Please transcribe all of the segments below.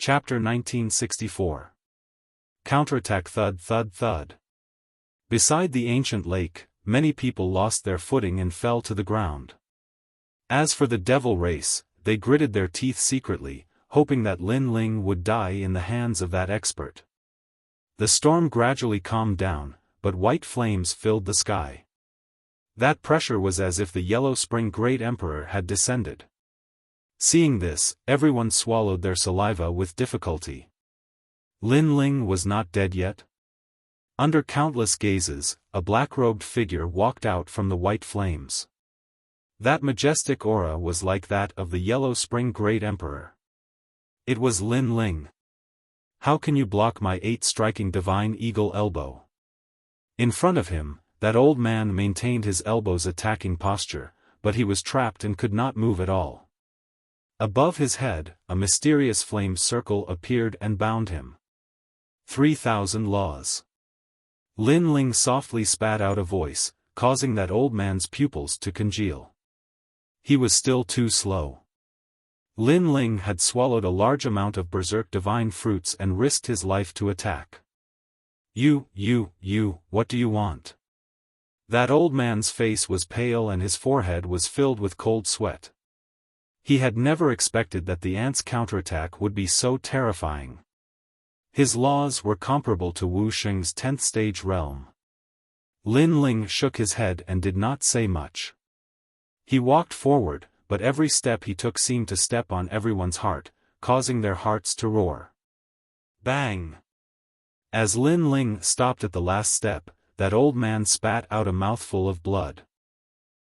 Chapter 1964. Counterattack. Thud thud thud. Beside the ancient lake, many people lost their footing and fell to the ground. As for the devil race, they gritted their teeth secretly, hoping that Lin Ling would die in the hands of that expert. The storm gradually calmed down, but white flames filled the sky. That pressure was as if the Yellow Spring Great Emperor had descended. Seeing this, everyone swallowed their saliva with difficulty. Lin Ling was not dead yet? Under countless gazes, a black-robed figure walked out from the white flames. That majestic aura was like that of the Yellow Spring Great Emperor. It was Lin Ling. How can you block my 8 striking divine eagle elbow? In front of him, that old man maintained his elbows attacking posture, but he was trapped and could not move at all. Above his head, a mysterious flame circle appeared and bound him. 3,000 laws. Lin Ling softly spat out a voice, causing that old man's pupils to congeal. He was still too slow. Lin Ling had swallowed a large amount of berserk divine fruits and risked his life to attack. You, what do you want? That old man's face was pale and his forehead was filled with cold sweat. He had never expected that the ant's counterattack would be so terrifying. His laws were comparable to Wu Sheng's 10th stage realm. Lin Ling shook his head and did not say much. He walked forward, but every step he took seemed to step on everyone's heart, causing their hearts to roar. Bang! As Lin Ling stopped at the last step, that old man spat out a mouthful of blood.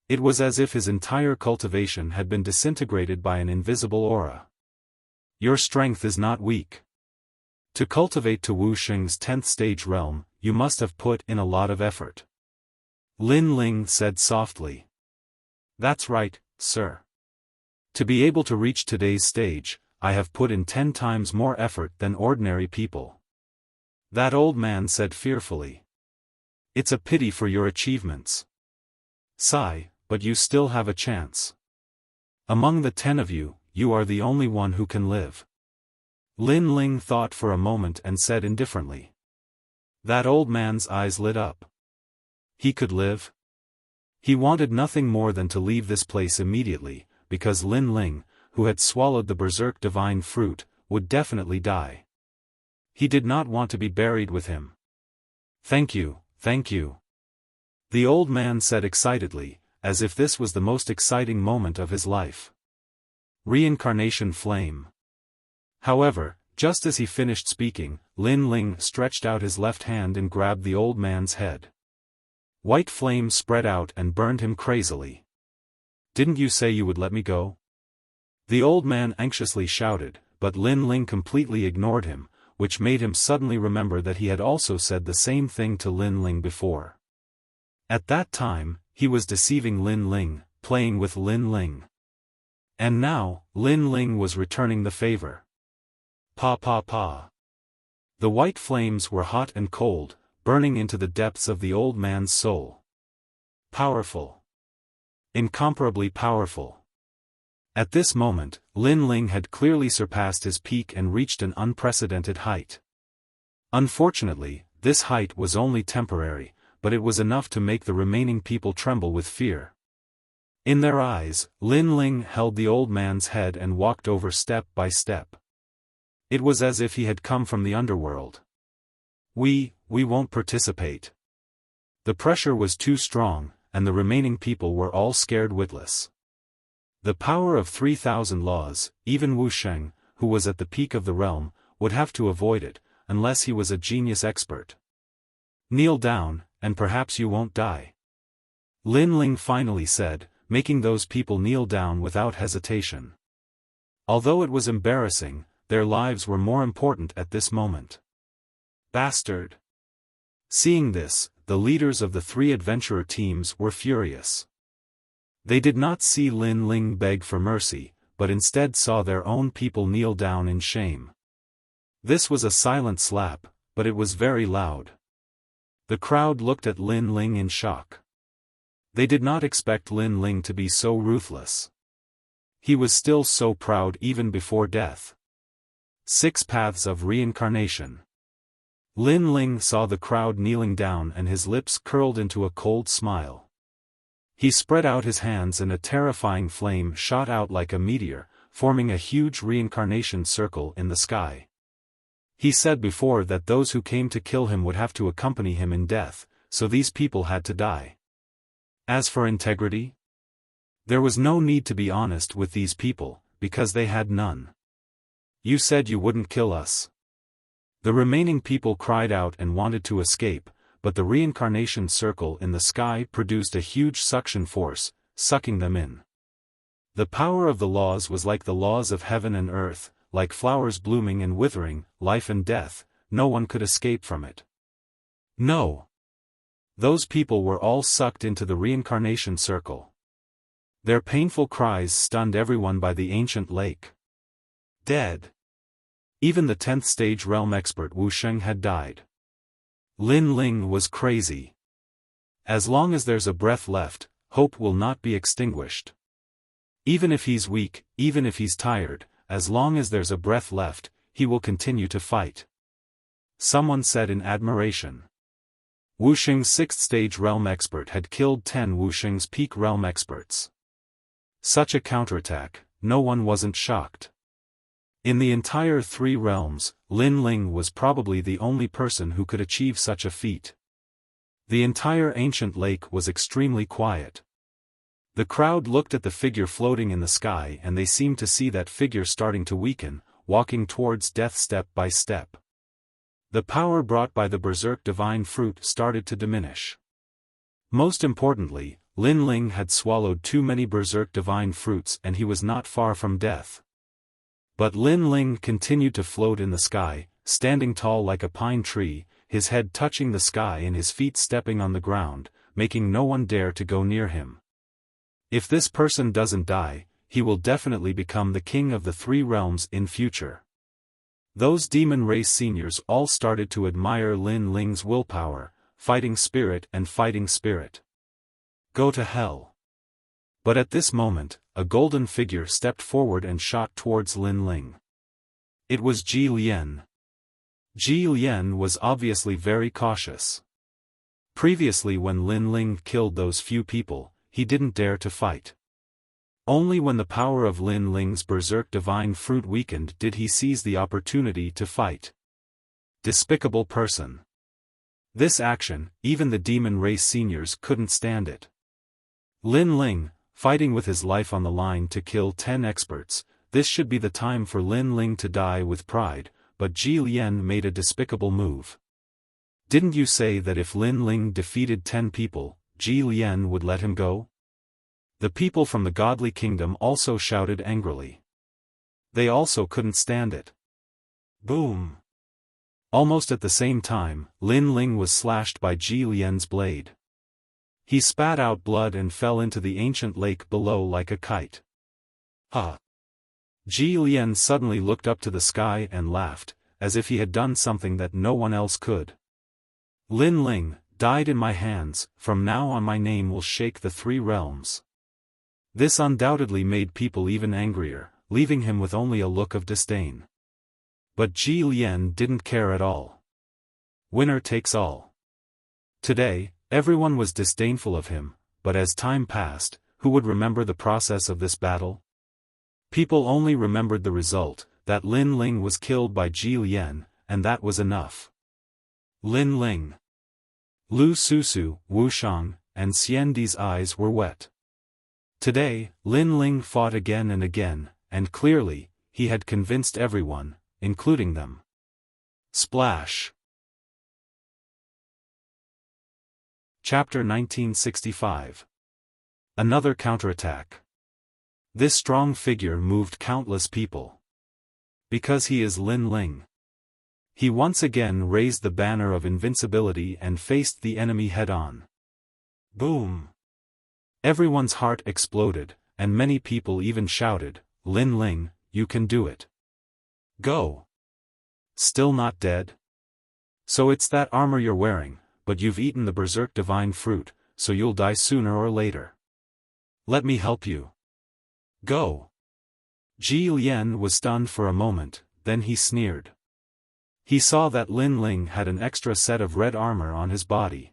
It was as if his entire cultivation had been disintegrated by an invisible aura. Your strength is not weak. To cultivate to Wu Sheng's 10th stage realm, you must have put in a lot of effort. Lin Ling said softly. That's right, sir. To be able to reach today's stage, I have put in 10 times more effort than ordinary people. That old man said fearfully. It's a pity for your achievements. Sigh, but you still have a chance. Among the 10 of you, you are the only one who can live. Lin Ling thought for a moment and said indifferently. That old man's eyes lit up. He could live? He wanted nothing more than to leave this place immediately, because Lin Ling, who had swallowed the berserk divine fruit, would definitely die. He did not want to be buried with him. Thank you, thank you. The old man said excitedly, as if this was the most exciting moment of his life. Reincarnation flame. However, just as he finished speaking, Lin Ling stretched out his left hand and grabbed the old man's head. White flame spread out and burned him crazily. Didn't you say you would let me go? The old man anxiously shouted, but Lin Ling completely ignored him, which made him suddenly remember that he had also said the same thing to Lin Ling before. At that time, he was deceiving Lin Ling, playing with Lin Ling. And now, Lin Ling was returning the favor. Pa pa pa. The white flames were hot and cold, burning into the depths of the old man's soul. Powerful. Incomparably powerful. At this moment, Lin Ling had clearly surpassed his peak and reached an unprecedented height. Unfortunately, this height was only temporary, but it was enough to make the remaining people tremble with fear. In their eyes, Lin Ling held the old man's head and walked over step by step. It was as if he had come from the underworld. We won't participate. The pressure was too strong, and the remaining people were all scared witless. The power of 3,000 laws, even Wu Sheng, who was at the peak of the realm, would have to avoid it, unless he was a genius expert. Kneel down, and perhaps you won't die. Lin Ling finally said, making those people kneel down without hesitation. Although it was embarrassing, their lives were more important at this moment. Bastard! Seeing this, the leaders of the 3 adventurer teams were furious. They did not see Lin Ling beg for mercy, but instead saw their own people kneel down in shame. This was a silent slap, but it was very loud. The crowd looked at Lin Ling in shock. They did not expect Lin Ling to be so ruthless. He was still so proud even before death. 6 Paths of Reincarnation. Lin Ling saw the crowd kneeling down and his lips curled into a cold smile. He spread out his hands and a terrifying flame shot out like a meteor, forming a huge reincarnation circle in the sky. He said before that those who came to kill him would have to accompany him in death, so these people had to die. As for integrity, there was no need to be honest with these people, because they had none. You said you wouldn't kill us. The remaining people cried out and wanted to escape, but the reincarnation circle in the sky produced a huge suction force, sucking them in. The power of the laws was like the laws of heaven and earth, like flowers blooming and withering, life and death, no one could escape from it. No. Those people were all sucked into the reincarnation circle. Their painful cries stunned everyone by the ancient lake. Dead. Even the 10th stage realm expert Wuxia had died. Lin Ling was crazy. As long as there's a breath left, hope will not be extinguished. Even if he's weak, even if he's tired, as long as there's a breath left, he will continue to fight. Someone said in admiration. Wuxia's 6th stage realm expert had killed 10 Wuxia's peak realm experts. Such a counterattack, no one wasn't shocked. In the entire 3 realms, Lin Ling was probably the only person who could achieve such a feat. The entire ancient lake was extremely quiet. The crowd looked at the figure floating in the sky and they seemed to see that figure starting to weaken, walking towards death step by step. The power brought by the berserk divine fruit started to diminish. Most importantly, Lin Ling had swallowed too many berserk divine fruits and he was not far from death. But Lin Ling continued to float in the sky, standing tall like a pine tree, his head touching the sky and his feet stepping on the ground, making no one dare to go near him. If this person doesn't die, he will definitely become the king of the 3 realms in future. Those demon race seniors all started to admire Lin Ling's willpower, fighting spirit and fighting spirit. Go to hell. But at this moment, a golden figure stepped forward and shot towards Lin Ling. It was Ji Lian. Ji Lian was obviously very cautious. Previously when Lin Ling killed those few people, he didn't dare to fight. Only when the power of Lin Ling's berserk divine fruit weakened did he seize the opportunity to fight. Despicable person. This action, even the demon race seniors couldn't stand it. Lin Ling, fighting with his life on the line to kill 10 experts, this should be the time for Lin Ling to die with pride, but Ji Lian made a despicable move. Didn't you say that if Lin Ling defeated 10 people, Ji Lian would let him go? The people from the godly kingdom also shouted angrily. They also couldn't stand it. Boom! Almost at the same time, Lin Ling was slashed by Ji Lian's blade. He spat out blood and fell into the ancient lake below like a kite. Ha! Ji Lian suddenly looked up to the sky and laughed, as if he had done something that no one else could. Lin Ling died in my hands, from now on my name will shake the 3 realms. This undoubtedly made people even angrier, leaving him with only a look of disdain. But Ji Lian didn't care at all. Winner takes all. Today, everyone was disdainful of him, but as time passed, who would remember the process of this battle? People only remembered the result, that Lin Ling was killed by Ji Lian, and that was enough. Lin Ling. Lu Susu, Wu Shang, and Xian Di's eyes were wet. Today, Lin Ling fought again and again, and clearly, he had convinced everyone, including them. Splash. Chapter 1965. Another counterattack. This strong figure moved countless people. Because he is Lin Ling. He once again raised the banner of invincibility and faced the enemy head-on. Boom! Everyone's heart exploded, and many people even shouted, Lin Ling, you can do it. Go! Still not dead? So it's that armor you're wearing, but you've eaten the berserk divine fruit, so you'll die sooner or later. Let me help you. Go! Ji Lian was stunned for a moment, then he sneered. He saw that Lin Ling had an extra set of red armor on his body.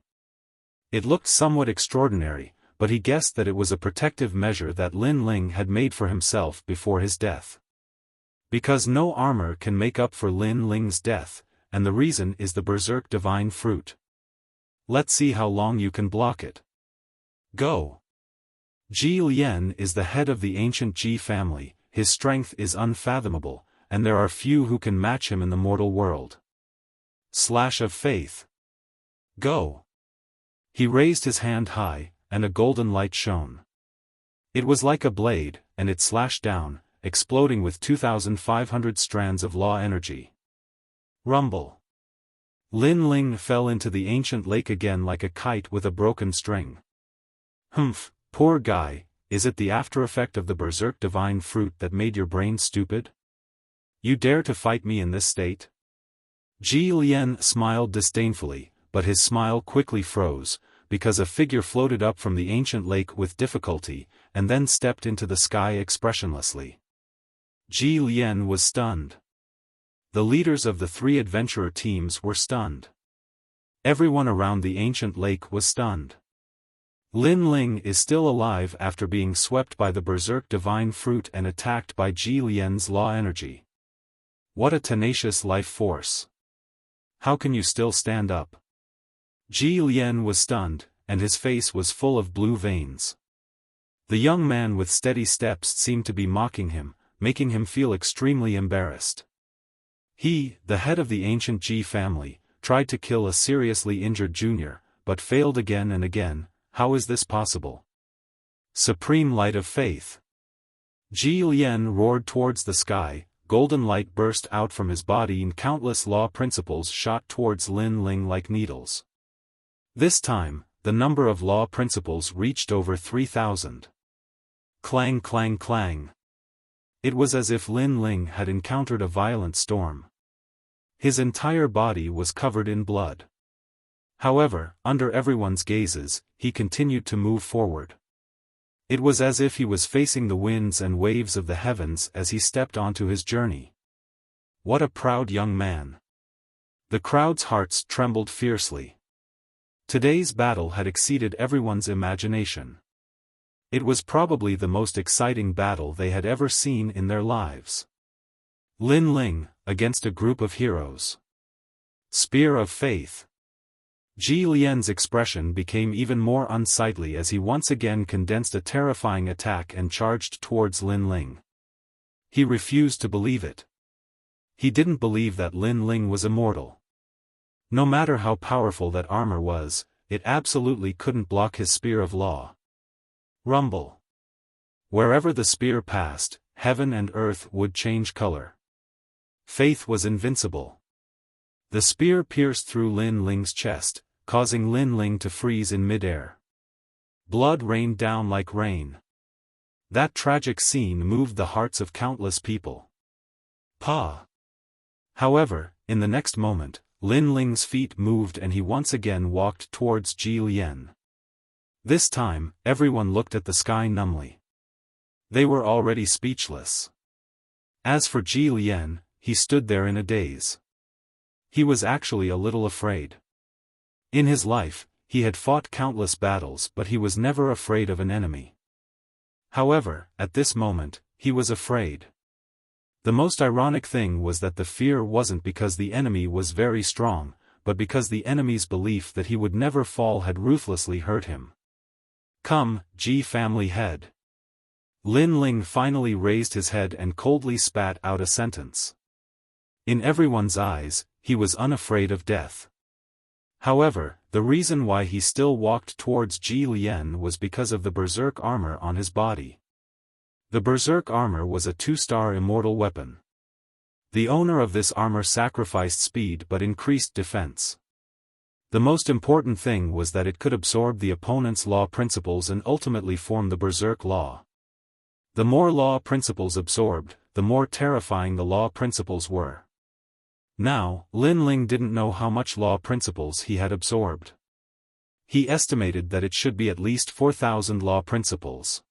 It looked somewhat extraordinary, but he guessed that it was a protective measure that Lin Ling had made for himself before his death. Because no armor can make up for Lin Ling's death, and the reason is the Berserk Divine Fruit. Let's see how long you can block it. Go! Ji Lian is the head of the ancient Ji family, his strength is unfathomable, and there are few who can match him in the mortal world. Slash of Faith. Go! He raised his hand high, and a golden light shone. It was like a blade, and it slashed down, exploding with 2,500 strands of law energy. Rumble. Lin Ling fell into the ancient lake again like a kite with a broken string. Humph, poor guy, is it the aftereffect of the Berserk Divine Fruit that made your brain stupid? You dare to fight me in this state? Ji Lian smiled disdainfully, but his smile quickly froze, because a figure floated up from the ancient lake with difficulty, and then stepped into the sky expressionlessly. Ji Lian was stunned. The leaders of the three adventurer teams were stunned. Everyone around the ancient lake was stunned. Lin Ling is still alive after being swept by the Berserk Divine Fruit and attacked by Ji Lian's law energy. What a tenacious life force. How can you still stand up? Ji Lian was stunned, and his face was full of blue veins. The young man with steady steps seemed to be mocking him, making him feel extremely embarrassed. He, the head of the ancient Ji family, tried to kill a seriously injured junior, but failed again and again. How is this possible? Supreme Light of Faith. Ji Lian roared towards the sky, golden light burst out from his body and countless law principles shot towards Lin Ling like needles. This time, the number of law principles reached over 3,000. Clang clang clang. It was as if Lin Ling had encountered a violent storm. His entire body was covered in blood. However, under everyone's gazes, he continued to move forward. It was as if he was facing the winds and waves of the heavens as he stepped onto his journey. What a proud young man. The crowd's hearts trembled fiercely. Today's battle had exceeded everyone's imagination. It was probably the most exciting battle they had ever seen in their lives. Lin Ling, against a group of heroes. Spear of Faith. Ji Lian's expression became even more unsightly as he once again condensed a terrifying attack and charged towards Lin Ling. He refused to believe it. He didn't believe that Lin Ling was immortal. No matter how powerful that armor was, it absolutely couldn't block his spear of law. Rumble. Wherever the spear passed, heaven and earth would change color. Faith was invincible. The spear pierced through Lin Ling's chest, causing Lin Ling to freeze in midair. Blood rained down like rain. That tragic scene moved the hearts of countless people. Pa! However, in the next moment, Lin Ling's feet moved and he once again walked towards Ji Lian. This time, everyone looked at the sky numbly. They were already speechless. As for Ji Lian, he stood there in a daze. He was actually a little afraid. In his life, he had fought countless battles but he was never afraid of an enemy. However, at this moment, he was afraid. The most ironic thing was that the fear wasn't because the enemy was very strong, but because the enemy's belief that he would never fall had ruthlessly hurt him. Come, Ji family head. Lin Ling finally raised his head and coldly spat out a sentence. In everyone's eyes, he was unafraid of death. However, the reason why he still walked towards Ji Lian was because of the Berserk armor on his body. The Berserk armor was a 2-star immortal weapon. The owner of this armor sacrificed speed but increased defense. The most important thing was that it could absorb the opponent's law principles and ultimately form the Berserk law. The more law principles absorbed, the more terrifying the law principles were. Now, Lin Ling didn't know how much law principles he had absorbed. He estimated that it should be at least 4,000 law principles.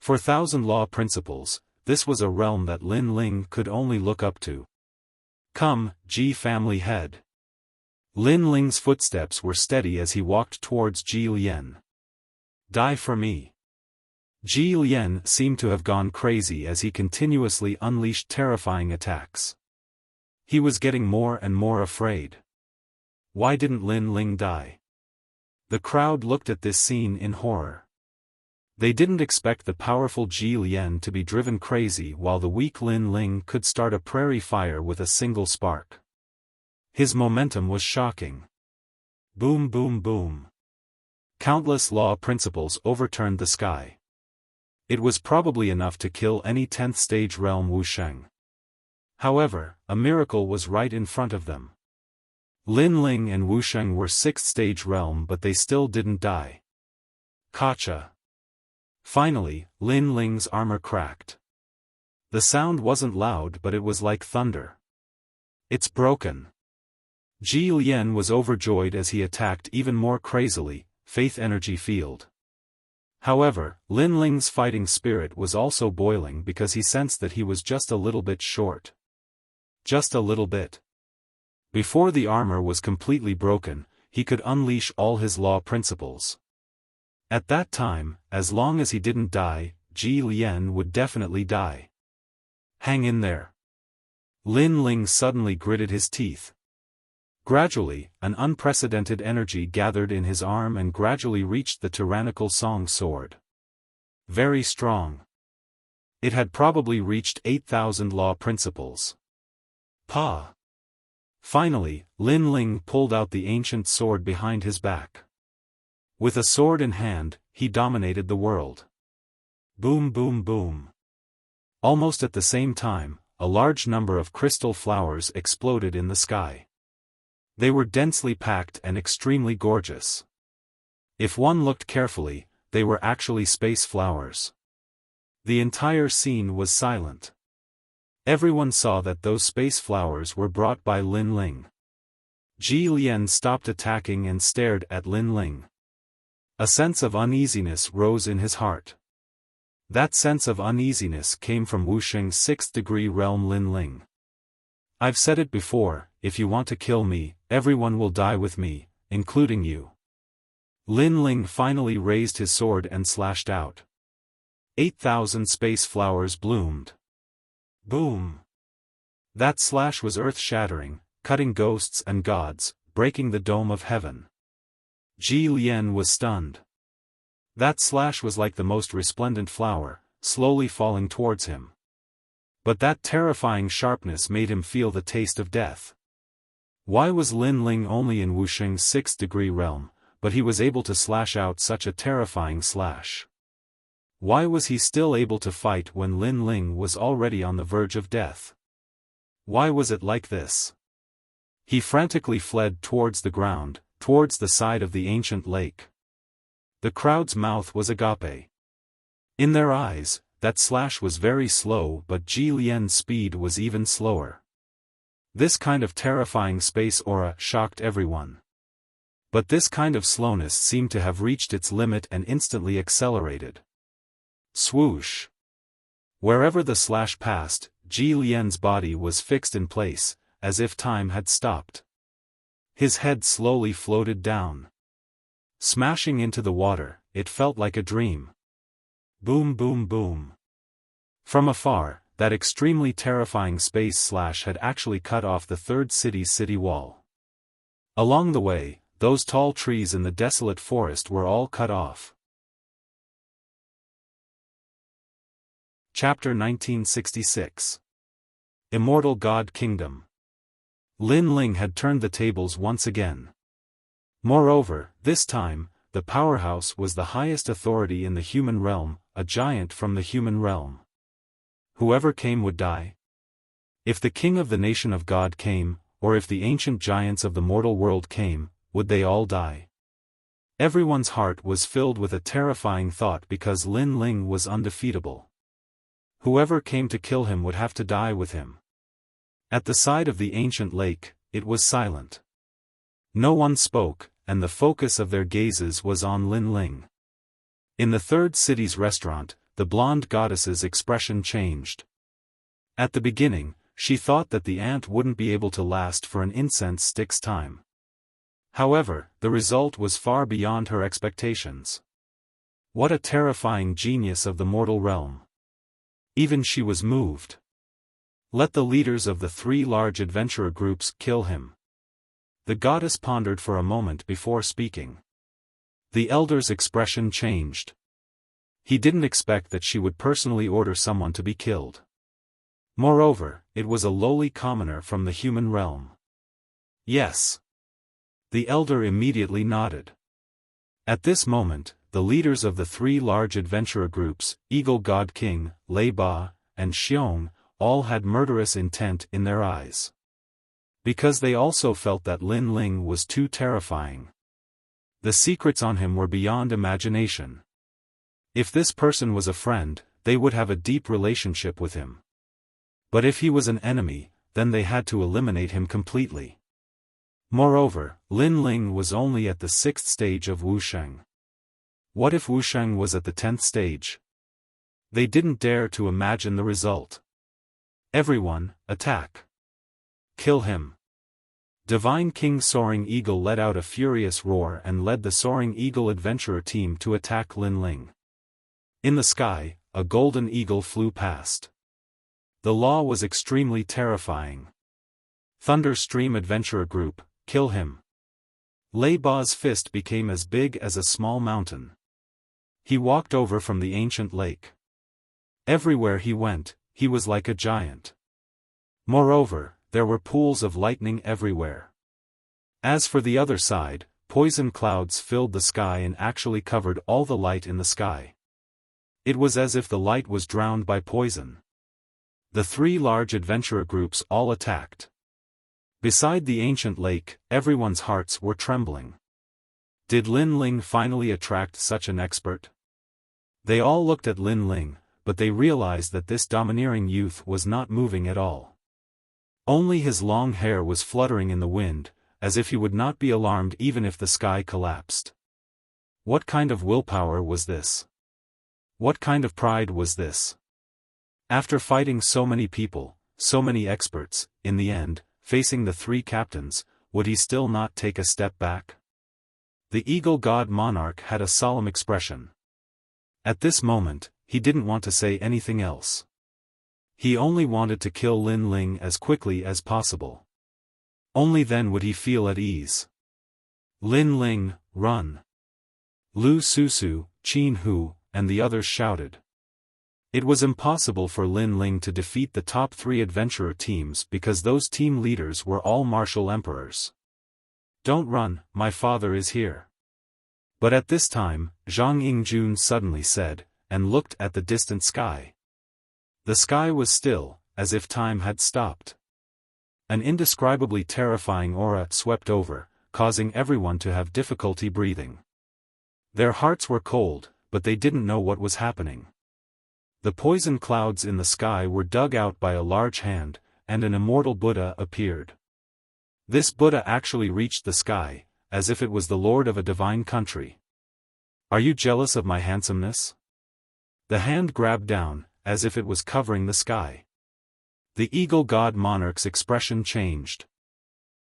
4,000 law principles, this was a realm that Lin Ling could only look up to. Come, Ji family head. Lin Ling's footsteps were steady as he walked towards Ji Lian. Die for me. Ji Lian seemed to have gone crazy as he continuously unleashed terrifying attacks. He was getting more and more afraid. Why didn't Lin Ling die? The crowd looked at this scene in horror. They didn't expect the powerful Ji Lian to be driven crazy while the weak Lin Ling could start a prairie fire with a single spark. His momentum was shocking. Boom boom boom. Countless law principles overturned the sky. It was probably enough to kill any 10th stage realm Wuxia. However, a miracle was right in front of them. Lin Ling and Wuxia were 6th stage realm but they still didn't die. Gotcha. Finally, Lin Ling's armor cracked. The sound wasn't loud but it was like thunder. It's broken. Ji Lian was overjoyed as he attacked even more crazily, faith energy field. However, Lin Ling's fighting spirit was also boiling because he sensed that he was just a little bit short. Just a little bit. Before the armor was completely broken, he could unleash all his law principles. At that time, as long as he didn't die, Ji Lian would definitely die. Hang in there. Lin Ling suddenly gritted his teeth. Gradually, an unprecedented energy gathered in his arm and gradually reached the tyrannical Song sword. Very strong. It had probably reached 8,000 law principles. Pa! Finally, Lin Ling pulled out the ancient sword behind his back. With a sword in hand, he dominated the world. Boom boom boom. Almost at the same time, a large number of crystal flowers exploded in the sky. They were densely packed and extremely gorgeous. If one looked carefully, they were actually space flowers. The entire scene was silent. Everyone saw that those space flowers were brought by Lin Ling. Ji Lian stopped attacking and stared at Lin Ling. A sense of uneasiness rose in his heart. That sense of uneasiness came from Wuxia's 6th degree realm Lin Ling. I've said it before, if you want to kill me, everyone will die with me, including you. Lin Ling finally raised his sword and slashed out. 8,000 space flowers bloomed. Boom! That slash was earth-shattering, cutting ghosts and gods, breaking the dome of heaven. Ji Lian was stunned. That slash was like the most resplendent flower, slowly falling towards him. But that terrifying sharpness made him feel the taste of death. Why was Lin Ling only in Wuxia's 6th degree realm, but he was able to slash out such a terrifying slash? Why was he still able to fight when Lin Ling was already on the verge of death? Why was it like this? He frantically fled towards the ground, towards the side of the ancient lake. The crowd's mouth was agape. In their eyes, that slash was very slow but Ji Lian's speed was even slower. This kind of terrifying space aura shocked everyone. But this kind of slowness seemed to have reached its limit and instantly accelerated. Swoosh! Wherever the slash passed, Ji Lian's body was fixed in place, as if time had stopped. His head slowly floated down. Smashing into the water, it felt like a dream. Boom boom boom. From afar, that extremely terrifying space slash had actually cut off the 3rd city's city wall. Along the way, those tall trees in the desolate forest were all cut off. Chapter 1966. Immortal God Kingdom. Lin Ling had turned the tables once again. Moreover, this time, the powerhouse was the highest authority in the human realm, a giant from the human realm. Whoever came would die. If the king of the nation of God came, or if the ancient giants of the mortal world came, would they all die? Everyone's heart was filled with a terrifying thought because Lin Ling was undefeatable. Whoever came to kill him would have to die with him. At the side of the ancient lake, it was silent. No one spoke, and the focus of their gazes was on Lin Ling. In the 3rd city's restaurant, the blonde goddess's expression changed. At the beginning, she thought that the ant wouldn't be able to last for an incense stick's time. However, the result was far beyond her expectations. What a terrifying genius of the mortal realm! Even she was moved. Let the leaders of the 3 large adventurer groups kill him. The goddess pondered for a moment before speaking. The elder's expression changed. He didn't expect that she would personally order someone to be killed. Moreover, it was a lowly commoner from the human realm. Yes. The elder immediately nodded. At this moment, the leaders of the 3 large adventurer groups, Eagle God King, Lei Ba, and Xiong, all had murderous intent in their eyes. Because they also felt that Lin Ling was too terrifying. The secrets on him were beyond imagination. If this person was a friend, they would have a deep relationship with him. But if he was an enemy, then they had to eliminate him completely. Moreover, Lin Ling was only at the 6th stage of Wuxiang. What if Wuxiang was at the 10th stage? They didn't dare to imagine the result. Everyone, attack! Kill him! Divine King Soaring Eagle let out a furious roar and led the Soaring Eagle adventurer team to attack Lin Ling. In the sky, a golden eagle flew past. The law was extremely terrifying. Thunder Stream Adventurer Group, kill him! Lei Ba's fist became as big as a small mountain. He walked over from the ancient lake. Everywhere he went, he was like a giant. Moreover, there were pools of lightning everywhere. As for the other side, poison clouds filled the sky and actually covered all the light in the sky. It was as if the light was drowned by poison. The 3 large adventurer groups all attacked. Beside the ancient lake, everyone's hearts were trembling. Did Lin Ling finally attract such an expert? They all looked at Lin Ling, but they realized that this domineering youth was not moving at all. Only his long hair was fluttering in the wind, as if he would not be alarmed even if the sky collapsed. What kind of willpower was this? What kind of pride was this? After fighting so many people, so many experts, in the end, facing the 3 captains, would he still not take a step back? The Eagle God Monarch had a solemn expression. At this moment, he didn't want to say anything else. He only wanted to kill Lin Ling as quickly as possible. Only then would he feel at ease. Lin Ling, run! Lu Susu, Qin Hu, and the others shouted. It was impossible for Lin Ling to defeat the top 3 adventurer teams because those team leaders were all martial emperors. Don't run, my father is here. But at this time, Zhang Yingjun suddenly said, and looked at the distant sky. The sky was still, as if time had stopped. An indescribably terrifying aura swept over, causing everyone to have difficulty breathing. Their hearts were cold, but they didn't know what was happening. The poison clouds in the sky were dug out by a large hand, and an immortal Buddha appeared. This Buddha actually reached the sky, as if it was the lord of a divine country. Are you jealous of my handsomeness? The hand grabbed down, as if it was covering the sky. The Eagle God Monarch's expression changed.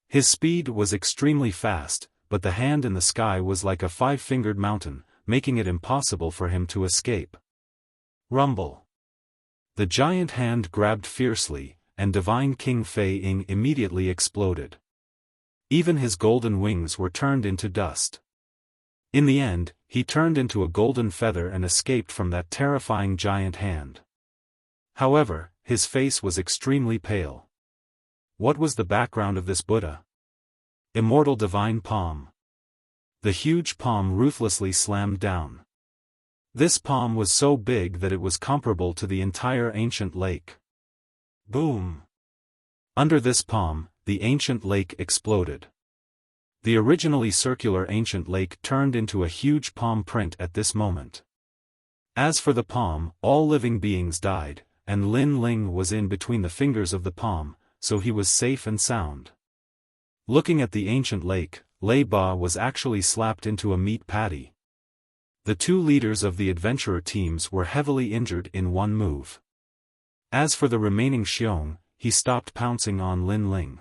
His speed was extremely fast, but the hand in the sky was like a 5-fingered mountain, making it impossible for him to escape. Rumble. The giant hand grabbed fiercely, and Divine King Fei Ying immediately exploded. Even his golden wings were turned into dust. In the end, he turned into a golden feather and escaped from that terrifying giant hand. However, his face was extremely pale. What was the background of this Buddha? Immortal Divine Palm. The huge palm ruthlessly slammed down. This palm was so big that it was comparable to the entire ancient lake. Boom! Under this palm, the ancient lake exploded. The originally circular ancient lake turned into a huge palm print at this moment. As for the palm, all living beings died, and Lin Ling was in between the fingers of the palm, so he was safe and sound. Looking at the ancient lake, Lei Ba was actually slapped into a meat patty. The 2 leaders of the adventurer teams were heavily injured in one move. As for the remaining Xiong, he stopped pouncing on Lin Ling.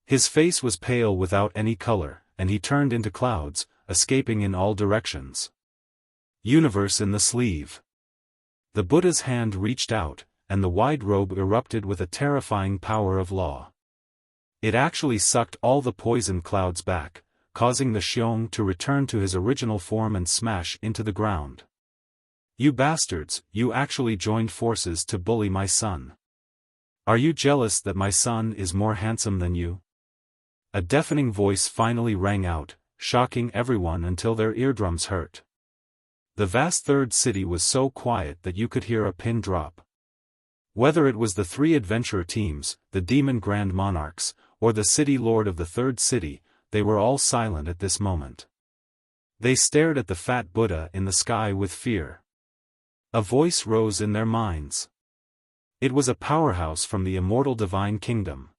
His face was pale without any color, and he turned into clouds, escaping in all directions. Universe in the sleeve. The Buddha's hand reached out, and the wide robe erupted with a terrifying power of law. It actually sucked all the poison clouds back, causing the Xiong to return to his original form and smash into the ground. You bastards, you actually joined forces to bully my son. Are you jealous that my son is more handsome than you? A deafening voice finally rang out, shocking everyone until their eardrums hurt. The vast third city was so quiet that you could hear a pin drop. Whether it was the three adventurer teams, the demon grand monarchs, or the city lord of the third city, they were all silent at this moment. They stared at the fat Buddha in the sky with fear. A voice rose in their minds. It was a powerhouse from the immortal divine kingdom.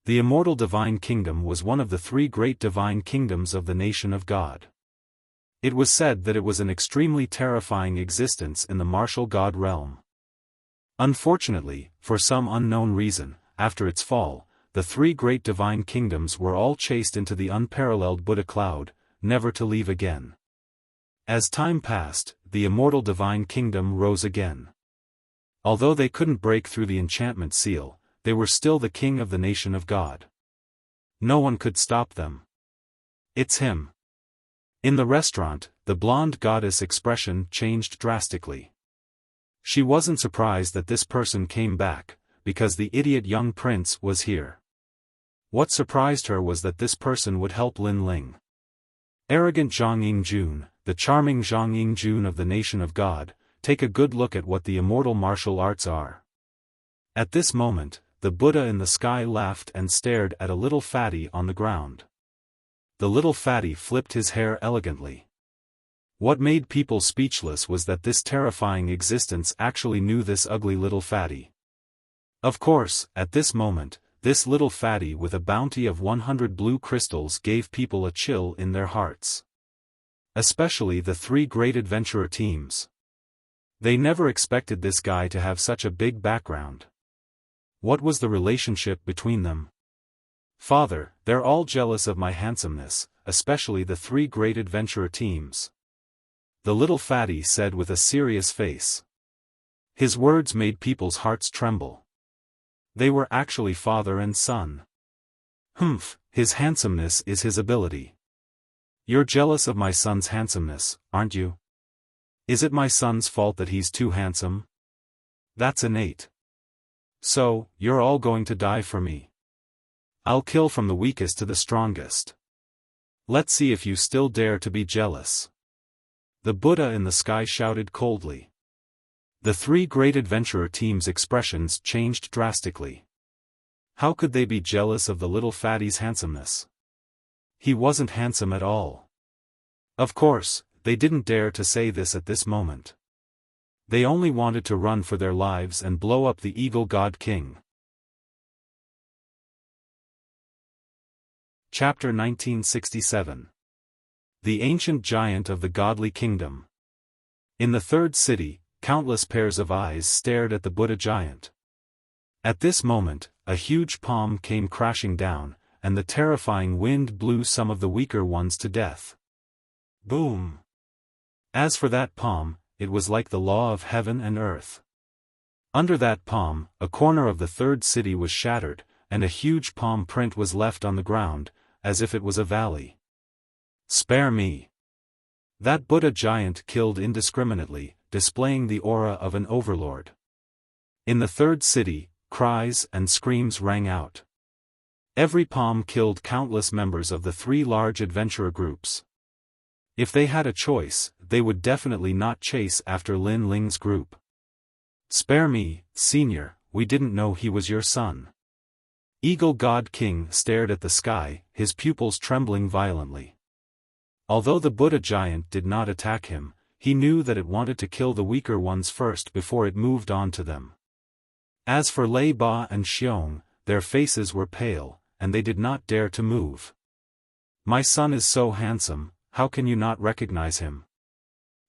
The immortal divine kingdom was one of the three great divine kingdoms of the nation of God. It was said that it was an extremely terrifying existence in the martial god realm. Unfortunately, for some unknown reason, after its fall, the three great divine kingdoms were all chased into the unparalleled Buddha cloud, never to leave again. As time passed, the immortal divine kingdom rose again. Although they couldn't break through the enchantment seal, they were still the king of the nation of God. No one could stop them. It's him. In the restaurant, the blonde goddess expression changed drastically. She wasn't surprised that this person came back, because the idiot young prince was here. What surprised her was that this person would help Lin Ling. Arrogant Zhang Yingjun, the charming Zhang Yingjun of the nation of God, take a good look at what the immortal martial arts are. At this moment, the Buddha in the sky laughed and stared at a little fatty on the ground. The little fatty flipped his hair elegantly. What made people speechless was that this terrifying existence actually knew this ugly little fatty. Of course, at this moment, this little fatty with a bounty of 100 blue crystals gave people a chill in their hearts. Especially the three great adventurer teams. They never expected this guy to have such a big background. What was the relationship between them? Father, they're all jealous of my handsomeness, especially the three great adventurer teams. The little fatty said with a serious face. His words made people's hearts tremble. They were actually father and son. Humph, his handsomeness is his ability. You're jealous of my son's handsomeness, aren't you? Is it my son's fault that he's too handsome? That's innate. So, you're all going to die for me. I'll kill from the weakest to the strongest. Let's see if you still dare to be jealous. The Buddha in the sky shouted coldly. The three great adventurer teams' expressions changed drastically. How could they be jealous of the little fatty's handsomeness? He wasn't handsome at all. Of course, they didn't dare to say this at this moment. They only wanted to run for their lives and blow up the Eagle God King. Chapter 1967. The Ancient Giant of the Godly Kingdom. In the third city, countless pairs of eyes stared at the Buddha giant. At this moment, a huge palm came crashing down, and the terrifying wind blew some of the weaker ones to death. Boom! As for that palm, it was like the law of heaven and earth. Under that palm, a corner of the third city was shattered, and a huge palm print was left on the ground, as if it was a valley. Spare me! That Buddha giant killed indiscriminately, displaying the aura of an overlord. In the third city, cries and screams rang out. Every palm killed countless members of the three large adventurer groups. If they had a choice, they would definitely not chase after Lin Ling's group. Spare me, senior, we didn't know he was your son. Eagle God King stared at the sky, his pupils trembling violently. Although the Buddha giant did not attack him, he knew that it wanted to kill the weaker ones first before it moved on to them. As for Lei Ba and Xiong, their faces were pale, and they did not dare to move. My son is so handsome, how can you not recognize him?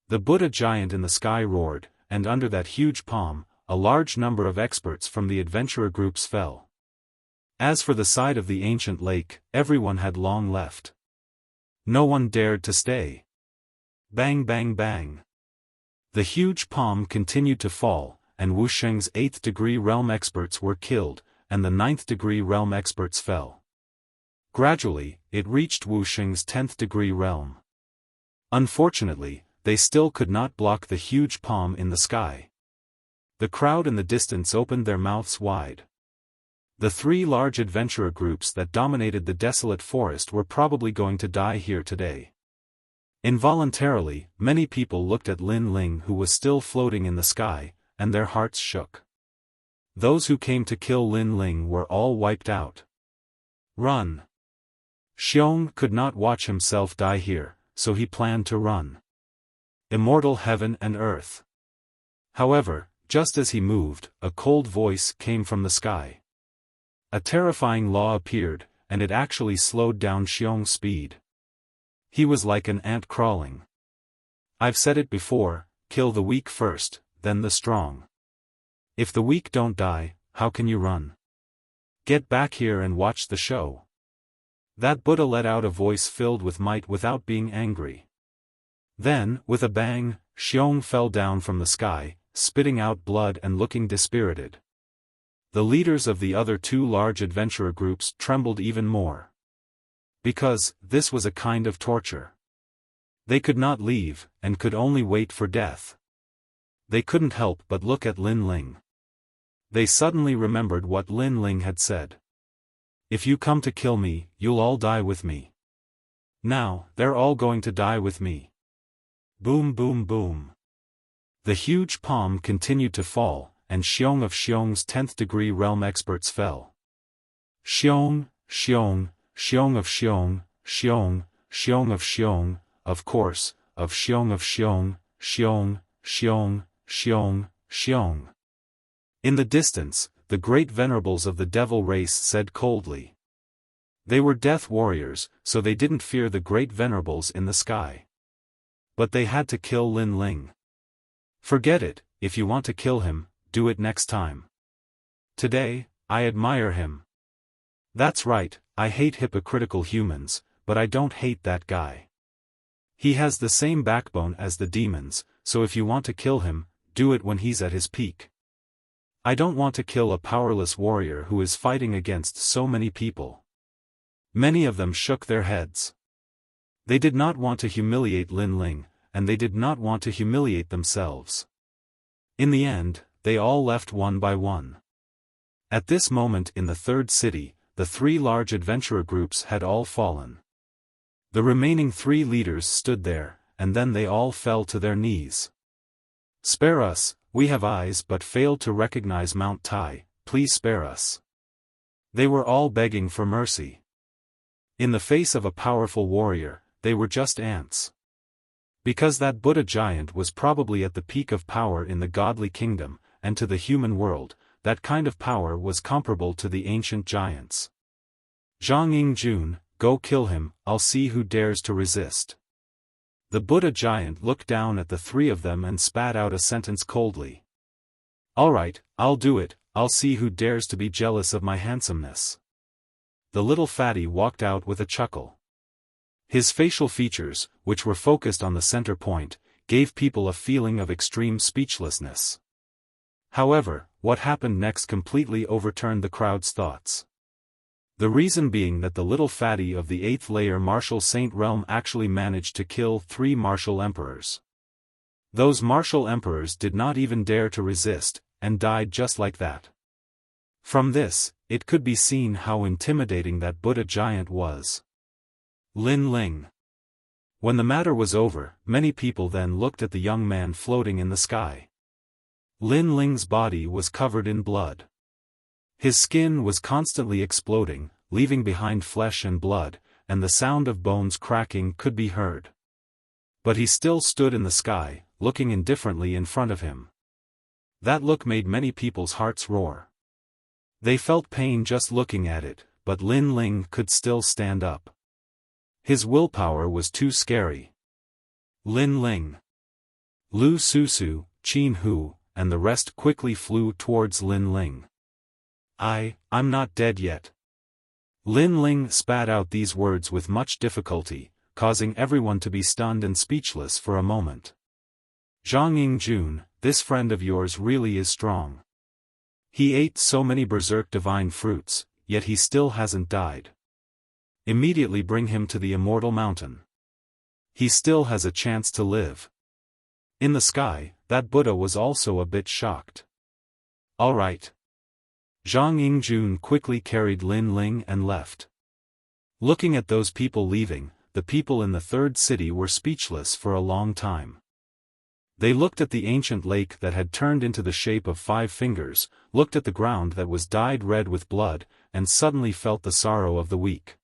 The Buddha giant in the sky roared, and under that huge palm, a large number of experts from the adventurer groups fell. As for the side of the ancient lake, everyone had long left. No one dared to stay. Bang bang bang. The huge palm continued to fall, and Wuxia's 8th degree realm experts were killed, and the 9th degree realm experts fell. Gradually, it reached Wuxia's 10th degree realm. Unfortunately, they still could not block the huge palm in the sky. The crowd in the distance opened their mouths wide. The 3 large adventurer groups that dominated the desolate forest were probably going to die here today. Involuntarily, many people looked at Lin Ling, who was still floating in the sky, and their hearts shook. Those who came to kill Lin Ling were all wiped out. Run! Xiong could not watch himself die here, so he planned to run. Immortal heaven and earth. However, just as he moved, a cold voice came from the sky. A terrifying law appeared, and it actually slowed down Xiong's speed. He was like an ant crawling. I've said it before, kill the weak first, then the strong. If the weak don't die, how can you run? Get back here and watch the show. That Buddha let out a voice filled with might without being angry. Then, with a bang, Xiong fell down from the sky, spitting out blood and looking dispirited. The leaders of the other 2 large adventurer groups trembled even more. Because, this was a kind of torture. They could not leave, and could only wait for death. They couldn't help but look at Lin Ling. They suddenly remembered what Lin Ling had said. If you come to kill me, you'll all die with me. Now, they're all going to die with me. Boom boom boom. The huge palm continued to fall, and Xiong of Xiong's 10th degree realm experts fell. Xiong, Xiong, Xiong of Xiong, Xiong, Xiong of Xiong, of course, of Xiong of Xiong, Xiong, Xiong, Xiong, Xiong. In the distance, the great venerables of the devil race said coldly. They were death warriors, so they didn't fear the great venerables in the sky. But they had to kill Lin Ling. Forget it, if you want to kill him, do it next time. Today, I admire him. That's right, I hate hypocritical humans, but I don't hate that guy. He has the same backbone as the demons, so if you want to kill him, do it when he's at his peak. I don't want to kill a powerless warrior who is fighting against so many people. Many of them shook their heads. They did not want to humiliate Lin Ling, and they did not want to humiliate themselves. In the end, they all left one by one. At this moment in the 3rd city, the 3 large adventurer groups had all fallen. The remaining 3 leaders stood there, and then they all fell to their knees. Spare us, we have eyes but failed to recognize Mount Tai, please spare us. They were all begging for mercy. In the face of a powerful warrior, they were just ants. Because that Buddha giant was probably at the peak of power in the godly kingdom, and to the human world, that kind of power was comparable to the ancient giants. Zhang Yingjun, go kill him, I'll see who dares to resist. The Buddha giant looked down at the 3 of them and spat out a sentence coldly. Alright, I'll do it, I'll see who dares to be jealous of my handsomeness. The little fatty walked out with a chuckle. His facial features, which were focused on the center point, gave people a feeling of extreme speechlessness. However, what happened next completely overturned the crowd's thoughts. The reason being that the little fatty of the 8th layer martial saint realm actually managed to kill 3 martial emperors. Those martial emperors did not even dare to resist, and died just like that. From this, it could be seen how intimidating that Buddha giant was. Lin Ling. When the matter was over, many people then looked at the young man floating in the sky. Lin Ling's body was covered in blood. His skin was constantly exploding, leaving behind flesh and blood, and the sound of bones cracking could be heard. But he still stood in the sky, looking indifferently in front of him. That look made many people's hearts roar. They felt pain just looking at it, but Lin Ling could still stand up. His willpower was too scary. Lin Ling. Lu Susu, Qin Hu, and the rest quickly flew towards Lin Ling. I'm not dead yet. Lin Ling spat out these words with much difficulty, causing everyone to be stunned and speechless for a moment. Zhang Yingjun, this friend of yours really is strong. He ate so many berserk divine fruits, yet he still hasn't died. Immediately bring him to the Immortal Mountain. He still has a chance to live. In the sky, that Buddha was also a bit shocked. All right. Zhang Yingjun quickly carried Lin Ling and left. Looking at those people leaving, the people in the third city were speechless for a long time. They looked at the ancient lake that had turned into the shape of 5 fingers, looked at the ground that was dyed red with blood, and suddenly felt the sorrow of the weak.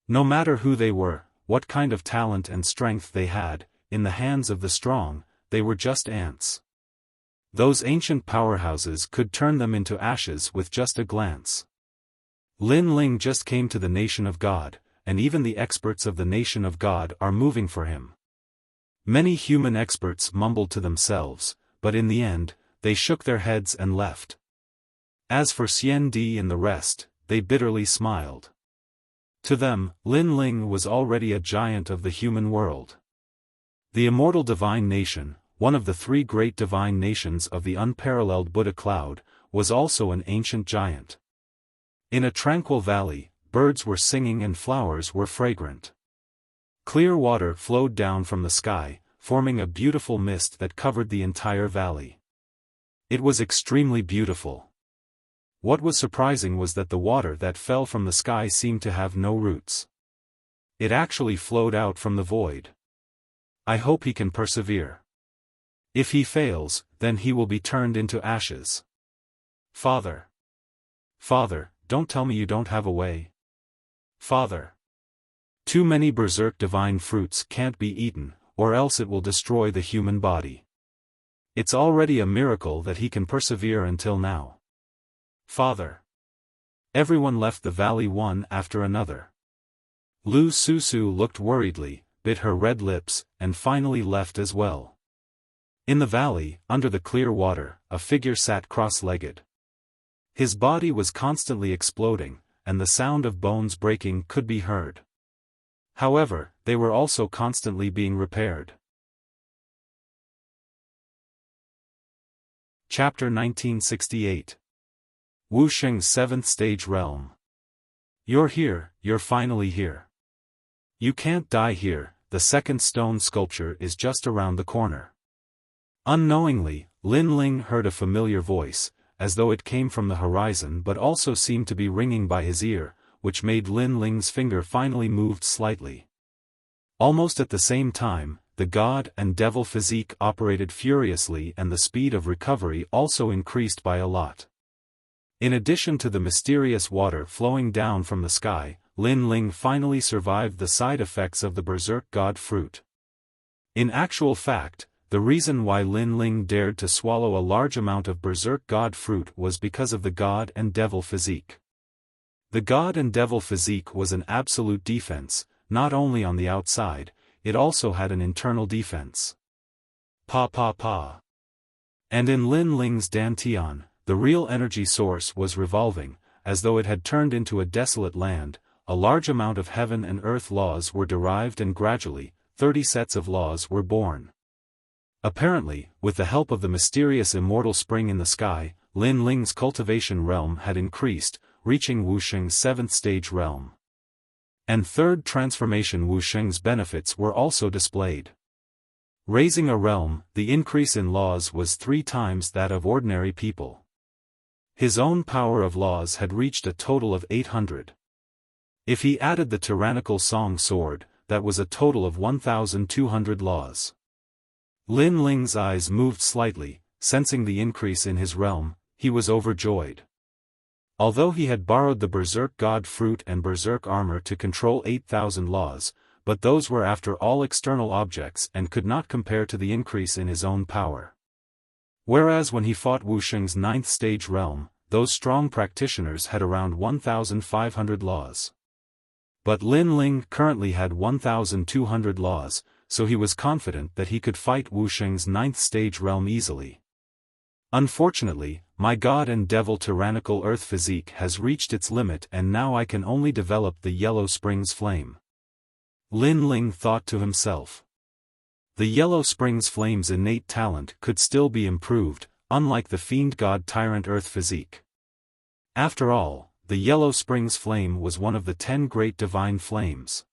No matter who they were, what kind of talent and strength they had, in the hands of the strong, they were just ants. Those ancient powerhouses could turn them into ashes with just a glance. Lin Ling just came to the nation of God, and even the experts of the nation of God are moving for him. Many human experts mumbled to themselves, but in the end, they shook their heads and left. As for Xian Di and the rest, they bitterly smiled. To them, Lin Ling was already a giant of the human world. The immortal divine nation, one of the 3 great divine nations of the unparalleled Buddha cloud, was also an ancient giant. In a tranquil valley, birds were singing and flowers were fragrant. Clear water flowed down from the sky, forming a beautiful mist that covered the entire valley. It was extremely beautiful. What was surprising was that the water that fell from the sky seemed to have no roots. It actually flowed out from the void. I hope he can persevere. If he fails, then he will be turned into ashes. Father. Father, don't tell me you don't have a way. Father. Too many berserk divine fruits can't be eaten, or else it will destroy the human body. It's already a miracle that he can persevere until now. Father. Everyone left the valley one after another. Lu Susu looked worriedly, bit her red lips, and finally left as well. In the valley, under the clear water, a figure sat cross-legged. His body was constantly exploding, and the sound of bones breaking could be heard. However, they were also constantly being repaired. Chapter 1968. Wuxing's 7th Stage Realm. You're here, you're finally here. You can't die here, the second stone sculpture is just around the corner. Unknowingly, Lin Ling heard a familiar voice, as though it came from the horizon but also seemed to be ringing by his ear, which made Lin Ling's finger finally moved slightly. Almost at the same time, the god and devil physique operated furiously and the speed of recovery also increased by a lot. In addition to the mysterious water flowing down from the sky, Lin Ling finally survived the side effects of the berserk god fruit. In actual fact, the reason why Lin Ling dared to swallow a large amount of berserk god fruit was because of the god and devil physique. The god and devil physique was an absolute defense, not only on the outside, it also had an internal defense. Pa. And in Lin Ling's Dantian, the real energy source was revolving, as though it had turned into a desolate land. A large amount of heaven and earth laws were derived and gradually, 30 sets of laws were born. Apparently, with the help of the mysterious immortal spring in the sky, Lin Ling's cultivation realm had increased, reaching Wuxing's 7th stage realm. And third transformation Wuxing's benefits were also displayed. Raising a realm, the increase in laws was 3 times that of ordinary people. His own power of laws had reached a total of 800. If he added the tyrannical song sword, that was a total of 1,200 laws. Lin Ling's eyes moved slightly, sensing the increase in his realm, he was overjoyed. Although he had borrowed the berserk god fruit and berserk armor to control 8,000 laws, but those were after all external objects and could not compare to the increase in his own power. Whereas when he fought Wuxing's 9th stage realm, those strong practitioners had around 1,500 laws. But Lin Ling currently had 1,200 laws, so he was confident that he could fight Wuxing's 9th stage realm easily. Unfortunately, my god and devil tyrannical earth physique has reached its limit and now I can only develop the Yellow Springs flame. Lin Ling thought to himself. The Yellow Springs flame's innate talent could still be improved, unlike the fiend god tyrant earth physique. After all, the Yellow Springs flame was one of the 10 great divine flames.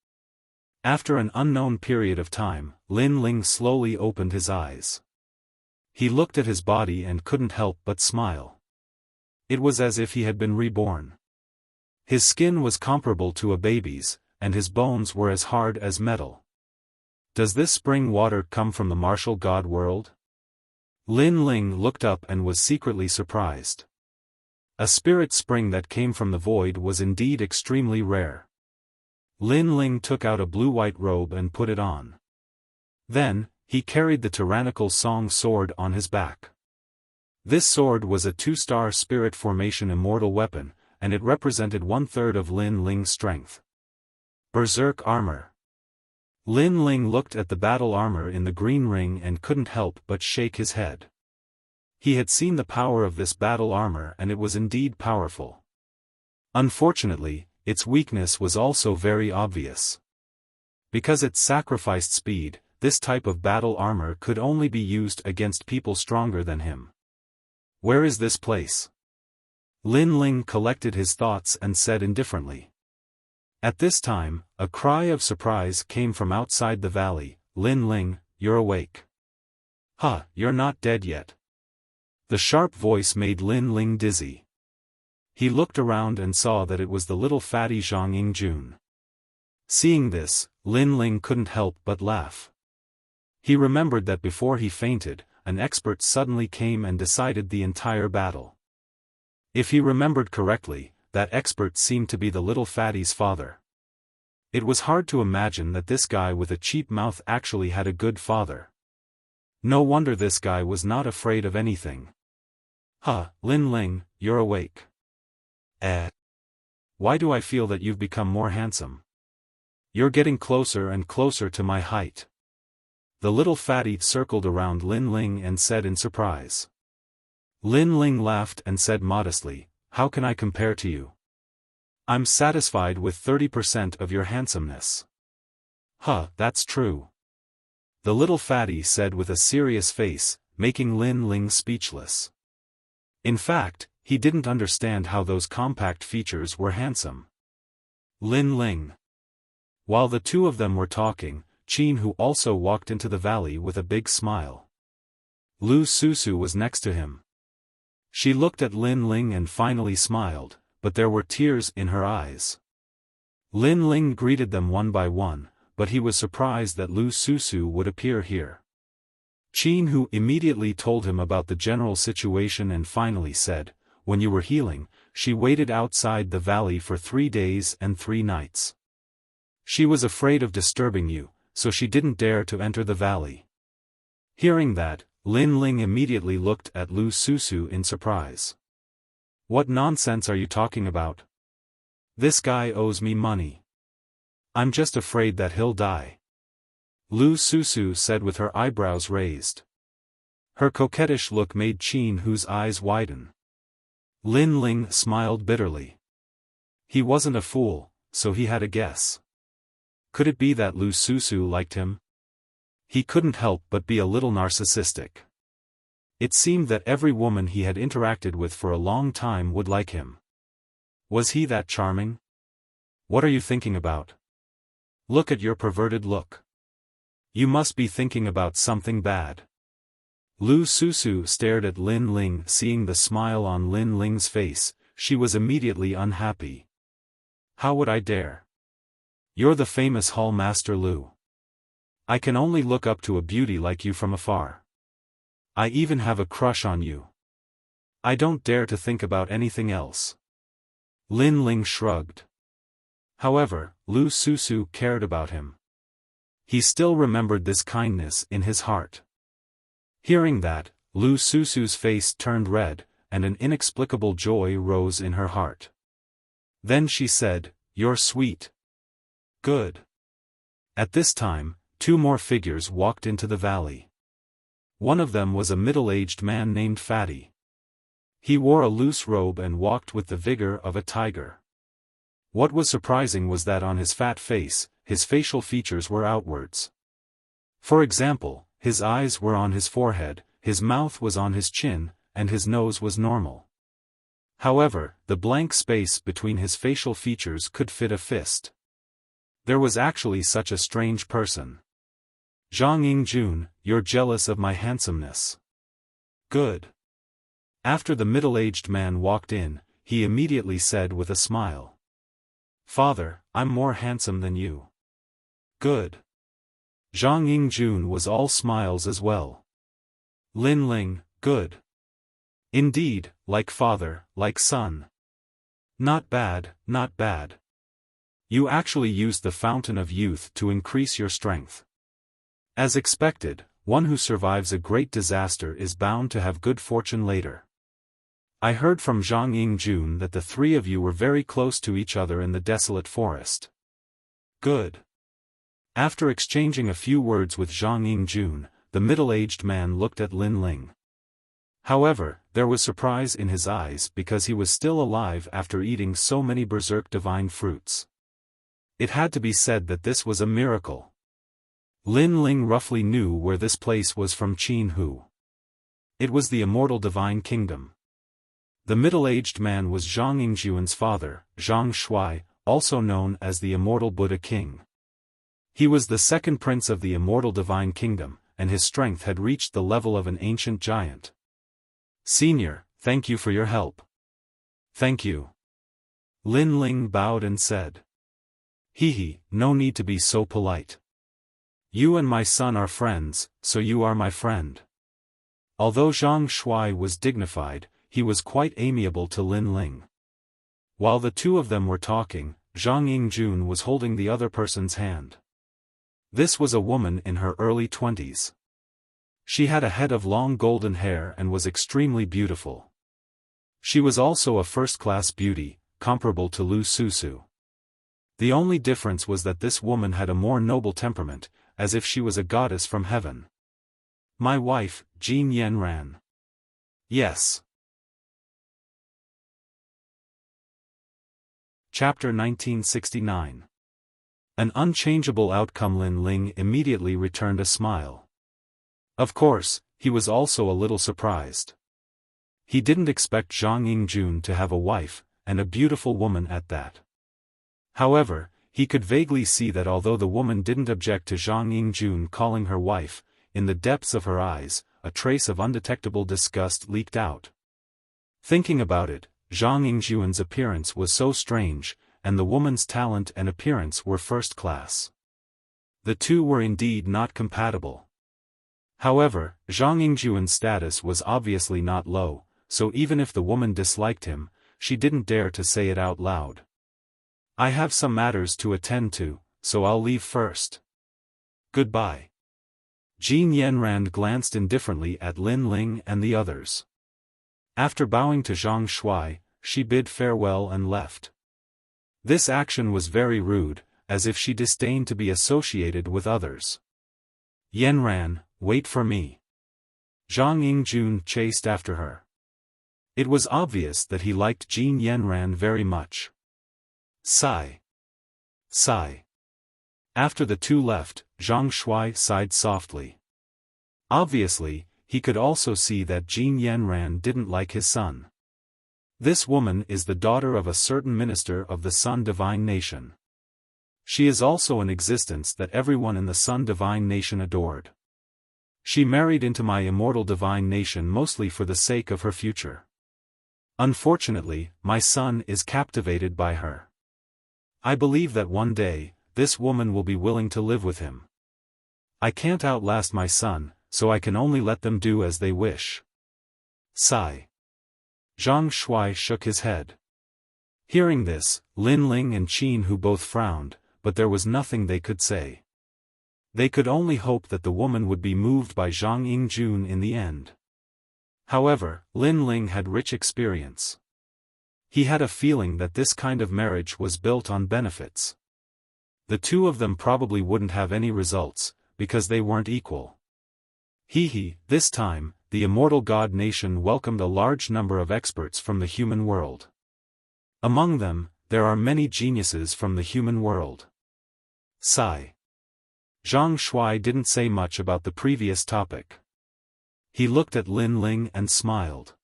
After an unknown period of time, Lin Ling slowly opened his eyes. He looked at his body and couldn't help but smile. It was as if he had been reborn. His skin was comparable to a baby's, and his bones were as hard as metal. Does this spring water come from the martial god world? Lin Ling looked up and was secretly surprised. A spirit spring that came from the void was indeed extremely rare. Lin Ling took out a blue-white robe and put it on. Then, he carried the tyrannical song sword on his back. This sword was a 2-star spirit formation immortal weapon, and it represented 1/3 of Lin Ling's strength. Berserk armor. Lin Ling looked at the battle armor in the green ring and couldn't help but shake his head. He had seen the power of this battle armor and it was indeed powerful. Unfortunately, its weakness was also very obvious. Because it sacrificed speed, this type of battle armor could only be used against people stronger than him. Where is this place? Lin Ling collected his thoughts and said indifferently. At this time, a cry of surprise came from outside the valley. Lin Ling, you're awake. Huh, you're not dead yet. The sharp voice made Lin Ling dizzy. He looked around and saw that it was the little fatty Zhang Yingjun. Seeing this, Lin Ling couldn't help but laugh. He remembered that before he fainted, an expert suddenly came and decided the entire battle. If he remembered correctly, that expert seemed to be the little fatty's father. It was hard to imagine that this guy with a cheap mouth actually had a good father. No wonder this guy was not afraid of anything. Huh, Lin Ling, you're awake. Why do I feel that you've become more handsome? You're getting closer and closer to my height. The little fatty circled around Lin Ling and said in surprise. Lin Ling laughed and said modestly, how can I compare to you? I'm satisfied with 30% of your handsomeness. Huh, that's true. The little fatty said with a serious face, making Lin Ling speechless. In fact, he didn't understand how those compact features were handsome. Lin Ling. While the two of them were talking, Qin Hu also walked into the valley with a big smile. Lu Susu was next to him. She looked at Lin Ling and finally smiled, but there were tears in her eyes. Lin Ling greeted them one by one, but he was surprised that Lu Susu would appear here. Qin Hu immediately told him about the general situation and finally said, when you were healing, she waited outside the valley for 3 days and 3 nights. She was afraid of disturbing you, so she didn't dare to enter the valley. Hearing that, Lin Ling immediately looked at Lu Susu in surprise. What nonsense are you talking about? This guy owes me money. I'm just afraid that he'll die. Lu Susu said with her eyebrows raised. Her coquettish look made Qin Hu's eyes widen. Lin Ling smiled bitterly. He wasn't a fool, so he had a guess. Could it be that Lu Susu liked him? He couldn't help but be a little narcissistic. It seemed that every woman he had interacted with for a long time would like him. Was he that charming? What are you thinking about? Look at your perverted look. You must be thinking about something bad. Lu Susu stared at Lin Ling. Seeing the smile on Lin Ling's face, she was immediately unhappy. How would I dare? You're the famous Hall Master Lu. I can only look up to a beauty like you from afar. I even have a crush on you. I don't dare to think about anything else. Lin Ling shrugged. However, Lu Susu cared about him. He still remembered this kindness in his heart. Hearing that, Lu Susu's face turned red, and an inexplicable joy rose in her heart. Then she said, "You're sweet." Good. At this time, 2 more figures walked into the valley. One of them was a middle-aged man named Fatty. He wore a loose robe and walked with the vigor of a tiger. What was surprising was that on his fat face, his facial features were outwards. For example, his eyes were on his forehead, his mouth was on his chin, and his nose was normal. However, the blank space between his facial features could fit a fist. There was actually such a strange person. Zhang Yingjun, you're jealous of my handsomeness. Good. After the middle-aged man walked in, he immediately said with a smile. Father, I'm more handsome than you. Good. Zhang Yingjun was all smiles as well. Lin Ling, good. Indeed, like father, like son. Not bad, not bad. You actually used the fountain of youth to increase your strength. As expected, one who survives a great disaster is bound to have good fortune later. I heard from Zhang Yingjun that the three of you were very close to each other in the desolate forest. Good. After exchanging a few words with Zhang Yingjun, the middle-aged man looked at Lin Ling. However, there was surprise in his eyes because he was still alive after eating so many berserk divine fruits. It had to be said that this was a miracle. Lin Ling roughly knew where this place was from Qin Hu. It was the immortal divine kingdom. The middle-aged man was Zhang Yingjun's father, Zhang Shuai, also known as the immortal Buddha king. He was the second prince of the immortal divine kingdom, and his strength had reached the level of an ancient giant. Senior, thank you for your help. Thank you. Lin Ling bowed and said. Hehe, no need to be so polite. You and my son are friends, so you are my friend. Although Zhang Shuai was dignified, he was quite amiable to Lin Ling. While the two of them were talking, Zhang Yingjun was holding the other person's hand. This was a woman in her early 20s. She had a head of long golden hair and was extremely beautiful. She was also a first-class beauty, comparable to Lu Susu. The only difference was that this woman had a more noble temperament, as if she was a goddess from heaven. My wife, Jin Yanran. Yes. Chapter 1969. An unchangeable outcome. Lin Ling immediately returned a smile. Of course, he was also a little surprised. He didn't expect Zhang Yingjun to have a wife, and a beautiful woman at that. However, he could vaguely see that although the woman didn't object to Zhang Yingjun calling her wife, in the depths of her eyes, a trace of undetectable disgust leaked out. Thinking about it, Zhang Yingjun's appearance was so strange, and the woman's talent and appearance were first class. The two were indeed not compatible. However, Zhang Yingjun's status was obviously not low, so even if the woman disliked him, she didn't dare to say it out loud. I have some matters to attend to, so I'll leave first. Goodbye. Jin Yanran glanced indifferently at Lin Ling and the others. After bowing to Zhang Shuai, she bid farewell and left. This action was very rude, as if she disdained to be associated with others. Yanran, wait for me. Zhang Yingjun chased after her. It was obvious that he liked Jin Yanran very much. Sigh. Sigh. After the two left, Zhang Shuai sighed softly. Obviously, he could also see that Jin Yanran didn't like his son. This woman is the daughter of a certain minister of the Sun Divine Nation. She is also an existence that everyone in the Sun Divine Nation adored. She married into my immortal divine nation mostly for the sake of her future. Unfortunately, my son is captivated by her. I believe that one day, this woman will be willing to live with him. I can't outlast my son, so I can only let them do as they wish. Sigh. Zhang Shuai shook his head. Hearing this, Lin Ling and Qin Hu both frowned, but there was nothing they could say. They could only hope that the woman would be moved by Zhang Yingjun in the end. However, Lin Ling had rich experience. He had a feeling that this kind of marriage was built on benefits. The two of them probably wouldn't have any results, because they weren't equal. This time, the immortal god nation welcomed a large number of experts from the human world. Among them, there are many geniuses from the human world. Sigh. Zhang Shuai didn't say much about the previous topic. He looked at Lin Ling and smiled.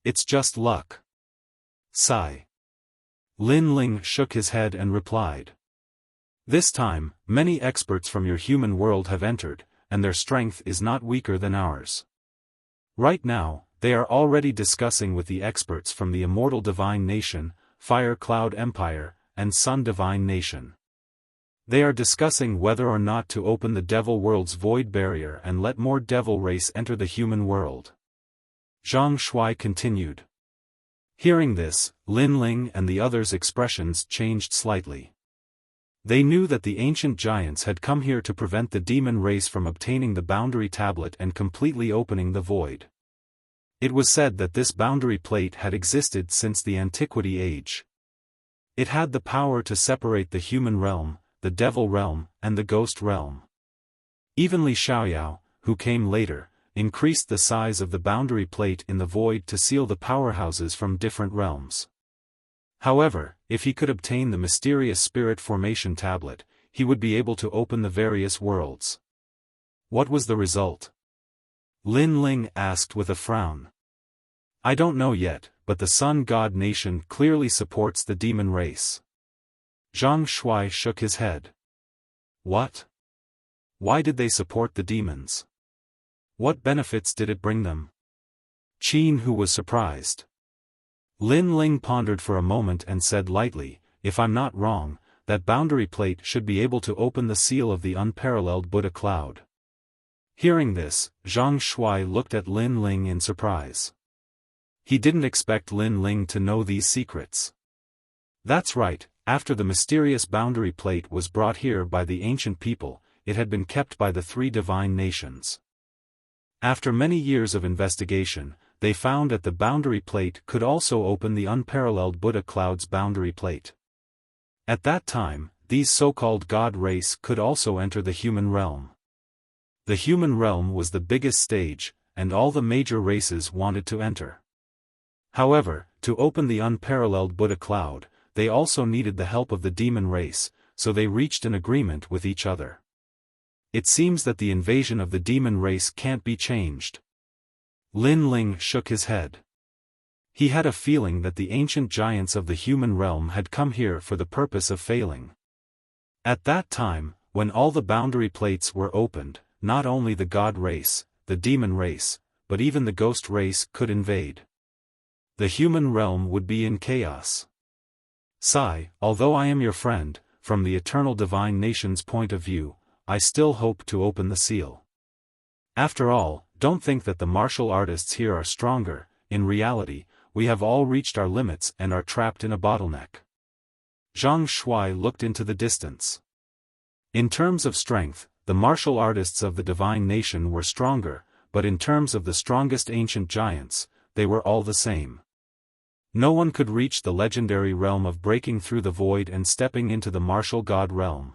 It's just luck. Sigh. Lin Ling shook his head and replied. This time, many experts from your human world have entered, and their strength is not weaker than ours. Right now, they are already discussing with the experts from the Immortal Divine Nation, Fire Cloud Empire, and Sun Divine Nation. They are discussing whether or not to open the Devil World's void barrier and let more Devil race enter the human world. Zhang Shuai continued. Hearing this, Lin Ling and the others' expressions changed slightly. They knew that the ancient giants had come here to prevent the demon race from obtaining the boundary tablet and completely opening the void. It was said that this boundary plate had existed since the Antiquity Age. It had the power to separate the human realm, the devil realm, and the ghost realm. Even Li Xiaoyao, who came later, increased the size of the boundary plate in the void to seal the powerhouses from different realms. However, if he could obtain the mysterious spirit formation tablet, he would be able to open the various worlds. What was the result? Lin Ling asked with a frown. I don't know yet, but the Sun God Nation clearly supports the demon race. Zhang Shuai shook his head. What? Why did they support the demons? What benefits did it bring them? Qin Hu was surprised. Lin Ling pondered for a moment and said lightly, if I'm not wrong, that boundary plate should be able to open the seal of the unparalleled Buddha cloud. Hearing this, Zhang Shuai looked at Lin Ling in surprise. He didn't expect Lin Ling to know these secrets. That's right, after the mysterious boundary plate was brought here by the ancient people, it had been kept by the three divine nations. After many years of investigation, they found that the boundary plate could also open the unparalleled Buddha cloud's boundary plate. At that time, these so-called God race could also enter the human realm. The human realm was the biggest stage, and all the major races wanted to enter. However, to open the unparalleled Buddha cloud, they also needed the help of the demon race, so they reached an agreement with each other. It seems that the invasion of the demon race can't be changed. Lin Ling shook his head. He had a feeling that the ancient giants of the human realm had come here for the purpose of failing. At that time, when all the boundary plates were opened, not only the God race, the demon race, but even the ghost race could invade. The human realm would be in chaos. Sigh, although I am your friend, from the eternal divine nation's point of view, I still hope to open the seal. After all, don't think that the martial artists here are stronger. In reality, we have all reached our limits and are trapped in a bottleneck. Zhang Shuai looked into the distance. In terms of strength, the martial artists of the divine nation were stronger, but in terms of the strongest ancient giants, they were all the same. No one could reach the legendary realm of breaking through the void and stepping into the martial god realm.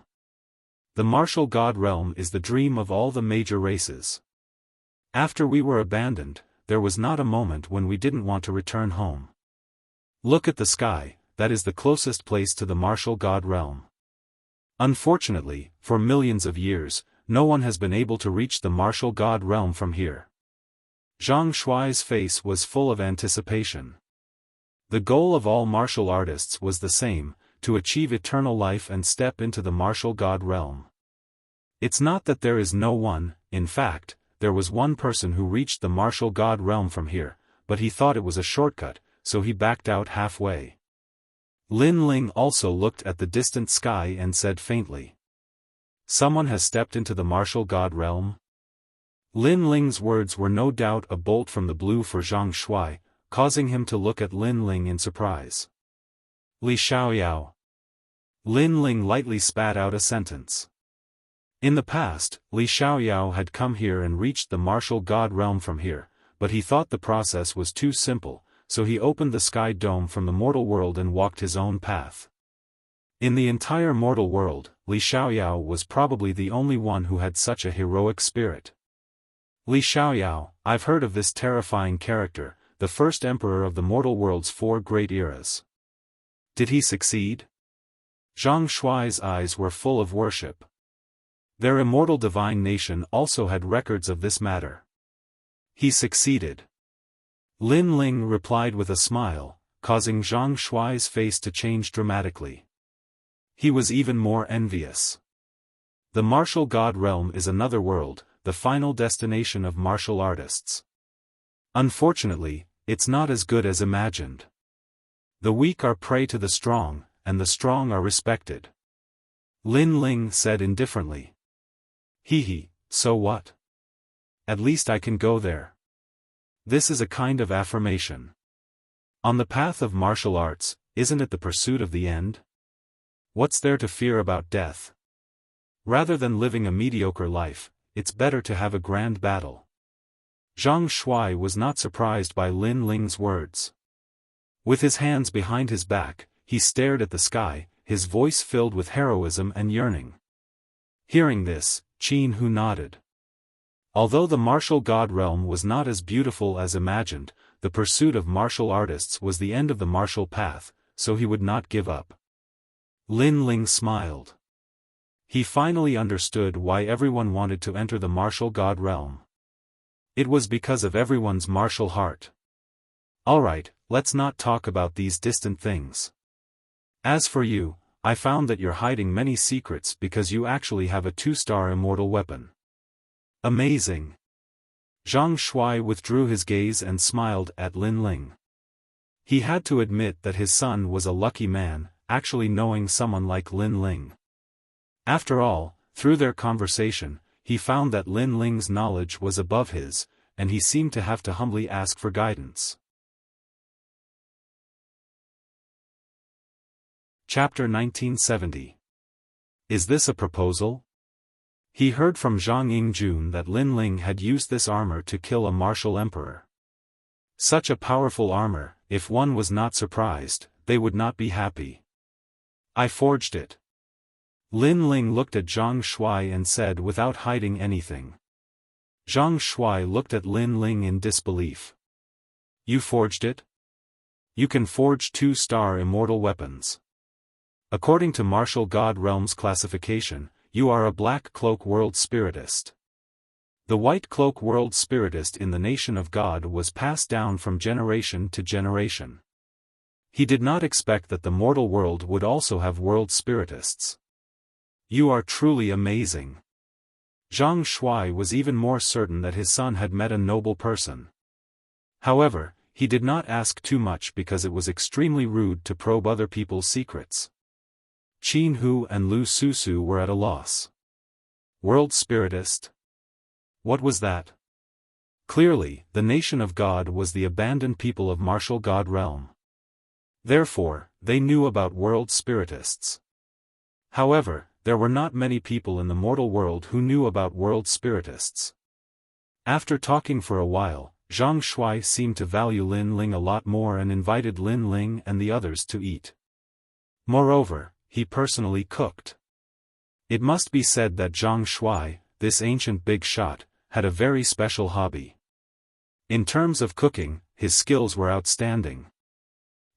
The martial god realm is the dream of all the major races. After we were abandoned, there was not a moment when we didn't want to return home. Look at the sky, that is the closest place to the martial god realm. Unfortunately, for millions of years, no one has been able to reach the martial god realm from here. Zhang Shuai's face was full of anticipation. The goal of all martial artists was the same, to achieve eternal life and step into the martial god realm. It's not that there is no one, in fact, there was one person who reached the martial god realm from here, but he thought it was a shortcut, so he backed out halfway. Lin Ling also looked at the distant sky and said faintly. Someone has stepped into the martial god realm? Lin Ling's words were no doubt a bolt from the blue for Zhang Shuai, causing him to look at Lin Ling in surprise. Li Xiaoyao. Lin Ling lightly spat out a sentence. In the past, Li Xiaoyao had come here and reached the martial god realm from here, but he thought the process was too simple, so he opened the sky dome from the mortal world and walked his own path. In the entire mortal world, Li Xiaoyao was probably the only one who had such a heroic spirit. Li Xiaoyao, I've heard of this terrifying character, the first emperor of the mortal world's 4 great eras. Did he succeed? Zhang Shuai's eyes were full of worship. Their immortal divine nation also had records of this matter. He succeeded. Lin Ling replied with a smile, causing Zhang Shuai's face to change dramatically. He was even more envious. The martial god realm is another world, the final destination of martial artists. Unfortunately, it's not as good as imagined. The weak are prey to the strong, and the strong are respected. Lin Ling said indifferently. Hee, so what? At least I can go there. This is a kind of affirmation. On the path of martial arts, isn't it the pursuit of the end? What's there to fear about death? Rather than living a mediocre life, it's better to have a grand battle. Zhang Shuai was not surprised by Lin Ling's words. With his hands behind his back, he stared at the sky, his voice filled with heroism and yearning. Hearing this, Qin Hu nodded. Although the martial god realm was not as beautiful as imagined, the pursuit of martial artists was the end of the martial path, so he would not give up. Lin Ling smiled. He finally understood why everyone wanted to enter the martial god realm. It was because of everyone's martial heart. Alright, let's not talk about these distant things. As for you, I found that you're hiding many secrets because you actually have a 2-star immortal weapon. Amazing. Zhang Shuai withdrew his gaze and smiled at Lin Ling. He had to admit that his son was a lucky man, actually knowing someone like Lin Ling. After all, through their conversation, he found that Lin Ling's knowledge was above his, and he seemed to have to humbly ask for guidance. Chapter 1970. Is this a proposal? He heard from Zhang Yingjun that Lin Ling had used this armor to kill a martial emperor. Such a powerful armor, if one was not surprised, they would not be happy. I forged it. Lin Ling looked at Zhang Shuai and said without hiding anything. Zhang Shuai looked at Lin Ling in disbelief. You forged it? You can forge 2-star immortal weapons. According to Martial God Realm's classification, you are a Black Cloak World Spiritist. The White Cloak World Spiritist in the Nation of God was passed down from generation to generation. He did not expect that the mortal world would also have World Spiritists. You are truly amazing. Zhang Shuai was even more certain that his son had met a noble person. However, he did not ask too much because it was extremely rude to probe other people's secrets. Qin Hu and Lu Susu were at a loss. World Spiritist? What was that? Clearly, the Nation of God was the abandoned people of Martial God Realm. Therefore, they knew about World Spiritists. However, there were not many people in the mortal world who knew about World Spiritists. After talking for a while, Zhang Shuai seemed to value Lin Ling a lot more and invited Lin Ling and the others to eat. Moreover, he personally cooked. It must be said that Zhang Shuai, this ancient big shot, had a very special hobby. In terms of cooking, his skills were outstanding.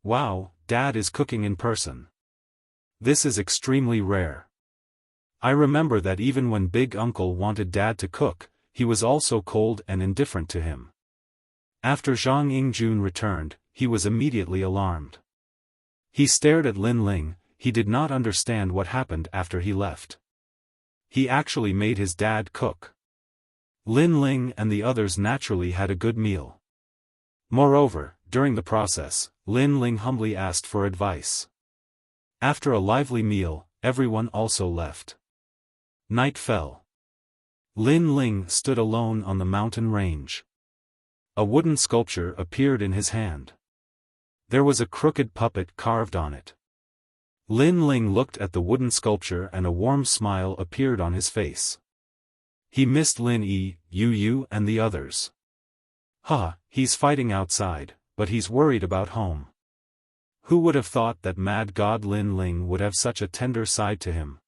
Wow, Dad is cooking in person. This is extremely rare. I remember that even when Big Uncle wanted Dad to cook, he was also cold and indifferent to him. After Zhang Yingjun returned, he was immediately alarmed. He stared at Lin Ling. He did not understand what happened after he left. He actually made his dad cook. Lin Ling and the others naturally had a good meal. Moreover, during the process, Lin Ling humbly asked for advice. After a lively meal, everyone also left. Night fell. Lin Ling stood alone on the mountain range. A wooden sculpture appeared in his hand. There was a crooked puppet carved on it. Lin Ling looked at the wooden sculpture and a warm smile appeared on his face. He missed Lin Yi, Yu Yu and the others. He's fighting outside, but he's worried about home. Who would have thought that mad god Lin Ling would have such a tender side to him?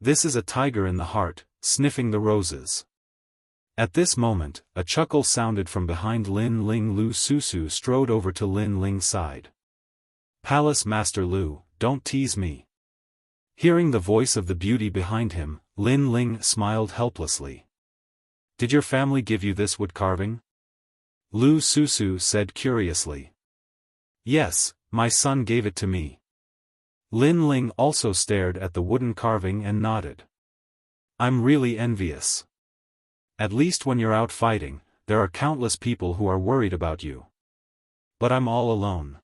This is a tiger in the heart, sniffing the roses. At this moment, a chuckle sounded from behind Lin Ling. Lu Susu strode over to Lin Ling's side. "Palace Master Lu, don't tease me." Hearing the voice of the beauty behind him, Lin Ling smiled helplessly. "Did your family give you this wood carving?" Lu Susu said curiously. "Yes, my son gave it to me." Lin Ling also stared at the wooden carving and nodded. "I'm really envious. At least when you're out fighting, there are countless people who are worried about you. But I'm all alone.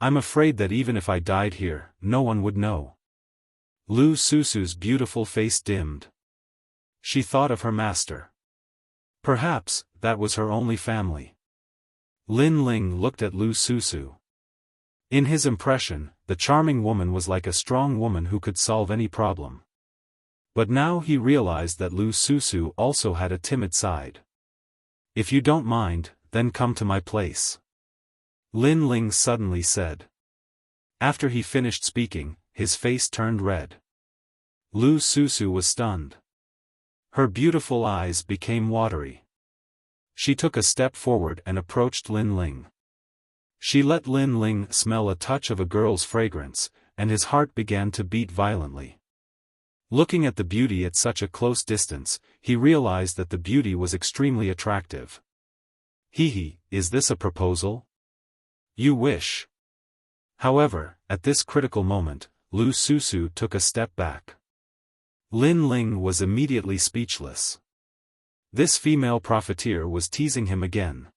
I'm afraid that even if I died here, no one would know." Lu Susu's beautiful face dimmed. She thought of her master. Perhaps, that was her only family. Lin Ling looked at Lu Susu. In his impression, the charming woman was like a strong woman who could solve any problem. But now he realized that Lu Susu also had a timid side. "If you don't mind, then come to my place," Lin Ling suddenly said. After he finished speaking, his face turned red. Lu Susu was stunned. Her beautiful eyes became watery. She took a step forward and approached Lin Ling. She let Lin Ling smell a touch of a girl's fragrance, and his heart began to beat violently. Looking at the beauty at such a close distance, he realized that the beauty was extremely attractive. Is this a proposal? You wish. However, at this critical moment, Lu Susu took a step back. Lin Ling was immediately speechless. This female profiteer was teasing him again.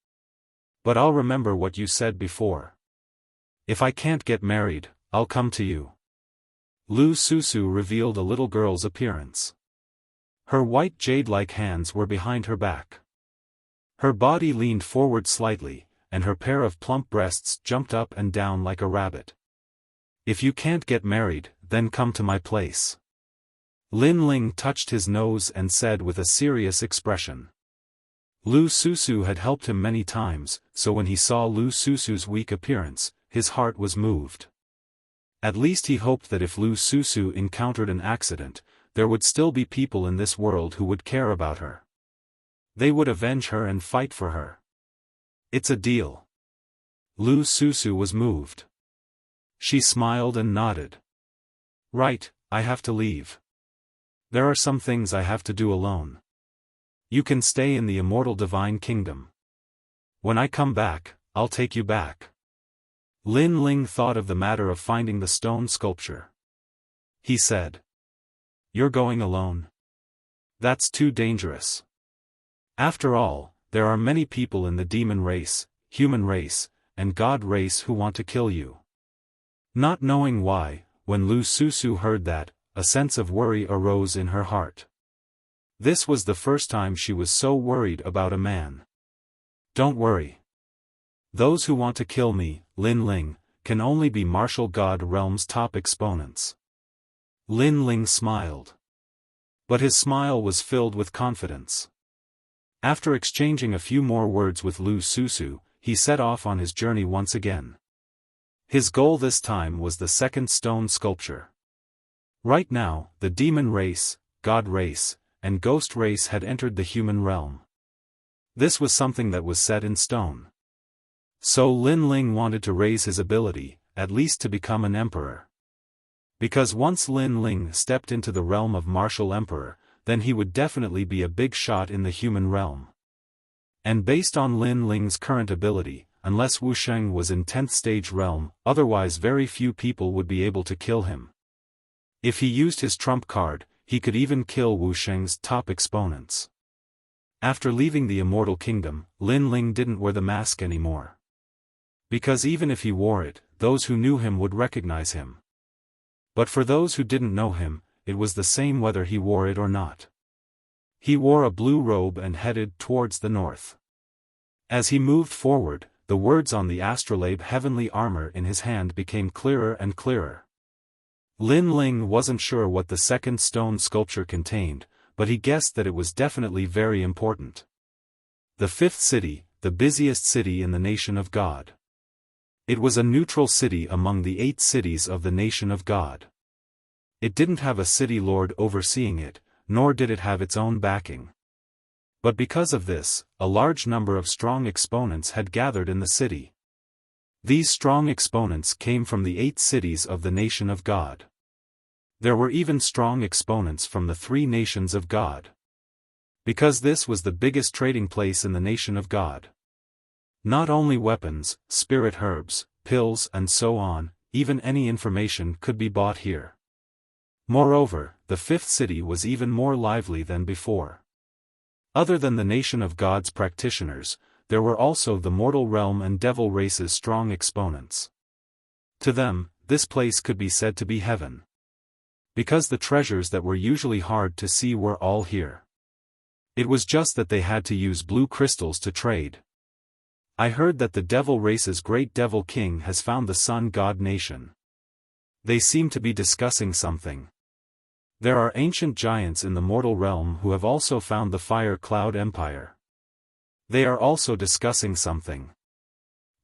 "But I'll remember what you said before. If I can't get married, I'll come to you." Lu Susu revealed a little girl's appearance. Her white jade-like hands were behind her back. Her body leaned forward slightly, and her pair of plump breasts jumped up and down like a rabbit. "If you can't get married, then come to my place." Lin Ling touched his nose and said with a serious expression. Lu Susu had helped him many times, so when he saw Lu Susu's weak appearance, his heart was moved. At least he hoped that if Lu Susu encountered an accident, there would still be people in this world who would care about her. They would avenge her and fight for her. "It's a deal." Lu Susu was moved. She smiled and nodded. "Right, I have to leave. There are some things I have to do alone. You can stay in the immortal divine kingdom. When I come back, I'll take you back." Lin Ling thought of the matter of finding the stone sculpture. He said, "You're going alone? That's too dangerous. After all, there are many people in the demon race, human race, and god race who want to kill you." Not knowing why, when Lu Susu heard that, a sense of worry arose in her heart. This was the first time she was so worried about a man. "Don't worry. Those who want to kill me, Lin Ling, can only be martial god realm's top exponents." Lin Ling smiled. But his smile was filled with confidence. After exchanging a few more words with Lu Susu, he set off on his journey once again. His goal this time was the second stone sculpture. Right now, the demon race, god race, and ghost race had entered the human realm. This was something that was set in stone. So Lin Ling wanted to raise his ability, at least to become an emperor. Because once Lin Ling stepped into the realm of martial emperor, then he would definitely be a big shot in the human realm. And based on Lin Ling's current ability, unless Wuxia was in 10th stage realm, otherwise very few people would be able to kill him. If he used his trump card, he could even kill Wuxia's top exponents. After leaving the immortal kingdom, Lin Ling didn't wear the mask anymore. Because even if he wore it, those who knew him would recognize him. But for those who didn't know him, it was the same whether he wore it or not. He wore a blue robe and headed towards the north. As he moved forward, the words on the astrolabe heavenly armor in his hand became clearer and clearer. Lin Ling wasn't sure what the second stone sculpture contained, but he guessed that it was definitely very important. The fifth city, the busiest city in the nation of God. It was a neutral city among the 8 cities of the nation of God. It didn't have a city lord overseeing it, nor did it have its own backing. But because of this, a large number of strong exponents had gathered in the city. These strong exponents came from the 8 cities of the nation of God. There were even strong exponents from the 3 nations of God. Because this was the biggest trading place in the nation of God. Not only weapons, spirit herbs, pills and so on, even any information could be bought here. Moreover, the 5th city was even more lively than before. Other than the nation of God's practitioners, there were also the mortal realm and devil race's strong exponents. To them, this place could be said to be heaven. Because the treasures that were usually hard to see were all here. It was just that they had to use blue crystals to trade. I heard that the devil race's great devil king has found the sun god nation. They seem to be discussing something. There are ancient giants in the mortal realm who have also found the fire cloud empire. They are also discussing something.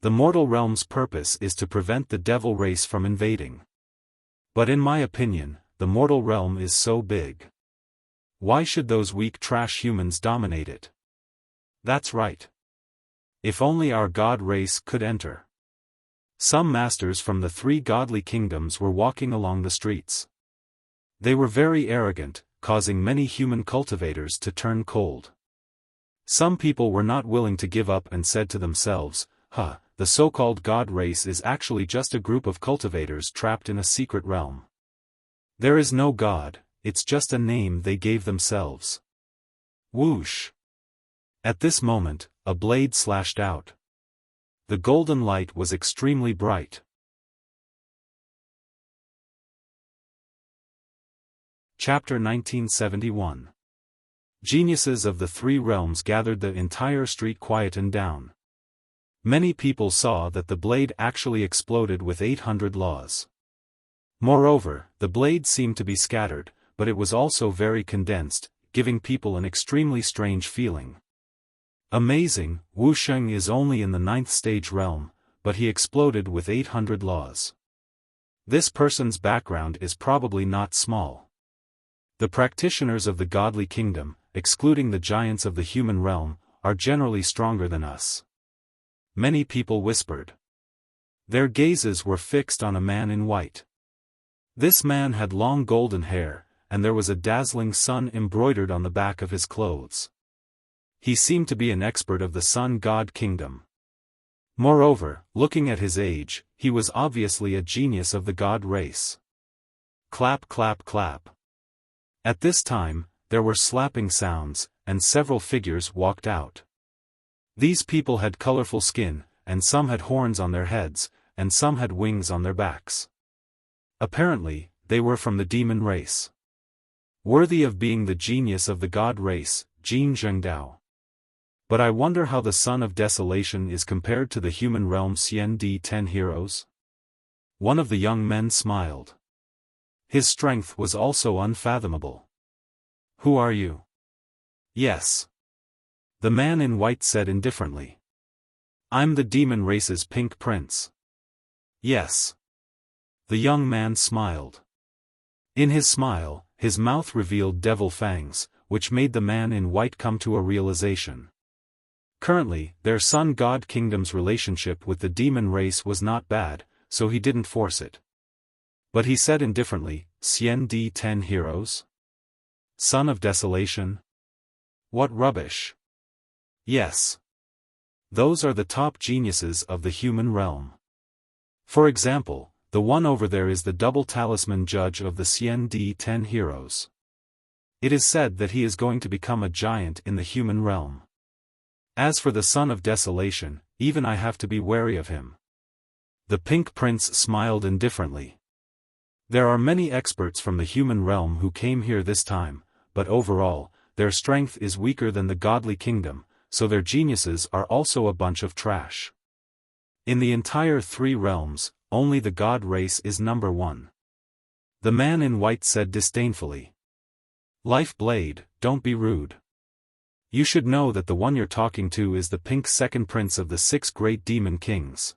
The mortal realm's purpose is to prevent the devil race from invading. But in my opinion, the mortal realm is so big. Why should those weak trash humans dominate it? That's right. If only our god race could enter. Some masters from the 3 godly kingdoms were walking along the streets. They were very arrogant, causing many human cultivators to turn cold. Some people were not willing to give up and said to themselves, the so-called god race is actually just a group of cultivators trapped in a secret realm. There is no god. It's just a name they gave themselves. Whoosh! At this moment, a blade slashed out. The golden light was extremely bright. Chapter 1971. Geniuses of the 3 realms gathered. The entire street quietened down. Many people saw that the blade actually exploded with 800 laws. Moreover, the blade seemed to be scattered, but it was also very condensed, giving people an extremely strange feeling. Amazing, Wuxia is only in the 9th stage realm, but he exploded with 800 laws. This person's background is probably not small. The practitioners of the godly kingdom, excluding the giants of the human realm, are generally stronger than us. Many people whispered. Their gazes were fixed on a man in white. This man had long golden hair, and there was a dazzling sun embroidered on the back of his clothes. He seemed to be an expert of the sun god kingdom. Moreover, looking at his age, he was obviously a genius of the god race. Clap clap clap. At this time, there were slapping sounds, and several figures walked out. These people had colorful skin, and some had horns on their heads, and some had wings on their backs. Apparently, they were from the demon race. Worthy of being the genius of the god race, Jin Zhengdao. But I wonder how the son of desolation is compared to the human realm Xian 10 heroes? One of the young men smiled. His strength was also unfathomable. Who are you? Yes. The man in white said indifferently. I'm the demon race's pink prince. Yes. The young man smiled. In his smile, his mouth revealed devil fangs, which made the man in white come to a realization. Currently, their sun god kingdom's relationship with the demon race was not bad, so he didn't force it. But he said indifferently, Xian 10 heroes? Son of desolation? What rubbish! Yes. Those are the top geniuses of the human realm. For example, the one over there is the double talisman judge of the Xian 10 heroes. It is said that he is going to become a giant in the human realm. As for the son of desolation, even I have to be wary of him. The pink prince smiled indifferently. There are many experts from the human realm who came here this time, but overall, their strength is weaker than the godly kingdom, so their geniuses are also a bunch of trash. In the entire 3 realms, only the god race is number 1. The man in white said disdainfully. Life Blade, don't be rude. You should know that the one you're talking to is the pink second prince of the 6 great demon kings.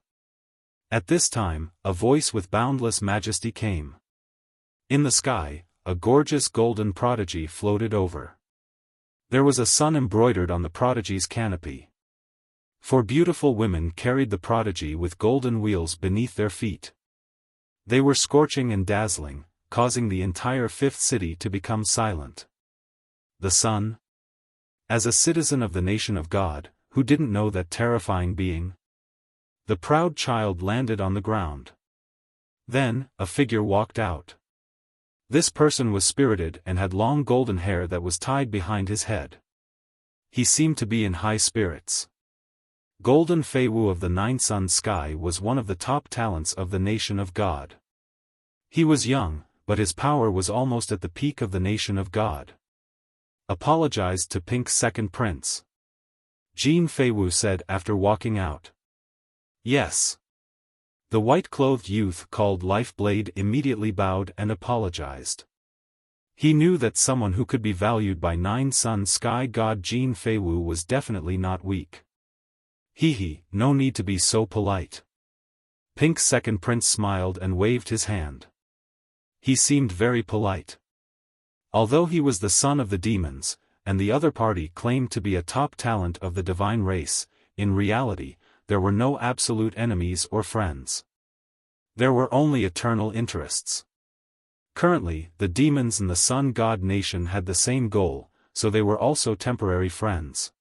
At this time, a voice with boundless majesty came. In the sky, a gorgeous golden prodigy floated over. There was a sun embroidered on the prodigy's canopy. 4 beautiful women carried the prodigy with golden wheels beneath their feet. They were scorching and dazzling, causing the entire 5th city to become silent. The sun? As a citizen of the nation of God, who didn't know that terrifying being? The proud child landed on the ground. Then, a figure walked out. This person was spirited and had long golden hair that was tied behind his head. He seemed to be in high spirits. Golden Fei Wu of the 9-sun sky was one of the top talents of the nation of God. He was young, but his power was almost at the peak of the nation of God. Apologized to Pink's second prince. Jin Fei Wu said after walking out. Yes. The white-clothed youth called Lifeblade immediately bowed and apologized. He knew that someone who could be valued by 9-sun sky god Jin Fei Wu was definitely not weak. No need to be so polite. Pink's second prince smiled and waved his hand. He seemed very polite. Although he was the son of the demons, and the other party claimed to be a top talent of the divine race, in reality, there were no absolute enemies or friends. There were only eternal interests. Currently, the demons and the sun god nation had the same goal, so they were also temporary friends.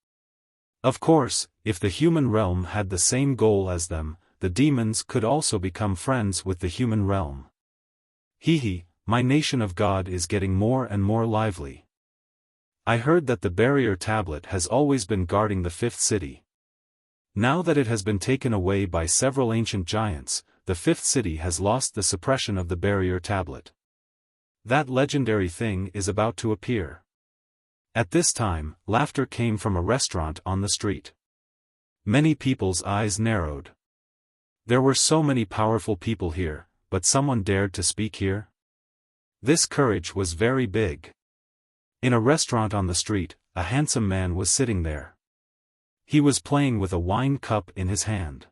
Of course, if the human realm had the same goal as them, the demons could also become friends with the human realm. My nation of God is getting more and more lively. I heard that the barrier tablet has always been guarding the 5th city. Now that it has been taken away by several ancient giants, the 5th city has lost the suppression of the barrier tablet. That legendary thing is about to appear. At this time, laughter came from a restaurant on the street. Many people's eyes narrowed. There were so many powerful people here, but someone dared to speak here? This courage was very big. In a restaurant on the street, a handsome man was sitting there. He was playing with a wine cup in his hand.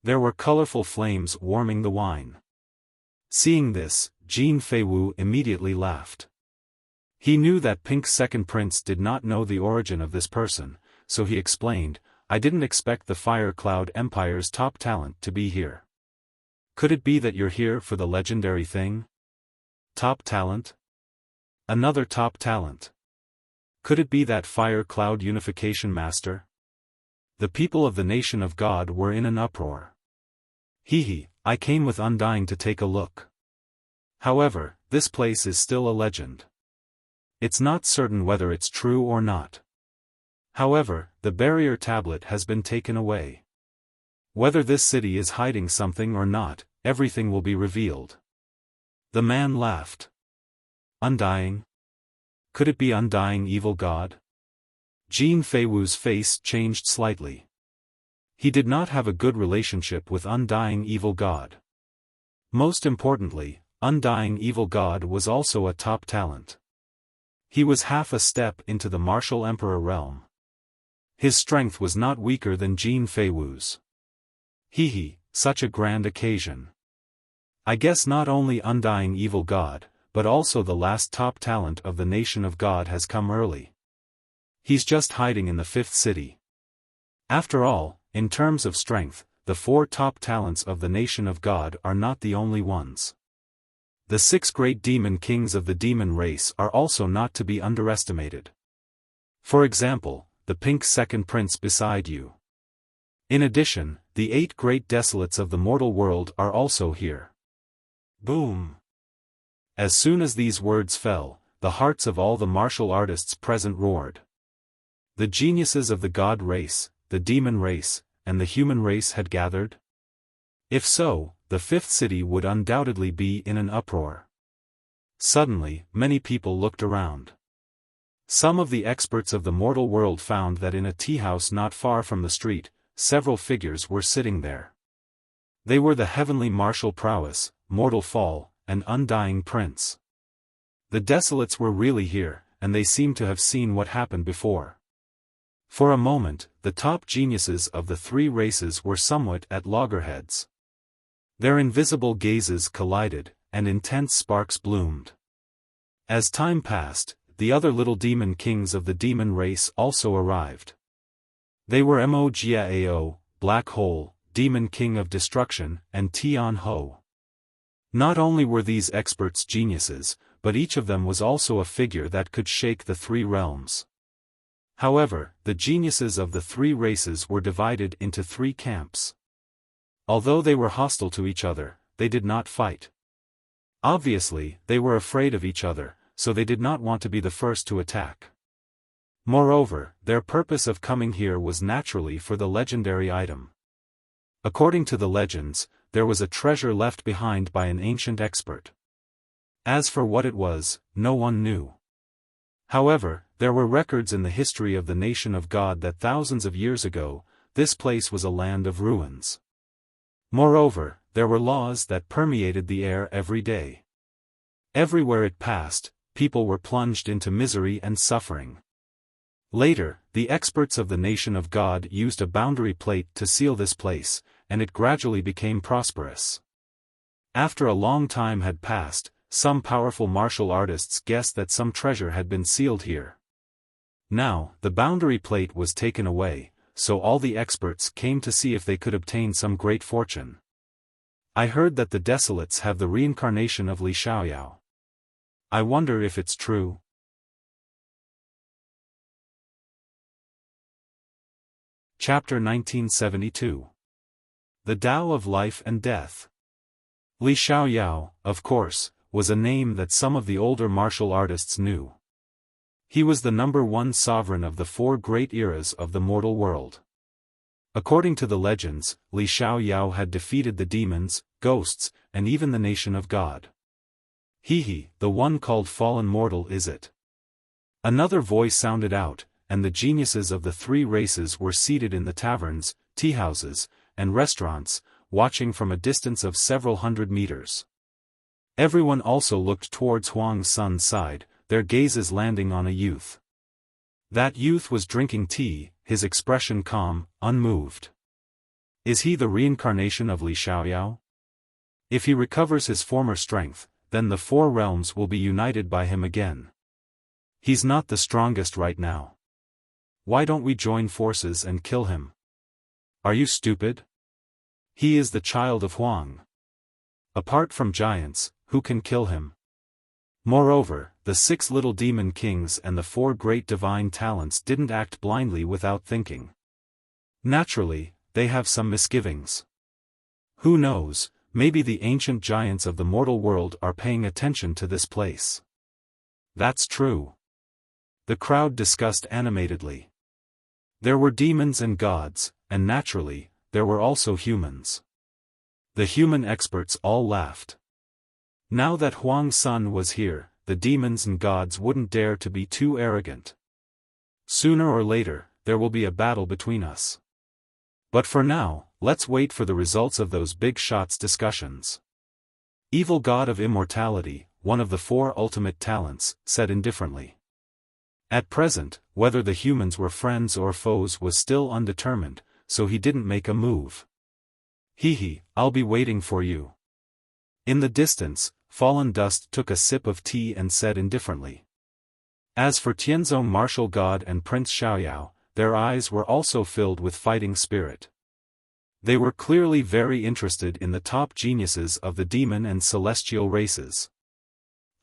There were colorful flames warming the wine. Seeing this, Jin Fei Wu immediately laughed. He knew that Pink's second prince did not know the origin of this person, so he explained, I didn't expect the Fire Cloud Empire's top talent to be here. Could it be that you're here for the legendary thing? Top talent? Another top talent. Could it be that Fire Cloud Unification Master? The people of the nation of God were in an uproar. I came with Undying to take a look. However, this place is still a legend. It's not certain whether it's true or not. However, the barrier tablet has been taken away. Whether this city is hiding something or not, everything will be revealed. The man laughed. Undying? Could it be Undying Evil God? Jin Fei Wu's face changed slightly. He did not have a good relationship with Undying Evil God. Most importantly, Undying Evil God was also a top talent. He was half a step into the martial emperor realm. His strength was not weaker than Jin Fei Wu's. Such a grand occasion. I guess not only Undying Evil God, but also the last top talent of the nation of God has come early. He's just hiding in the 5th city. After all, in terms of strength, the 4 top talents of the nation of God are not the only ones. The 6 great demon kings of the demon race are also not to be underestimated. For example, the pink second prince beside you. In addition, the 8 great desolates of the mortal world are also here. Boom! As soon as these words fell, the hearts of all the martial artists present roared. The geniuses of the god race, the demon race, and the human race had gathered? If so, the 5th city would undoubtedly be in an uproar. Suddenly, many people looked around. Some of the experts of the mortal world found that in a tea house not far from the street, several figures were sitting there. They were the heavenly martial prowess, mortal fall, and undying prince. The desolates were really here, and they seemed to have seen what happened before. For a moment, the top geniuses of the 3 races were somewhat at loggerheads. Their invisible gazes collided, and intense sparks bloomed. As time passed, the other little demon kings of the demon race also arrived. They were Mogiao, Black Hole, Demon King of Destruction, and Tian Ho. Not only were these experts geniuses, but each of them was also a figure that could shake the three realms. However, the geniuses of the three races were divided into three camps. Although they were hostile to each other, they did not fight. Obviously, they were afraid of each other, so they did not want to be the first to attack. Moreover, their purpose of coming here was naturally for the legendary item. According to the legends, there was a treasure left behind by an ancient expert. As for what it was, no one knew. However, there were records in the history of the nation of God that thousands of years ago, this place was a land of ruins. Moreover, there were laws that permeated the air every day. Everywhere it passed, people were plunged into misery and suffering. Later, the experts of the nation of God used a boundary plate to seal this place, and it gradually became prosperous. After a long time had passed, some powerful martial artists guessed that some treasure had been sealed here. Now, the boundary plate was taken away, so all the experts came to see if they could obtain some great fortune. I heard that the Desolates have the reincarnation of Li Xiaoyao. I wonder if it's true. Chapter 1972. The Tao of Life and Death. Li Xiaoyao, of course, was a name that some of the older martial artists knew. He was the #1 sovereign of the 4 great eras of the mortal world. According to the legends, Li Xiaoyao had defeated the demons, ghosts, and even the nation of God. He, the one called fallen mortal, is it? Another voice sounded out, and the geniuses of the three races were seated in the taverns, teahouses, and restaurants, watching from a distance of several hundred meters. Everyone also looked towards Huang Sun's side, their gazes landing on a youth. That youth was drinking tea, his expression calm, unmoved. Is he the reincarnation of Li Xiaoyao? If he recovers his former strength, then the 4 realms will be united by him again. He's not the strongest right now. Why don't we join forces and kill him? Are you stupid? He is the child of Huang. Apart from giants, who can kill him? Moreover, the 6 little demon kings and the 4 great divine talents didn't act blindly without thinking. Naturally, they have some misgivings. Who knows, maybe the ancient giants of the mortal world are paying attention to this place. That's true. The crowd discussed animatedly. There were demons and gods, and naturally, there were also humans. The human experts all laughed. Now that Huang Sun was here, the demons and gods wouldn't dare to be too arrogant. Sooner or later, there will be a battle between us. But for now, let's wait for the results of those big shots discussions. Evil God of Immortality, one of the 4 ultimate talents, said indifferently. At present, whether the humans were friends or foes was still undetermined, so he didn't make a move. I'll be waiting for you. In the distance, Fallen Dust took a sip of tea and said indifferently. As for Tianzong Martial God and Prince Xiaoyao, their eyes were also filled with fighting spirit. They were clearly very interested in the top geniuses of the demon and celestial races.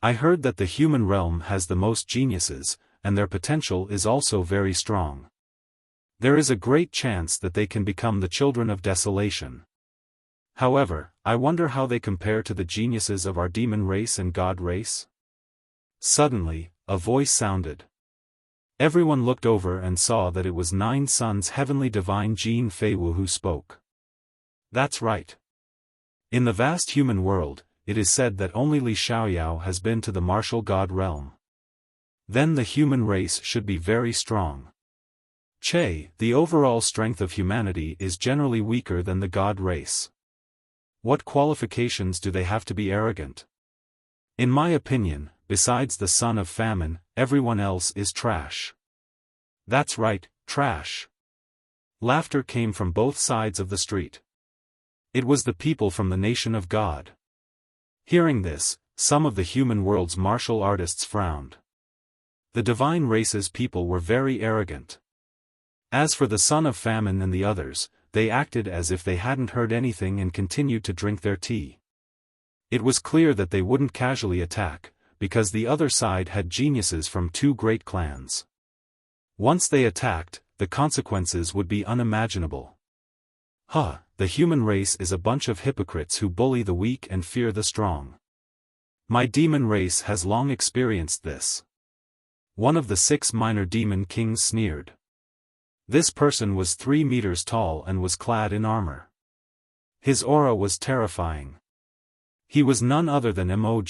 I heard that the human realm has the most geniuses, and their potential is also very strong. There is a great chance that they can become the children of desolation. However, I wonder how they compare to the geniuses of our demon race and god race? Suddenly, a voice sounded. Everyone looked over and saw that it was 9 Suns Heavenly Divine Jin Feiwu who spoke. That's right. In the vast human world, it is said that only Li Xiaoyao has been to the martial god realm. Then the human race should be very strong. The overall strength of humanity is generally weaker than the god race. What qualifications do they have to be arrogant? In my opinion, besides the son of famine, everyone else is trash. That's right, trash. Laughter came from both sides of the street. It was the people from the nation of God. Hearing this, some of the human world's martial artists frowned. The divine race's people were very arrogant. As for the son of famine and the others, they acted as if they hadn't heard anything and continued to drink their tea. It was clear that they wouldn't casually attack, because the other side had geniuses from two great clans. Once they attacked, the consequences would be unimaginable. The human race is a bunch of hypocrites who bully the weak and fear the strong. My demon race has long experienced this. One of the 6 minor demon kings sneered. This person was 3 meters tall and was clad in armor. His aura was terrifying. He was none other than Mo,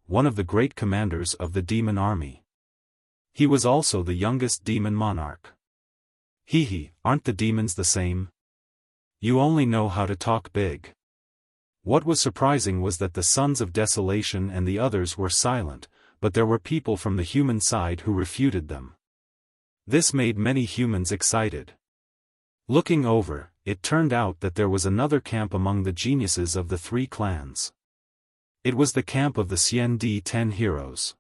one of the great commanders of the demon army. He was also the youngest demon monarch. Aren't the demons the same? You only know how to talk big. What was surprising was that the Sons of Desolation and the others were silent, but there were people from the human side who refuted them. This made many humans excited. Looking over, it turned out that there was another camp among the geniuses of the 3 clans. It was the camp of the Xian-10 heroes.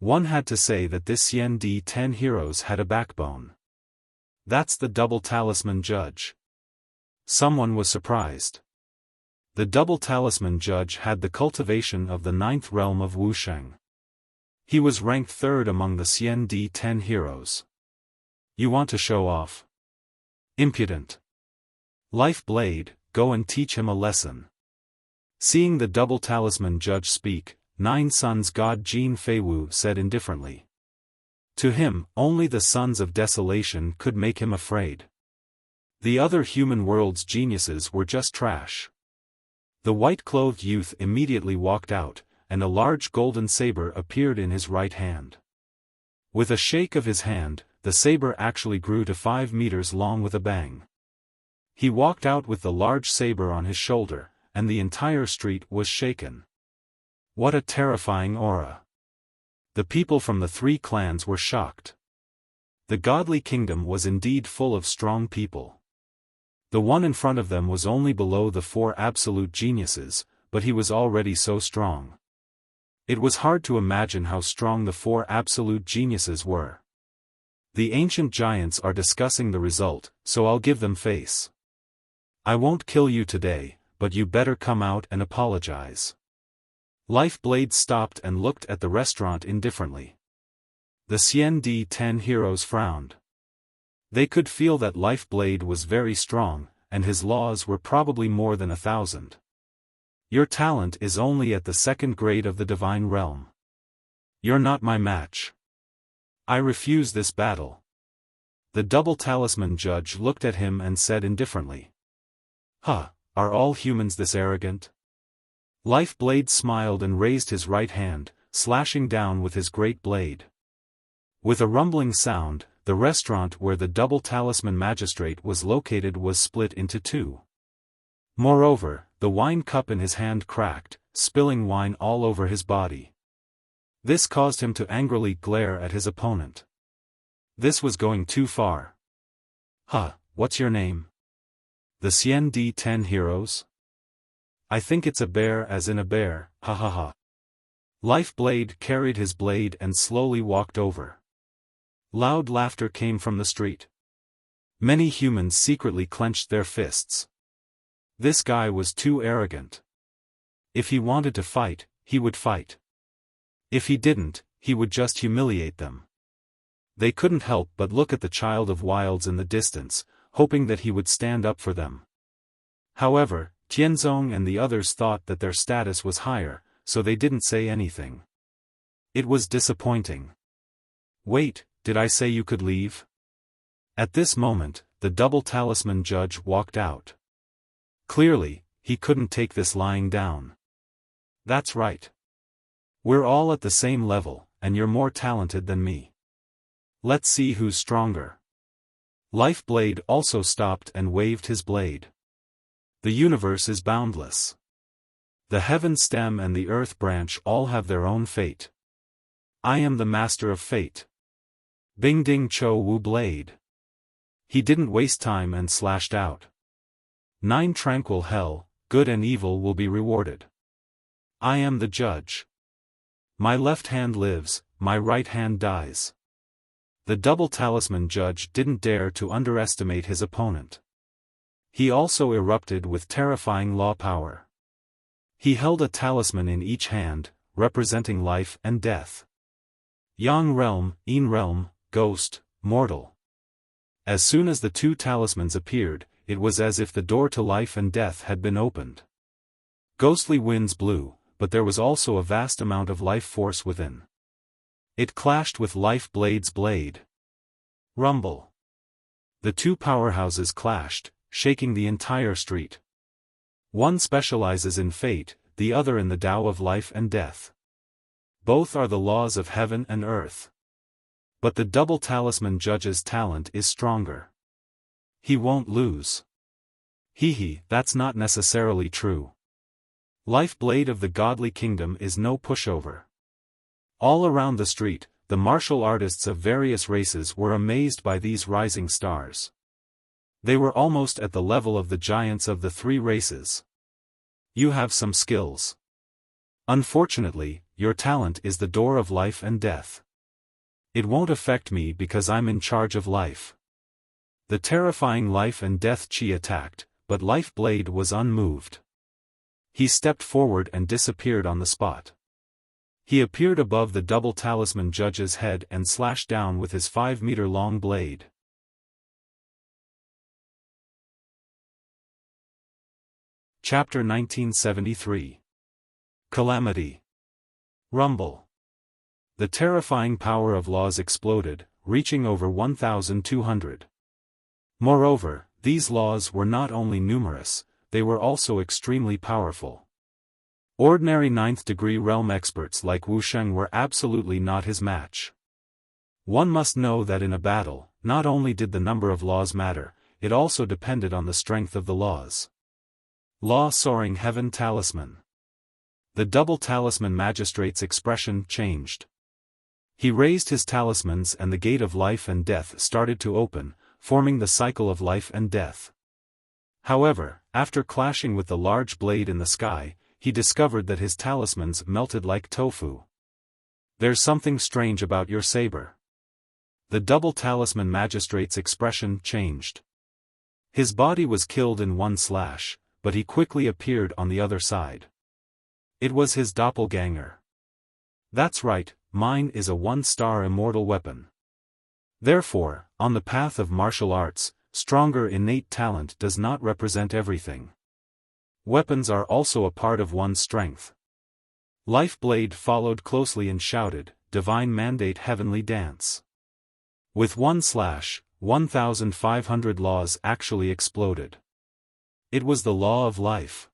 One had to say that this Xian-10 heroes had a backbone. That's the double talisman judge. Someone was surprised. The double talisman judge had the cultivation of the 9th realm of Wuxia. He was ranked 3rd among the Xian-10 heroes. You want to show off? Impudent. Life Blade, go and teach him a lesson. Seeing the double talisman judge speak, 9 Sons God Jin Feiwu said indifferently. To him, only the Sons of Desolation could make him afraid. The other human world's geniuses were just trash. The white-clothed youth immediately walked out, and a large golden saber appeared in his right hand. With a shake of his hand, the saber actually grew to 5 meters long with a bang. He walked out with the large saber on his shoulder, and the entire street was shaken. What a terrifying aura! The people from the 3 clans were shocked. The godly kingdom was indeed full of strong people. The one in front of them was only below the 4 absolute geniuses, but he was already so strong. It was hard to imagine how strong the 4 absolute geniuses were. The ancient giants are discussing the result, so I'll give them face. I won't kill you today, but you better come out and apologize. Life Blade stopped and looked at the restaurant indifferently. The Xian-10 heroes frowned. They could feel that Life Blade was very strong, and his laws were probably more than 1,000. Your talent is only at the 2nd grade of the divine realm. You're not my match. I refuse this battle. The double talisman judge looked at him and said indifferently. Are all humans this arrogant? Life Blade smiled and raised his right hand, slashing down with his great blade. With a rumbling sound, the restaurant where the double talisman magistrate was located was split into 2. Moreover, the wine cup in his hand cracked, spilling wine all over his body. This caused him to angrily glare at his opponent. This was going too far. What's your name? The Xian-10 heroes? I think it's a bear as in a bear, Life Blade carried his blade and slowly walked over. Loud laughter came from the street. Many humans secretly clenched their fists. This guy was too arrogant. If he wanted to fight, he would fight. If he didn't, he would just humiliate them. They couldn't help but look at the Child of Wilds in the distance, hoping that he would stand up for them. However, Tianzong and the others thought that their status was higher, so they didn't say anything. It was disappointing. Wait, did I say you could leave? At this moment, the double talisman judge walked out. Clearly, he couldn't take this lying down. That's right. We're all at the same level, and you're more talented than me. Let's see who's stronger. Life Blade also stopped and waved his blade. The universe is boundless. The heaven stem and the earth branch all have their own fate. I am the master of fate. Bing Ding Cho Wu Blade. He didn't waste time and slashed out. 9 tranquil hell, good and evil will be rewarded. I am the judge. My left hand lives, my right hand dies. The double talisman judge didn't dare to underestimate his opponent. He also erupted with terrifying law power. He held a talisman in each hand, representing life and death. Yang realm, Yin realm, ghost, mortal. As soon as the two talismans appeared, it was as if the door to life and death had been opened. Ghostly winds blew, but there was also a vast amount of life force within. It clashed with Life Blade's blade. Rumble. The two powerhouses clashed, shaking the entire street. One specializes in fate, the other in the Tao of life and death. Both are the laws of heaven and earth. But the double talisman judge's talent is stronger. He won't lose. That's not necessarily true. Life Blade of the godly kingdom is no pushover. All around the street, the martial artists of various races were amazed by these rising stars. They were almost at the level of the giants of the three races. You have some skills. Unfortunately, your talent is the door of life and death. It won't affect me because I'm in charge of life. The terrifying life and death chi attacked, but Life Blade was unmoved. He stepped forward and disappeared on the spot. He appeared above the double talisman judge's head and slashed down with his 5-meter-long blade. Chapter 1973. Calamity. Rumble. The terrifying power of laws exploded, reaching over 1,200. Moreover, these laws were not only numerous, they were also extremely powerful. Ordinary 9th-degree realm experts like Wuxia were absolutely not his match. One must know that in a battle, not only did the number of laws matter, it also depended on the strength of the laws. Law Soaring Heaven Talisman. The double talisman magistrate's expression changed. He raised his talismans and the gate of life and death started to open, forming the cycle of life and death. However, after clashing with the large blade in the sky, he discovered that his talismans melted like tofu. There's something strange about your saber. The double talisman magistrate's expression changed. His body was killed in one slash, but he quickly appeared on the other side. It was his doppelganger. That's right, mine is a 1-star immortal weapon. Therefore, on the path of martial arts, stronger innate talent does not represent everything. Weapons are also a part of one's strength. Life Blade followed closely and shouted, "Divine Mandate Heavenly Dance." With one slash, 1,500 laws actually exploded. It was the law of life.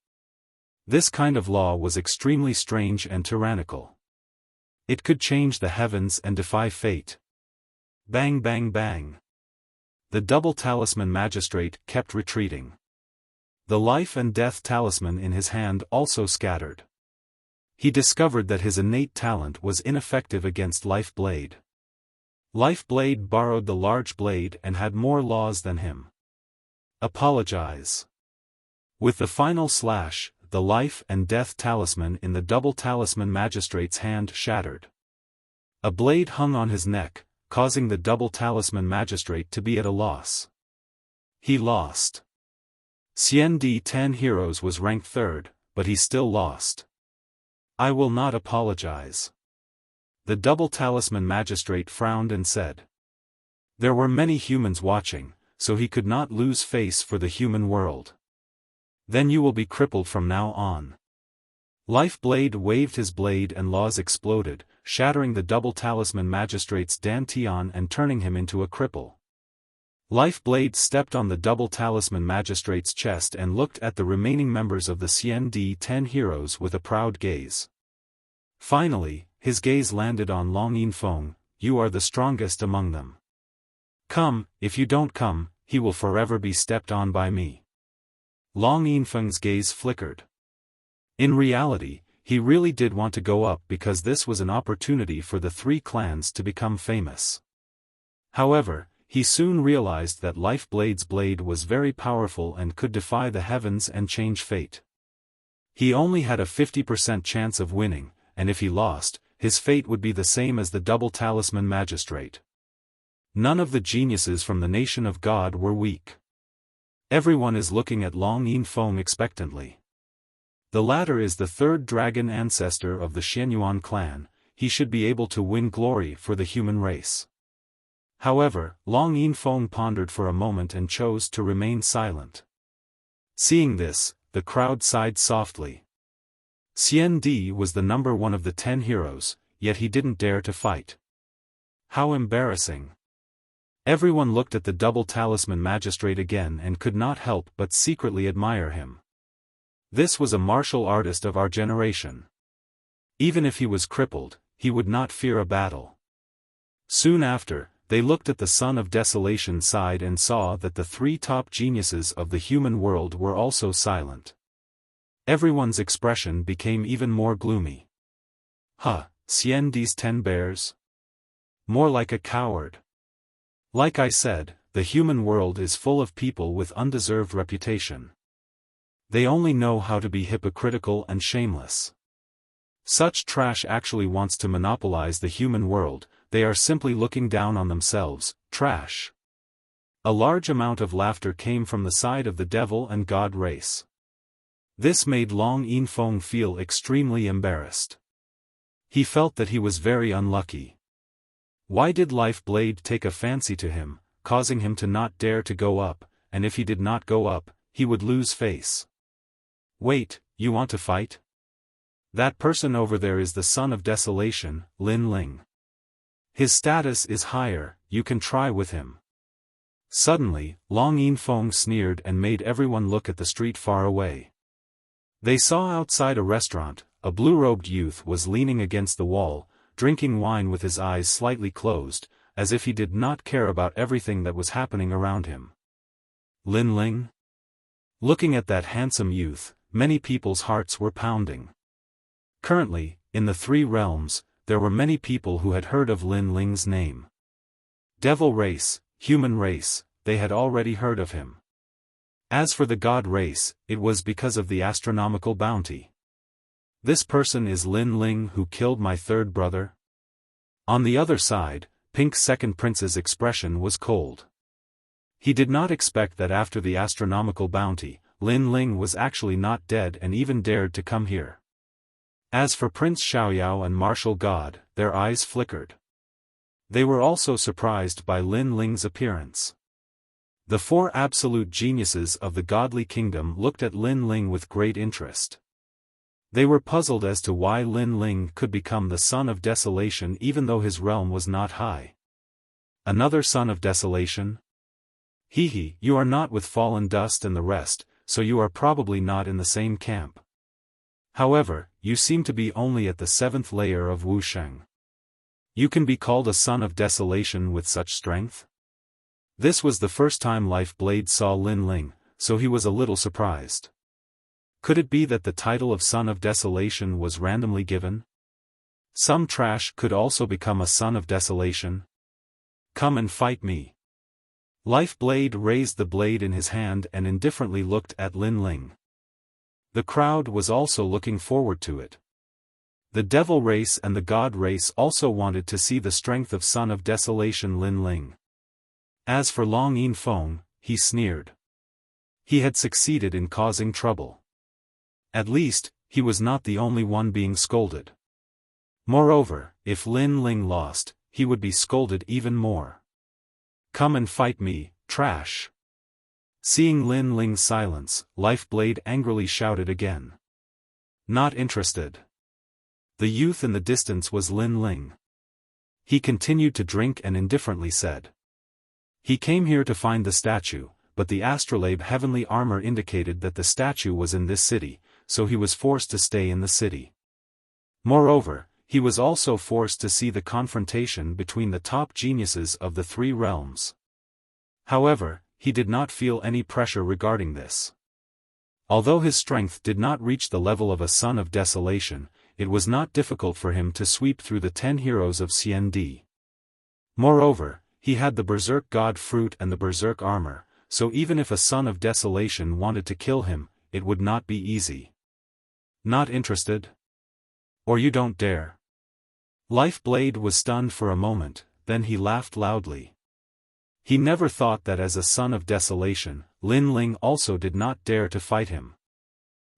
This kind of law was extremely strange and tyrannical. It could change the heavens and defy fate. Bang bang bang. The double talisman magistrate kept retreating. The life and death talisman in his hand also scattered. He discovered that his innate talent was ineffective against Life Blade. Life Blade borrowed the large blade and had more laws than him. Apologize. With the final slash, the life and death talisman in the double talisman magistrate's hand shattered. A blade hung on his neck, causing the double talisman magistrate to be at a loss. He lost. Xian 10 Heroes was ranked 3rd, but he still lost. I will not apologize. The double talisman magistrate frowned and said. There were many humans watching, so he could not lose face for the human world. Then you will be crippled from now on. Life Blade waved his blade and laws exploded, shattering the double talisman magistrate's dantian and turning him into a cripple. Life Blade stepped on the double talisman magistrate's chest and looked at the remaining members of the Xian 10 Heroes with a proud gaze. Finally, his gaze landed on Long Yinfeng. You are the strongest among them. Come, if you don't come, he will forever be stepped on by me. Long Yinfeng's gaze flickered. In reality, he really did want to go up because this was an opportunity for the three clans to become famous. However, he soon realized that Life Blade's blade was very powerful and could defy the heavens and change fate. He only had a 50% chance of winning, and if he lost, his fate would be the same as the double talisman magistrate. None of the geniuses from the nation of God were weak. Everyone is looking at Long Yinfeng expectantly. The latter is the third dragon ancestor of the Xianyuan clan. He should be able to win glory for the human race. However, Long Yinfeng pondered for a moment and chose to remain silent. Seeing this, the crowd sighed softly. Xian Di was the number one of the 10 heroes, yet he didn't dare to fight. How embarrassing. Everyone looked at the double talisman magistrate again and could not help but secretly admire him. This was a martial artist of our generation. Even if he was crippled, he would not fear a battle. Soon after, they looked at the Son of Desolation side and saw that the 3 top geniuses of the human world were also silent. Everyone's expression became even more gloomy. Xian Di's 10 bears? More like a coward. Like I said, the human world is full of people with undeserved reputation. They only know how to be hypocritical and shameless. Such trash actually wants to monopolize the human world. They are simply looking down on themselves. Trash. A large amount of laughter came from the side of the devil and god race. This made Long Yinfeng feel extremely embarrassed. He felt that he was very unlucky. Why did Life Blade take a fancy to him, causing him to not dare to go up, and if he did not go up, he would lose face? Wait, you want to fight? That person over there is the Son of Desolation, Lin Ling. His status is higher, you can try with him. Suddenly, Long Yinfeng sneered and made everyone look at the street far away. They saw outside a restaurant, a blue-robed youth was leaning against the wall, drinking wine with his eyes slightly closed, as if he did not care about everything that was happening around him. Lin Ling? Looking at that handsome youth, many people's hearts were pounding. Currently, in the 3 realms, there were many people who had heard of Lin Ling's name. Devil race, human race, they had already heard of him. As for the god race, it was because of the astronomical bounty. This person is Lin Ling who killed my 3rd brother? On the other side, Pink's 2nd prince's expression was cold. He did not expect that after the astronomical bounty, Lin Ling was actually not dead and even dared to come here. As for Prince Xiaoyao and Martial God, their eyes flickered. They were also surprised by Lin Ling's appearance. The 4 absolute geniuses of the godly kingdom looked at Lin Ling with great interest. They were puzzled as to why Lin Ling could become the Son of Desolation even though his realm was not high. Another Son of Desolation? You are not with Fallen Dust and the rest, so you are probably not in the same camp. However, you seem to be only at the 7th layer of Wuxia. You can be called a Son of Desolation with such strength? This was the first time Life Blade saw Lin Ling, so he was a little surprised. Could it be that the title of Son of Desolation was randomly given? Some trash could also become a Son of Desolation? Come and fight me. Life Blade raised the blade in his hand and indifferently looked at Lin Ling. The crowd was also looking forward to it. The devil race and the god race also wanted to see the strength of Son of Desolation Lin Ling. As for Long Yinfeng, he sneered. He had succeeded in causing trouble. At least, he was not the only one being scolded. Moreover, if Lin Ling lost, he would be scolded even more. Come and fight me, trash. Seeing Lin Ling's silence, Life Blade angrily shouted again. Not interested. The youth in the distance was Lin Ling. He continued to drink and indifferently said. He came here to find the statue, but the astrolabe heavenly armor indicated that the statue was in this city, so he was forced to stay in the city. Moreover, he was also forced to see the confrontation between the top geniuses of the 3 realms. However, he did not feel any pressure regarding this. Although his strength did not reach the level of a Son of Desolation, it was not difficult for him to sweep through the 10 heroes of Xian Di. Moreover, he had the Berserk God Fruit and the Berserk Armor, so even if a Son of Desolation wanted to kill him, it would not be easy. Not interested? Or you don't dare? Lifeblade was stunned for a moment, then he laughed loudly. He never thought that as a son of desolation, Lin Ling also did not dare to fight him.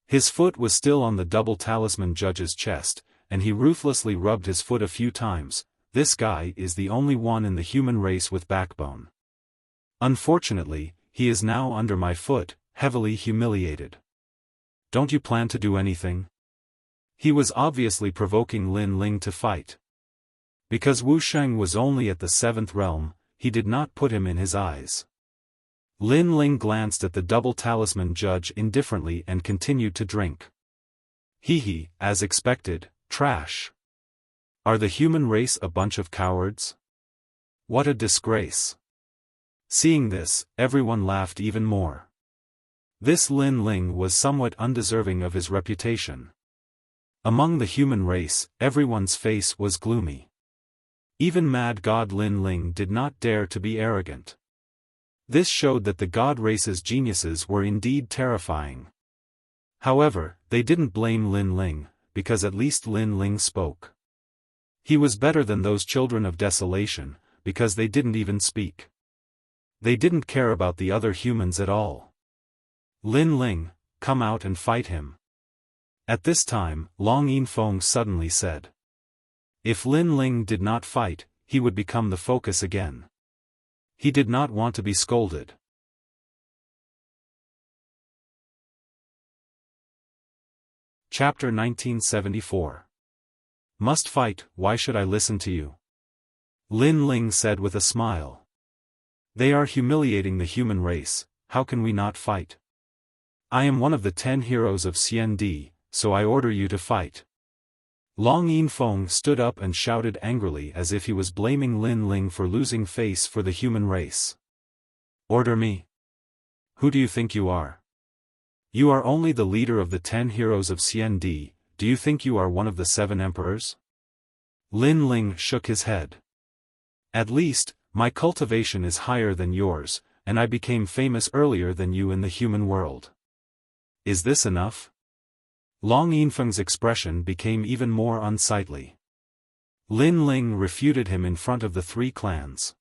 His foot was still on the double talisman judge's chest, and he ruthlessly rubbed his foot a few times. This guy is the only one in the human race with backbone. Unfortunately, he is now under my foot, heavily humiliated. Don't you plan to do anything? He was obviously provoking Lin Ling to fight. Because Wu Sheng was only at the 7th realm, he did not put him in his eyes. Lin Ling glanced at the double talisman judge indifferently and continued to drink. Hee, as expected, trash. Are the human race a bunch of cowards? What a disgrace. Seeing this, everyone laughed even more. This Lin Ling was somewhat undeserving of his reputation. Among the human race, everyone's face was gloomy. Even mad god Lin Ling did not dare to be arrogant. This showed that the god race's geniuses were indeed terrifying. However, they didn't blame Lin Ling, because at least Lin Ling spoke. He was better than those children of desolation, because they didn't even speak. They didn't care about the other humans at all. Lin Ling, come out and fight him. At this time, Long Yinfeng suddenly said. If Lin Ling did not fight, he would become the focus again. He did not want to be scolded. Chapter 1974. Must fight, why should I listen to you? Lin Ling said with a smile. They are humiliating the human race, how can we not fight? I am one of the 10 heroes of Xiandi, so I order you to fight. Long Yinfeng stood up and shouted angrily as if he was blaming Lin Ling for losing face for the human race. Order me? Who do you think you are? You are only the leader of the 10 heroes of Xiandi, do you think you are one of the 7 emperors? Lin Ling shook his head. At least, my cultivation is higher than yours, and I became famous earlier than you in the human world. Is this enough? Long Yinfeng's expression became even more unsightly. Lin Ling refuted him in front of the 3 clans.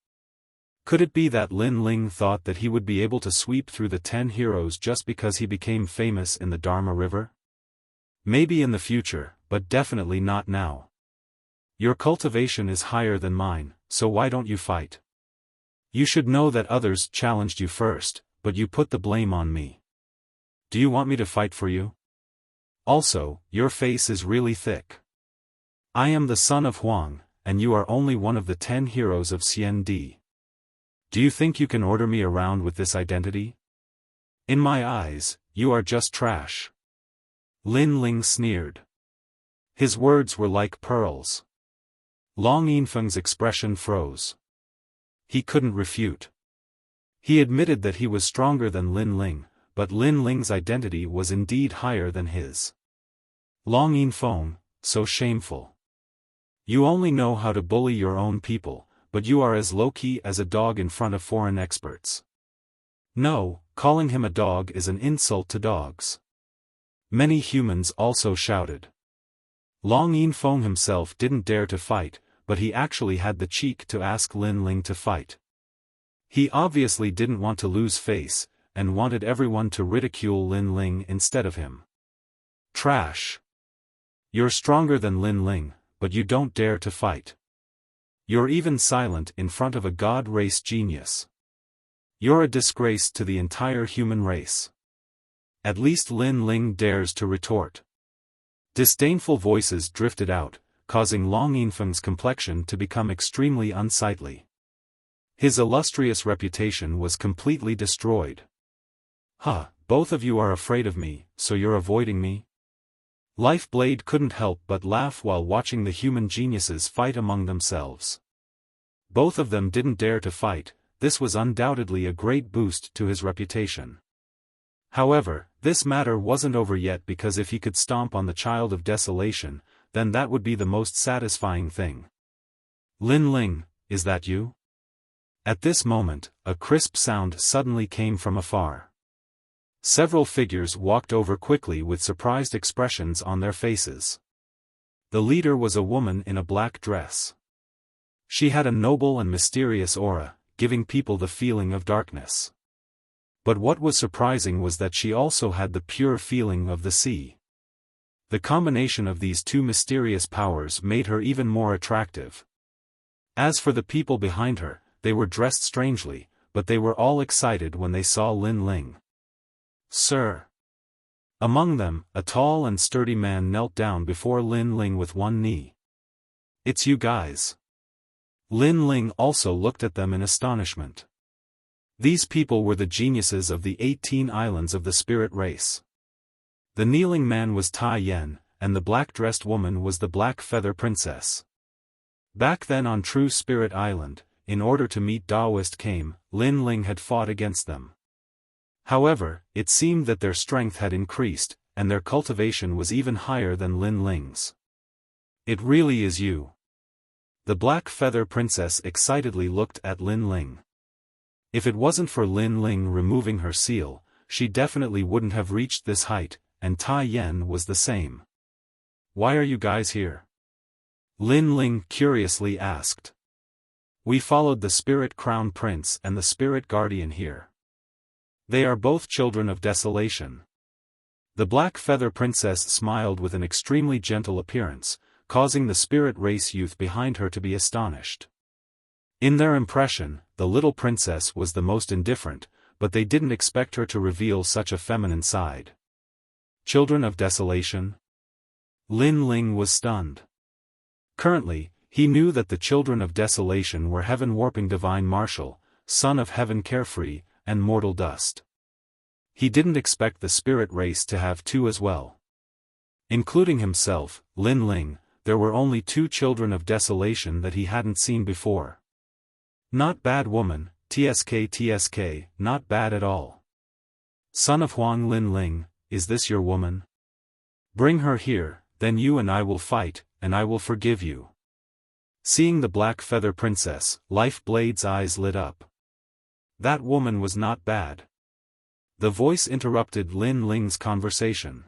Could it be that Lin Ling thought that he would be able to sweep through the 10 heroes just because he became famous in the Dharma River? Maybe in the future, but definitely not now. Your cultivation is higher than mine, so why don't you fight? You should know that others challenged you first, but you put the blame on me. Do you want me to fight for you? Also, your face is really thick. I am the son of Huang, and you are only one of the 10 heroes of Xiandi. Do you think you can order me around with this identity? In my eyes, you are just trash. Lin Ling sneered. His words were like pearls. Long Yinfeng's expression froze. He couldn't refute. He admitted that he was stronger than Lin Ling, but Lin Ling's identity was indeed higher than his. Long Yinfeng, so shameful. You only know how to bully your own people, but you are as low-key as a dog in front of foreign experts. No, calling him a dog is an insult to dogs. Many humans also shouted. Long Yinfeng himself didn't dare to fight, but he actually had the cheek to ask Lin Ling to fight. He obviously didn't want to lose face, and wanted everyone to ridicule Lin Ling instead of him. Trash. You're stronger than Lin Ling, but you don't dare to fight. You're even silent in front of a god race genius. You're a disgrace to the entire human race. At least Lin Ling dares to retort. Disdainful voices drifted out, causing Long Yinfeng's complexion to become extremely unsightly. His illustrious reputation was completely destroyed. Both of you are afraid of me, so you're avoiding me? Lifeblade couldn't help but laugh while watching the human geniuses fight among themselves. Both of them didn't dare to fight, this was undoubtedly a great boost to his reputation. However, this matter wasn't over yet because if he could stomp on the child of desolation, then that would be the most satisfying thing. Lin Ling, is that you? At this moment, a crisp sound suddenly came from afar. Several figures walked over quickly with surprised expressions on their faces. The leader was a woman in a black dress. She had a noble and mysterious aura, giving people the feeling of darkness. But what was surprising was that she also had the pure feeling of the sea. The combination of these two mysterious powers made her even more attractive. As for the people behind her, they were dressed strangely, but they were all excited when they saw Lin Ling. "Sir." Among them, a tall and sturdy man knelt down before Lin Ling with one knee. "It's you guys." Lin Ling also looked at them in astonishment. These people were the geniuses of the 18 islands of the spirit race. The kneeling man was Tai Yen, and the black-dressed woman was the Black Feather Princess. Back then on True Spirit Island, in order to meet Taoist came, Lin Ling had fought against them. However, it seemed that their strength had increased, and their cultivation was even higher than Lin Ling's. "It really is you." The Black Feather Princess excitedly looked at Lin Ling. If it wasn't for Lin Ling removing her seal, she definitely wouldn't have reached this height, and Tai Yen was the same. "Why are you guys here?" Lin Ling curiously asked. "We followed the Spirit Crown Prince and the Spirit Guardian here. They are both children of desolation." The Black Feather Princess smiled with an extremely gentle appearance, causing the spirit race youth behind her to be astonished. In their impression, the little princess was the most indifferent, but they didn't expect her to reveal such a feminine side. Children of desolation? Lin Ling was stunned. Currently, he knew that the children of desolation were heaven-warping divine martial, son of heaven carefree, and mortal dust. He didn't expect the spirit race to have two as well. Including himself, Lin Ling, there were only 2 children of desolation that he hadn't seen before. "Not bad woman, TSK, not bad at all. Son of Huang Lin Ling, is this your woman? Bring her here, then you and I will fight, and I will forgive you." Seeing the Black Feather Princess, Life Blade's eyes lit up. That woman was not bad. The voice interrupted Lin Ling's conversation.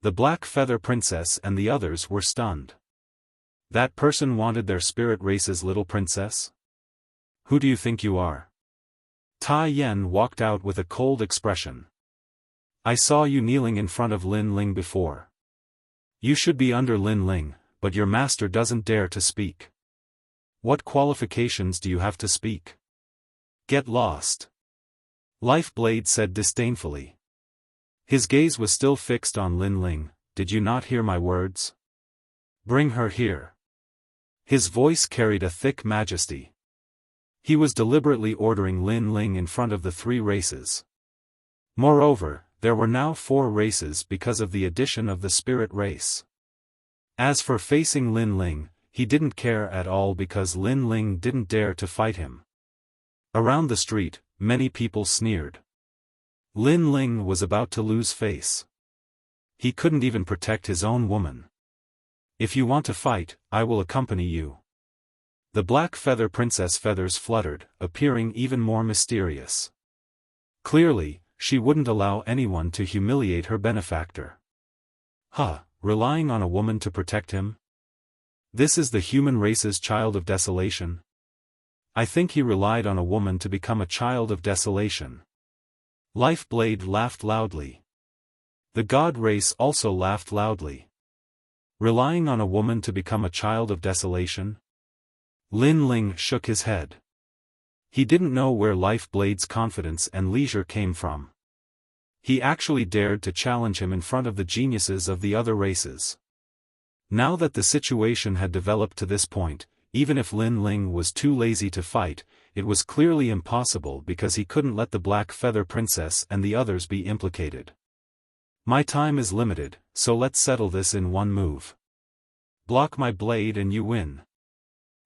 The Black Feather Princess and the others were stunned. That person wanted their spirit race's little princess? Who do you think you are? Tai Yen walked out with a cold expression. "I saw you kneeling in front of Lin Ling before. You should be under Lin Ling, but your master doesn't dare to speak. What qualifications do you have to speak? Get lost." Life Blade said disdainfully. His gaze was still fixed on Lin Ling. "Did you not hear my words? Bring her here." His voice carried a thick majesty. He was deliberately ordering Lin Ling in front of the 3 races. Moreover, there were now 4 races because of the addition of the spirit race. As for facing Lin Ling, he didn't care at all because Lin Ling didn't dare to fight him. Around the street, many people sneered. Lin Ling was about to lose face. He couldn't even protect his own woman. "If you want to fight, I will accompany you." The Black Feather Princess feathers fluttered, appearing even more mysterious. Clearly, she wouldn't allow anyone to humiliate her benefactor. Relying on a woman to protect him? This is the human race's child of desolation? I think he relied on a woman to become a child of desolation. Life Blade laughed loudly. The God race also laughed loudly. Relying on a woman to become a child of desolation? Lin Ling shook his head. He didn't know where Life Blade's confidence and leisure came from. He actually dared to challenge him in front of the geniuses of the other races. Now that the situation had developed to this point, even if Lin Ling was too lazy to fight, it was clearly impossible because he couldn't let the Black Feather Princess and the others be implicated. "My time is limited, so let's settle this in one move. Block my blade and you win."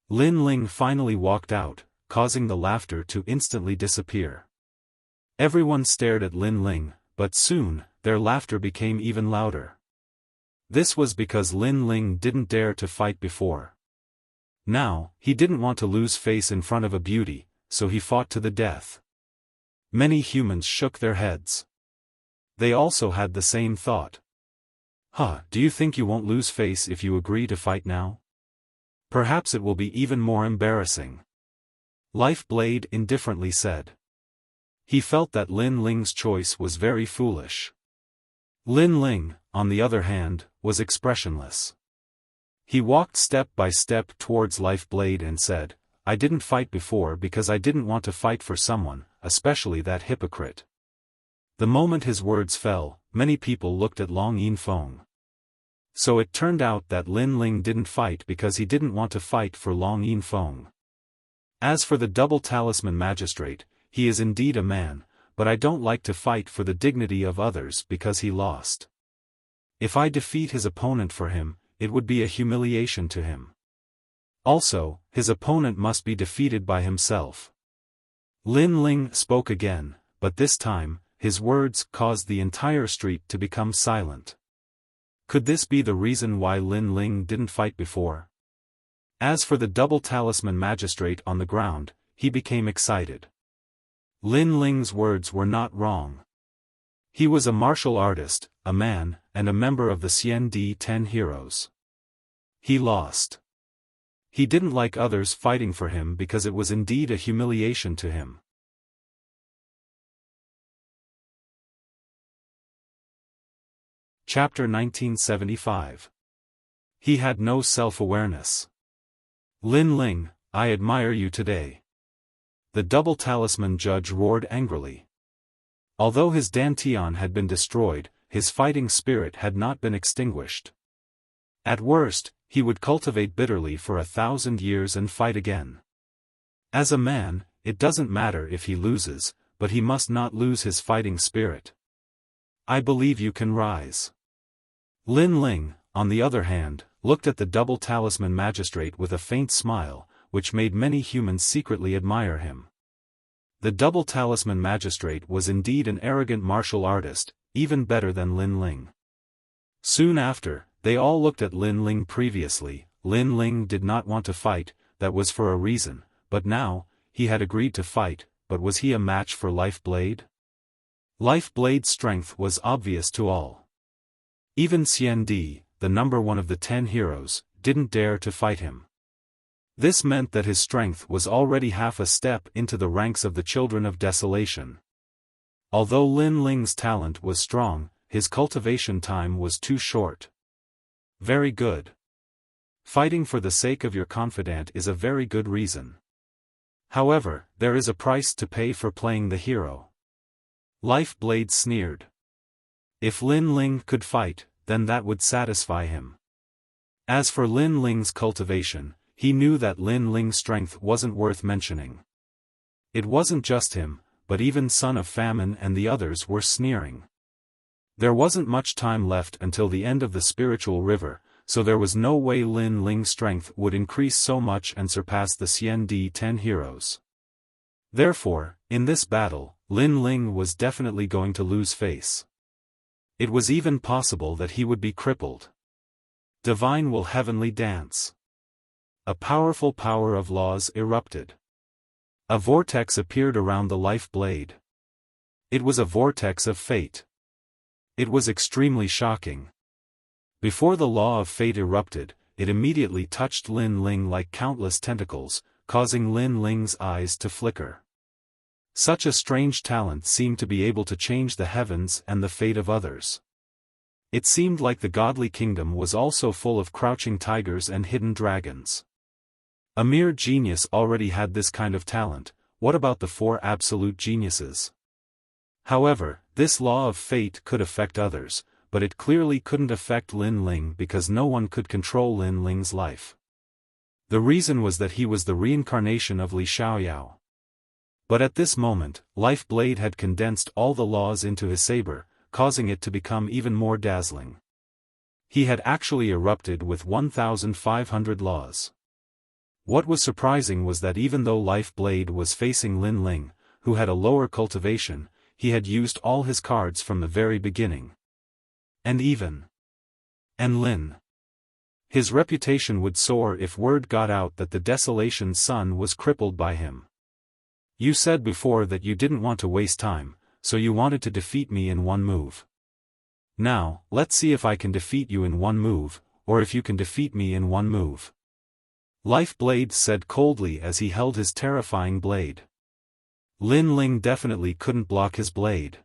Lin Ling finally walked out, causing the laughter to instantly disappear. Everyone stared at Lin Ling, but soon, their laughter became even louder. This was because Lin Ling didn't dare to fight before. Now, he didn't want to lose face in front of a beauty, so he fought to the death. Many humans shook their heads. They also had the same thought. Huh, do you think you won't lose face if you agree to fight now? Perhaps it will be even more embarrassing. Life Blade indifferently said. He felt that Lin Ling's choice was very foolish. Lin Ling, on the other hand, was expressionless. He walked step by step towards Life Blade and said, I didn't fight before because I didn't want to fight for someone, especially that hypocrite. The moment his words fell, many people looked at Long Yinfeng. So it turned out that Lin Ling didn't fight because he didn't want to fight for Long Yinfeng. As for the double talisman magistrate, he is indeed a man, but I don't like to fight for the dignity of others because he lost. If I defeat his opponent for him, it would be a humiliation to him. Also, his opponent must be defeated by himself. Lin Ling spoke again, but this time, his words caused the entire street to become silent. Could this be the reason why Lin Ling didn't fight before? As for the double talisman magistrate on the ground, he became excited. Lin Ling's words were not wrong. He was a martial artist, a man, and a member of the Xian 10 heroes. He lost. He didn't like others fighting for him because it was indeed a humiliation to him. Chapter 1975. He had no self-awareness. Lin Ling, I admire you today. The double talisman judge roared angrily. Although his dantian had been destroyed, his fighting spirit had not been extinguished. At worst, he would cultivate bitterly for 1,000 years and fight again. As a man, it doesn't matter if he loses, but he must not lose his fighting spirit. I believe you can rise. Lin Ling, on the other hand, looked at the double talisman magistrate with a faint smile, which made many humans secretly admire him. The double talisman magistrate was indeed an arrogant martial artist, even better than Lin Ling. Soon after, they all looked at Lin Ling previously. Lin Ling did not want to fight, that was for a reason, but now, he had agreed to fight, but was he a match for Life Blade? Life Blade's strength was obvious to all. Even Xian Di, the number one of the 10 heroes, didn't dare to fight him. This meant that his strength was already half a step into the ranks of the Children of Desolation. Although Lin Ling's talent was strong, his cultivation time was too short. Very good. Fighting for the sake of your confidant is a very good reason. However, there is a price to pay for playing the hero. Life Blade sneered. If Lin Ling could fight, then that would satisfy him. As for Lin Ling's cultivation, he knew that Lin Ling's strength wasn't worth mentioning. It wasn't just him, but even Son of Famine and the others were sneering. There wasn't much time left until the end of the spiritual river, so there was no way Lin Ling's strength would increase so much and surpass the Xian 10 heroes. Therefore, in this battle, Lin Ling was definitely going to lose face. It was even possible that he would be crippled. Divine will heavenly dance. A powerful power of laws erupted. A vortex appeared around the Life Blade. It was a vortex of fate. It was extremely shocking. Before the law of fate erupted, it immediately touched Lin Ling like countless tentacles, causing Lin Ling's eyes to flicker. Such a strange talent seemed to be able to change the heavens and the fate of others. It seemed like the godly kingdom was also full of crouching tigers and hidden dragons. A mere genius already had this kind of talent, what about the 4 absolute geniuses? However, this law of fate could affect others, but it clearly couldn't affect Lin Ling because no one could control Lin Ling's life. The reason was that he was the reincarnation of Li Xiaoyao. But at this moment, Life Blade had condensed all the laws into his saber, causing it to become even more dazzling. He had actually erupted with 1,500 laws. What was surprising was that even though Life Blade was facing Lin Ling, who had a lower cultivation, he had used all his cards from the very beginning. And Lin. His reputation would soar if word got out that the Desolation's son was crippled by him. You said before that you didn't want to waste time, so you wanted to defeat me in one move. Now, let's see if I can defeat you in one move, or if you can defeat me in one move. Life Blade said coldly as he held his terrifying blade. Lin Ling definitely couldn't block his blade.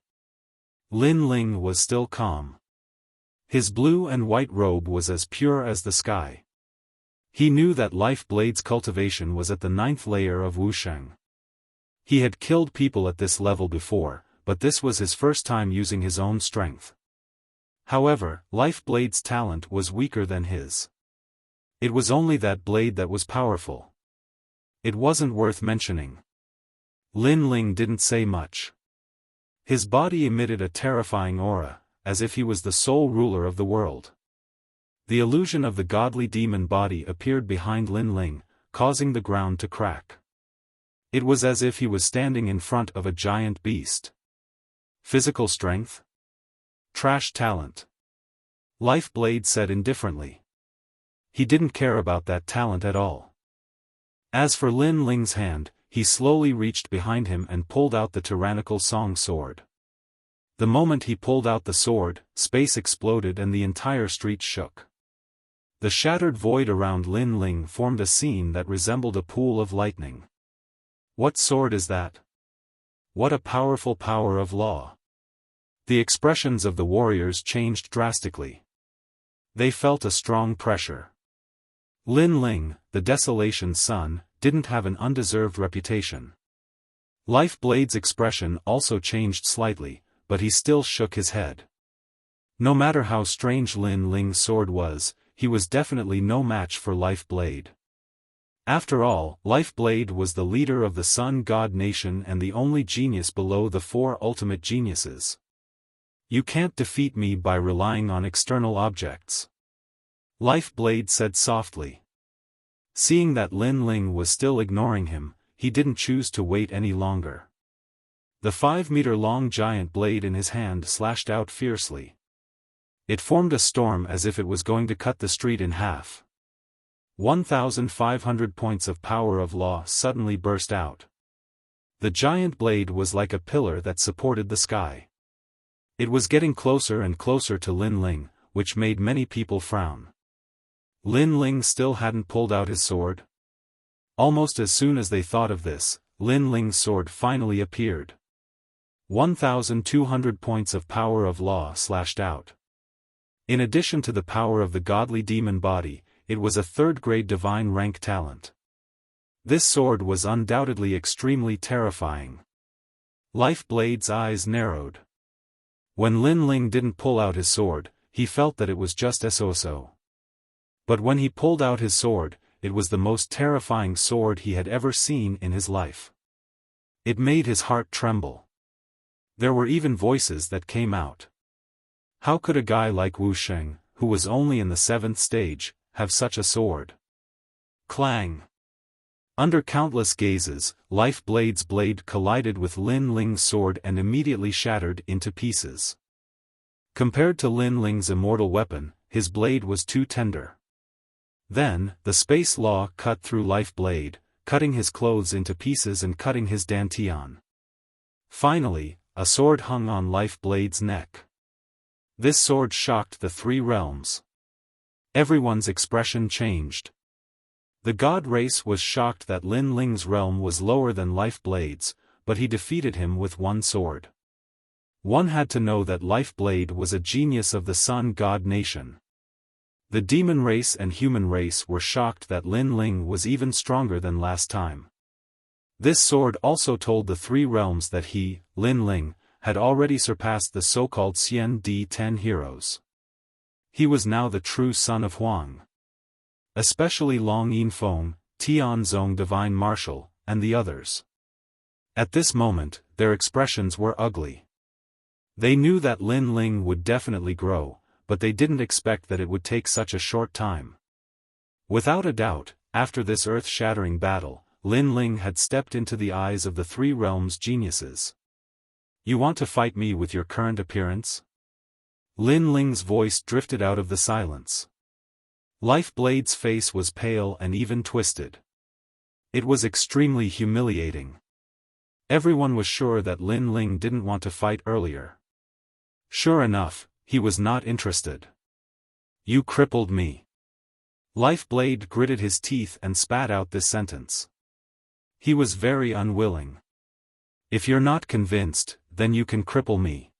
Lin Ling was still calm. His blue and white robe was as pure as the sky. He knew that Life Blade's cultivation was at the 9th layer of Wuxia. He had killed people at this level before, but this was his first time using his own strength. However, Life Blade's talent was weaker than his. It was only that blade that was powerful. It wasn't worth mentioning. Lin Ling didn't say much. His body emitted a terrifying aura, as if he was the sole ruler of the world. The illusion of the godly demon body appeared behind Lin Ling, causing the ground to crack. It was as if he was standing in front of a giant beast. Physical strength? Trash talent. Life Blade said indifferently. He didn't care about that talent at all. As for Lin Ling's hand, he slowly reached behind him and pulled out the tyrannical song sword. The moment he pulled out the sword, space exploded and the entire street shook. The shattered void around Lin Ling formed a scene that resembled a pool of lightning. What sword is that? What a powerful power of law! The expressions of the warriors changed drastically. They felt a strong pressure. Lin Ling, the Desolation's son, didn't have an undeserved reputation. Life Blade's expression also changed slightly, but he still shook his head. No matter how strange Lin Ling's sword was, he was definitely no match for Life Blade. After all, Life Blade was the leader of the Sun God Nation and the only genius below the 4 ultimate geniuses. You can't defeat me by relying on external objects. Life Blade said softly. Seeing that Lin Ling was still ignoring him, he didn't choose to wait any longer. The 5-meter-long giant blade in his hand slashed out fiercely. It formed a storm as if it was going to cut the street in half. 1,500 points of power of law suddenly burst out. The giant blade was like a pillar that supported the sky. It was getting closer and closer to Lin Ling, which made many people frown. Lin Ling still hadn't pulled out his sword. Almost as soon as they thought of this, Lin Ling's sword finally appeared. 1,200 points of power of law slashed out. In addition to the power of the godly demon body, it was a 3rd-grade divine rank talent. This sword was undoubtedly extremely terrifying. Life Blade's eyes narrowed. When Lin Ling didn't pull out his sword, he felt that it was just so. But when he pulled out his sword, it was the most terrifying sword he had ever seen in his life. It made his heart tremble. There were even voices that came out. How could a guy like Wuxia, who was only in the 7th stage, have such a sword? Clang! Under countless gazes, Life Blade's blade collided with Lin Ling's sword and immediately shattered into pieces. Compared to Lin Ling's immortal weapon, his blade was too tender. Then, the space law cut through Life Blade, cutting his clothes into pieces and cutting his dantian. Finally, a sword hung on Life Blade's neck. This sword shocked the 3 realms. Everyone's expression changed. The god race was shocked that Lin Ling's realm was lower than Life Blade's, but he defeated him with one sword. One had to know that Life Blade was a genius of the Sun God Nation. The demon race and human race were shocked that Lin Ling was even stronger than last time. This sword also told the 3 realms that he, Lin Ling, had already surpassed the so-called Xian D10 heroes. He was now the true son of Huang. Especially Long Yinfeng, Tianzong Divine Marshal, and the others. At this moment, their expressions were ugly. They knew that Lin Ling would definitely grow, but they didn't expect that it would take such a short time. Without a doubt, after this earth-shattering battle, Lin Ling had stepped into the eyes of the 3 realms' geniuses. You want to fight me with your current appearance? Lin Ling's voice drifted out of the silence. Life Blade's face was pale and even twisted. It was extremely humiliating. Everyone was sure that Lin Ling didn't want to fight earlier. Sure enough, he was not interested. You crippled me. Lifeblade gritted his teeth and spat out this sentence. He was very unwilling. If you're not convinced, then you can cripple me.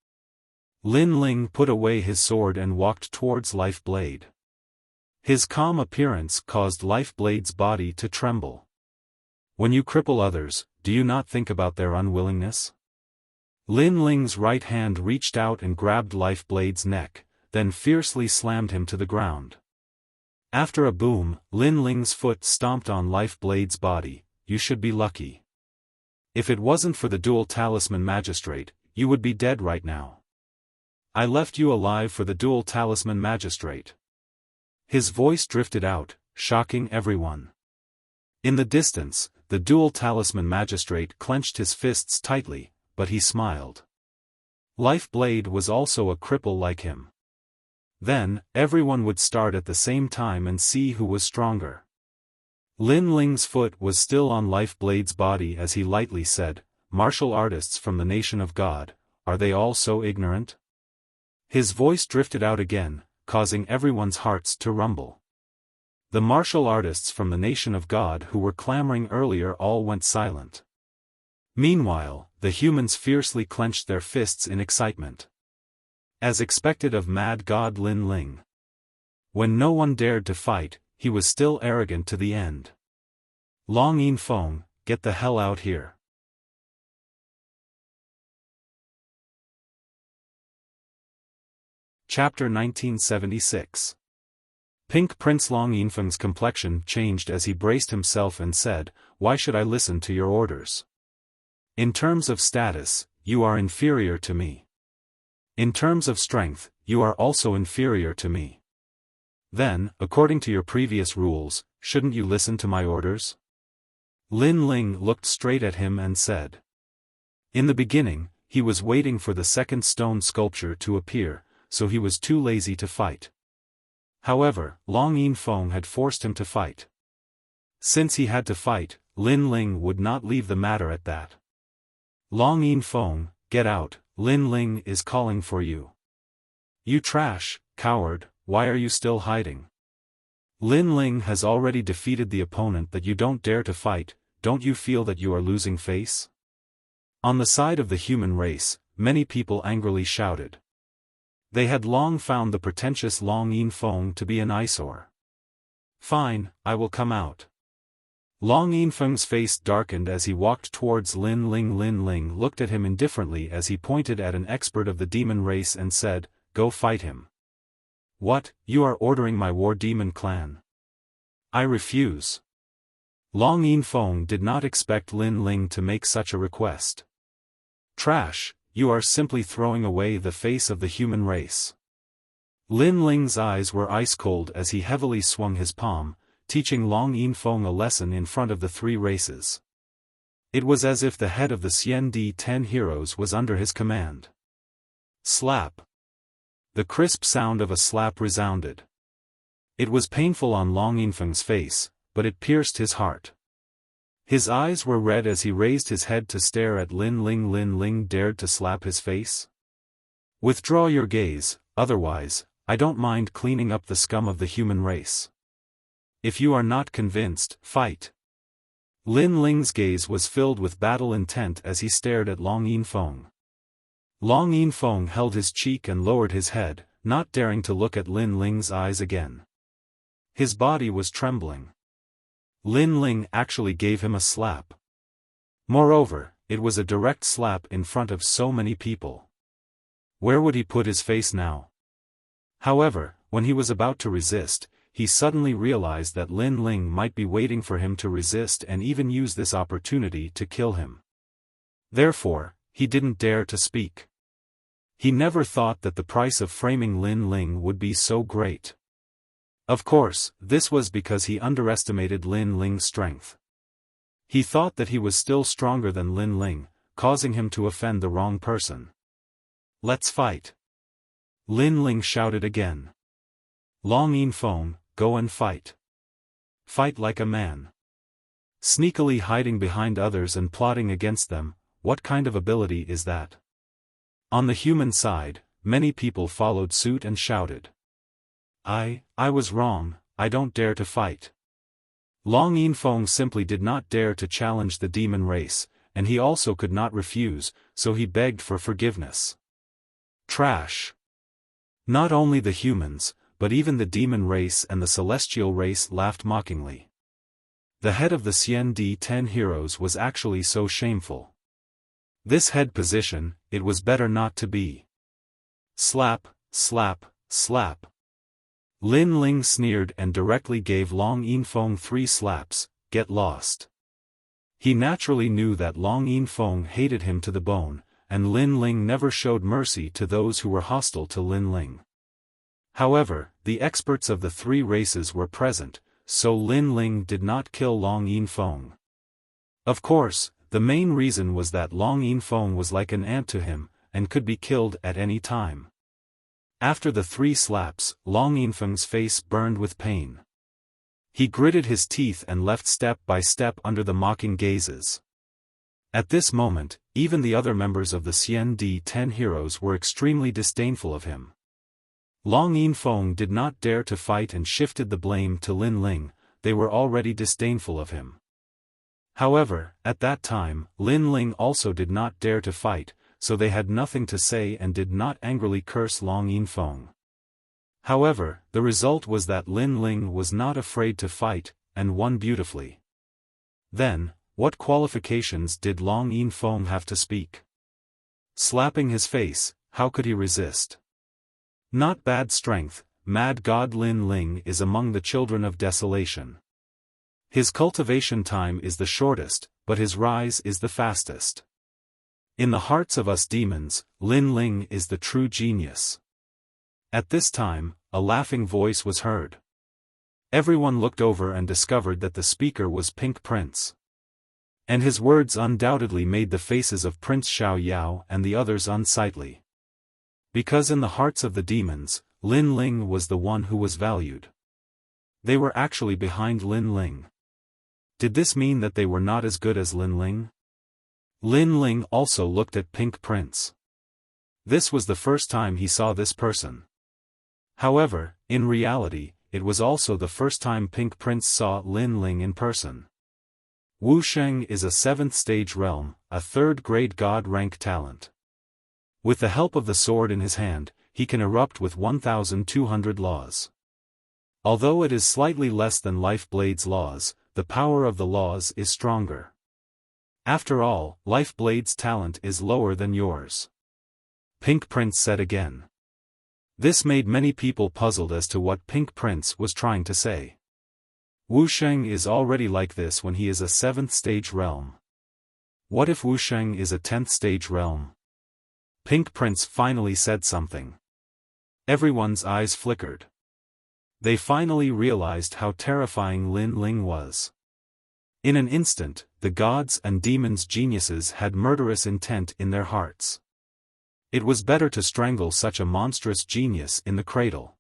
Lin Ling put away his sword and walked towards Lifeblade. His calm appearance caused Lifeblade's body to tremble. When you cripple others, do you not think about their unwillingness? Lin Ling's right hand reached out and grabbed Lifeblade's neck, then fiercely slammed him to the ground. After a boom, Lin Ling's foot stomped on Lifeblade's body. You should be lucky. If it wasn't for the dual talisman magistrate, you would be dead right now. I left you alive for the dual talisman magistrate. His voice drifted out, shocking everyone. In the distance, the dual talisman magistrate clenched his fists tightly, but he smiled. Lifeblade was also a cripple like him. Then, everyone would start at the same time and see who was stronger. Lin Ling's foot was still on Lifeblade's body as he lightly said, "Martial artists from the nation of God, are they all so ignorant?" His voice drifted out again, causing everyone's hearts to rumble. The martial artists from the nation of God who were clamoring earlier all went silent. Meanwhile, the humans fiercely clenched their fists in excitement. As expected of mad god Lin Ling. When no one dared to fight, he was still arrogant to the end. Long Yin Feng, get the hell out here. Chapter 1976. Pink Prince Long Yinfeng's complexion changed as he braced himself and said, "Why should I listen to your orders? In terms of status, you are inferior to me. In terms of strength, you are also inferior to me. Then, according to your previous rules, shouldn't you listen to my orders?" Lin Ling looked straight at him and said. In the beginning, he was waiting for the second stone sculpture to appear, so he was too lazy to fight. However, Long Yin Feng had forced him to fight. Since he had to fight, Lin Ling would not leave the matter at that. Long Yin Feng, get out, Lin Ling is calling for you. You trash, coward, why are you still hiding? Lin Ling has already defeated the opponent that you don't dare to fight, don't you feel that you are losing face? On the side of the human race, many people angrily shouted. They had long found the pretentious Long Yin Feng to be an eyesore. Fine, I will come out. Long Yin Feng's face darkened as he walked towards Lin Ling. Lin Ling looked at him indifferently as he pointed at an expert of the demon race and said, "Go fight him." "What, you are ordering my war demon clan?" "I refuse." Long Yin Feng did not expect Lin Ling to make such a request. "Trash, you are simply throwing away the face of the human race." Lin Ling's eyes were ice cold as he heavily swung his palm, teaching Long Yin Feng a lesson in front of the three races. It was as if the head of the Xian Di 10 heroes was under his command. Slap. The crisp sound of a slap resounded. It was painful on Long Yin Feng's face, but it pierced his heart. His eyes were red as he raised his head to stare at Lin Ling. Lin Ling dared to slap his face? "Withdraw your gaze, otherwise, I don't mind cleaning up the scum of the human race. If you are not convinced, fight." Lin Ling's gaze was filled with battle intent as he stared at Long Yin Feng. Long Yin Feng held his cheek and lowered his head, not daring to look at Lin Ling's eyes again. His body was trembling. Lin Ling actually gave him a slap. Moreover, it was a direct slap in front of so many people. Where would he put his face now? However, when he was about to resist, he suddenly realized that Lin Ling might be waiting for him to resist and even use this opportunity to kill him. Therefore, he didn't dare to speak. He never thought that the price of framing Lin Ling would be so great. Of course, this was because he underestimated Lin Ling's strength. He thought that he was still stronger than Lin Ling, causing him to offend the wrong person. "Let's fight." Lin Ling shouted again. "Long Yin Feng, go and fight. Fight like a man. Sneakily hiding behind others and plotting against them, what kind of ability is that?" On the human side, many people followed suit and shouted. I was wrong, I don't dare to fight. Long Yinfeng simply did not dare to challenge the demon race, and he also could not refuse, so he begged for forgiveness. Trash. Not only the humans, but even the demon race and the celestial race laughed mockingly. The head of the Xian-Di-10 heroes was actually so shameful. This head position, it was better not to be. Slap, slap, slap. Lin Ling sneered and directly gave Long Yinfeng 3 slaps. Get lost. He naturally knew that Long Yinfeng hated him to the bone, and Lin Ling never showed mercy to those who were hostile to Lin Ling. However, the experts of the 3 races were present, so Lin Ling did not kill Long Yinfeng. Of course, the main reason was that Long Yinfeng was like an ant to him, and could be killed at any time. After the 3 slaps, Long Yinfeng's face burned with pain. He gritted his teeth and left step by step under the mocking gazes. At this moment, even the other members of the Xian-Di-10 heroes were extremely disdainful of him. Long Yinfeng did not dare to fight and shifted the blame to Lin Ling. They were already disdainful of him. However, at that time, Lin Ling also did not dare to fight, so they had nothing to say and did not angrily curse Long Yinfeng. However, the result was that Lin Ling was not afraid to fight, and won beautifully. Then, what qualifications did Long Yinfeng have to speak? Slapping his face, how could he resist? Not bad strength, mad god Lin Ling is among the children of desolation. His cultivation time is the shortest, but his rise is the fastest. In the hearts of us demons, Lin Ling is the true genius. At this time, a laughing voice was heard. Everyone looked over and discovered that the speaker was Pink Prince. And his words undoubtedly made the faces of Prince Xiao Yao and the others unsightly. Because in the hearts of the demons, Lin Ling was the one who was valued. They were actually behind Lin Ling. Did this mean that they were not as good as Lin Ling? Lin Ling also looked at Pink Prince. This was the first time he saw this person. However, in reality, it was also the first time Pink Prince saw Lin Ling in person. Wuxia is a 7th stage realm, a 3rd-grade god-rank talent. With the help of the sword in his hand, he can erupt with 1,200 laws. Although it is slightly less than Life Blade's laws, the power of the laws is stronger. After all, Life Blade's talent is lower than yours. Pink Prince said again. This made many people puzzled as to what Pink Prince was trying to say. Wuxia is already like this when he is a 7th stage realm. What if Wuxia is a 10th stage realm? Pink Prince finally said something. Everyone's eyes flickered. They finally realized how terrifying Lin Ling was. In an instant, the gods and demons' geniuses had murderous intent in their hearts. It was better to strangle such a monstrous genius in the cradle.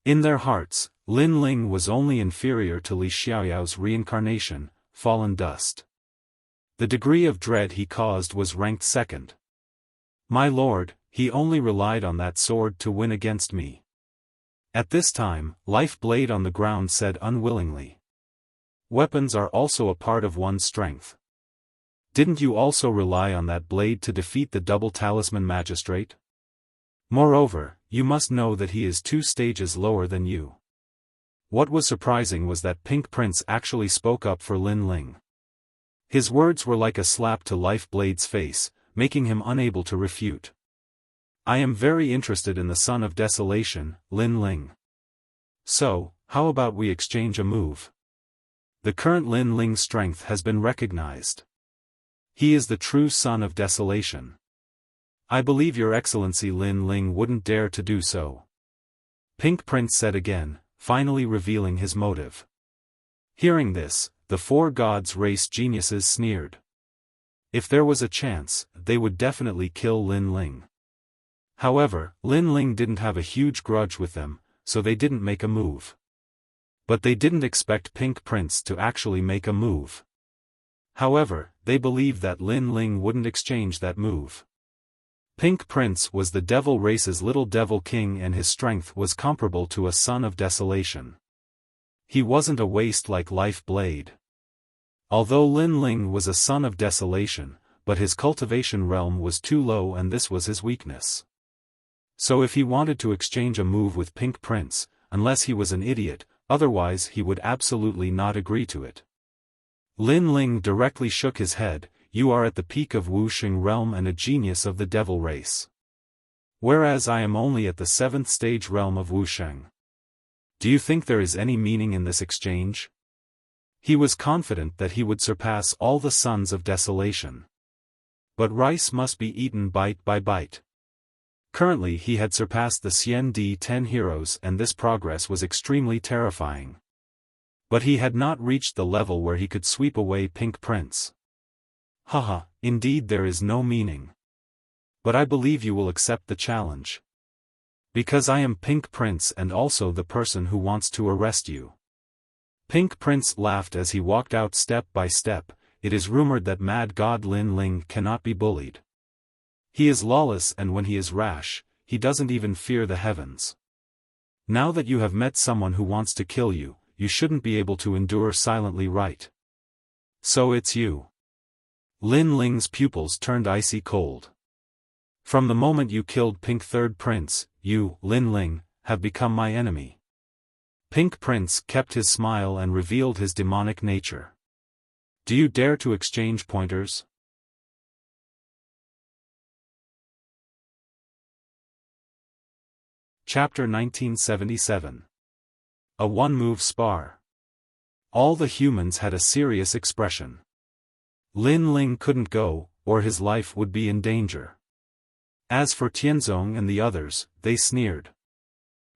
In their hearts, Lin Ling was only inferior to Li Xiaoyao's reincarnation, fallen dust. The degree of dread he caused was ranked 2nd. My lord, he only relied on that sword to win against me. At this time, Life Blade on the ground said unwillingly. Weapons are also a part of one's strength. Didn't you also rely on that blade to defeat the double talisman magistrate? Moreover, you must know that he is 2 stages lower than you. What was surprising was that Pink Prince actually spoke up for Lin Ling. His words were like a slap to Life Blade's face, making him unable to refute. I am very interested in the Son of Desolation, Lin Ling. So, how about we exchange a move? The current Lin Ling's strength has been recognized. He is the true Son of Desolation. I believe Your Excellency Lin Ling wouldn't dare to do so. Pink Prince said again, finally revealing his motive. Hearing this, the 4 gods' race geniuses sneered. If there was a chance, they would definitely kill Lin Ling. However, Lin Ling didn't have a huge grudge with them, so they didn't make a move. But they didn't expect Pink Prince to actually make a move. However, they believed that Lin Ling wouldn't exchange that move. Pink Prince was the devil race's little devil king, and his strength was comparable to a son of desolation. He wasn't a waste like Life Blade. Although Lin Ling was a son of desolation, but his cultivation realm was too low, and this was his weakness. So if he wanted to exchange a move with Pink Prince, unless he was an idiot, otherwise he would absolutely not agree to it. Lin Ling directly shook his head. You are at the peak of Wuxia realm and a genius of the devil race. Whereas I am only at the 7th stage realm of Wuxia. Do you think there is any meaning in this exchange? He was confident that he would surpass all the sons of desolation. But rice must be eaten bite by bite. Currently he had surpassed the Xian D10 heroes, and this progress was extremely terrifying. But he had not reached the level where he could sweep away Pink Prince. Haha, indeed there is no meaning. But I believe you will accept the challenge. Because I am Pink Prince and also the person who wants to arrest you. Pink Prince laughed as he walked out step by step. It is rumored that Mad God Lin Ling cannot be bullied. He is lawless, and when he is rash, he doesn't even fear the heavens. Now that you have met someone who wants to kill you, you shouldn't be able to endure silently, right? So it's you. Lin Ling's pupils turned icy cold. From the moment you killed Pink Third Prince, you, Lin Ling, have become my enemy. Pink Prince kept his smile and revealed his demonic nature. Do you dare to exchange pointers? Chapter 1977. A one-move spar. All the humans had a serious expression. Lin Ling couldn't go, or his life would be in danger. As for Tianzong and the others, they sneered.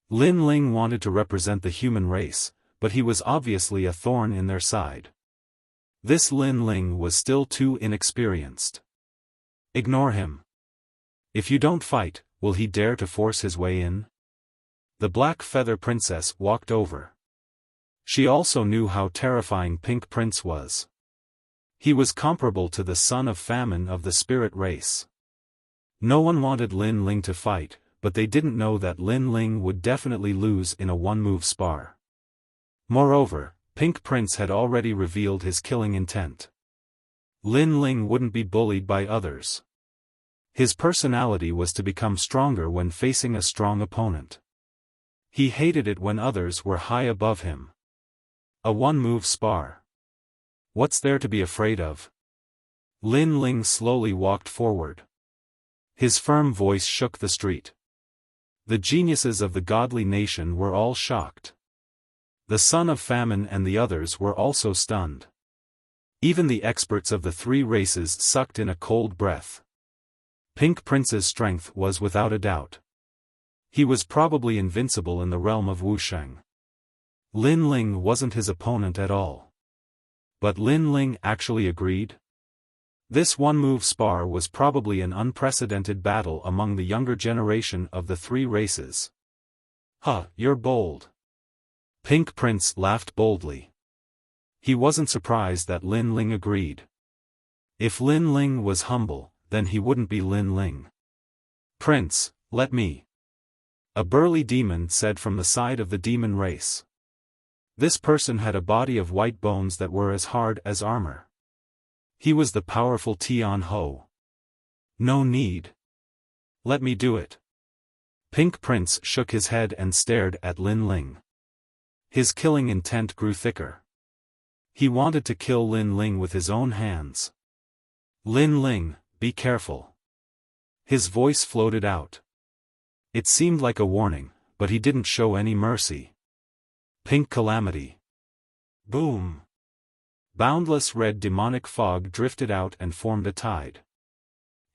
Lin Ling wanted to represent the human race, but he was obviously a thorn in their side. This Lin Ling was still too inexperienced. Ignore him. If you don't fight, will he dare to force his way in? The Black Feather Princess walked over. She also knew how terrifying Pink Prince was. He was comparable to the son of famine of the spirit race. No one wanted Lin Ling to fight, but they didn't know that Lin Ling would definitely lose in a one-move spar. Moreover, Pink Prince had already revealed his killing intent. Lin Ling wouldn't be bullied by others. His personality was to become stronger when facing a strong opponent. He hated it when others were high above him. A one-move spar. What's there to be afraid of? Lin Ling slowly walked forward. His firm voice shook the street. The geniuses of the godly nation were all shocked. The son of famine and the others were also stunned. Even the experts of the three races sucked in a cold breath. Pink Prince's strength was without a doubt. He was probably invincible in the realm of Wuxia. Lin Ling wasn't his opponent at all. But Lin Ling actually agreed? This one-move spar was probably an unprecedented battle among the younger generation of the three races. Huh, you're bold. Pink Prince laughed boldly. He wasn't surprised that Lin Ling agreed. If Lin Ling was humble, then he wouldn't be Lin Ling. Prince, let me. A burly demon said from the side of the demon race. This person had a body of white bones that were as hard as armor. He was the powerful Tian Ho. No need. Let me do it. Pink Prince shook his head and stared at Lin Ling. His killing intent grew thicker. He wanted to kill Lin Ling with his own hands. Lin Ling, be careful. His voice floated out. It seemed like a warning, but he didn't show any mercy. Pink Calamity. Boom. Boundless red demonic fog drifted out and formed a tide.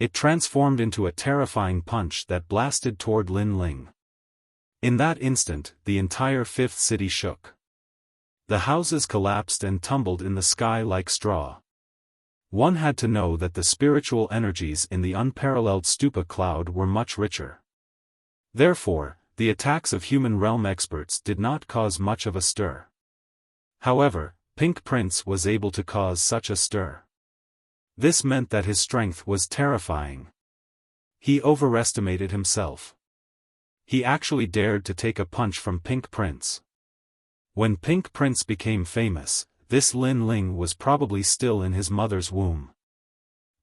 It transformed into a terrifying punch that blasted toward Lin Ling. In that instant, the entire fifth city shook. The houses collapsed and tumbled in the sky like straw. One had to know that the spiritual energies in the unparalleled stupa cloud were much richer. Therefore, the attacks of human realm experts did not cause much of a stir. However, Pink Prince was able to cause such a stir. This meant that his strength was terrifying. He overestimated himself. He actually dared to take a punch from Pink Prince. When Pink Prince became famous, this Lin Ling was probably still in his mother's womb.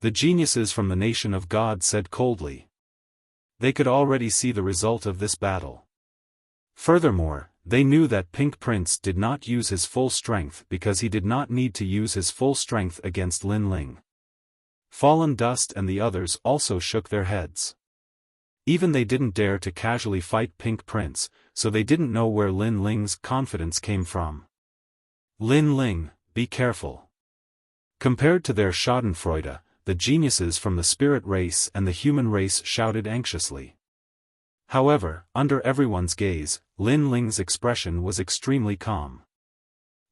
The geniuses from the nation of God said coldly. They could already see the result of this battle. Furthermore, they knew that Pink Prince did not use his full strength because he did not need to use his full strength against Lin Ling. Fallen Dust and the others also shook their heads. Even they didn't dare to casually fight Pink Prince, so they didn't know where Lin Ling's confidence came from. Lin Ling, be careful. Compared to their schadenfreude, the geniuses from the spirit race and the human race shouted anxiously. However, under everyone's gaze, Lin Ling's expression was extremely calm.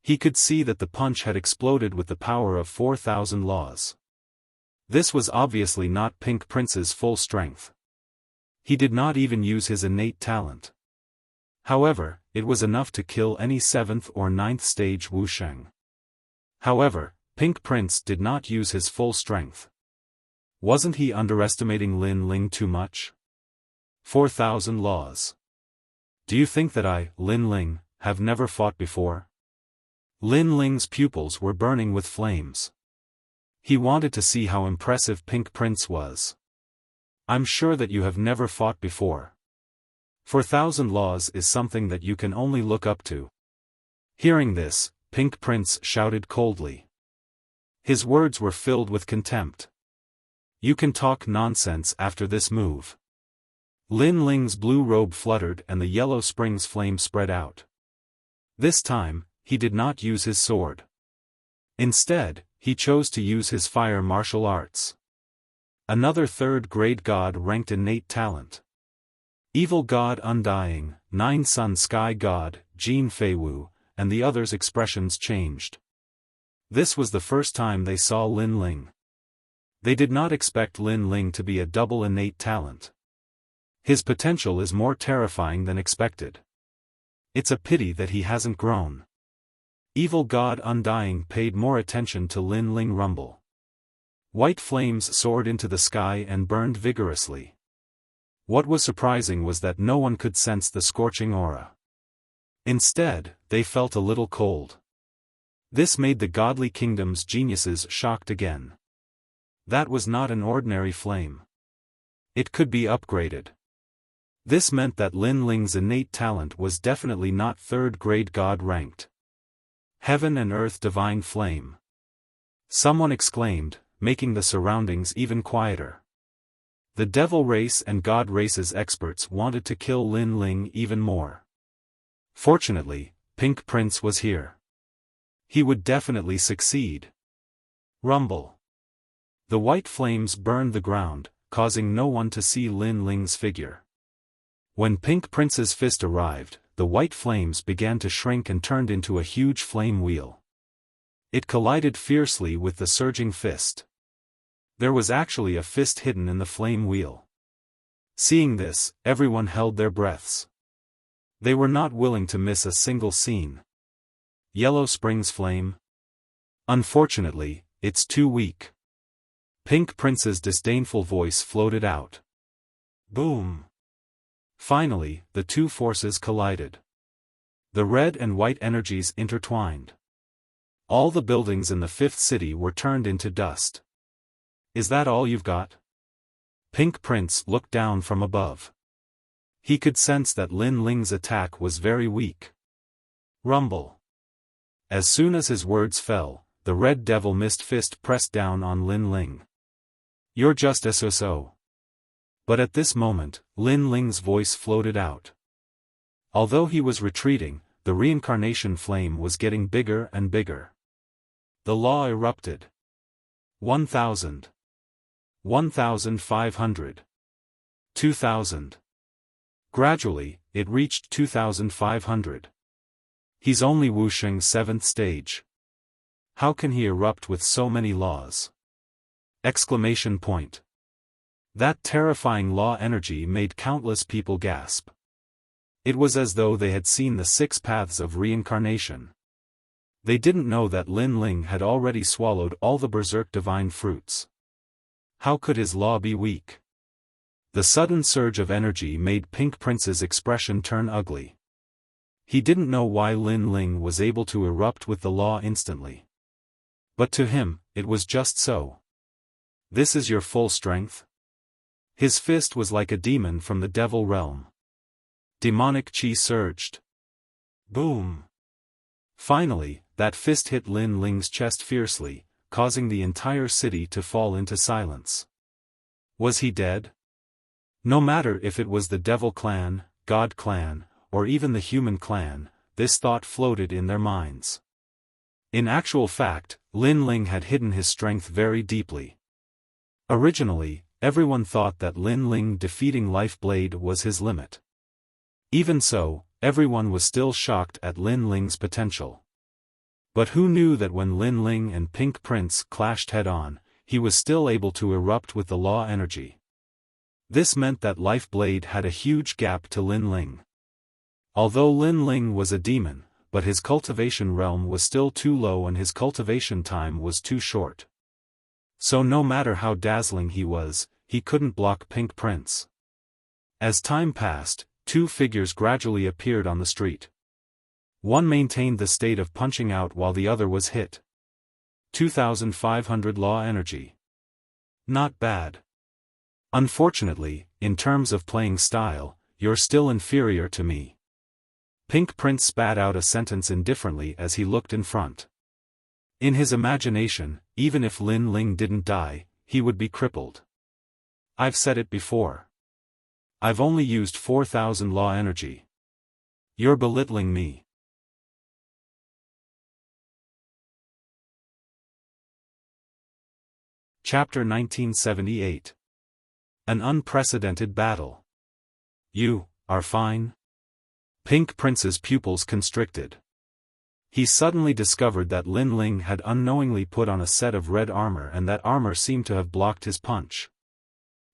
He could see that the punch had exploded with the power of 4,000 laws. This was obviously not Pink Prince's full strength. He did not even use his innate talent. However, it was enough to kill any 7th or 9th stage Wuxia. However, Pink Prince did not use his full strength. Wasn't he underestimating Lin Ling too much? 4,000 laws. Do you think that I, Lin Ling, have never fought before? Lin Ling's pupils were burning with flames. He wanted to see how impressive Pink Prince was. I'm sure that you have never fought before. 4,000 laws is something that you can only look up to. Hearing this, Pink Prince shouted coldly. His words were filled with contempt. You can talk nonsense after this move. Lin Ling's blue robe fluttered and the yellow spring's flame spread out. This time, he did not use his sword. Instead, he chose to use his fire martial arts. Another third-grade god ranked innate talent. Evil God Undying, 9-Sun Sky God, Jin Feiwu, and the others' expressions changed. This was the first time they saw Lin Ling. They did not expect Lin Ling to be a double innate talent. His potential is more terrifying than expected. It's a pity that he hasn't grown. Evil God Undying paid more attention to Lin Ling rumble. White flames soared into the sky and burned vigorously. What was surprising was that no one could sense the scorching aura. Instead, they felt a little cold. This made the godly kingdom's geniuses shocked again. That was not an ordinary flame. It could be upgraded. This meant that Lin Ling's innate talent was definitely not third-grade god ranked. Heaven and Earth Divine Flame. Someone exclaimed, making the surroundings even quieter. The Devil Race and God Race's experts wanted to kill Lin Ling even more. Fortunately, Pink Prince was here. He would definitely succeed. Rumble. The white flames burned the ground, causing no one to see Lin Ling's figure. When Pink Prince's fist arrived, the white flames began to shrink and turned into a huge flame wheel. It collided fiercely with the surging fist. There was actually a fist hidden in the flame wheel. Seeing this, everyone held their breaths. They were not willing to miss a single scene. Yellow Spring's flame? Unfortunately, it's too weak. Pink Prince's disdainful voice floated out. Boom! Finally, the two forces collided. The red and white energies intertwined. All the buildings in the fifth city were turned into dust. Is that all you've got? Pink Prince looked down from above. He could sense that Lin Ling's attack was very weak. Rumble. As soon as his words fell, the red devil mist fist pressed down on Lin Ling. You're just SSO. But at this moment, Lin Ling's voice floated out. Although he was retreating, the reincarnation flame was getting bigger and bigger. The law erupted. 1,000. 1,500. 2,000. Gradually, it reached 2,500. He's only Wuxia's 7th stage. How can he erupt with so many laws? Exclamation point. That terrifying law energy made countless people gasp. It was as though they had seen the 6 paths of reincarnation. They didn't know that Lin Ling had already swallowed all the berserk divine fruits. How could his law be weak? The sudden surge of energy made Pink Prince's expression turn ugly. He didn't know why Lin Ling was able to erupt with the law instantly. But to him, it was just so. This is your full strength? His fist was like a demon from the devil realm. Demonic chi surged. Boom! Finally, that fist hit Lin Ling's chest fiercely, causing the entire city to fall into silence. Was he dead? No matter if it was the Devil Clan, God Clan, or even the Human Clan, this thought floated in their minds. In actual fact, Lin Ling had hidden his strength very deeply. Originally, everyone thought that Lin Ling defeating Life Blade was his limit. Even so, everyone was still shocked at Lin Ling's potential. But who knew that when Lin Ling and Pink Prince clashed head-on, he was still able to erupt with the law energy. This meant that Life Blade had a huge gap to Lin Ling. Although Lin Ling was a demon, but his cultivation realm was still too low and his cultivation time was too short. So no matter how dazzling he was, he couldn't block Pink Prince. As time passed, two figures gradually appeared on the street. One maintained the state of punching out while the other was hit. 2,500 law energy. Not bad. Unfortunately, in terms of playing style, you're still inferior to me. Pink Prince spat out a sentence indifferently as he looked in front. In his imagination, even if Lin Ling didn't die, he would be crippled. I've said it before. I've only used 4,000 law energy. You're belittling me. Chapter 1978. An unprecedented battle. You are fine? Pink Prince's pupils constricted. He suddenly discovered that Lin Ling had unknowingly put on a set of red armor and that armor seemed to have blocked his punch.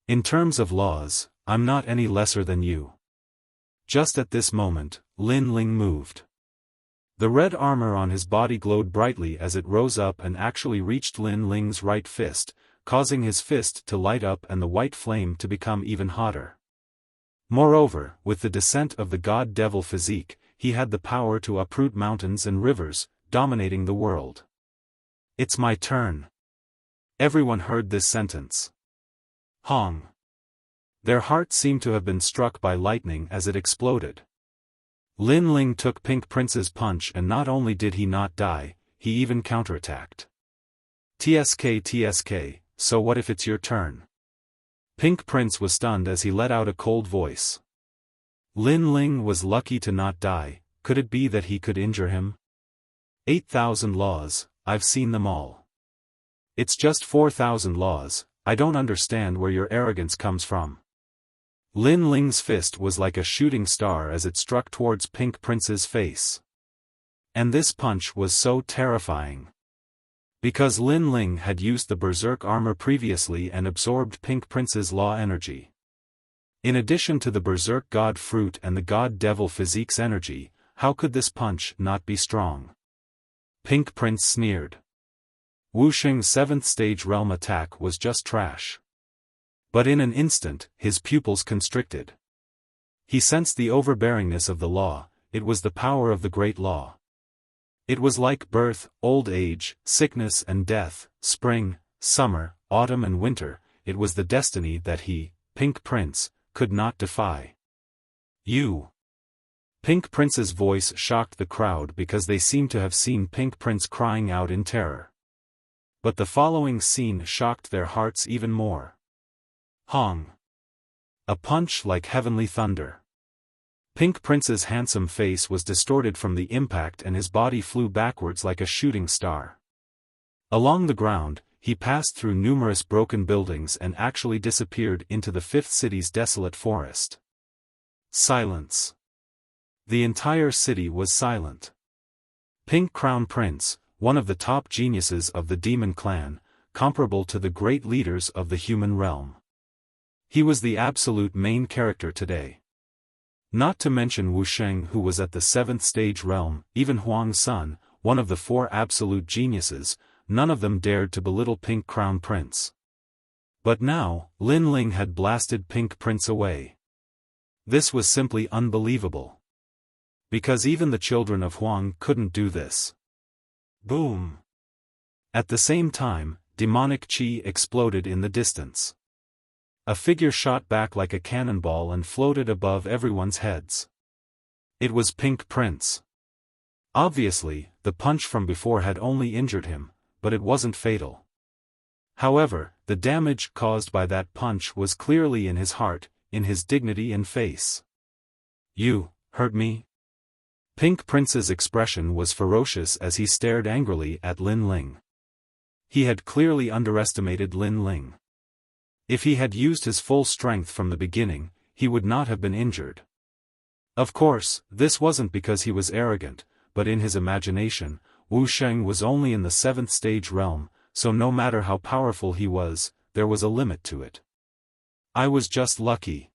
In terms of laws, I'm not any lesser than you. Just at this moment, Lin Ling moved. The red armor on his body glowed brightly as it rose up and actually reached Lin Ling's right fist, causing his fist to light up and the white flame to become even hotter. Moreover, with the descent of the god-devil physique, he had the power to uproot mountains and rivers, dominating the world. It's my turn. Everyone heard this sentence. Hong. Their hearts seemed to have been struck by lightning as it exploded. Lin Ling took Pink Prince's punch and not only did he not die, he even counterattacked. TSK, so what if it's your turn? Pink Prince was stunned as he let out a cold voice. Lin Ling was lucky to not die, could it be that he could injure him? 8,000 laws, I've seen them all. It's just 4,000 laws, I don't understand where your arrogance comes from. Lin Ling's fist was like a shooting star as it struck towards Pink Prince's face. And this punch was so terrifying. Because Lin Ling had used the berserk armor previously and absorbed Pink Prince's law energy. In addition to the berserk god fruit and the god devil physique's energy, how could this punch not be strong? Pink Prince sneered. Wuxia's 7th stage realm attack was just trash. But in an instant, his pupils constricted. He sensed the overbearingness of the law, it was the power of the great law. It was like birth, old age, sickness and death, spring, summer, autumn and winter, it was the destiny that he, Pink Prince, could not defy. You. Pink Prince's voice shocked the crowd because they seemed to have seen Pink Prince crying out in terror. But the following scene shocked their hearts even more. Hong. A punch like heavenly thunder. Pink Prince's handsome face was distorted from the impact and his body flew backwards like a shooting star. Along the ground, he passed through numerous broken buildings and actually disappeared into the 5th city's desolate forest. Silence. The entire city was silent. Pink Crown Prince, one of the top geniuses of the Demon Clan, comparable to the great leaders of the human realm. He was the absolute main character today. Not to mention Wuxia, who was at the 7th stage realm, even Huang's son, one of the 4 absolute geniuses, none of them dared to belittle Pink Crown Prince. But now, Lin Ling had blasted Pink Prince away. This was simply unbelievable. Because even the children of Huang couldn't do this. Boom! At the same time, demonic chi exploded in the distance. A figure shot back like a cannonball and floated above everyone's heads. It was Pink Prince. Obviously, the punch from before had only injured him, but it wasn't fatal. However, the damage caused by that punch was clearly in his heart, in his dignity and face. "You hurt me?" Pink Prince's expression was ferocious as he stared angrily at Lin Ling. He had clearly underestimated Lin Ling. If he had used his full strength from the beginning, he would not have been injured. Of course, this wasn't because he was arrogant, but in his imagination, Wuxia was only in the 7th stage realm, so no matter how powerful he was, there was a limit to it. "I was just lucky."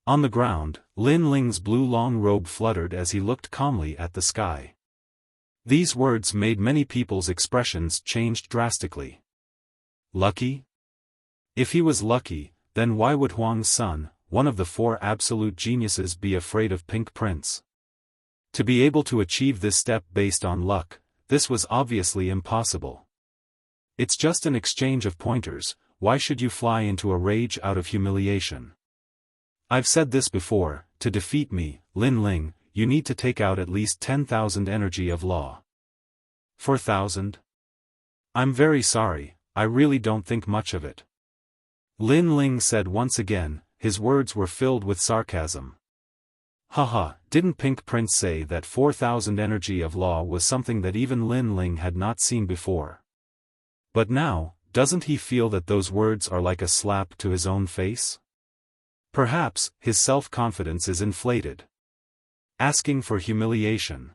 On the ground, Lin Ling's blue long robe fluttered as he looked calmly at the sky. These words made many people's expressions change drastically. Lucky? If he was lucky, then why would Huang's son, one of the 4 absolute geniuses, be afraid of Pink Prince? To be able to achieve this step based on luck, this was obviously impossible. It's just an exchange of pointers, why should you fly into a rage out of humiliation? I've said this before, to defeat me, Lin Ling, you need to take out at least 10,000 energy of law. 4,000? I'm very sorry, I really don't think much of it. Lin Ling said once again, his words were filled with sarcasm. Haha, didn't Pink Prince say that 4,000 energy of law was something that even Lin Ling had not seen before? But now, doesn't he feel that those words are like a slap to his own face? Perhaps, his self-confidence is inflated. Asking for humiliation.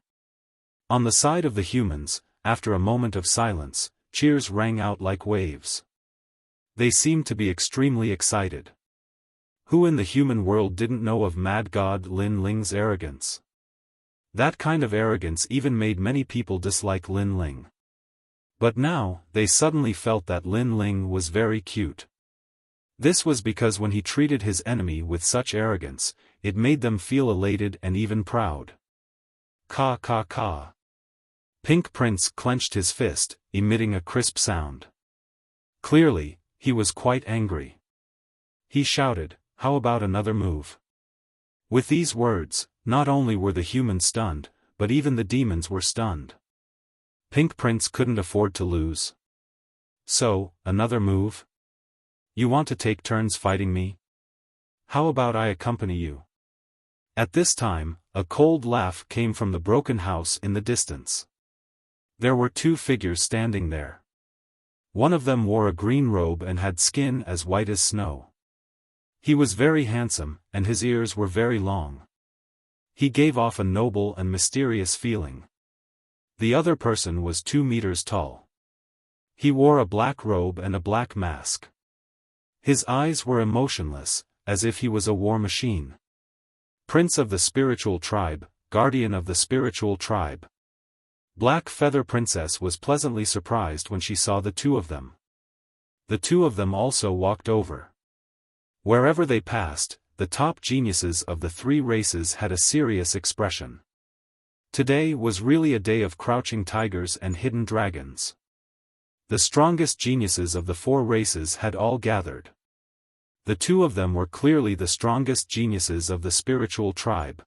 On the side of the humans, after a moment of silence, cheers rang out like waves. They seemed to be extremely excited. Who in the human world didn't know of Mad God Lin Ling's arrogance? That kind of arrogance even made many people dislike Lin Ling. But now, they suddenly felt that Lin Ling was very cute. This was because when he treated his enemy with such arrogance, it made them feel elated and even proud. Ka ka ka. Pink Prince clenched his fist, emitting a crisp sound. Clearly, he was quite angry. He shouted, "How about another move?" With these words, not only were the humans stunned, but even the demons were stunned. Pink Prince couldn't afford to lose. "So, another move? You want to take turns fighting me? How about I accompany you?" At this time, a cold laugh came from the broken house in the distance. There were 2 figures standing there. One of them wore a green robe and had skin as white as snow. He was very handsome, and his ears were very long. He gave off a noble and mysterious feeling. The other person was 2 meters tall. He wore a black robe and a black mask. His eyes were emotionless, as if he was a war machine. Prince of the spiritual tribe, guardian of the spiritual tribe. Black Feather Princess was pleasantly surprised when she saw the 2 of them. The 2 of them also walked over. Wherever they passed, the top geniuses of the 3 races had a serious expression. Today was really a day of crouching tigers and hidden dragons. The strongest geniuses of the 4 races had all gathered. The 2 of them were clearly the strongest geniuses of the spiritual tribe.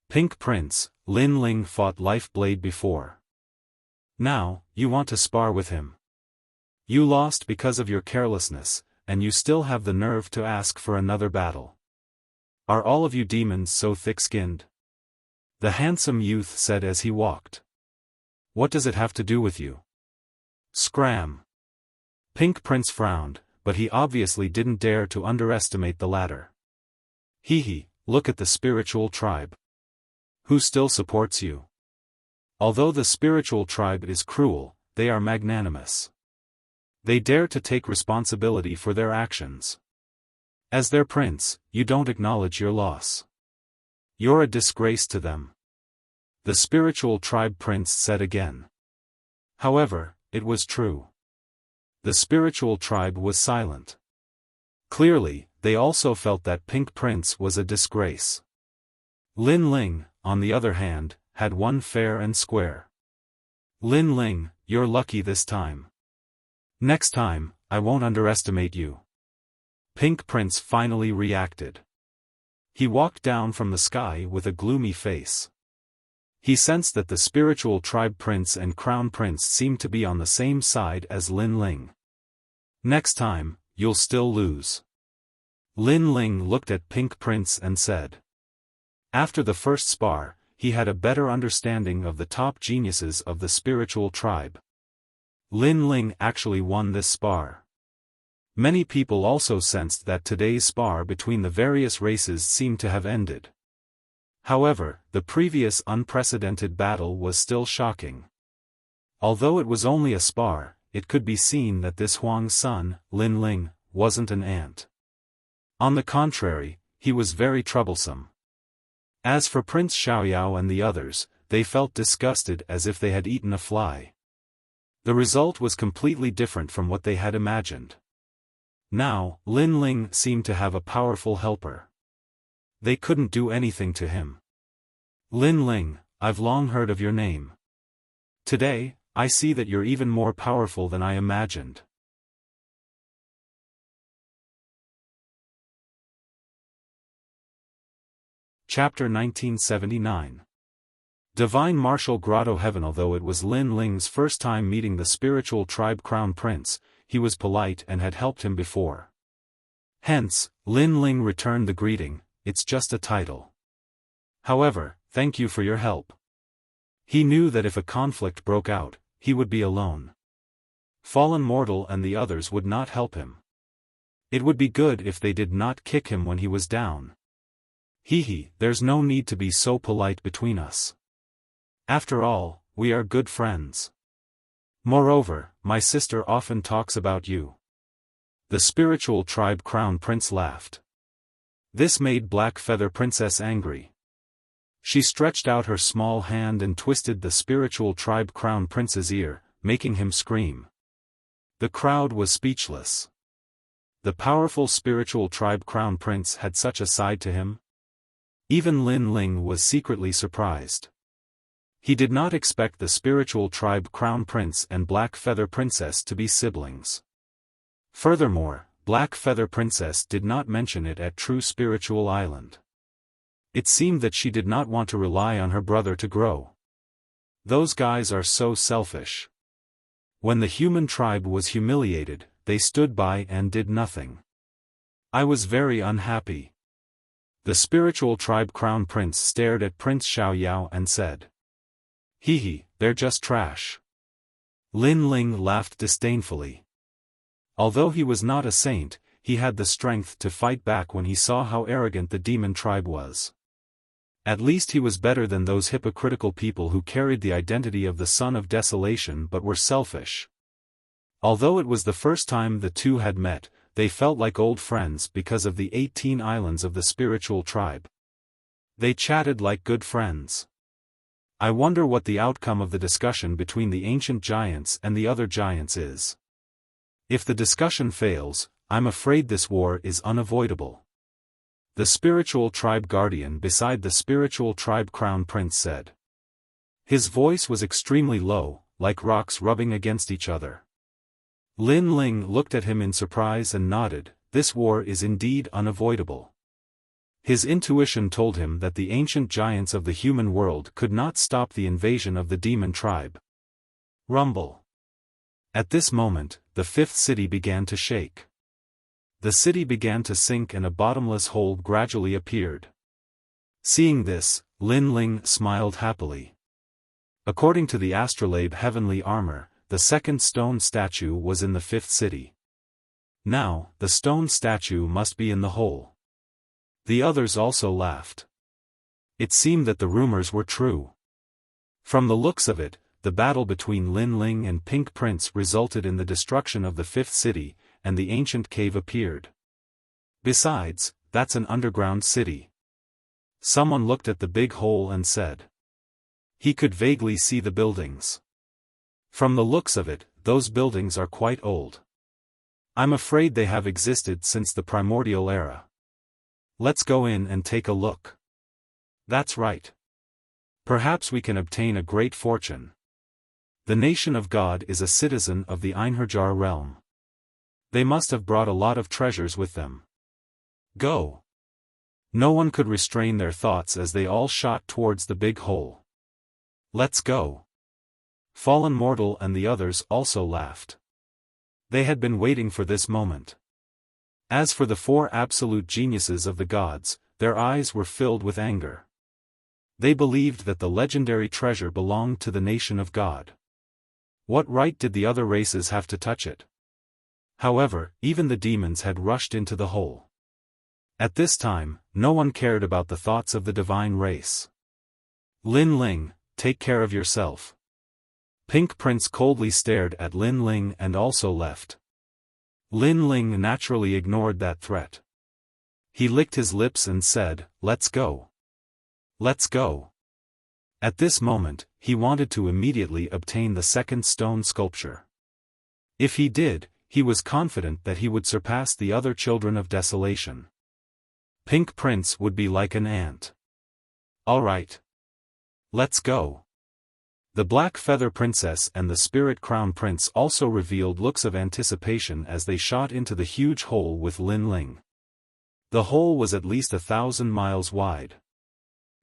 Pink Prince, Lin Ling fought Life Blade before. Now, you want to spar with him. You lost because of your carelessness, and you still have the nerve to ask for another battle. Are all of you demons so thick-skinned? The handsome youth said as he walked. What does it have to do with you? Scram. Pink Prince frowned, but he obviously didn't dare to underestimate the latter. Hee, look at the spiritual tribe. Who still supports you? Although the spiritual tribe is cruel, they are magnanimous. They dare to take responsibility for their actions. As their prince, you don't acknowledge your loss. You're a disgrace to them. The spiritual tribe prince said again. However, it was true. The spiritual tribe was silent. Clearly, they also felt that Pink Prince was a disgrace. Lin Ling, on the other hand, had won fair and square. Lin Ling, you're lucky this time. Next time, I won't underestimate you. Pink Prince finally reacted. He walked down from the sky with a gloomy face. He sensed that the spiritual tribe prince and crown prince seemed to be on the same side as Lin Ling. Next time, you'll still lose. Lin Ling looked at Pink Prince and said. After the first spar, he had a better understanding of the top geniuses of the spiritual tribe. Lin Ling actually won this spar. Many people also sensed that today's spar between the various races seemed to have ended. However, the previous unprecedented battle was still shocking. Although it was only a spar, it could be seen that this Huang's son, Lin Ling, wasn't an ant. On the contrary, he was very troublesome. As for Prince Xiaoyao and the others, they felt disgusted as if they had eaten a fly. The result was completely different from what they had imagined. Now, Lin Ling seemed to have a powerful helper. They couldn't do anything to him. Lin Ling, I've long heard of your name. Today, I see that you're even more powerful than I imagined. Chapter 1979. Divine Martial Grotto Heaven. Although it was Lin Ling's first time meeting the spiritual tribe crown prince, he was polite and had helped him before. Hence, Lin Ling returned the greeting, it's just a title. However, thank you for your help. He knew that if a conflict broke out, he would be alone. Fallen Mortal and the others would not help him. It would be good if they did not kick him when he was down. There's no need to be so polite between us. After all, we are good friends. Moreover, my sister often talks about you. The spiritual tribe crown prince laughed. This made Black Feather Princess angry. She stretched out her small hand and twisted the spiritual tribe crown prince's ear, making him scream. The crowd was speechless. The powerful spiritual tribe crown prince had such a side to him? Even Lin Ling was secretly surprised. He did not expect the spiritual tribe crown prince and Black Feather Princess to be siblings. Furthermore, Black Feather Princess did not mention it at True Spiritual Island. It seemed that she did not want to rely on her brother to grow. Those guys are so selfish. When the human tribe was humiliated, they stood by and did nothing. I was very unhappy. The spiritual tribe crown prince stared at Prince Xiaoyao and said. They're just trash. Lin Ling laughed disdainfully. Although he was not a saint, he had the strength to fight back when he saw how arrogant the demon tribe was. At least he was better than those hypocritical people who carried the identity of the Son of Desolation but were selfish. Although it was the first time the two had met, they felt like old friends because of the 18 islands of the spiritual tribe. They chatted like good friends. I wonder what the outcome of the discussion between the ancient giants and the other giants is. If the discussion fails, I'm afraid this war is unavoidable. The spiritual tribe guardian beside the spiritual tribe crown prince said. His voice was extremely low, like rocks rubbing against each other. Lin Ling looked at him in surprise and nodded, this war is indeed unavoidable. His intuition told him that the ancient giants of the human world could not stop the invasion of the demon tribe. Rumble. At this moment, the fifth city began to shake. The city began to sink and a bottomless hole gradually appeared. Seeing this, Lin Ling smiled happily. According to the astrolabe heavenly armor, the second stone statue was in the fifth city. Now, the stone statue must be in the hole. The others also laughed. It seemed that the rumors were true. From the looks of it, the battle between Lin Ling and Pink Prince resulted in the destruction of the fifth city, and the ancient cave appeared. Besides, that's an underground city. Someone looked at the big hole and said. He could vaguely see the buildings. From the looks of it, those buildings are quite old. I'm afraid they have existed since the primordial era. Let's go in and take a look. That's right. Perhaps we can obtain a great fortune. The nation of God is a citizen of the Einherjar realm. They must have brought a lot of treasures with them. Go. No one could restrain their thoughts as they all shot towards the big hole. Let's go. Fallen Mortal and the others also laughed. They had been waiting for this moment. As for the four absolute geniuses of the gods, their eyes were filled with anger. They believed that the legendary treasure belonged to the nation of God. What right did the other races have to touch it? However, even the demons had rushed into the hole. At this time, no one cared about the thoughts of the divine race. Lin Ling, take care of yourself. Pink Prince coldly stared at Lin Ling and also left. Lin Ling naturally ignored that threat. He licked his lips and said, "Let's go. Let's go." At this moment, he wanted to immediately obtain the second stone sculpture. If he did, he was confident that he would surpass the other children of desolation. Pink Prince would be like an ant. All right. Let's go. The Black Feather Princess and the Spirit Crown Prince also revealed looks of anticipation as they shot into the huge hole with Lin Ling. The hole was at least 1,000 miles wide.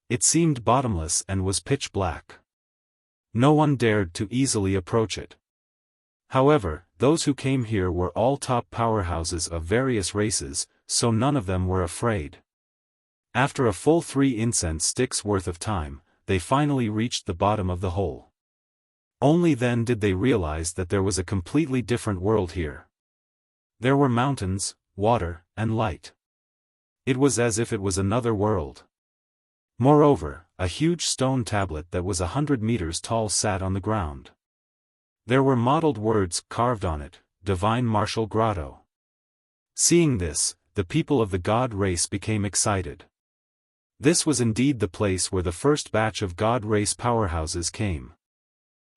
It seemed bottomless and was pitch black. No one dared to easily approach it. However, those who came here were all top powerhouses of various races, so none of them were afraid. After a full 3 incense sticks worth of time, they finally reached the bottom of the hole. Only then did they realize that there was a completely different world here. There were mountains, water, and light. It was as if it was another world. Moreover, a huge stone tablet that was 100 meters tall sat on the ground. There were mottled words carved on it, Divine Martial Grotto. Seeing this, the people of the god race became excited. This was indeed the place where the first batch of god race powerhouses came.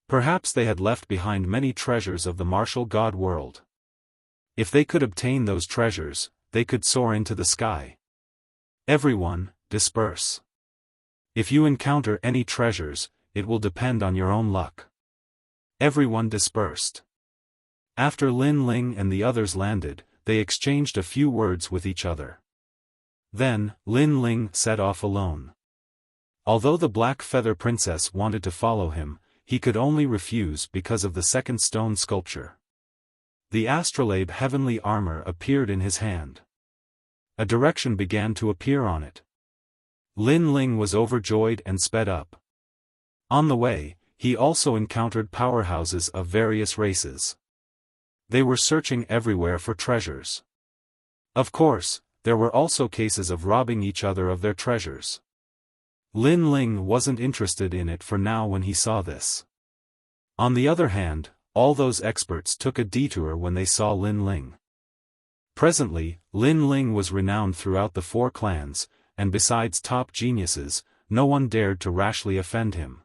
Perhaps they had left behind many treasures of the martial god world. If they could obtain those treasures, they could soar into the sky. Everyone, disperse. If you encounter any treasures, it will depend on your own luck. Everyone dispersed. After Lin Ling and the others landed, they exchanged a few words with each other. Then, Lin Ling set off alone. Although the Black Feather Princess wanted to follow him, he could only refuse because of the second stone sculpture. The astrolabe heavenly armor appeared in his hand. A direction began to appear on it. Lin Ling was overjoyed and sped up. On the way, he also encountered powerhouses of various races. They were searching everywhere for treasures. Of course, there were also cases of robbing each other of their treasures. Lin Ling wasn't interested in it for now when he saw this. On the other hand, all those experts took a detour when they saw Lin Ling. Presently, Lin Ling was renowned throughout the 4 clans, and besides top geniuses, no one dared to rashly offend him.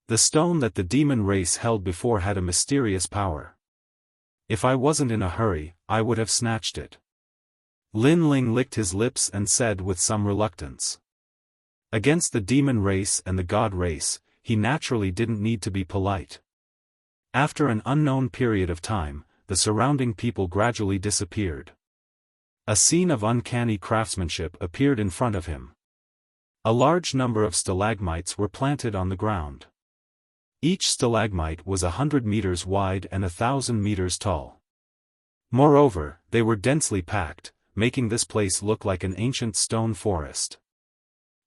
The stone that the demon race held before had a mysterious power. If I wasn't in a hurry, I would have snatched it. Lin Ling licked his lips and said with some reluctance. Against the demon race and the god race, he naturally didn't need to be polite. After an unknown period of time, the surrounding people gradually disappeared. A scene of uncanny craftsmanship appeared in front of him. A large number of stalagmites were planted on the ground. Each stalagmite was 100 meters wide and 1,000 meters tall. Moreover, they were densely packed, making this place look like an ancient stone forest.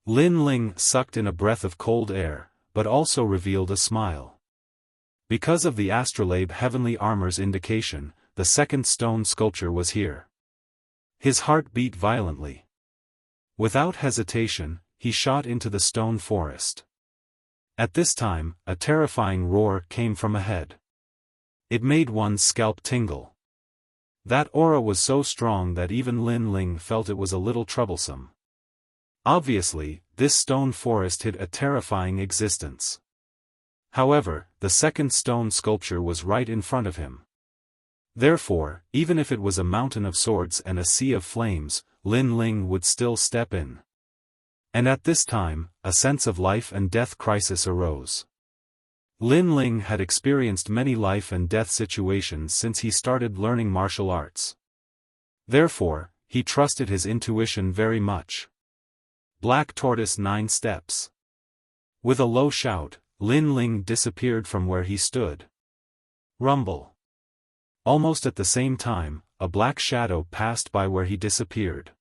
Lin Ling sucked in a breath of cold air, but also revealed a smile. Because of the astrolabe heavenly armor's indication, the second stone sculpture was here. His heart beat violently. Without hesitation, he shot into the stone forest. At this time, a terrifying roar came from ahead. It made one's scalp tingle. That aura was so strong that even Lin Ling felt it was a little troublesome. Obviously, this stone forest hid a terrifying existence. However, the second stone sculpture was right in front of him. Therefore, even if it was a mountain of swords and a sea of flames, Lin Ling would still step in. And at this time, a sense of life and death crisis arose. Lin Ling had experienced many life and death situations since he started learning martial arts. Therefore, he trusted his intuition very much. Black Tortoise 9 steps. With a low shout, Lin Ling disappeared from where he stood. Rumble. Almost at the same time, a black shadow passed by where he disappeared.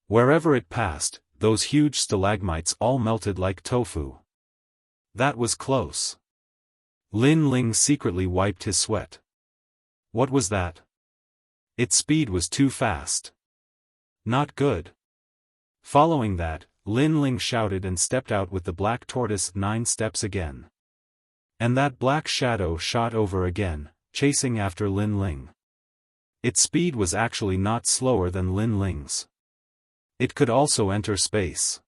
Wherever it passed, those huge stalagmites all melted like tofu. That was close. Lin Ling secretly wiped his sweat. What was that? Its speed was too fast. Not good. Following that, Lin Ling shouted and stepped out with the Black Tortoise 9 steps again. And that black shadow shot over again, chasing after Lin Ling. Its speed was actually not slower than Lin Ling's. It could also enter space.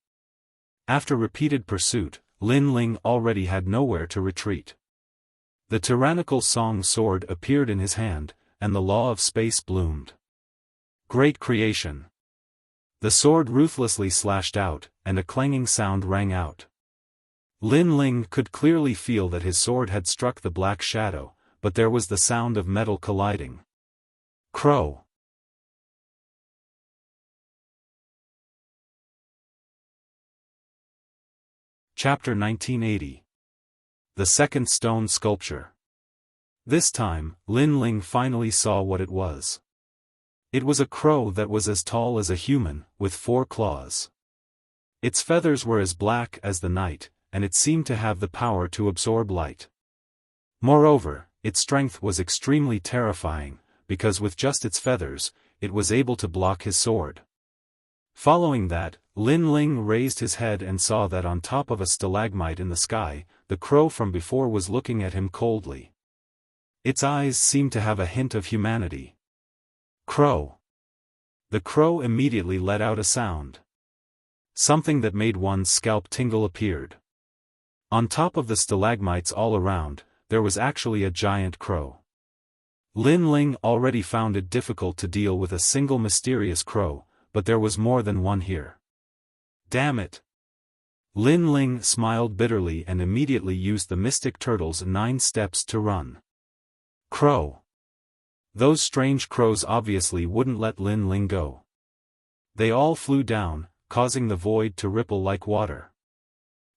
After repeated pursuit, Lin Ling already had nowhere to retreat. The tyrannical song sword appeared in his hand, and the law of space bloomed. Great creation. The sword ruthlessly slashed out, and a clanging sound rang out. Lin Ling could clearly feel that his sword had struck the black shadow, but there was the sound of metal colliding. Crow. Chapter 1980. The Second Stone Sculpture. This time, Lin Ling finally saw what it was. It was a crow that was as tall as a human, with 4 claws. Its feathers were as black as the night, and it seemed to have the power to absorb light. Moreover, its strength was extremely terrifying, because with just its feathers, it was able to block his sword. Following that, Lin Ling raised his head and saw that on top of a stalagmite in the sky, the crow from before was looking at him coldly. Its eyes seemed to have a hint of humanity. Crow. The crow immediately let out a sound. Something that made one's scalp tingle appeared. On top of the stalagmites all around, there was actually a giant crow. Lin Ling already found it difficult to deal with a single mysterious crow, but there was more than one here. Damn it! Lin Ling smiled bitterly and immediately used the Mystic Turtle's 9 steps to run. Crow. Those strange crows obviously wouldn't let Lin Ling go. They all flew down, causing the void to ripple like water.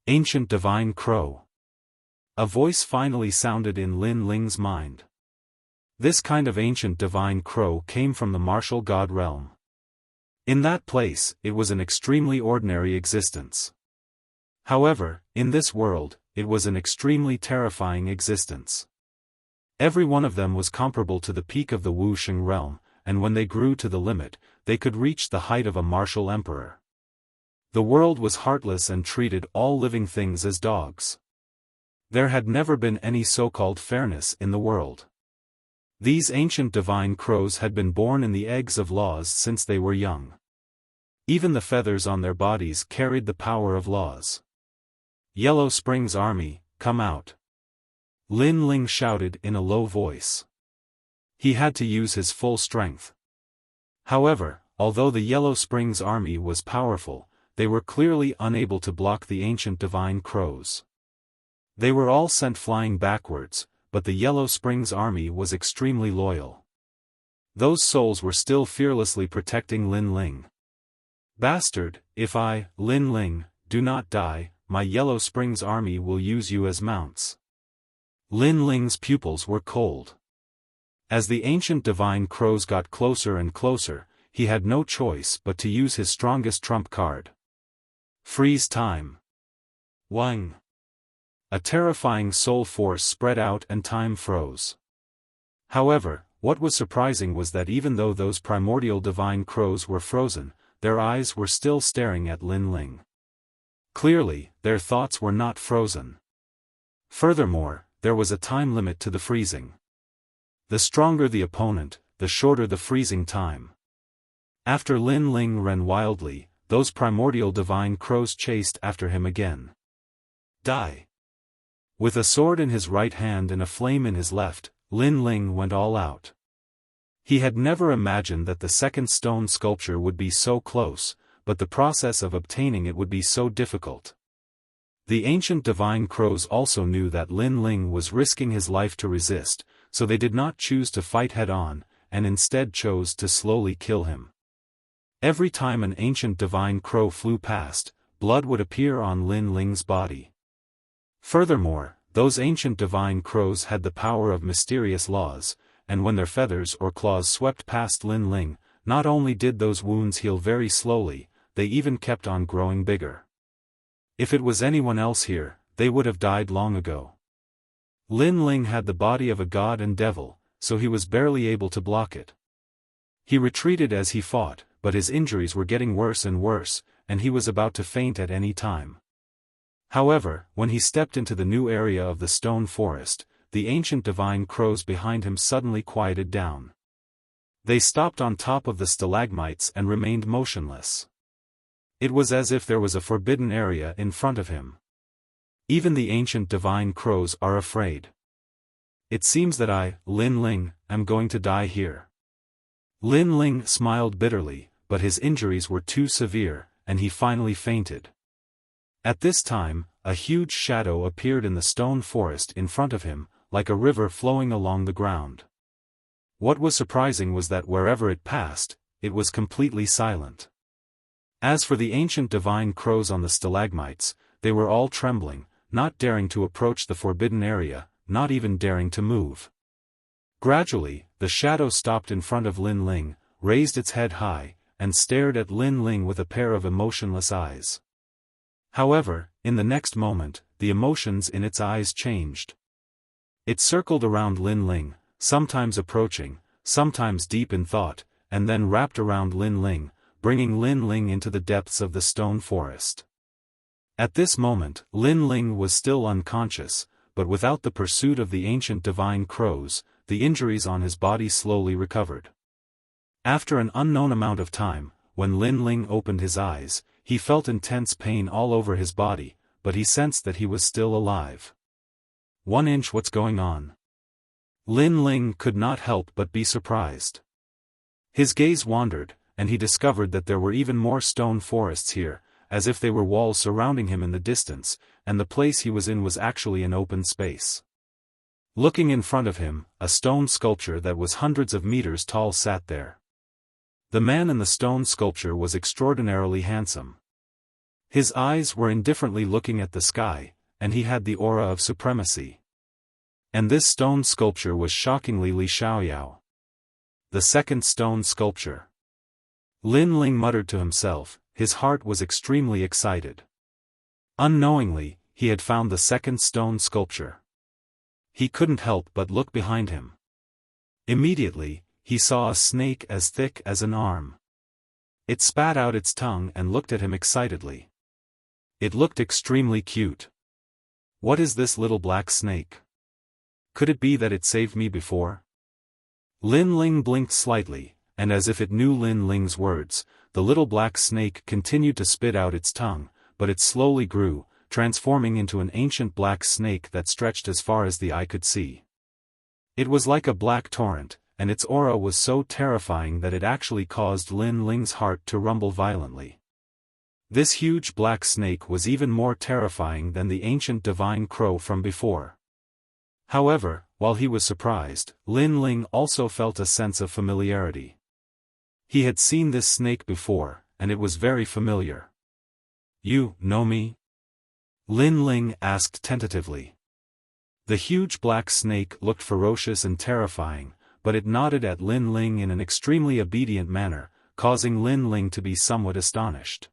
Ancient Divine Crow. A voice finally sounded in Lin Ling's mind. This kind of ancient divine crow came from the martial god realm. In that place, it was an extremely ordinary existence. However, in this world, it was an extremely terrifying existence. Every one of them was comparable to the peak of the Wuxia realm, and when they grew to the limit, they could reach the height of a martial emperor. The world was heartless and treated all living things as dogs. There had never been any so-called fairness in the world. These ancient divine crows had been born in the eggs of laws since they were young. Even the feathers on their bodies carried the power of laws. Yellow Springs Army, come out. Lin Ling shouted in a low voice. He had to use his full strength. However, although the Yellow Springs Army was powerful, they were clearly unable to block the ancient divine crows. They were all sent flying backwards, but the Yellow Springs Army was extremely loyal. Those souls were still fearlessly protecting Lin Ling. Bastard, if I, Lin Ling, do not die, my Yellow Springs Army will use you as mounts. Lin Ling's pupils were cold. As the ancient divine crows got closer and closer, he had no choice but to use his strongest trump card. Freeze time. Wang. A terrifying soul force spread out and time froze. However, what was surprising was that even though those primordial divine crows were frozen, their eyes were still staring at Lin Ling. Clearly, their thoughts were not frozen. Furthermore, there was a time limit to the freezing. The stronger the opponent, the shorter the freezing time. After Lin Ling ran wildly, those primordial divine crows chased after him again. Die. With a sword in his right hand and a flame in his left, Lin Ling went all out. He had never imagined that the second stone sculpture would be so close, but the process of obtaining it would be so difficult. The ancient divine crows also knew that Lin Ling was risking his life to resist, so they did not choose to fight head-on, and instead chose to slowly kill him. Every time an ancient divine crow flew past, blood would appear on Lin Ling's body. Furthermore, those ancient divine crows had the power of mysterious laws, and when their feathers or claws swept past Lin Ling, not only did those wounds heal very slowly, they even kept on growing bigger. If it was anyone else here, they would have died long ago. Lin Ling had the body of a god and devil, so he was barely able to block it. He retreated as he fought, but his injuries were getting worse and worse, and he was about to faint at any time. However, when he stepped into the new area of the stone forest, the ancient divine crows behind him suddenly quieted down. They stopped on top of the stalagmites and remained motionless. It was as if there was a forbidden area in front of him. Even the ancient divine crows are afraid. It seems that I, Lin Ling, am going to die here. Lin Ling smiled bitterly, but his injuries were too severe, and he finally fainted. At this time, a huge shadow appeared in the stone forest in front of him, like a river flowing along the ground. What was surprising was that wherever it passed, it was completely silent. As for the ancient divine crows on the stalagmites, they were all trembling, not daring to approach the forbidden area, not even daring to move. Gradually, the shadow stopped in front of Lin Ling, raised its head high, and stared at Lin Ling with a pair of emotionless eyes. However, in the next moment, the emotions in its eyes changed. It circled around Lin Ling, sometimes approaching, sometimes deep in thought, and then wrapped around Lin Ling, bringing Lin Ling into the depths of the stone forest. At this moment, Lin Ling was still unconscious, but without the pursuit of the ancient divine crows, the injuries on his body slowly recovered. After an unknown amount of time, when Lin Ling opened his eyes, he felt intense pain all over his body, but he sensed that he was still alive. 1 inch. What's going on? Lin Ling could not help but be surprised. His gaze wandered, and he discovered that there were even more stone forests here, as if they were walls surrounding him in the distance, and the place he was in was actually an open space. Looking in front of him, a stone sculpture that was hundreds of meters tall sat there. The man in the stone sculpture was extraordinarily handsome. His eyes were indifferently looking at the sky, and he had the aura of supremacy. And this stone sculpture was shockingly Li Xiaoyao. The second stone sculpture. Lin Ling muttered to himself, his heart was extremely excited. Unknowingly, he had found the second stone sculpture. He couldn't help but look behind him. Immediately, he saw a snake as thick as an arm. It spat out its tongue and looked at him excitedly. It looked extremely cute. What is this little black snake? Could it be that it saved me before? Lin Ling blinked slightly, and as if it knew Lin Ling's words, the little black snake continued to spit out its tongue, but it slowly grew, transforming into an ancient black snake that stretched as far as the eye could see. It was like a black torrent, and its aura was so terrifying that it actually caused Lin Ling's heart to rumble violently. This huge black snake was even more terrifying than the ancient divine crow from before. However, while he was surprised, Lin Ling also felt a sense of familiarity. He had seen this snake before, and it was very familiar. You know me? Lin Ling asked tentatively. The huge black snake looked ferocious and terrifying, but it nodded at Lin Ling in an extremely obedient manner, causing Lin Ling to be somewhat astonished.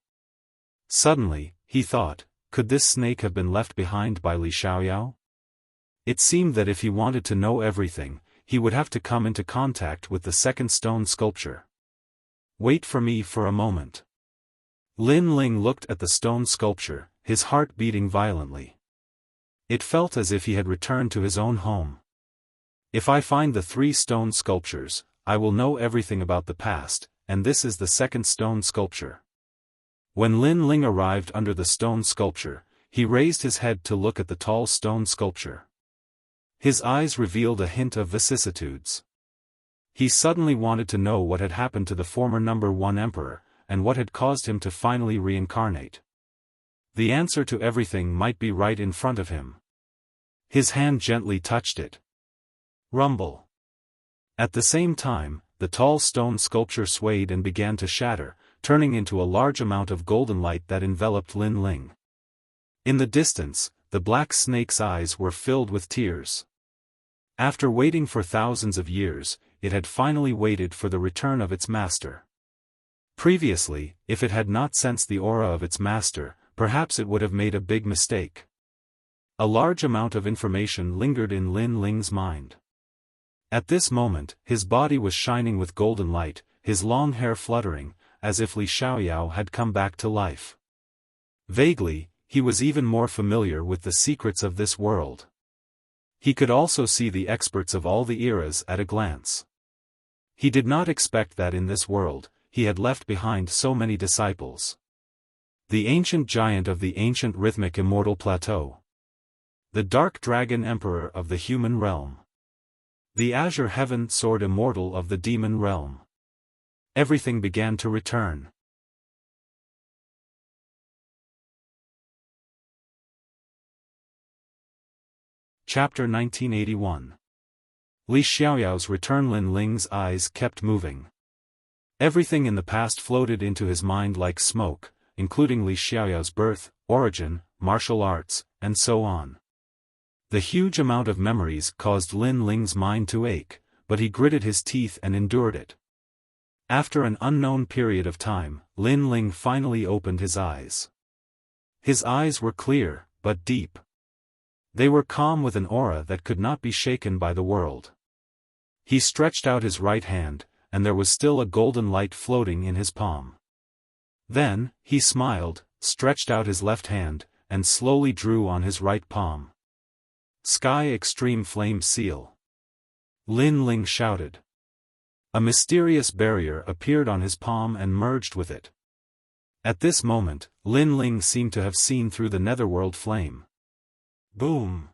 Suddenly, he thought, could this snake have been left behind by Li Xiaoyao? It seemed that if he wanted to know everything, he would have to come into contact with the second stone sculpture. Wait for me for a moment. Lin Ling looked at the stone sculpture, his heart beating violently. It felt as if he had returned to his own home. If I find the 3 stone sculptures, I will know everything about the past, and this is the second stone sculpture. When Lin Ling arrived under the stone sculpture, he raised his head to look at the tall stone sculpture. His eyes revealed a hint of vicissitudes. He suddenly wanted to know what had happened to the former number 1 emperor, and what had caused him to finally reincarnate. The answer to everything might be right in front of him. His hand gently touched it. Rumble. At the same time, the tall stone sculpture swayed and began to shatter, turning into a large amount of golden light that enveloped Lin Ling. In the distance, the black snake's eyes were filled with tears. After waiting for thousands of years, it had finally waited for the return of its master. Previously, if it had not sensed the aura of its master, perhaps it would have made a big mistake. A large amount of information lingered in Lin Ling's mind. At this moment, his body was shining with golden light, his long hair fluttering, as if Li Xiaoyao had come back to life. Vaguely, he was even more familiar with the secrets of this world. He could also see the experts of all the eras at a glance. He did not expect that in this world, he had left behind so many disciples. The ancient giant of the ancient rhythmic immortal plateau. The dark dragon emperor of the human realm. The azure heaven sword immortal of the demon realm. Everything began to return. Chapter 1981. Li Xiaoyao's return. Lin Ling's eyes kept moving. Everything in the past floated into his mind like smoke, including Li Xiaoyao's birth, origin, martial arts, and so on. The huge amount of memories caused Lin Ling's mind to ache, but he gritted his teeth and endured it. After an unknown period of time, Lin Ling finally opened his eyes. His eyes were clear, but deep. They were calm with an aura that could not be shaken by the world. He stretched out his right hand, and there was still a golden light floating in his palm. Then, he smiled, stretched out his left hand, and slowly drew on his right palm. Sky Extreme Flame Seal. Lin Ling shouted. A mysterious barrier appeared on his palm and merged with it. At this moment, Lin Ling seemed to have seen through the netherworld flame. Boom!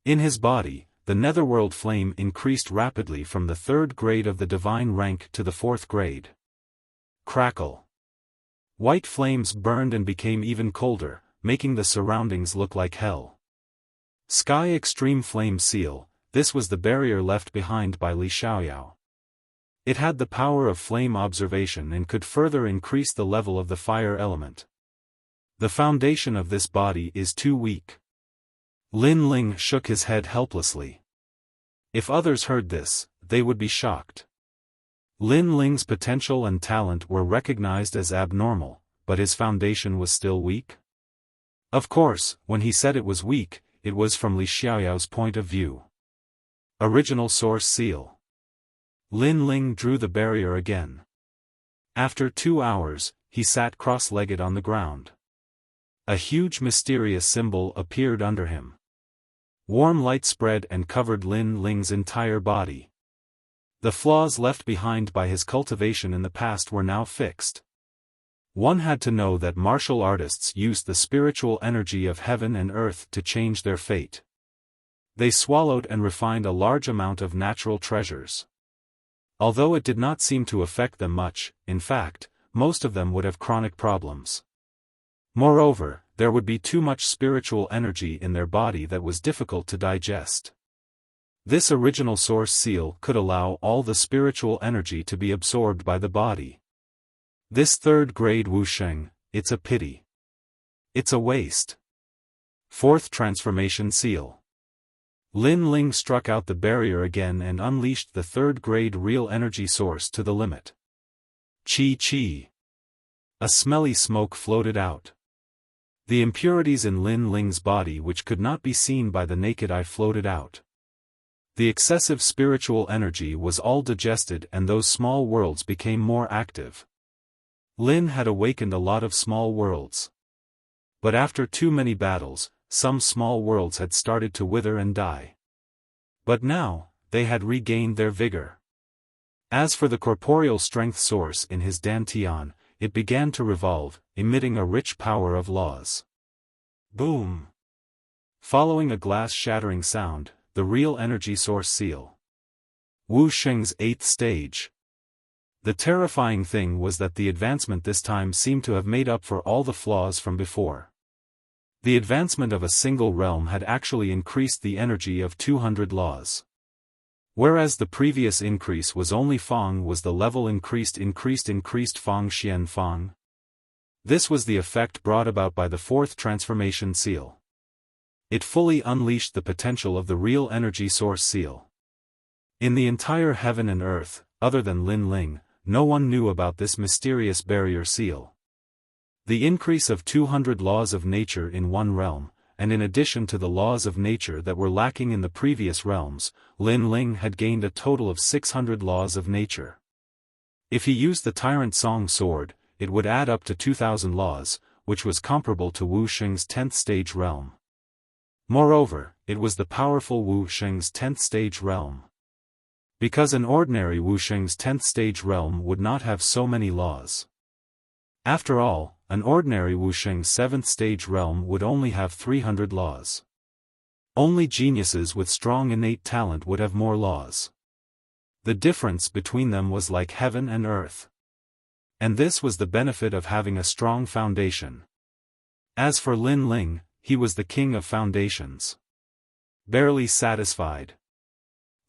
In his body, the netherworld flame increased rapidly from the 3rd grade of the divine rank to the 4th grade. Crackle! White flames burned and became even colder, making the surroundings look like hell. Sky Extreme Flame Seal. This was the barrier left behind by Li Xiaoyao. It had the power of flame observation and could further increase the level of the fire element. The foundation of this body is too weak. Lin Ling shook his head helplessly. If others heard this, they would be shocked. Lin Ling's potential and talent were recognized as abnormal, but his foundation was still weak? Of course, when he said it was weak, it was from Li Xiaoyao's point of view. Original Source Seal. Lin Ling drew the barrier again. After 2 hours, he sat cross-legged on the ground. A huge mysterious symbol appeared under him. Warm light spread and covered Lin Ling's entire body. The flaws left behind by his cultivation in the past were now fixed. One had to know that martial artists used the spiritual energy of heaven and earth to change their fate. They swallowed and refined a large amount of natural treasures. Although it did not seem to affect them much, in fact, most of them would have chronic problems. Moreover, there would be too much spiritual energy in their body that was difficult to digest. This original source seal could allow all the spiritual energy to be absorbed by the body. This 3rd grade Wuxia, it's a pity. It's a waste. 4th transformation seal. Lin Ling struck out the barrier again and unleashed the 3rd grade real energy source to the limit. Chi. A smelly smoke floated out. The impurities in Lin Ling's body which could not be seen by the naked eye floated out. The excessive spiritual energy was all digested and those small worlds became more active. Lin had awakened a lot of small worlds. But after too many battles, some small worlds had started to wither and die. But now, they had regained their vigor. As for the corporeal strength source in his dantian, it began to revolve, emitting a rich power of laws. Boom! Following a glass-shattering sound, the real energy source seal. Wu Sheng's 8th stage. The terrifying thing was that the advancement this time seemed to have made up for all the flaws from before. The advancement of a single realm had actually increased the energy of 200 laws. Whereas the previous increase was only Fang was the level increased Fang Xian Fang. This was the effect brought about by the 4th transformation seal. It fully unleashed the potential of the real energy source seal. In the entire heaven and earth, other than Lin Ling, no one knew about this mysterious barrier seal. The increase of 200 laws of nature in one realm, and in addition to the laws of nature that were lacking in the previous realms, Lin Ling had gained a total of 600 laws of nature. If he used the Tyrant Song sword, it would add up to 2,000 laws, which was comparable to Wu Sheng's 10th stage realm. Moreover, it was the powerful Wu Sheng's 10th stage realm. Because an ordinary Wu Sheng's 10th stage realm would not have so many laws. After all, an ordinary Wu Sheng's 7th stage realm would only have 300 laws. Only geniuses with strong innate talent would have more laws. The difference between them was like heaven and earth. And this was the benefit of having a strong foundation. As for Lin Ling, he was the king of foundations. Barely satisfied,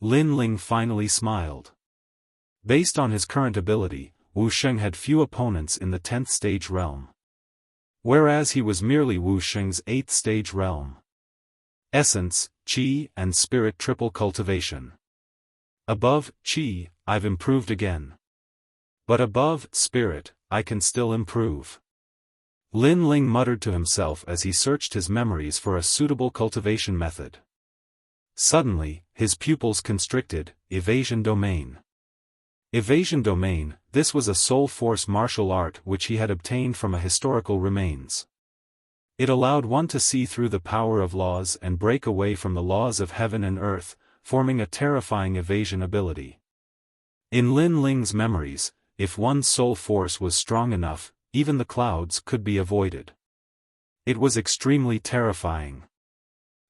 Lin Ling finally smiled. Based on his current ability, Wu Sheng had few opponents in the 10th stage realm. Whereas he was merely Wu Sheng's 8th stage realm. Essence, Qi and Spirit triple cultivation. Above, Qi, I've improved again. But above, Spirit, I can still improve. Lin Ling muttered to himself as he searched his memories for a suitable cultivation method. Suddenly, his pupils constricted. Evasion domain. Evasion domain, this was a soul force martial art which he had obtained from a historical remains. It allowed one to see through the power of laws and break away from the laws of heaven and earth, forming a terrifying evasion ability. In Lin Ling's memories, if one's soul force was strong enough, even the clouds could be avoided. It was extremely terrifying.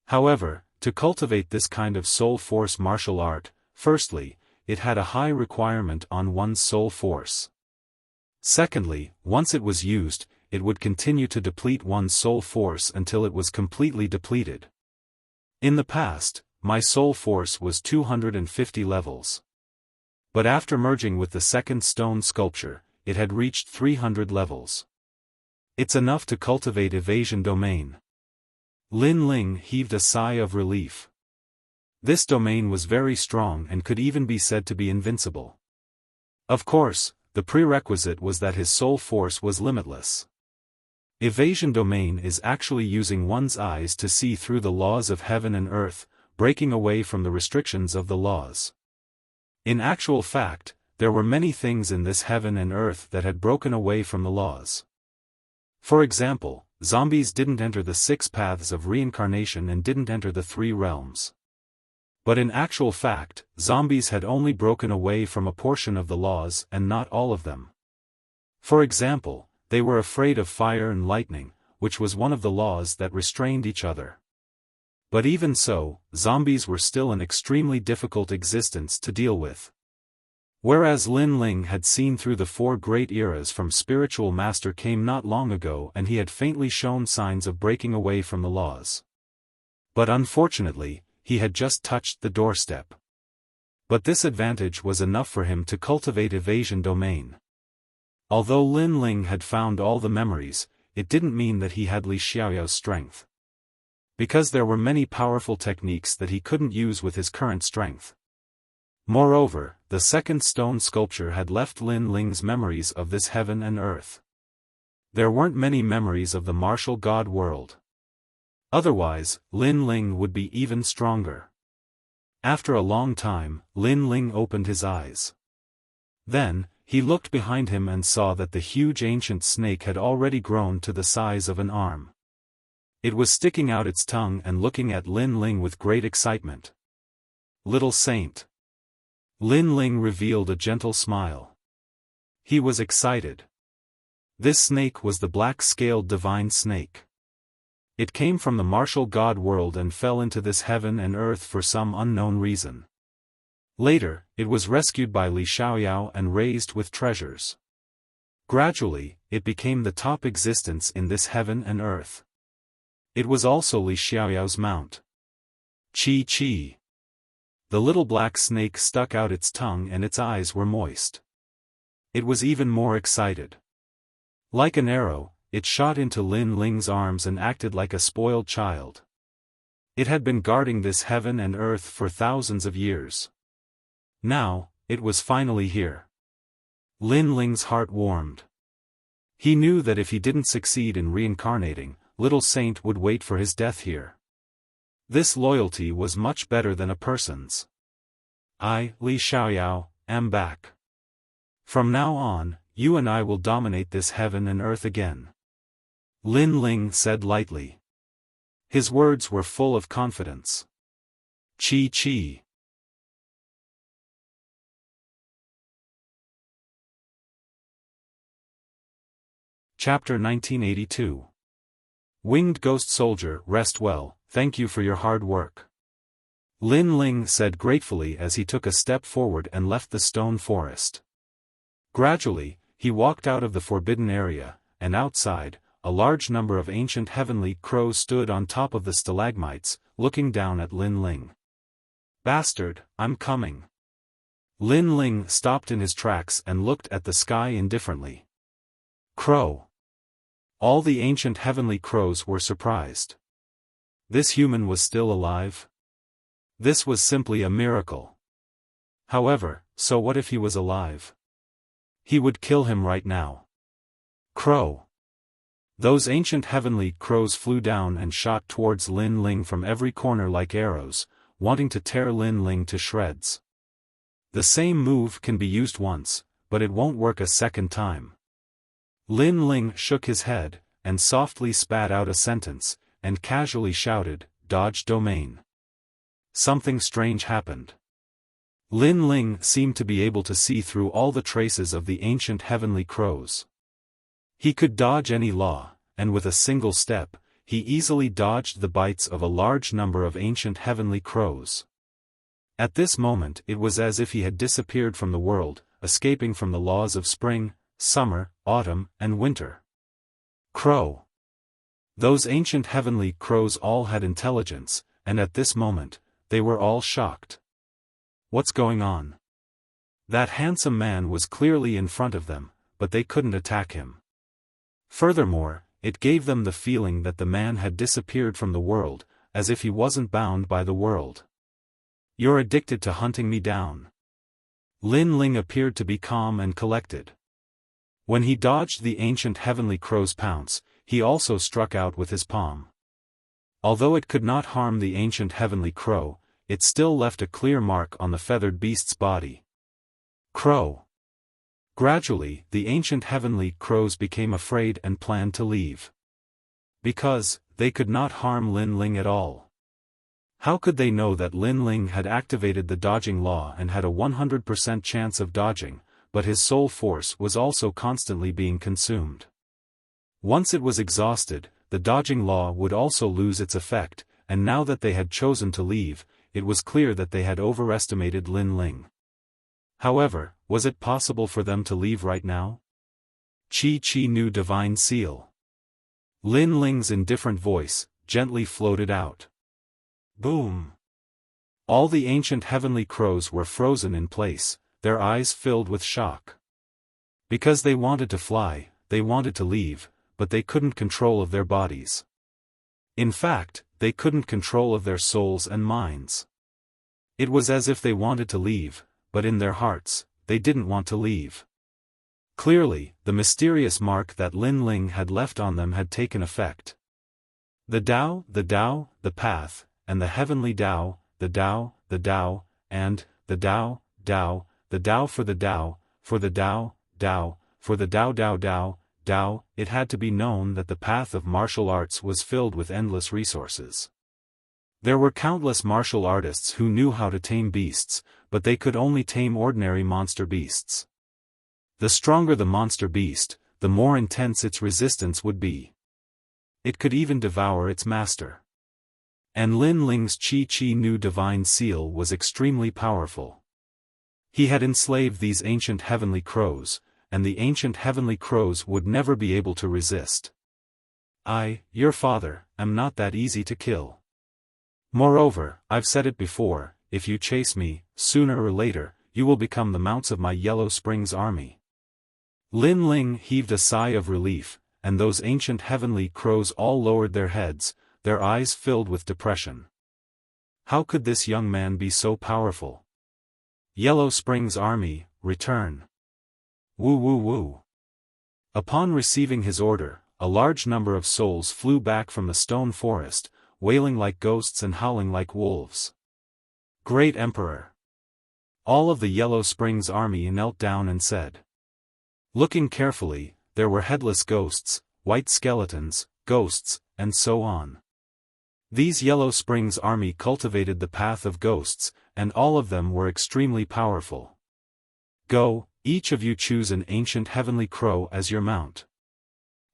However, to cultivate this kind of soul force martial art, firstly, it had a high requirement on one's soul force. Secondly, once it was used, it would continue to deplete one's soul force until it was completely depleted. In the past, my soul force was 250 levels. But after merging with the second stone sculpture, it had reached 300 levels. It's enough to cultivate evasion domain. Lin Ling heaved a sigh of relief. This domain was very strong and could even be said to be invincible. Of course, the prerequisite was that his soul force was limitless. Evasion domain is actually using one's eyes to see through the laws of heaven and earth, breaking away from the restrictions of the laws. In actual fact, there were many things in this heaven and earth that had broken away from the laws. For example, zombies didn't enter the 6 paths of reincarnation and didn't enter the 3 realms. But in actual fact, zombies had only broken away from a portion of the laws and not all of them. For example, they were afraid of fire and lightning, which was one of the laws that restrained each other. But even so, zombies were still an extremely difficult existence to deal with. Whereas Lin Ling had seen through the 4 great eras from spiritual master came not long ago and he had faintly shown signs of breaking away from the laws. But unfortunately, he had just touched the doorstep. But this advantage was enough for him to cultivate evasion domain. Although Lin Ling had found all the memories, it didn't mean that he had Li Xiaoyao's strength. Because there were many powerful techniques that he couldn't use with his current strength. Moreover, the second stone sculpture had left Lin Ling's memories of this heaven and earth. There weren't many memories of the martial god world. Otherwise, Lin Ling would be even stronger. After a long time, Lin Ling opened his eyes. Then, he looked behind him and saw that the huge ancient snake had already grown to the size of an arm. It was sticking out its tongue and looking at Lin Ling with great excitement. Little saint. Lin Ling revealed a gentle smile. He was excited. This snake was the black-scaled divine snake. It came from the martial god world and fell into this heaven and earth for some unknown reason. Later, it was rescued by Li Xiaoyao and raised with treasures. Gradually, it became the top existence in this heaven and earth. It was also Li Xiaoyao's mount. Chi. The little black snake stuck out its tongue and its eyes were moist. It was even more excited. Like an arrow, it shot into Lin Ling's arms and acted like a spoiled child. It had been guarding this heaven and earth for thousands of years. Now, it was finally here. Lin Ling's heart warmed. He knew that if he didn't succeed in reincarnating, Little Saint would wait for his death here. This loyalty was much better than a person's. I, Li Xiaoyao, am back. From now on, you and I will dominate this heaven and earth again. Lin Ling said lightly. His words were full of confidence. Chi. Chapter 1982. Winged Ghost Soldier, rest well, thank you for your hard work. Lin Ling said gratefully as he took a step forward and left the stone forest. Gradually, he walked out of the forbidden area, and outside, a large number of ancient heavenly crows stood on top of the stalagmites, looking down at Lin Ling. Bastard, I'm coming. Lin Ling stopped in his tracks and looked at the sky indifferently. Crow. All the ancient heavenly crows were surprised. This human was still alive? This was simply a miracle. However, so what if he was alive? He would kill him right now. Crow. Those ancient heavenly crows flew down and shot towards Lin Ling from every corner like arrows, wanting to tear Lin Ling to shreds. The same move can be used once, but it won't work a second time. Lin Ling shook his head, and softly spat out a sentence, and casually shouted, "Dodge domain." Something strange happened. Lin Ling seemed to be able to see through all the traces of the ancient heavenly crows. He could dodge any law, and with a single step, he easily dodged the bites of a large number of ancient heavenly crows. At this moment it was as if he had disappeared from the world, escaping from the laws of spring, summer, autumn, and winter. Crow. Those ancient heavenly crows all had intelligence, and at this moment, they were all shocked. What's going on? That handsome man was clearly in front of them, but they couldn't attack him. Furthermore, it gave them the feeling that the man had disappeared from the world, as if he wasn't bound by the world. You're addicted to hunting me down. Lin Ling appeared to be calm and collected. When he dodged the ancient heavenly crow's pounce, he also struck out with his palm. Although it could not harm the ancient heavenly crow, it still left a clear mark on the feathered beast's body. Crow. Gradually, the ancient heavenly crows became afraid and planned to leave. Because, they could not harm Lin Ling at all. How could they know that Lin Ling had activated the dodging law and had a 100% chance of dodging, but his soul force was also constantly being consumed. Once it was exhausted, the dodging law would also lose its effect, and now that they had chosen to leave, it was clear that they had overestimated Lin Ling. However, was it possible for them to leave right now? Chi knew divine seal. Lin Ling's indifferent voice gently floated out. Boom! All the ancient heavenly crows were frozen in place, their eyes filled with shock. Because they wanted to fly, they wanted to leave, but they couldn't control of their bodies. In fact, they couldn't control of their souls and minds. It was as if they wanted to leave, but in their hearts, they didn't want to leave. Clearly, the mysterious mark that Lin Ling had left on them had taken effect. The Tao, the path, and the heavenly Tao, the Tao, and the Tao, the Tao for the Tao, for the Tao, for the Tao, it had to be known that the path of martial arts was filled with endless resources. There were countless martial artists who knew how to tame beasts, but they could only tame ordinary monster beasts. The stronger the monster beast, the more intense its resistance would be. It could even devour its master. And Lin Ling's Chi knew divine seal was extremely powerful. He had enslaved these ancient heavenly crows, and the ancient heavenly crows would never be able to resist. I, your father, am not that easy to kill. Moreover, I've said it before, if you chase me, sooner or later, you will become the mounts of my Yellow Springs army. Lin Ling heaved a sigh of relief, and those ancient heavenly crows all lowered their heads, their eyes filled with depression. How could this young man be so powerful? Yellow Springs army, return. Woo woo woo. Upon receiving his order, a large number of souls flew back from the stone forest, wailing like ghosts and howling like wolves. Great Emperor. All of the Yellow Springs army knelt down and said. Looking carefully, there were headless ghosts, white skeletons, ghosts, and so on. These Yellow Springs army cultivated the path of ghosts, and all of them were extremely powerful. Go, each of you choose an ancient heavenly crow as your mount.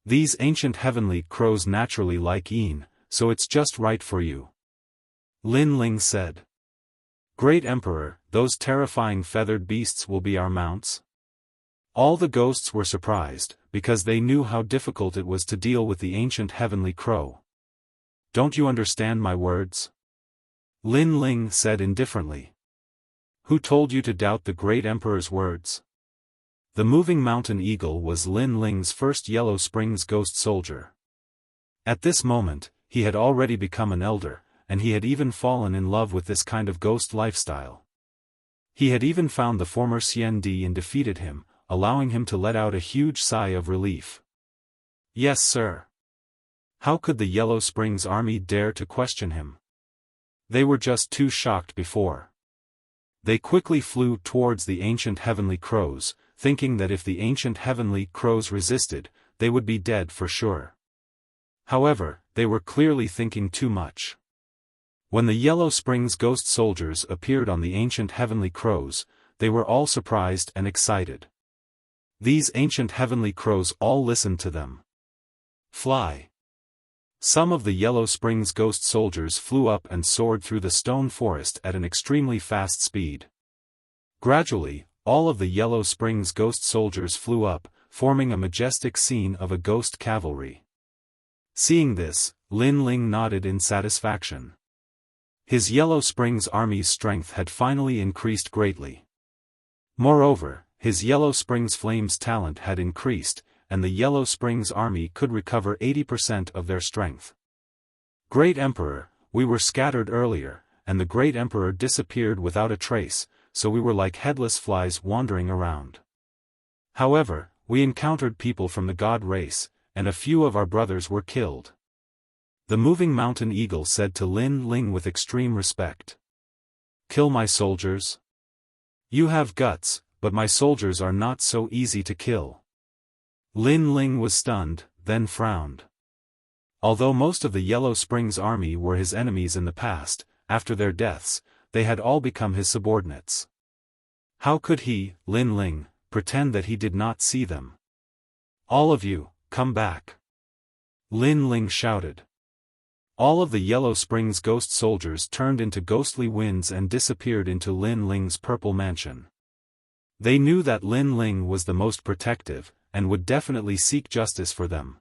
These ancient heavenly crows naturally like Yin, so it's just right for you. Lin Ling said. Great Emperor, those terrifying feathered beasts will be our mounts? All the ghosts were surprised, because they knew how difficult it was to deal with the ancient heavenly crow. Don't you understand my words? Lin Ling said indifferently. Who told you to doubt the great Emperor's words? The moving mountain eagle was Lin Ling's first Yellow Springs ghost soldier. At this moment, he had already become an elder, and he had even fallen in love with this kind of ghost lifestyle. He had even found the former Xian Di and defeated him, allowing him to let out a huge sigh of relief. Yes, sir. How could the Yellow Springs army dare to question him? They were just too shocked before. They quickly flew towards the ancient heavenly crows, thinking that if the ancient heavenly crows resisted, they would be dead for sure. However, they were clearly thinking too much. When the Yellow Springs ghost soldiers appeared on the ancient heavenly crows, they were all surprised and excited. These ancient heavenly crows all listened to them. Fly. Some of the Yellow Springs ghost soldiers flew up and soared through the stone forest at an extremely fast speed. Gradually, all of the Yellow Springs ghost soldiers flew up, forming a majestic scene of a ghost cavalry. Seeing this, Lin Ling nodded in satisfaction. His Yellow Springs army's strength had finally increased greatly. Moreover, his Yellow Springs Flames talent had increased, and the Yellow Springs army could recover 80% of their strength. Great Emperor, we were scattered earlier, and the Great Emperor disappeared without a trace, so we were like headless flies wandering around. However, we encountered people from the god race, and a few of our brothers were killed. The moving mountain eagle said to Lin Ling with extreme respect. Kill my soldiers? You have guts, but my soldiers are not so easy to kill. Lin Ling was stunned, then frowned. Although most of the Yellow Springs army were his enemies in the past, after their deaths, they had all become his subordinates. How could he, Lin Ling, pretend that he did not see them? All of you, come back. Lin Ling shouted. All of the Yellow Springs ghost soldiers turned into ghostly winds and disappeared into Lin Ling's purple mansion. They knew that Lin Ling was the most protective, and would definitely seek justice for them.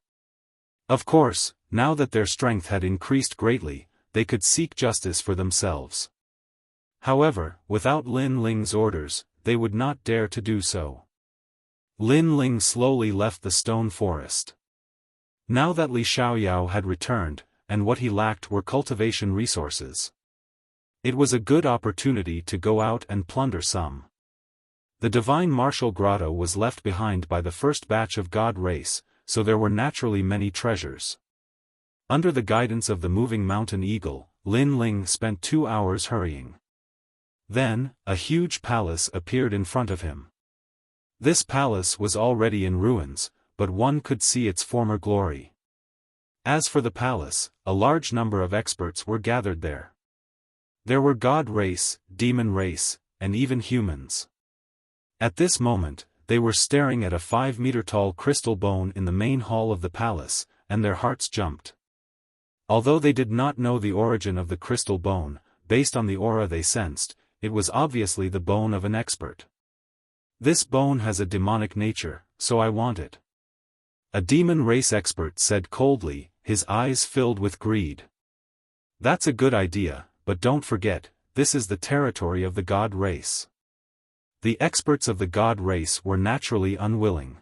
Of course, now that their strength had increased greatly, they could seek justice for themselves. However, without Lin Ling's orders, they would not dare to do so. Lin Ling slowly left the stone forest. Now that Li Xiaoyao had returned, and what he lacked were cultivation resources. It was a good opportunity to go out and plunder some. The divine martial grotto was left behind by the first batch of god race, so there were naturally many treasures. Under the guidance of the moving mountain eagle, Lin Ling spent 2 hours hurrying. Then, a huge palace appeared in front of him. This palace was already in ruins, but one could see its former glory. As for the palace, a large number of experts were gathered there. There were god race, demon race, and even humans. At this moment, they were staring at a 5-meter-tall crystal bone in the main hall of the palace, and their hearts jumped. Although they did not know the origin of the crystal bone, based on the aura they sensed, it was obviously the bone of an expert. This bone has a demonic nature, so I want it. A demon race expert said coldly, his eyes filled with greed. That's a good idea, but don't forget, this is the territory of the god race. The experts of the god race were naturally unwilling.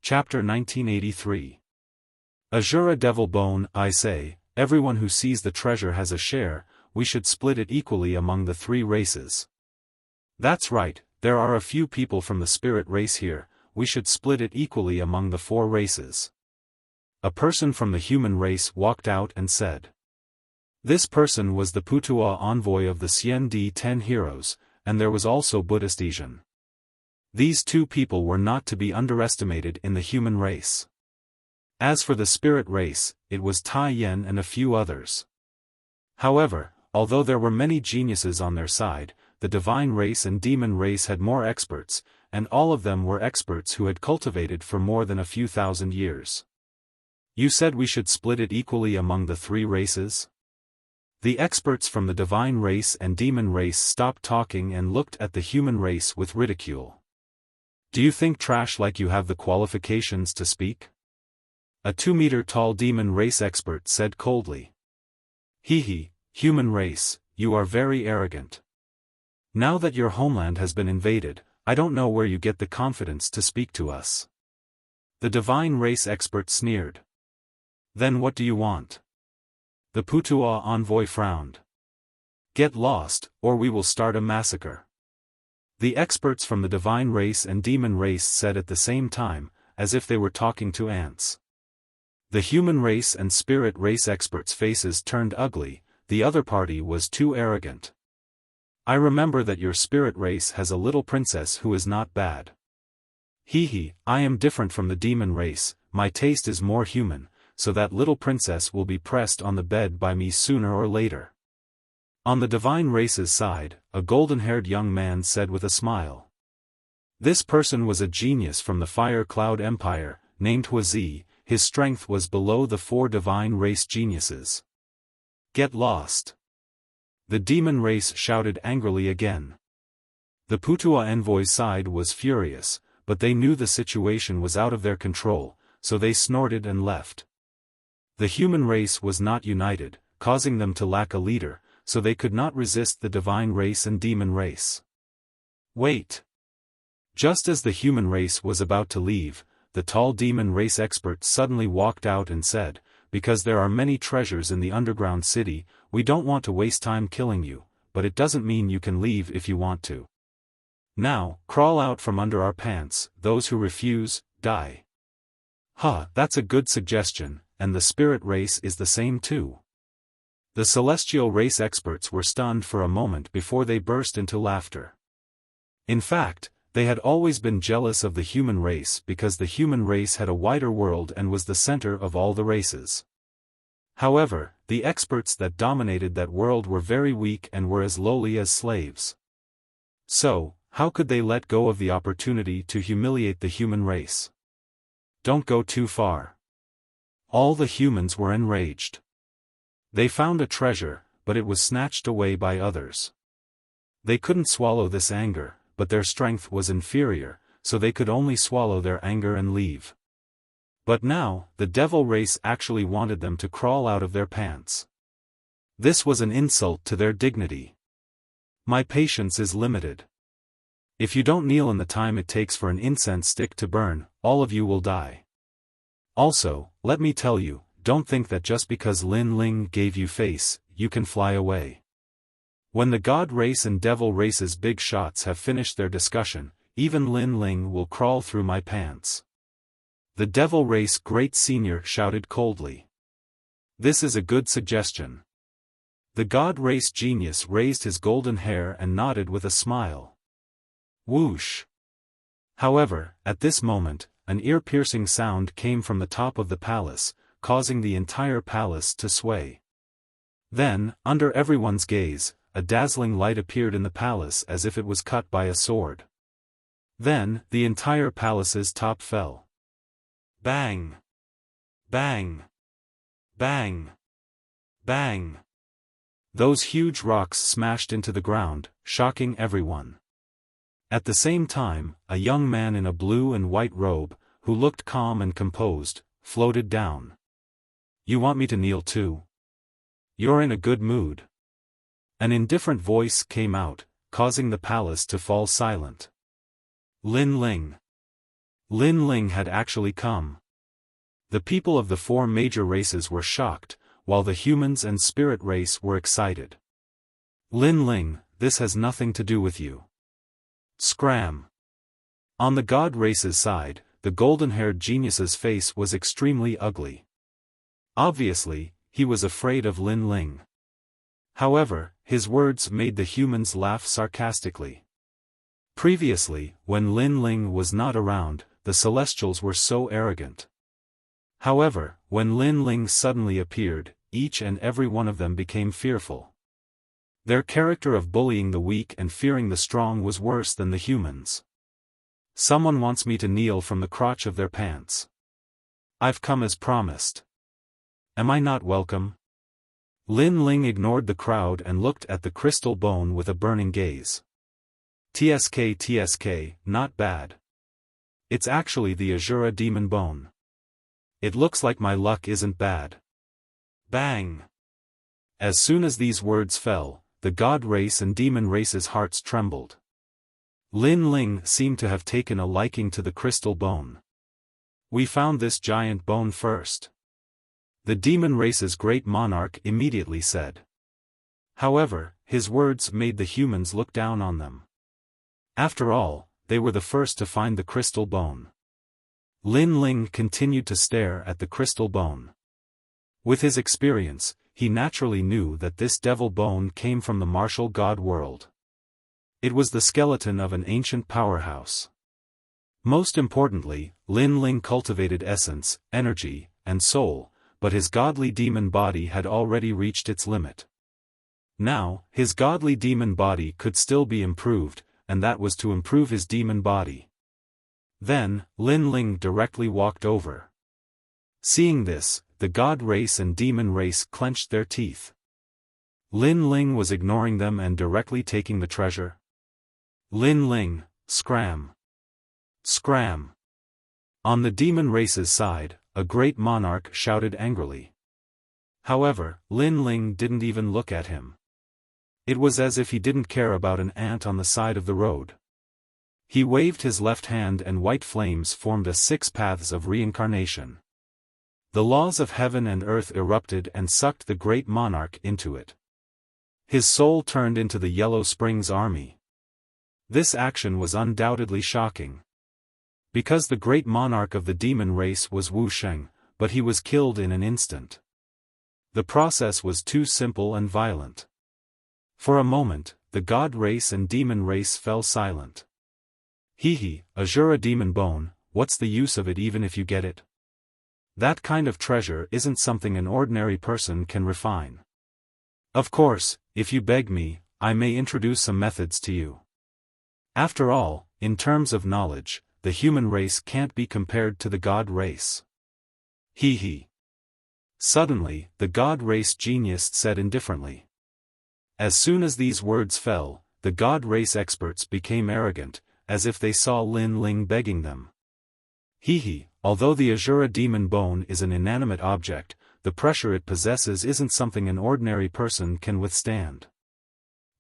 Chapter 1983. Azura Devil Bone. I say, everyone who sees the treasure has a share, we should split it equally among the 3 races. That's right, there are a few people from the spirit race here, we should split it equally among the 4 races. A person from the human race walked out and said. This person was the Putua envoy of the Xian Di 10 heroes, and there was also Buddhist Asian. These 2 people were not to be underestimated in the human race. As for the spirit race, it was Tai Yen and a few others. However, although there were many geniuses on their side, the divine race and demon race had more experts, and all of them were experts who had cultivated for more than a few thousand years. You said we should split it equally among the 3 races? The experts from the divine race and demon race stopped talking and looked at the human race with ridicule. Do you think trash like you have the qualifications to speak? A 2-meter-tall demon race expert said coldly. Hee, human race, you are very arrogant. Now that your homeland has been invaded, I don't know where you get the confidence to speak to us. The divine race expert sneered. Then what do you want? The Putua envoy frowned. Get lost, or we will start a massacre. The experts from the divine race and demon race said at the same time, as if they were talking to ants. The human race and spirit race experts' faces turned ugly, the other party was too arrogant. I remember that your spirit race has a little princess who is not bad. Hee, I am different from the demon race, my taste is more human, so that little princess will be pressed on the bed by me sooner or later. On the divine race's side, a golden-haired young man said with a smile. This person was a genius from the Fire Cloud Empire, named Wuxia. His strength was below the 4 divine race geniuses. Get lost. The demon race shouted angrily again. The Putua envoy's side was furious, but they knew the situation was out of their control, so they snorted and left. The human race was not united, causing them to lack a leader, so they could not resist the divine race and demon race. Wait. Just as the human race was about to leave, the tall demon race expert suddenly walked out and said, because there are many treasures in the underground city, we don't want to waste time killing you, but it doesn't mean you can leave if you want to. Now, crawl out from under our pants, those who refuse, die. That's a good suggestion, and the spirit race is the same too. The celestial race experts were stunned for a moment before they burst into laughter. In fact, they had always been jealous of the human race because the human race had a wider world and was the center of all the races. However, the experts that dominated that world were very weak and were as lowly as slaves. So, how could they let go of the opportunity to humiliate the human race? Don't go too far. All the humans were enraged. They found a treasure, but it was snatched away by others. They couldn't swallow this anger, but their strength was inferior, so they could only swallow their anger and leave. But now, the devil race actually wanted them to crawl out of their pants. This was an insult to their dignity. My patience is limited. If you don't kneel in the time it takes for an incense stick to burn, all of you will die. Also, let me tell you, don't think that just because Lin Ling gave you face, you can fly away. When the God race and devil race's big shots have finished their discussion, even Lin Ling will crawl through my pants. The devil race great senior shouted coldly. This is a good suggestion. The God race genius raised his golden hair and nodded with a smile. Whoosh! However, at this moment, an ear-piercing sound came from the top of the palace, causing the entire palace to sway. Then, under everyone's gaze, a dazzling light appeared in the palace as if it was cut by a sword. Then, the entire palace's top fell. Bang! Bang! Bang! Bang! Those huge rocks smashed into the ground, shocking everyone. At the same time, a young man in a blue and white robe, who looked calm and composed, floated down. You want me to kneel too? You're in a good mood. An indifferent voice came out, causing the palace to fall silent. Lin Ling. Lin Ling had actually come. The people of the four major races were shocked, while the humans and spirit race were excited. Lin Ling, this has nothing to do with you. Scram. On the god race's side, the golden-haired genius's face was extremely ugly. Obviously, he was afraid of Lin Ling. However, his words made the humans laugh sarcastically. Previously, when Lin Ling was not around, the Celestials were so arrogant. However, when Lin Ling suddenly appeared, each and every one of them became fearful. Their character of bullying the weak and fearing the strong was worse than the humans. Someone wants me to kneel from the crotch of their pants. I've come as promised. Am I not welcome? Lin Ling ignored the crowd and looked at the crystal bone with a burning gaze. TSK, not bad. It's actually the Azura demon bone. It looks like my luck isn't bad. Bang! As soon as these words fell, the god race and demon race's hearts trembled. Lin Ling seemed to have taken a liking to the crystal bone. We found this giant bone first. The demon race's great monarch immediately said. However, his words made the humans look down on them. After all, they were the first to find the crystal bone. Lin Ling continued to stare at the crystal bone. With his experience, he naturally knew that this devil bone came from the martial god world. It was the skeleton of an ancient powerhouse. Most importantly, Lin Ling cultivated essence, energy, and soul, but his godly demon body had already reached its limit. Now, his godly demon body could still be improved, and that was to improve his demon body. Then, Lin Ling directly walked over. Seeing this, the god race and demon race clenched their teeth. Lin Ling was ignoring them and directly taking the treasure. Lin Ling, scram. Scram. On the demon race's side, a great monarch shouted angrily. However, Lin Ling didn't even look at him. It was as if he didn't care about an ant on the side of the road. He waved his left hand and white flames formed a 6 paths of reincarnation. The laws of heaven and earth erupted and sucked the great monarch into it. His soul turned into the Yellow Springs army. This action was undoubtedly shocking. Because the great monarch of the demon race was Wuxia, but he was killed in an instant. The process was too simple and violent. For a moment, the god race and demon race fell silent. Azura demon bone, what's the use of it even if you get it? That kind of treasure isn't something an ordinary person can refine. Of course, if you beg me, I may introduce some methods to you. After all, in terms of knowledge, the human race can't be compared to the god race. Suddenly, the god race genius said indifferently. As soon as these words fell, the god race experts became arrogant, as if they saw Lin Ling begging them. Although the Azura demon bone is an inanimate object, the pressure it possesses isn't something an ordinary person can withstand.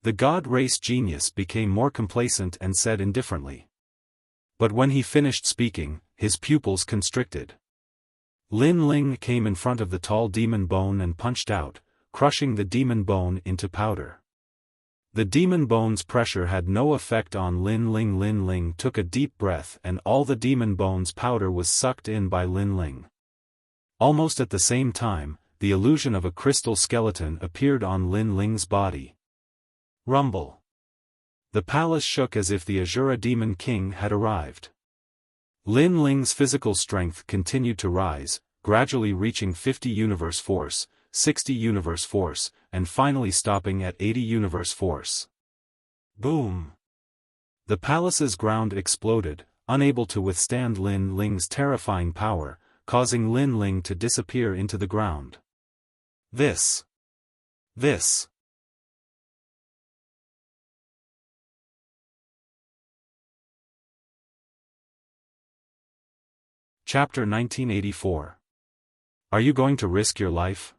The god race genius became more complacent and said indifferently. But when he finished speaking, his pupils constricted. Lin Ling came in front of the tall demon bone and punched out, crushing the demon bone into powder. The demon bone's pressure had no effect on Lin Ling. Lin Ling took a deep breath and all the demon bone's powder was sucked in by Lin Ling. Almost at the same time, the illusion of a crystal skeleton appeared on Lin Ling's body. Rumble. The palace shook as if the Azura Demon King had arrived. Lin Ling's physical strength continued to rise, gradually reaching 50 universe force, 60 universe force, and finally stopping at 80 universe force. Boom! The palace's ground exploded, unable to withstand Lin Ling's terrifying power, causing Lin Ling to disappear into the ground. This This. Chapter 1984. Are you going to risk your life?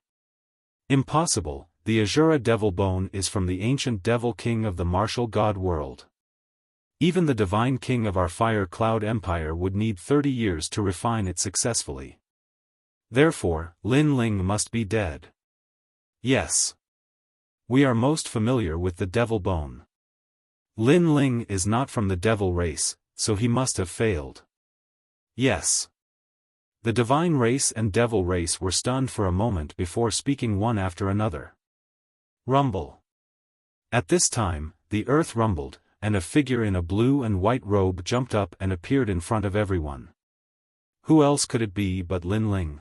Impossible. The Azura Devil Bone is from the ancient Devil King of the martial god world. Even the divine king of our Fire Cloud Empire would need 30 years to refine it successfully. Therefore, Lin Ling must be dead. Yes. We are most familiar with the Devil Bone. Lin Ling is not from the Devil race, so he must have failed. Yes. The divine race and devil race were stunned for a moment before speaking one after another. Rumble. At this time, the earth rumbled, and a figure in a blue and white robe jumped up and appeared in front of everyone. Who else could it be but Lin Ling?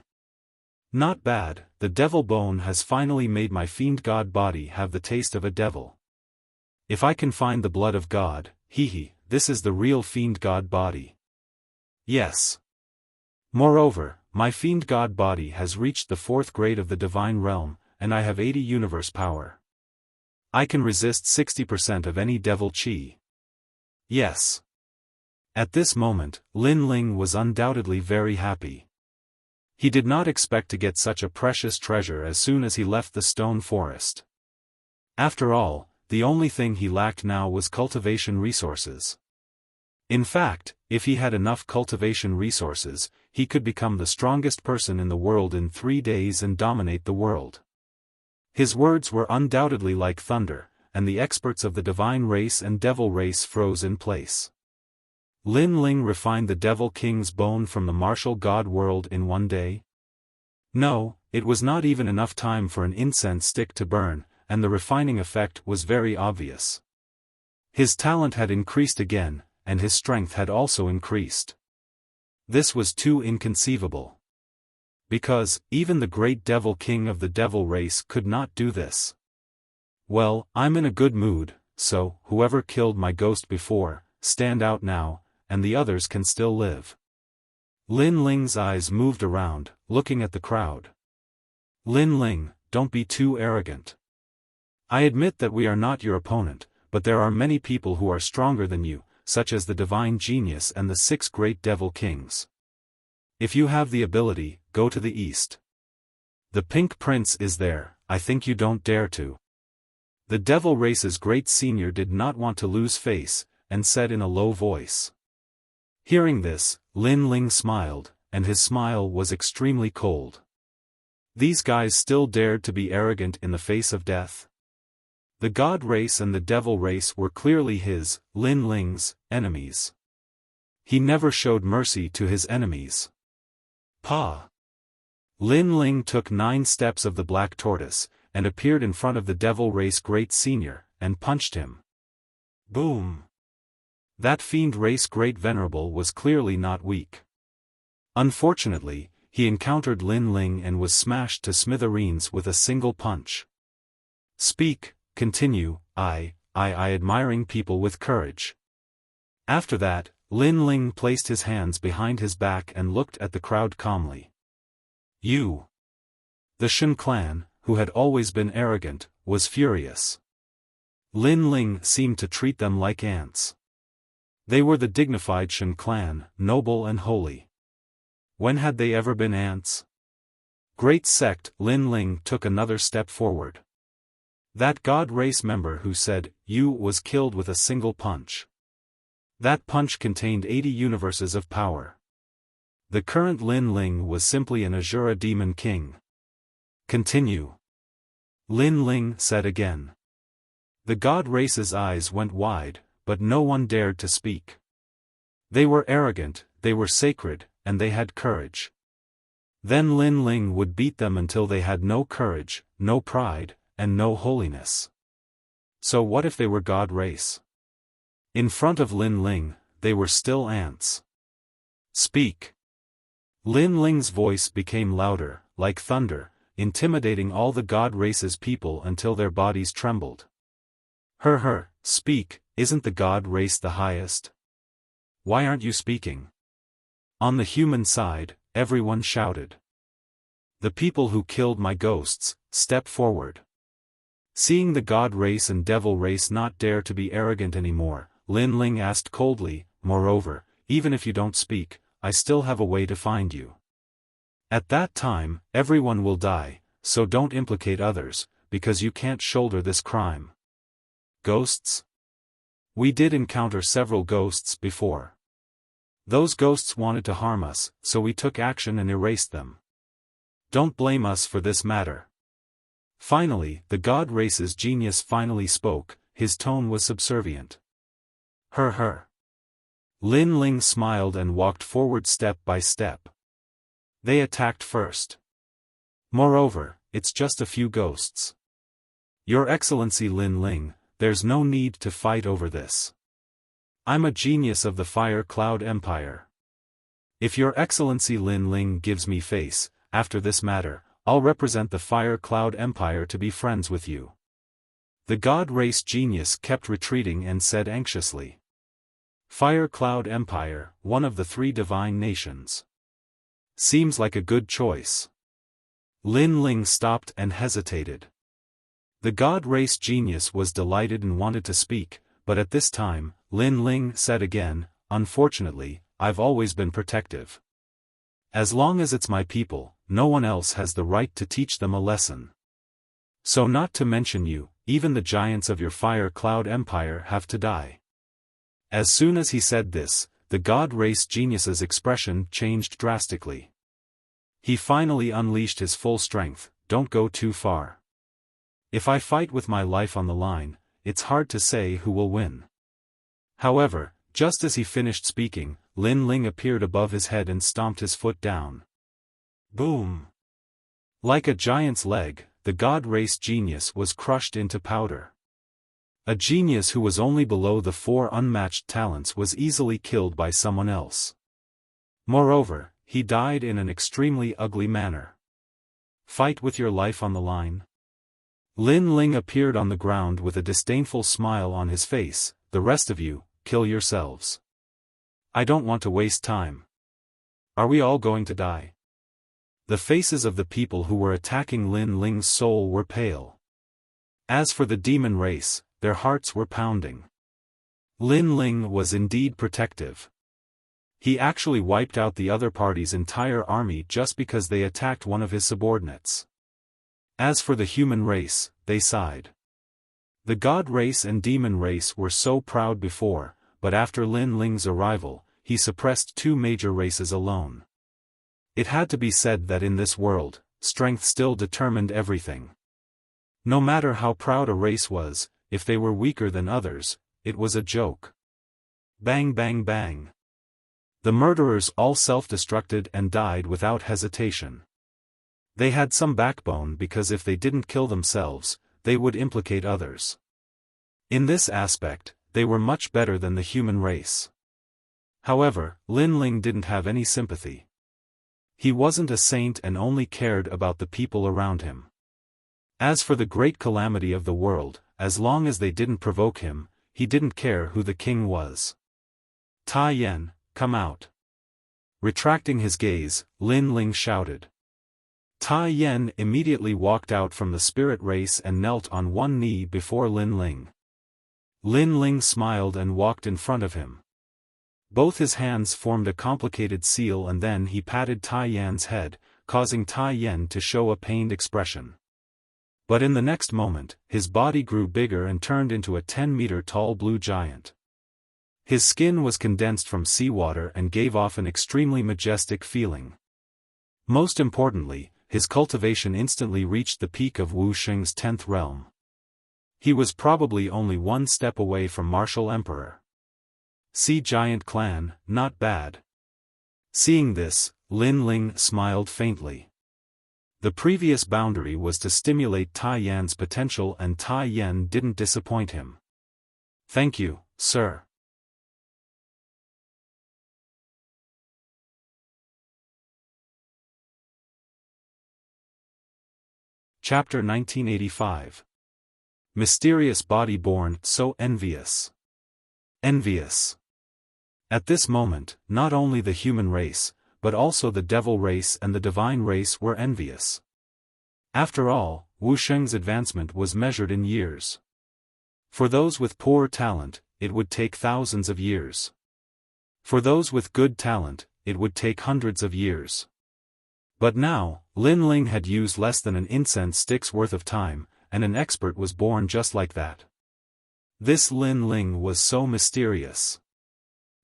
Not bad, the Devil Bone has finally made my fiend god body have the taste of a devil. If I can find the blood of God, this is the real fiend god body. Yes. Moreover, my fiend god body has reached the 4th grade of the divine realm, and I have 80 universe power. I can resist 60% of any devil chi. Yes. At this moment, Lin Ling was undoubtedly very happy. He did not expect to get such a precious treasure as soon as he left the stone forest. After all, the only thing he lacked now was cultivation resources. In fact, if he had enough cultivation resources, he could become the strongest person in the world in 3 days and dominate the world. His words were undoubtedly like thunder, and the experts of the divine race and devil race froze in place. Lin Ling refined the Devil King's bone from the martial god world in 1 day? No, it was not even enough time for an incense stick to burn, and the refining effect was very obvious. His talent had increased again, and his strength had also increased. This was too inconceivable. Because, even the great Devil King of the Devil race could not do this. Well, I'm in a good mood, so, whoever killed my ghost before, stand out now, and the others can still live. Lin Ling's eyes moved around, looking at the crowd. Lin Ling, don't be too arrogant. I admit that we are not your opponent, but there are many people who are stronger than you, such as the Divine Genius and the 6 great Devil Kings. If you have the ability, go to the east. The Pink Prince is there, I think you don't dare to. The Devil Race's great senior did not want to lose face, and said in a low voice. Hearing this, Lin Ling smiled, and his smile was extremely cold. These guys still dared to be arrogant in the face of death. The God race and the Devil race were clearly his, Lin Ling's, enemies. He never showed mercy to his enemies. Pa! Lin Ling took 9 steps of the black tortoise, and appeared in front of the Devil Race Great Senior, and punched him. Boom! That Fiend Race Great Venerable was clearly not weak. Unfortunately, he encountered Lin Ling and was smashed to smithereens with a single punch. Speak, continue, I admiring people with courage. After that, Lin Ling placed his hands behind his back and looked at the crowd calmly. You. The Shen clan, who had always been arrogant, was furious. Lin Ling seemed to treat them like ants. They were the dignified Shen clan, noble and holy. When had they ever been ants? Great sect. Lin Ling took another step forward. That God race member who said, "You" was killed with a single punch. That punch contained 80 universes of power. The current Lin Ling was simply an Azura demon king. Continue. Lin Ling said again. The God race's eyes went wide, but no one dared to speak. They were arrogant, they were sacred, and they had courage. Then Lin Ling would beat them until they had no courage, no pride, and no holiness. So what if they were God race? In front of Lin Ling, they were still ants. Speak. Lin Ling's voice became louder, like thunder, intimidating all the God race's people until their bodies trembled. Speak, isn't the God race the highest? Why aren't you speaking? On the human side, everyone shouted. The people who killed my ghosts, step forward. Seeing the god race and devil race not dare to be arrogant anymore, Lin Ling asked coldly, "Moreover, even if you don't speak, I still have a way to find you. At that time, everyone will die, so don't implicate others, because you can't shoulder this crime." Ghosts? We did encounter several ghosts before. Those ghosts wanted to harm us, so we took action and erased them. Don't blame us for this matter. Finally, the god race's genius finally spoke. His tone was subservient. Her. Lin Ling smiled and walked forward step by step. They attacked first. Moreover, it's just a few ghosts. Your Excellency Lin Ling, there's no need to fight over this. I'm a genius of the Fire Cloud Empire. If Your Excellency Lin Ling gives me face, after this matter, I'll represent the Fire Cloud Empire to be friends with you. The god race genius kept retreating and said anxiously. Fire Cloud Empire, one of the 3 divine nations. Seems like a good choice. Lin Ling stopped and hesitated. The god race genius was delighted and wanted to speak, but at this time, Lin Ling said again, "Unfortunately, I've always been protective. As long as it's my people, no one else has the right to teach them a lesson. So not to mention you, even the giants of your Fire Cloud Empire have to die." As soon as he said this, the god race genius's expression changed drastically. He finally unleashed his full strength. "Don't go too far. If I fight with my life on the line, it's hard to say who will win." However, just as he finished speaking, Lin Ling appeared above his head and stomped his foot down. Boom! Like a giant's leg, the god race genius was crushed into powder. A genius who was only below the 4 unmatched talents was easily killed by someone else. Moreover, he died in an extremely ugly manner. Fight with your life on the line? Lin Ling appeared on the ground with a disdainful smile on his face. "The rest of you, kill yourselves. I don't want to waste time. Are we all going to die?" The faces of the people who were attacking Lin Ling's soul were pale. As for the demon race, their hearts were pounding. Lin Ling was indeed protective. He actually wiped out the other party's entire army just because they attacked one of his subordinates. As for the human race, they sighed. The god race and demon race were so proud before, but after Lin Ling's arrival, he suppressed 2 major races alone. It had to be said that in this world, strength still determined everything. No matter how proud a race was, if they were weaker than others, it was a joke. Bang bang bang. The murderers all self-destructed and died without hesitation. They had some backbone because if they didn't kill themselves, they would implicate others. In this aspect, they were much better than the human race. However, Lin Ling didn't have any sympathy. He wasn't a saint and only cared about the people around him. As for the great calamity of the world, as long as they didn't provoke him, he didn't care who the king was. "Tai Yan, come out." Retracting his gaze, Lin Ling shouted. Tai Yan immediately walked out from the spirit race and knelt on one knee before Lin Ling. Lin Ling smiled and walked in front of him. Both his hands formed a complicated seal and then he patted Tai Yan's head, causing Tai Yan to show a pained expression. But in the next moment, his body grew bigger and turned into a 10-meter-tall blue giant. His skin was condensed from seawater and gave off an extremely majestic feeling. Most importantly, his cultivation instantly reached the peak of Wuxia's 10th realm. He was probably only 1 step away from Martial Emperor. Sea Giant Clan, not bad. Seeing this, Lin Ling smiled faintly. The previous boundary was to stimulate Tai Yan's potential and Tai Yan didn't disappoint him. "Thank you, sir." Chapter 1985. Mysterious Body Born, so envious. Envious. At this moment, not only the human race, but also the devil race and the divine race were envious. After all, Wuxia's advancement was measured in years. For those with poor talent, it would take thousands of years. For those with good talent, it would take hundreds of years. But now, Lin Ling had used less than an incense stick's worth of time, and an expert was born just like that. This Lin Ling was so mysterious.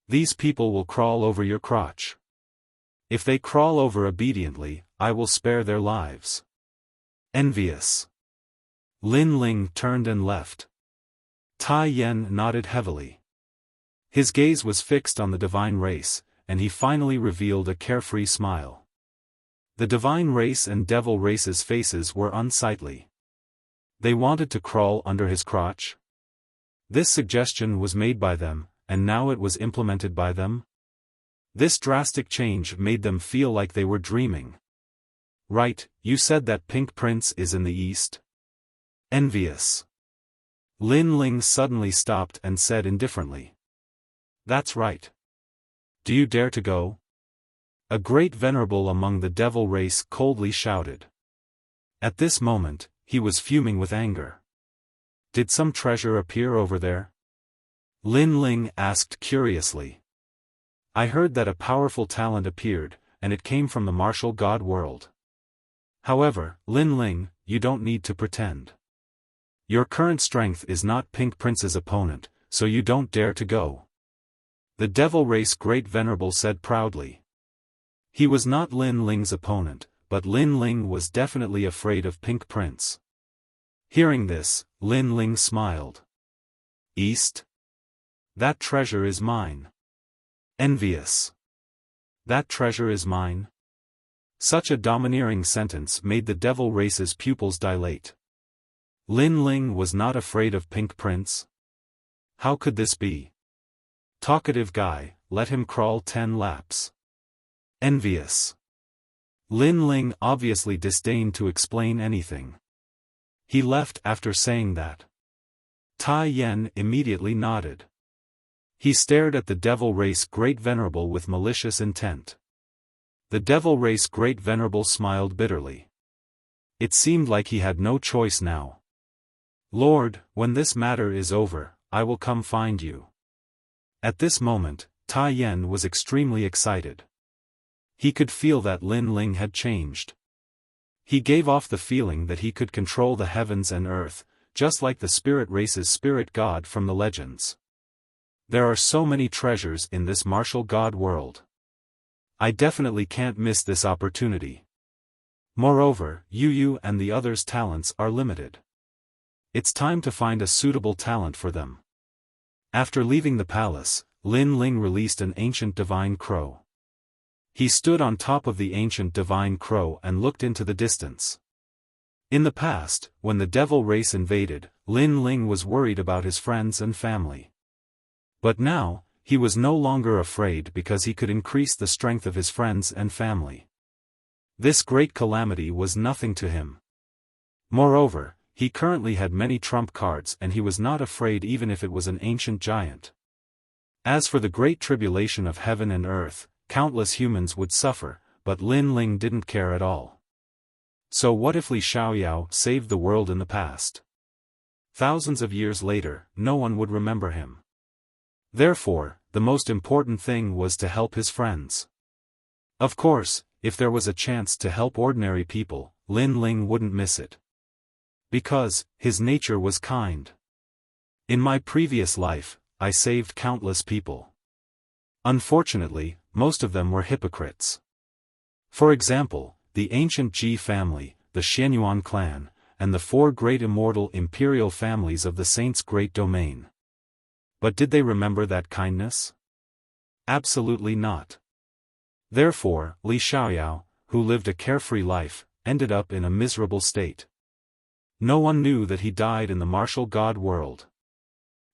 These people will crawl over your crotch. If they crawl over obediently, I will spare their lives. Envious. Lin Ling turned and left. Tai Yan nodded heavily. His gaze was fixed on the divine race, and he finally revealed a carefree smile. The divine race and devil race's faces were unsightly. They wanted to crawl under his crotch? This suggestion was made by them, and now it was implemented by them? This drastic change made them feel like they were dreaming. Right, you said that Pink Prince is in the east? Envious. Lin Ling suddenly stopped and said indifferently. That's right. Do you dare to go? A great venerable among the devil race coldly shouted. At this moment, he was fuming with anger. Did some treasure appear over there? Lin Ling asked curiously. I heard that a powerful talent appeared, and it came from the martial god world. However, Lin Ling, you don't need to pretend. Your current strength is not Pink Prince's opponent, so you don't dare to go. The devil race great venerable said proudly. He was not Lin Ling's opponent, but Lin Ling was definitely afraid of Pink Prince. Hearing this, Lin Ling smiled. East? That treasure is mine. Envious. That treasure is mine? Such a domineering sentence made the devil race's pupils dilate. Lin Ling was not afraid of Pink Prince? How could this be? Talkative guy, let him crawl 10 laps. Envious. Lin Ling obviously disdained to explain anything. He left after saying that. Tai Yan immediately nodded. He stared at the devil race great venerable with malicious intent. The devil race great venerable smiled bitterly. It seemed like he had no choice now. Lord, when this matter is over, I will come find you. At this moment, Tai Yan was extremely excited. He could feel that Lin Ling had changed. He gave off the feeling that he could control the heavens and earth, just like the spirit race's spirit god from the legends. There are so many treasures in this martial god world. I definitely can't miss this opportunity. Moreover, Yu and the others' talents are limited. It's time to find a suitable talent for them. After leaving the palace, Lin Ling released an ancient divine crow. He stood on top of the ancient divine crow and looked into the distance. In the past, when the devil race invaded, Lin Ling was worried about his friends and family. But now, he was no longer afraid because he could increase the strength of his friends and family. This great calamity was nothing to him. Moreover, he currently had many trump cards and he was not afraid even if it was an ancient giant. As for the great tribulation of heaven and earth, countless humans would suffer, but Lin Ling didn't care at all. So what if Li Xiaoyao saved the world in the past? Thousands of years later, no one would remember him. Therefore, the most important thing was to help his friends. Of course, if there was a chance to help ordinary people, Lin Ling wouldn't miss it. Because, his nature was kind. In my previous life, I saved countless people. Unfortunately, most of them were hypocrites. For example, the ancient Ji family, the Xianyuan clan, and the 4 great immortal imperial families of the saints' great domain. But did they remember that kindness? Absolutely not. Therefore, Li Xiaoyao, who lived a carefree life, ended up in a miserable state. No one knew that he died in the martial god world.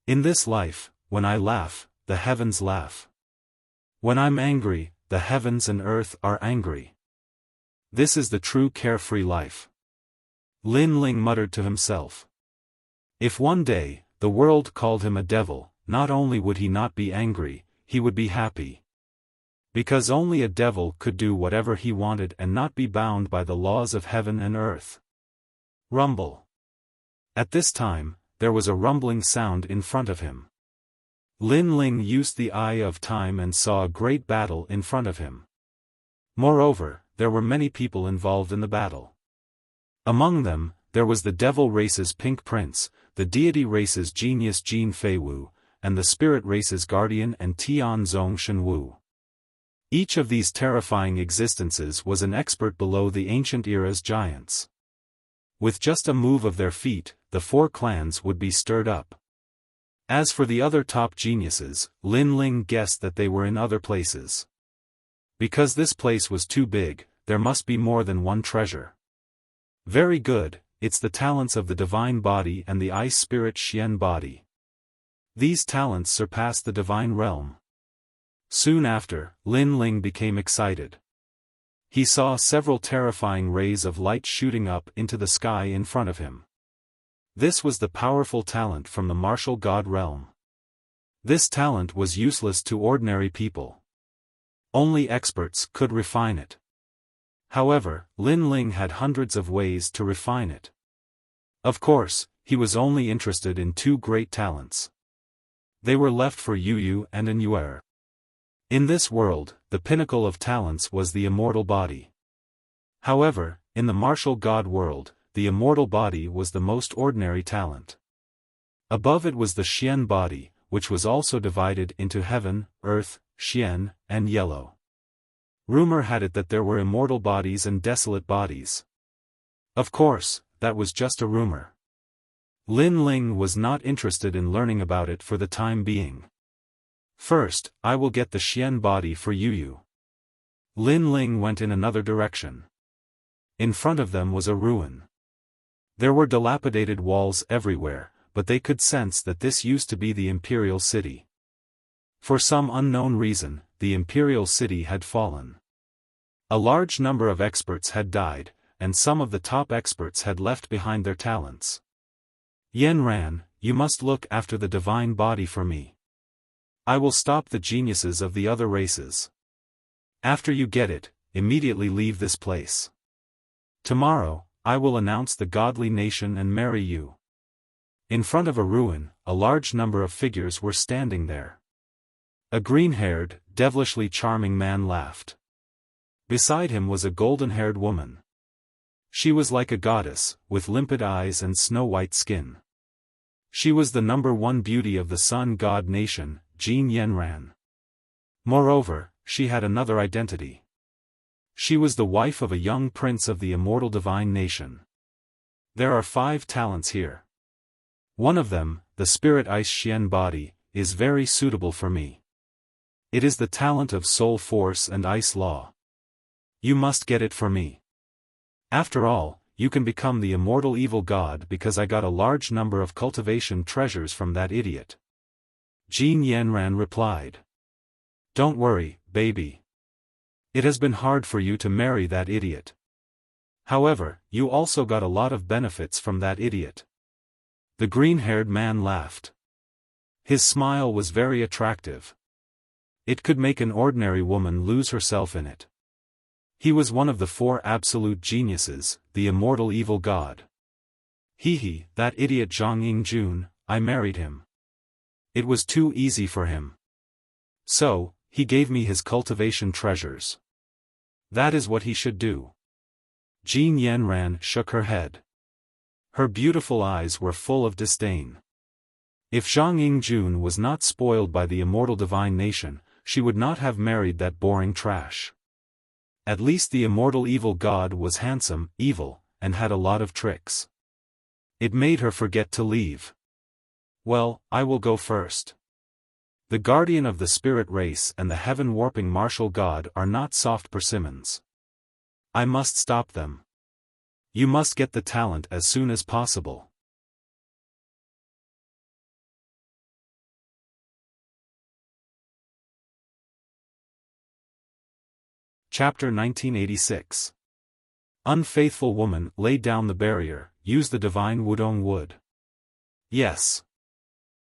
In this life, when I laugh, the heavens laugh. When I'm angry, the heavens and earth are angry. This is the true carefree life. Lin Ling muttered to himself. If one day, the world called him a devil, not only would he not be angry, he would be happy. Because only a devil could do whatever he wanted and not be bound by the laws of heaven and earth. Rumble. At this time, there was a rumbling sound in front of him. Lin Ling used the eye of time and saw a great battle in front of him. Moreover, there were many people involved in the battle. Among them, there was the devil race's Pink Prince, the deity race's genius Jin Fei Wu, and the spirit race's guardian and Tian Zong Shen Wu. Each of these terrifying existences was an expert below the ancient era's giants. With just a move of their feet, the four clans would be stirred up. As for the other top geniuses, Lin Ling guessed that they were in other places. Because this place was too big, there must be more than one treasure. Very good, it's the talents of the divine body and the ice spirit Xian body. These talents surpass the divine realm. Soon after, Lin Ling became excited. He saw several terrifying rays of light shooting up into the sky in front of him. This was the powerful talent from the martial god realm. This talent was useless to ordinary people. Only experts could refine it. However, Lin Ling had hundreds of ways to refine it. Of course, he was only interested in two great talents. They were left for Yu Yu and An Yuer. In this world, the pinnacle of talents was the immortal body. However, in the martial god world, the immortal body was the most ordinary talent. Above it was the Xian body, which was also divided into heaven, earth, Xian, and yellow. Rumor had it that there were immortal bodies and desolate bodies. Of course, that was just a rumor. Lin Ling was not interested in learning about it for the time being. First, I will get the Xian body for Yu Yu. Lin Ling went in another direction. In front of them was a ruin. There were dilapidated walls everywhere, but they could sense that this used to be the imperial city. For some unknown reason, the imperial city had fallen. A large number of experts had died, and some of the top experts had left behind their talents. Yanran, you must look after the divine body for me. I will stop the geniuses of the other races. After you get it, immediately leave this place. Tomorrow, I will announce the godly nation and marry you. In front of a ruin, a large number of figures were standing there. A green-haired, devilishly charming man laughed. Beside him was a golden-haired woman. She was like a goddess, with limpid eyes and snow-white skin. She was the number one beauty of the sun god nation, Jin Yanran. Moreover, she had another identity. She was the wife of a young prince of the immortal divine nation. There are 5 talents here. One of them, the spirit ice Xian body, is very suitable for me. It is the talent of soul force and ice law. You must get it for me. After all, you can become the immortal evil god because I got a large number of cultivation treasures from that idiot. Jin Yanran replied. Don't worry, baby. It has been hard for you to marry that idiot. However, you also got a lot of benefits from that idiot. The green-haired man laughed. His smile was very attractive. It could make an ordinary woman lose herself in it. He was one of the 4 absolute geniuses, the immortal evil god. Hee, that idiot Zhang Yingjun, I married him. It was too easy for him. So, he gave me his cultivation treasures. That is what he should do. Jin Yanran shook her head. Her beautiful eyes were full of disdain. If Zhang Yingjun was not spoiled by the immortal divine nation, she would not have married that boring trash. At least the immortal evil god was handsome, evil, and had a lot of tricks. It made her forget to leave. Well, I will go first. The guardian of the spirit race and the heaven-warping martial god are not soft persimmons. I must stop them. You must get the talent as soon as possible. Chapter 1986. Unfaithful woman, lay down the barrier, use the divine Wudong wood. Yes.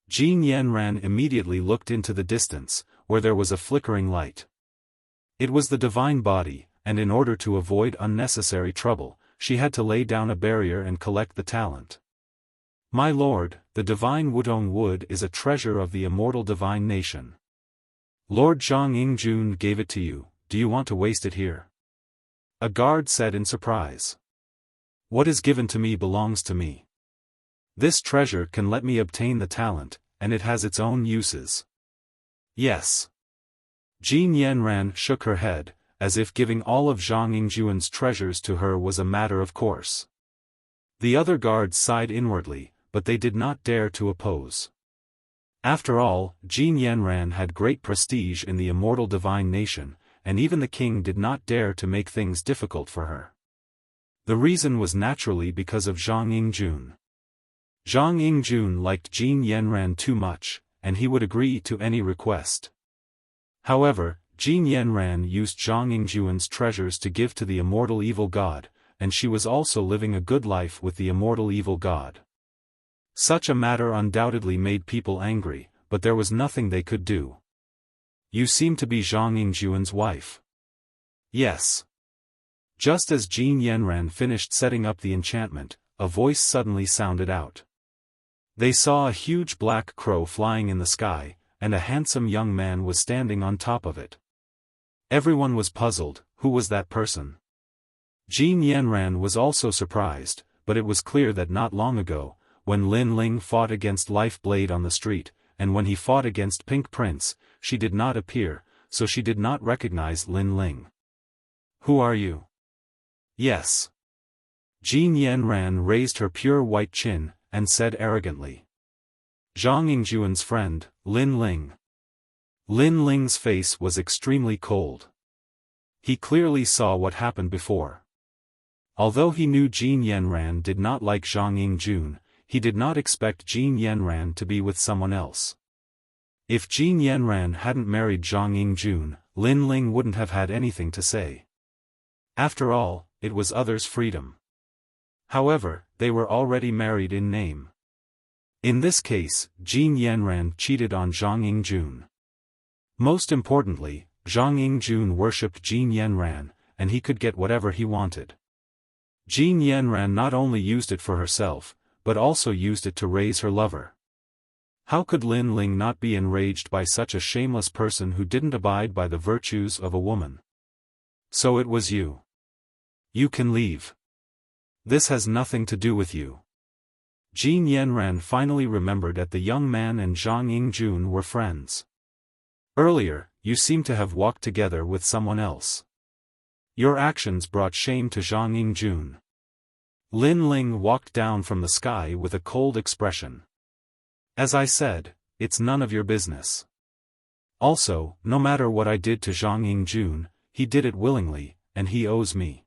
Jin Yanran immediately looked into the distance, where there was a flickering light. It was the divine body, and in order to avoid unnecessary trouble, she had to lay down a barrier and collect the talent. My lord, the divine Wudong wood is a treasure of the immortal divine nation. Lord Zhang Yingjun gave it to you, do you want to waste it here? A guard said in surprise. What is given to me belongs to me. This treasure can let me obtain the talent, and it has its own uses. Yes. Jin Yanran shook her head, as if giving all of Zhang Yingjuan's treasures to her was a matter of course. The other guards sighed inwardly, but they did not dare to oppose. After all, Jin Yanran had great prestige in the immortal divine nation, and even the king did not dare to make things difficult for her. The reason was naturally because of Zhang Yingjun. Zhang Yingjun liked Jin Yanran too much, and he would agree to any request. However, Jin Yanran used Zhang Yingjuan's treasures to give to the immortal evil god, and she was also living a good life with the immortal evil god. Such a matter undoubtedly made people angry, but there was nothing they could do. You seem to be Zhang Yingjuan's wife. Yes. Just as Jin Yanran finished setting up the enchantment, a voice suddenly sounded out. They saw a huge black crow flying in the sky, and a handsome young man was standing on top of it. Everyone was puzzled, who was that person? Jin Yanran was also surprised, but it was clear that not long ago, when Lin Ling fought against Life Blade on the street, and when he fought against Pink Prince, she did not appear, so she did not recognize Lin Ling. Who are you? Yes. Jin Yanran raised her pure white chin, and said arrogantly. Zhang Yingjuan's friend, Lin Ling. Lin Ling's face was extremely cold. He clearly saw what happened before. Although he knew Jin Yanran did not like Zhang Yingjun, he did not expect Jin Yanran to be with someone else. If Jin Yanran hadn't married Zhang Yingjun, Lin Ling wouldn't have had anything to say. After all, it was others' freedom. However, they were already married in name. In this case, Jin Yanran cheated on Zhang Yingjun. Most importantly, Zhang Yingjun worshipped Jin Yanran, and he could get whatever he wanted. Jin Yanran not only used it for herself, but also used it to raise her lover. How could Lin Ling not be enraged by such a shameless person who didn't abide by the virtues of a woman? So it was you. You can leave. This has nothing to do with you. Jin Yanran finally remembered that the young man and Zhang Yingjun were friends. Earlier, you seemed to have walked together with someone else. Your actions brought shame to Zhang Yingjun. Lin Ling walked down from the sky with a cold expression. As I said, it's none of your business. Also, no matter what I did to Zhang Yingjun, he did it willingly, and he owes me.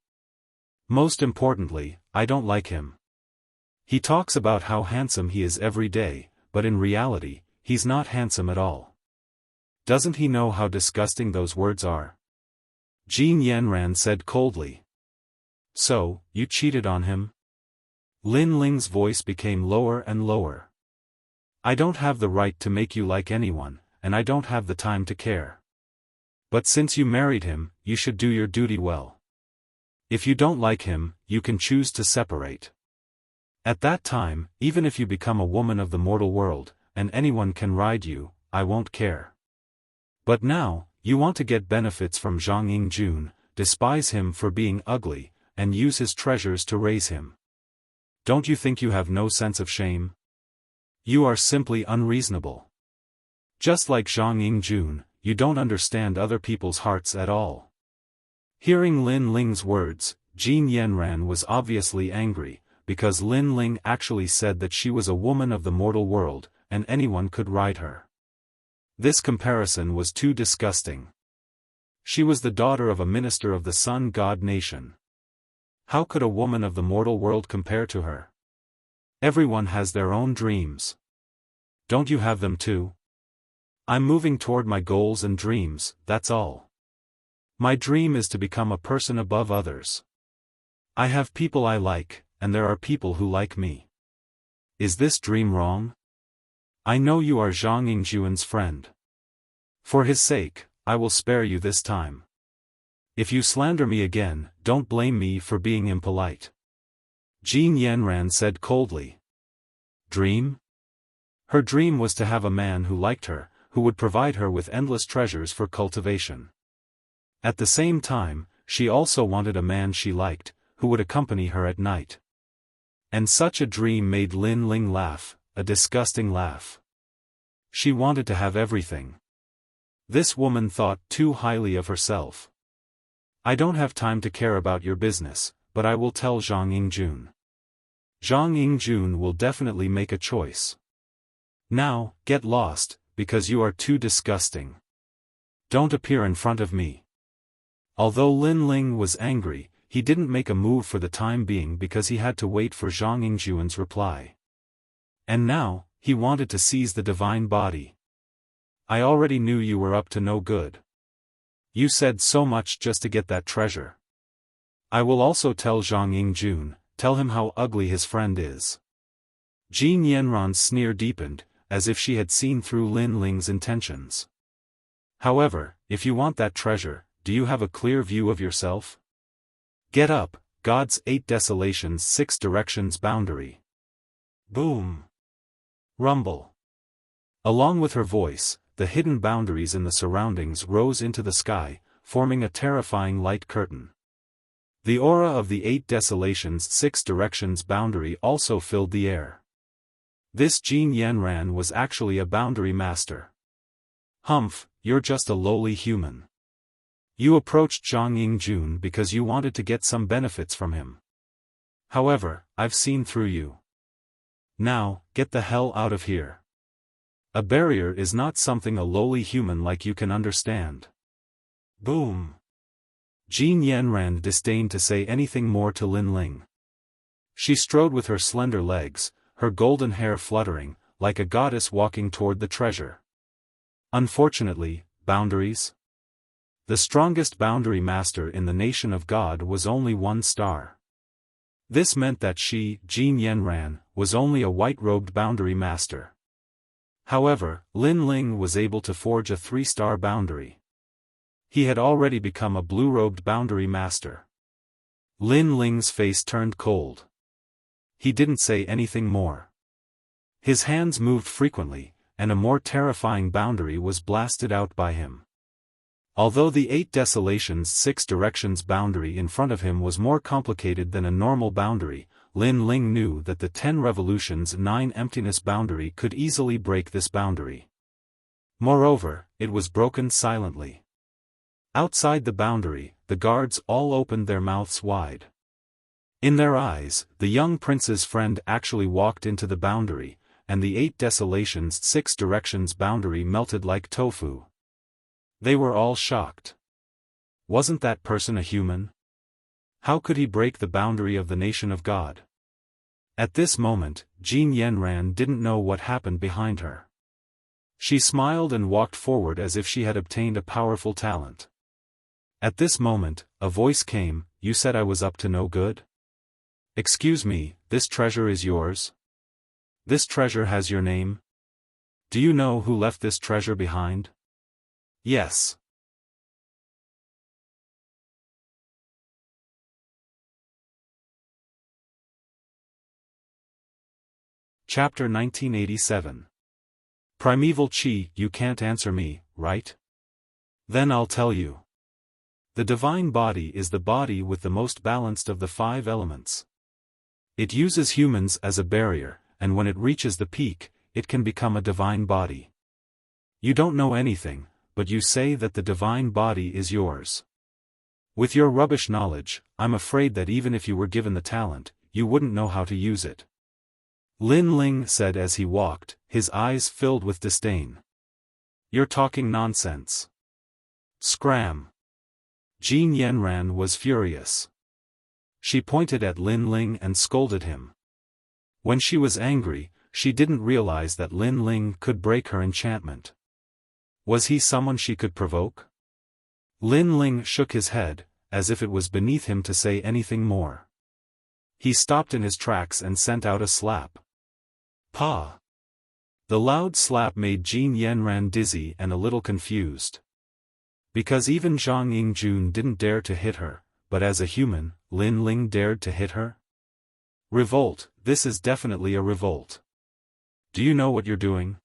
Most importantly, I don't like him. He talks about how handsome he is every day, but in reality, he's not handsome at all. Doesn't he know how disgusting those words are? Jin Yanran said coldly. So, you cheated on him? Lin Ling's voice became lower and lower. I don't have the right to make you like anyone, and I don't have the time to care. But since you married him, you should do your duty well. If you don't like him, you can choose to separate. At that time, even if you become a woman of the mortal world, and anyone can ride you, I won't care. But now, you want to get benefits from Zhang Yingjun, despise him for being ugly, and use his treasures to raise him. Don't you think you have no sense of shame? You are simply unreasonable. Just like Zhang Yingjun, you don't understand other people's hearts at all. Hearing Lin Ling's words, Jin Yanran was obviously angry, because Lin Ling actually said that she was a woman of the mortal world, and anyone could ride her. This comparison was too disgusting. She was the daughter of a minister of the sun god nation. How could a woman of the mortal world compare to her? Everyone has their own dreams. Don't you have them too? I'm moving toward my goals and dreams, that's all. My dream is to become a person above others. I have people I like, and there are people who like me. Is this dream wrong? I know you are Zhang Yingjuan's friend. For his sake, I will spare you this time. If you slander me again, don't blame me for being impolite. Jin Yanran said coldly. Dream? Her dream was to have a man who liked her, who would provide her with endless treasures for cultivation. At the same time, she also wanted a man she liked, who would accompany her at night. And such a dream made Lin Ling laugh, a disgusting laugh. She wanted to have everything. This woman thought too highly of herself. I don't have time to care about your business, but I will tell Zhang Yingjun. Zhang Yingjun will definitely make a choice. Now, get lost, because you are too disgusting. Don't appear in front of me. Although Lin Ling was angry, he didn't make a move for the time being because he had to wait for Zhang Yingjun's reply. And now, he wanted to seize the divine body. I already knew you were up to no good. You said so much just to get that treasure. I will also tell Zhang Yingjun, tell him how ugly his friend is. Jin Yanran's sneer deepened, as if she had seen through Lin Ling's intentions. However, if you want that treasure, do you have a clear view of yourself? Get up, God's 8 desolations 6 directions boundary. Boom. Rumble. Along with her voice, the hidden boundaries in the surroundings rose into the sky, forming a terrifying light curtain. The aura of the 8 desolations 6 directions boundary also filled the air. This Jin Yanran was actually a boundary master. Humph, you're just a lowly human. You approached Zhang Yingjun because you wanted to get some benefits from him. However, I've seen through you. Now, get the hell out of here. A barrier is not something a lowly human like you can understand. Boom. Jin Yanran disdained to say anything more to Lin Ling. She strode with her slender legs, her golden hair fluttering, like a goddess walking toward the treasure. Unfortunately, boundaries? The strongest boundary master in the nation of God was only 1 star. This meant that she, Jin Yanran, was only a white-robed boundary master. However, Lin Ling was able to forge a 3-star boundary. He had already become a blue-robed boundary master. Lin Ling's face turned cold. He didn't say anything more. His hands moved frequently, and a more terrifying boundary was blasted out by him. Although the 8 desolations 6 directions boundary in front of him was more complicated than a normal boundary, Lin Ling knew that the 10 revolutions 9 emptiness boundary could easily break this boundary. Moreover, it was broken silently. Outside the boundary, the guards all opened their mouths wide. In their eyes, the young prince's friend actually walked into the boundary, and the 8 desolations 6 directions boundary melted like tofu. They were all shocked. Wasn't that person a human? How could he break the boundary of the nation of God? At this moment, Jin Yanran didn't know what happened behind her. She smiled and walked forward as if she had obtained a powerful talent. At this moment, a voice came, "You said I was up to no good? Excuse me, this treasure is yours? This treasure has your name? Do you know who left this treasure behind?" "Yes." Chapter 1987. Primeval Chi. You can't answer me, right? Then I'll tell you. The divine body is the body with the most balanced of the 5 elements. It uses humans as a barrier, and when it reaches the peak, it can become a divine body. You don't know anything, but you say that the divine body is yours. With your rubbish knowledge, I'm afraid that even if you were given the talent, you wouldn't know how to use it. Lin Ling said as he walked, his eyes filled with disdain. You're talking nonsense. Scram. Jin Yanran was furious. She pointed at Lin Ling and scolded him. When she was angry, she didn't realize that Lin Ling could break her enchantment. Was he someone she could provoke? Lin Ling shook his head, as if it was beneath him to say anything more. He stopped in his tracks and sent out a slap. Pa! The loud slap made Jin Yanran dizzy and a little confused. Because even Zhang Yingjun didn't dare to hit her, but as a human, Lin Ling dared to hit her? Revolt, this is definitely a revolt. Do you know what you're doing?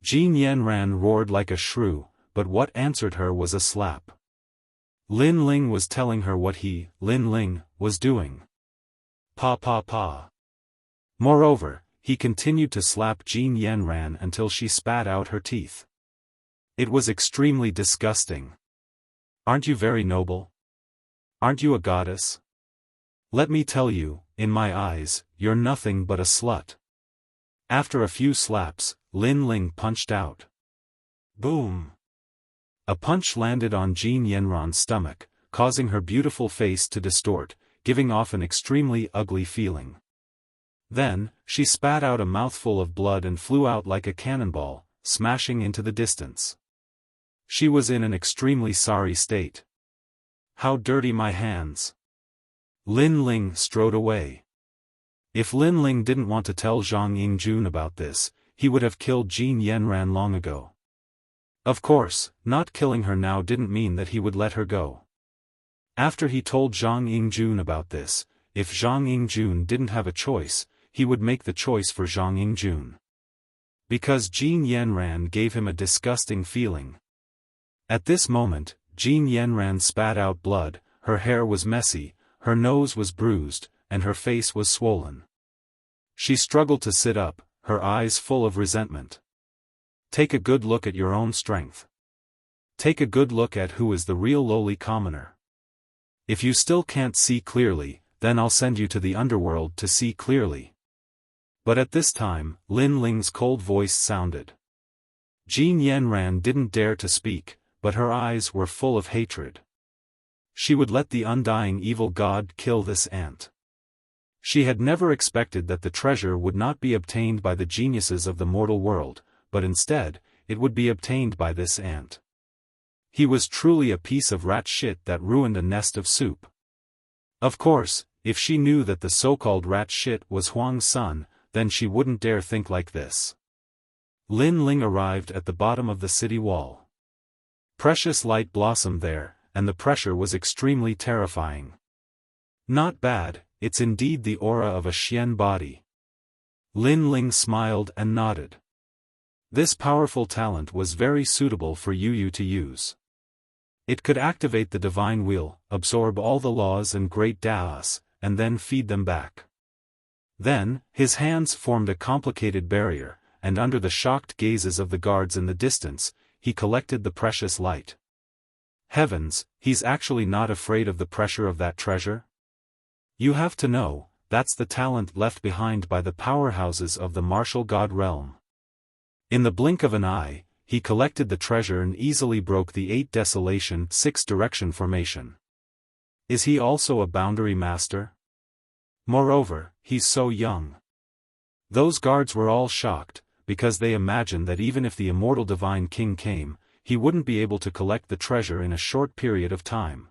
Jin Yanran roared like a shrew, but what answered her was a slap. Lin Ling was telling her what he, Lin Ling, was doing. Pa pa pa. Moreover, he continued to slap Jin Yanran until she spat out her teeth. It was extremely disgusting. Aren't you very noble? Aren't you a goddess? Let me tell you, in my eyes, you're nothing but a slut. After a few slaps, Lin Ling punched out. Boom! A punch landed on Jin Yanran's stomach, causing her beautiful face to distort, giving off an extremely ugly feeling. Then, she spat out a mouthful of blood and flew out like a cannonball, smashing into the distance. She was in an extremely sorry state. How dirty my hands! Lin Ling strode away. If Lin Ling didn't want to tell Zhang Yingjun about this, he would have killed Jin Yanran long ago. Of course, not killing her now didn't mean that he would let her go. After he told Zhang Yingjun about this, if Zhang Yingjun didn't have a choice, he would make the choice for Zhang Yingjun. Because Jin Yanran gave him a disgusting feeling. At this moment, Jin Yanran spat out blood, her hair was messy, her nose was bruised, and her face was swollen. She struggled to sit up, her eyes full of resentment. Take a good look at your own strength. Take a good look at who is the real lowly commoner. If you still can't see clearly, then I'll send you to the underworld to see clearly. But at this time, Lin Ling's cold voice sounded. Jin Yanran didn't dare to speak, but her eyes were full of hatred. She would let the undying evil god kill this ant. She had never expected that the treasure would not be obtained by the geniuses of the mortal world, but instead, it would be obtained by this ant. He was truly a piece of rat shit that ruined a nest of soup. Of course, if she knew that the so-called rat shit was Huang's son, then she wouldn't dare think like this. Lin Ling arrived at the bottom of the city wall. Precious light blossomed there, and the pressure was extremely terrifying. Not bad, it's indeed the aura of a Xian body. Lin Ling smiled and nodded. This powerful talent was very suitable for Yu to use. It could activate the divine wheel, absorb all the laws and great Daos, and then feed them back. Then, his hands formed a complicated barrier, and under the shocked gazes of the guards in the distance, he collected the precious light. Heavens, he's actually not afraid of the pressure of that treasure? You have to know, that's the talent left behind by the powerhouses of the martial god realm. In the blink of an eye, he collected the treasure and easily broke the 8 desolation 6 direction formation. Is he also a boundary master? Moreover, he's so young. Those guards were all shocked, because they imagined that even if the immortal divine king came, he wouldn't be able to collect the treasure in a short period of time.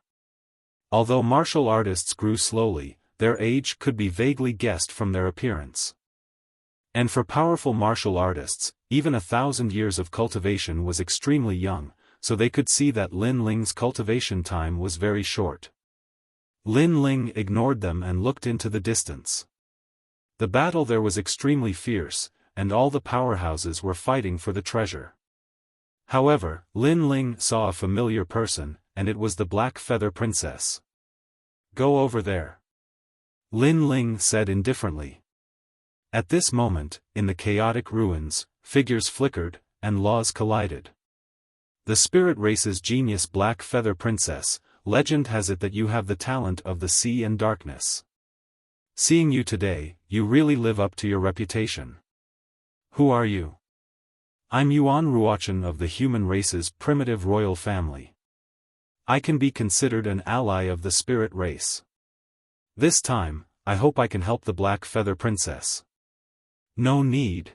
Although martial artists grew slowly, their age could be vaguely guessed from their appearance. And for powerful martial artists, even 1,000 years of cultivation was extremely young, so they could see that Lin Ling's cultivation time was very short. Lin Ling ignored them and looked into the distance. The battle there was extremely fierce, and all the powerhouses were fighting for the treasure. However, Lin Ling saw a familiar person, and it was the Black Feather Princess. Go over there. Lin Ling said indifferently. At this moment, in the chaotic ruins, figures flickered, and laws collided. The spirit race's genius Black Feather Princess, legend has it that you have the talent of the sea and darkness. Seeing you today, you really live up to your reputation. Who are you? I'm Yuan Ruochen of the human race's primitive royal family. I can be considered an ally of the spirit race. This time, I hope I can help the Black Feather Princess. No need.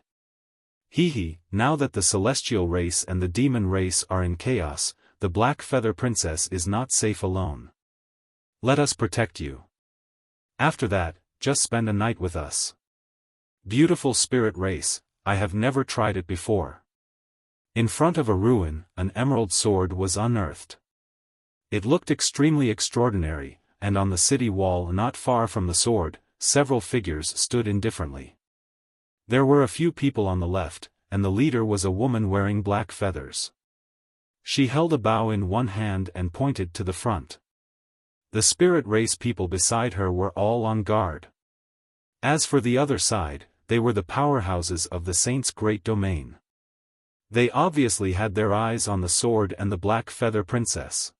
Hee, now that the celestial race and the demon race are in chaos, the Black Feather Princess is not safe alone. Let us protect you. After that, just spend a night with us. Beautiful spirit race, I have never tried it before. In front of a ruin, an emerald sword was unearthed. It looked extremely extraordinary, and on the city wall not far from the sword, several figures stood indifferently. There were a few people on the left, and the leader was a woman wearing black feathers. She held a bow in one hand and pointed to the front. The spirit race people beside her were all on guard. As for the other side, they were the powerhouses of the saint's great domain. They obviously had their eyes on the sword and the black feather princess.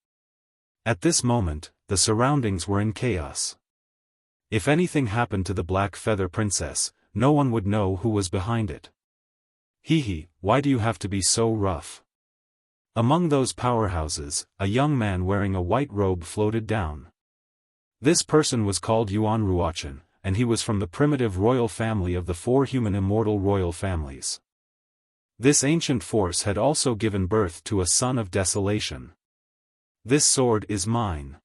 At this moment, the surroundings were in chaos. If anything happened to the black feather princess, no one would know who was behind it. Hee, why do you have to be so rough? Among those powerhouses, a young man wearing a white robe floated down. This person was called Yuan Ruochen, and he was from the primitive royal family of the 4 human immortal royal families. This ancient force had also given birth to a son of desolation. This sword is mine.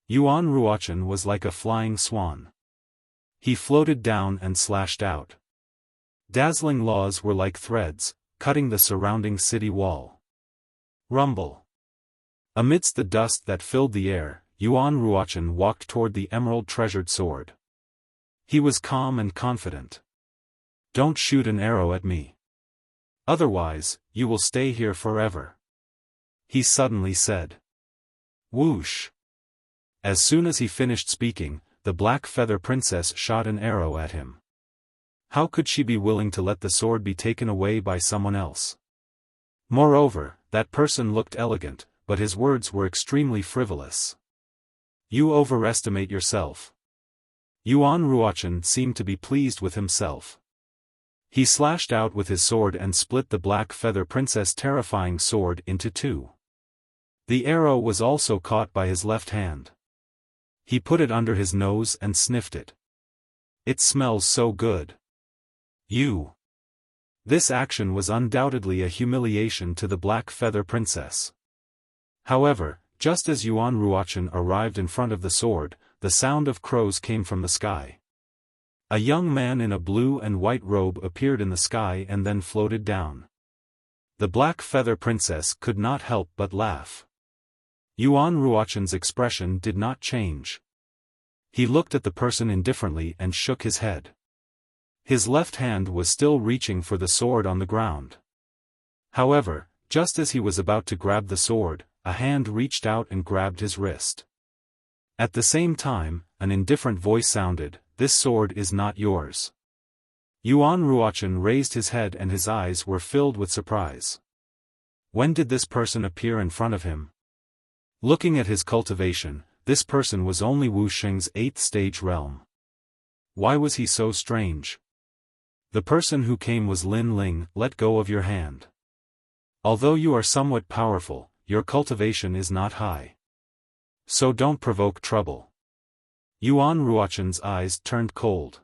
Yuan Ruochen was like a flying swan. He floated down and slashed out. Dazzling laws were like threads, cutting the surrounding city wall. Rumble. Amidst the dust that filled the air, Yuan Ruochen walked toward the emerald-treasured sword. He was calm and confident. Don't shoot an arrow at me. Otherwise, you will stay here forever. He suddenly said. Whoosh. As soon as he finished speaking, the black feather princess shot an arrow at him. How could she be willing to let the sword be taken away by someone else? Moreover, that person looked elegant, but his words were extremely frivolous. You overestimate yourself. Yuan Ruochen seemed to be pleased with himself. He slashed out with his sword and split the black feather princess' terrifying sword into 2. The arrow was also caught by his left hand. He put it under his nose and sniffed it. It smells so good. You. This action was undoubtedly a humiliation to the black feather princess. However, just as Yuan Ruochen arrived in front of the sword, the sound of crows came from the sky. A young man in a blue and white robe appeared in the sky and then floated down. The black feather princess could not help but laugh. Yuan Ruochen's expression did not change. He looked at the person indifferently and shook his head. His left hand was still reaching for the sword on the ground. However, just as he was about to grab the sword, a hand reached out and grabbed his wrist. At the same time, an indifferent voice sounded, "This sword is not yours." Yuan Ruochen raised his head and his eyes were filled with surprise. When did this person appear in front of him? Looking at his cultivation, this person was only Wuxia's 8th stage realm. Why was he so strange? The person who came was Lin Ling. Let go of your hand. Although you are somewhat powerful, your cultivation is not high. So don't provoke trouble. Yuan Ruochen's eyes turned cold.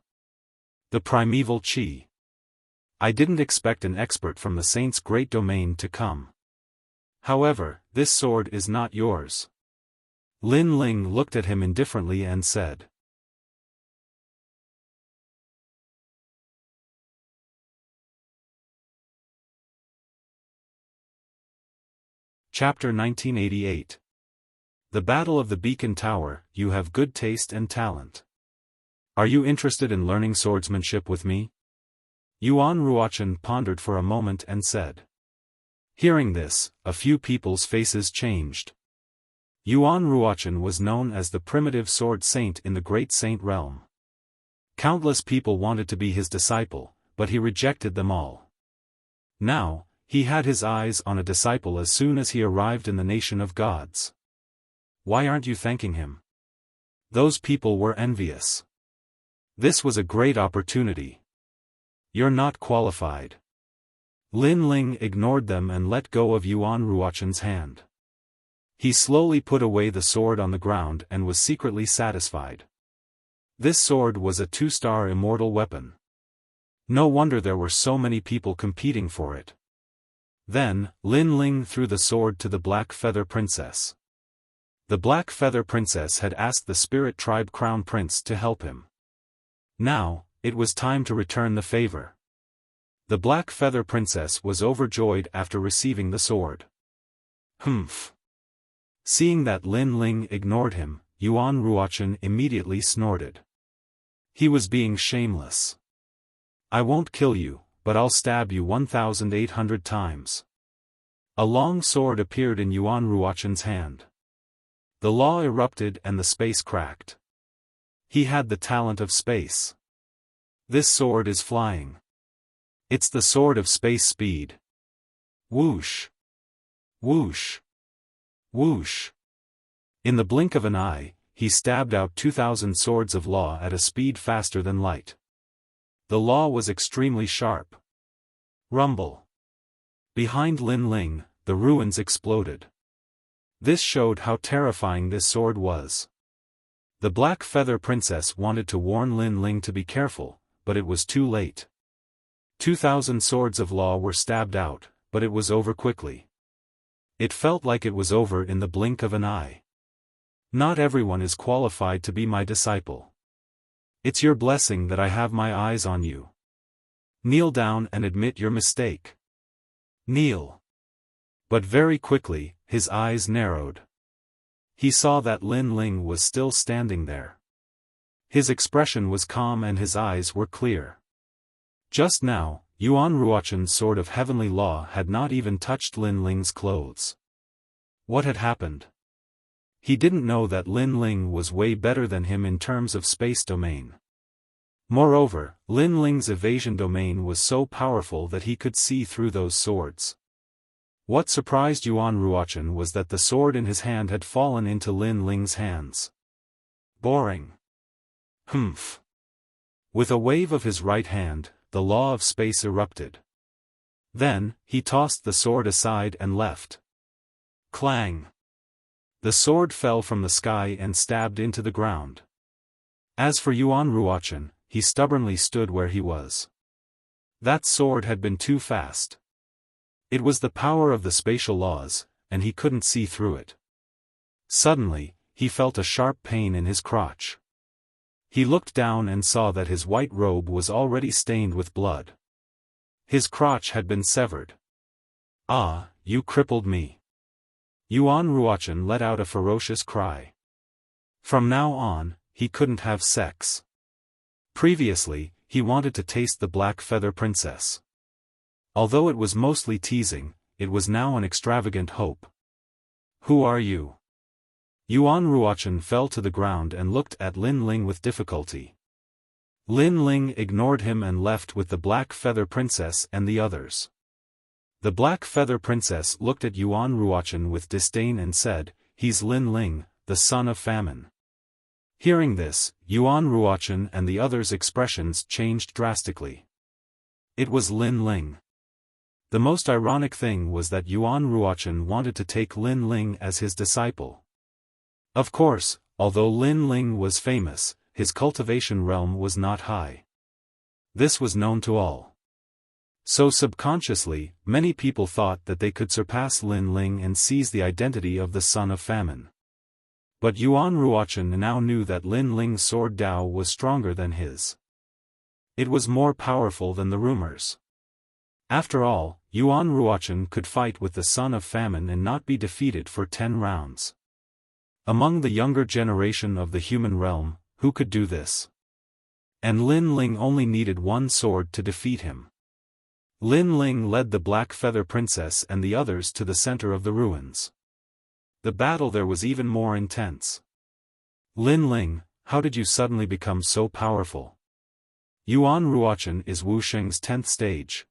The primeval qi. I didn't expect an expert from the saint's great domain to come. However, this sword is not yours. Lin Ling looked at him indifferently and said. Chapter 1988. The Battle of the Beacon Tower. You have good taste and talent. Are you interested in learning swordsmanship with me? Yuan Ruochen pondered for a moment and said. Hearing this, a few people's faces changed. Yuan Ruochen was known as the primitive sword saint in the great saint realm. Countless people wanted to be his disciple, but he rejected them all. Now, he had his eyes on a disciple as soon as he arrived in the nation of gods. Why aren't you thanking him? Those people were envious. This was a great opportunity. You're not qualified. Lin Ling ignored them and let go of Yuan Ruochen's hand. He slowly put away the sword on the ground and was secretly satisfied. This sword was a 2-star immortal weapon. No wonder there were so many people competing for it. Then, Lin Ling threw the sword to the Black Feather Princess. The Black Feather Princess had asked the Spirit Tribe Crown Prince to help him. Now, it was time to return the favor. The Black Feather Princess was overjoyed after receiving the sword. Humph. Seeing that Lin Ling ignored him, Yuan Ruochen immediately snorted. He was being shameless. I won't kill you, but I'll stab you 1,800 times. A long sword appeared in Yuan Ruochen's hand. The law erupted and the space cracked. He had the talent of space. This sword is flying. It's the sword of space speed. Whoosh! Whoosh! Whoosh! In the blink of an eye, he stabbed out 2,000 swords of law at a speed faster than light. The law was extremely sharp. Rumble. Behind Lin Ling, the ruins exploded. This showed how terrifying this sword was. The Black Feather Princess wanted to warn Lin Ling to be careful, but it was too late. 2,000 swords of law were stabbed out, but it was over quickly. It felt like it was over in the blink of an eye. Not everyone is qualified to be my disciple. It's your blessing that I have my eyes on you. Kneel down and admit your mistake. Kneel. But very quickly, his eyes narrowed. He saw that Lin Ling was still standing there. His expression was calm and his eyes were clear. Just now, Yuan Ruochen's sword of heavenly law had not even touched Lin Ling's clothes. What had happened? He didn't know that Lin Ling was way better than him in terms of space domain. Moreover, Lin Ling's evasion domain was so powerful that he could see through those swords. What surprised Yuan Ruochen was that the sword in his hand had fallen into Lin Ling's hands. Boring. Humph. With a wave of his right hand, the law of space erupted. Then, he tossed the sword aside and left. Clang. The sword fell from the sky and stabbed into the ground. As for Yuan Ruochen, he stubbornly stood where he was. That sword had been too fast. It was the power of the spatial laws, and he couldn't see through it. Suddenly, he felt a sharp pain in his crotch. He looked down and saw that his white robe was already stained with blood. His crotch had been severed. Ah, you crippled me. Yuan Ruochen let out a ferocious cry. From now on, he couldn't have sex. Previously, he wanted to taste the Black Feather Princess. Although it was mostly teasing, it was now an extravagant hope. Who are you? Yuan Ruochen fell to the ground and looked at Lin Ling with difficulty. Lin Ling ignored him and left with the Black Feather Princess and the others. The Black Feather Princess looked at Yuan Ruochen with disdain and said, "He's Lin Ling, the son of famine." Hearing this, Yuan Ruochen and the others' expressions changed drastically. It was Lin Ling. The most ironic thing was that Yuan Ruochen wanted to take Lin Ling as his disciple. Of course, although Lin Ling was famous, his cultivation realm was not high. This was known to all. So subconsciously, many people thought that they could surpass Lin Ling and seize the identity of the son of famine. But Yuan Ruochen now knew that Lin Ling's sword Dao was stronger than his. It was more powerful than the rumors. After all, Yuan Ruochen could fight with the son of famine and not be defeated for 10 rounds. Among the younger generation of the human realm, who could do this? And Lin Ling only needed one sword to defeat him. Lin Ling led the Black Feather Princess and the others to the center of the ruins. The battle there was even more intense. Lin Ling, how did you suddenly become so powerful? Yuan Ruochen is Wu Sheng's 10th stage.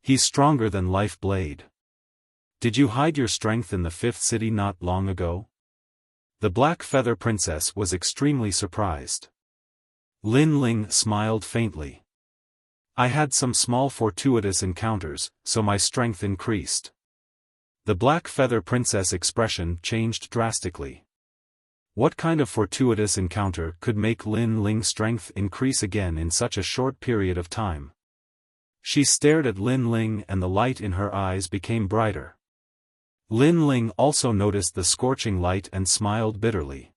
He's stronger than Life Blade. Did you hide your strength in the 5th city not long ago? The Black Feather Princess was extremely surprised. Lin Ling smiled faintly. I had some small fortuitous encounters, so my strength increased. The Black Feather Princess' expression changed drastically. What kind of fortuitous encounter could make Lin Ling's strength increase again in such a short period of time? She stared at Lin Ling and the light in her eyes became brighter. Lin Ling also noticed the scorching light and smiled bitterly.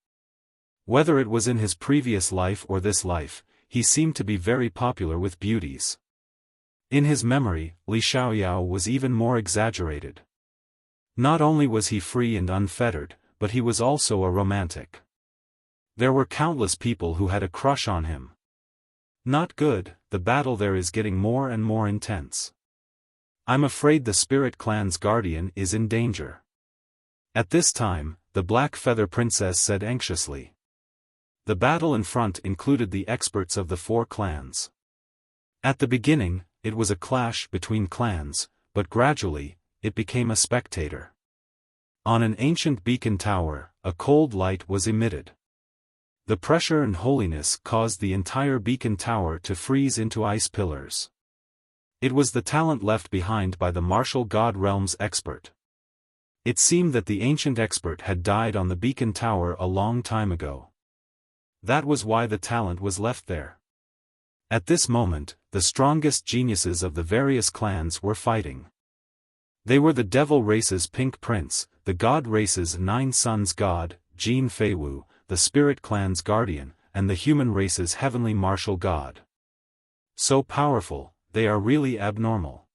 Whether it was in his previous life or this life, he seemed to be very popular with beauties. In his memory, Li Xiaoyao was even more exaggerated. Not only was he free and unfettered, but he was also a romantic. There were countless people who had a crush on him. Not good, the battle there is getting more and more intense. I'm afraid the Spirit Clan's guardian is in danger. At this time, the Black Feather Princess said anxiously. The battle in front included the experts of the 4 clans. At the beginning, it was a clash between clans, but gradually, it became a spectator. On an ancient beacon tower, a cold light was emitted. The pressure and holiness caused the entire beacon tower to freeze into ice pillars. It was the talent left behind by the martial god realm's expert. It seemed that the ancient expert had died on the beacon tower a long time ago. That was why the talent was left there. At this moment, the strongest geniuses of the various clans were fighting. They were the Devil Race's Pink Prince, the God Race's 9 Sons God, Jin Feiwu, the Spirit Clan's Guardian, and the Human Race's Heavenly Martial God. So powerful, they are really abnormal.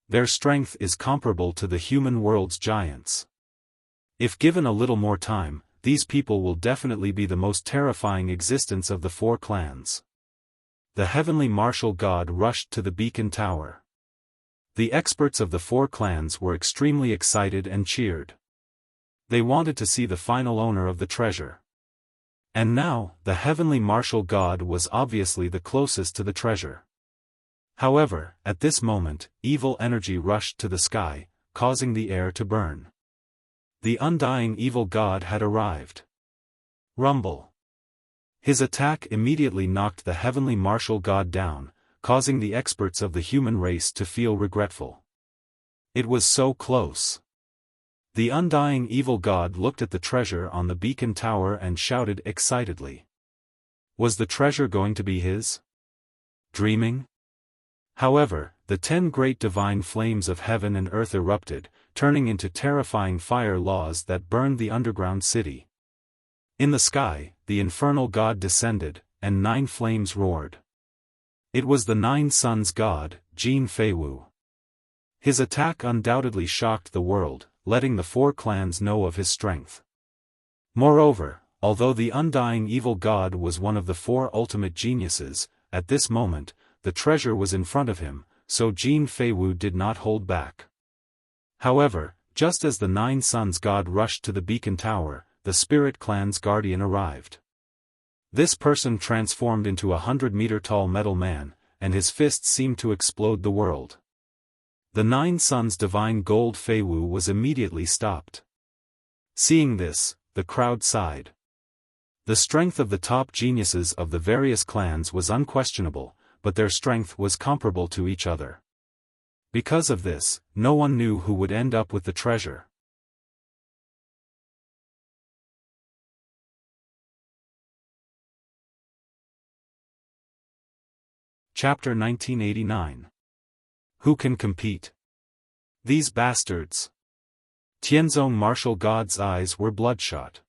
Their strength is comparable to the human world's giants. If given a little more time, these people will definitely be the most terrifying existence of the 4 clans. The Heavenly Martial God rushed to the beacon tower. The experts of the 4 clans were extremely excited and cheered. They wanted to see the final owner of the treasure. And now, the Heavenly Martial God was obviously the closest to the treasure. However, at this moment, evil energy rushed to the sky, causing the air to burn. The undying evil god had arrived. Rumble. His attack immediately knocked the Heavenly Martial God down, causing the experts of the human race to feel regretful. It was so close. The undying evil god looked at the treasure on the beacon tower and shouted excitedly. Was the treasure going to be his? Dreaming? However, the 10 great divine flames of heaven and earth erupted, turning into terrifying fire laws that burned the underground city. In the sky, the infernal god descended, and 9 flames roared. It was the 9 Sons God, Jin Feiwu. His attack undoubtedly shocked the world, letting the 4 clans know of his strength. Moreover, although the undying evil god was one of the 4 ultimate geniuses, at this moment, the treasure was in front of him, so Jin Feiwu did not hold back. However, just as the 9 Sons God rushed to the beacon tower, the Spirit Clan's guardian arrived. This person transformed into a 100-meter-tall metal man, and his fists seemed to explode the world. The 9 Sons Divine Gold Feiwu was immediately stopped. Seeing this, the crowd sighed. The strength of the top geniuses of the various clans was unquestionable, but their strength was comparable to each other. Because of this, no one knew who would end up with the treasure. Chapter 1989. Who can compete? These bastards. Tianzong Martial God's eyes were bloodshot.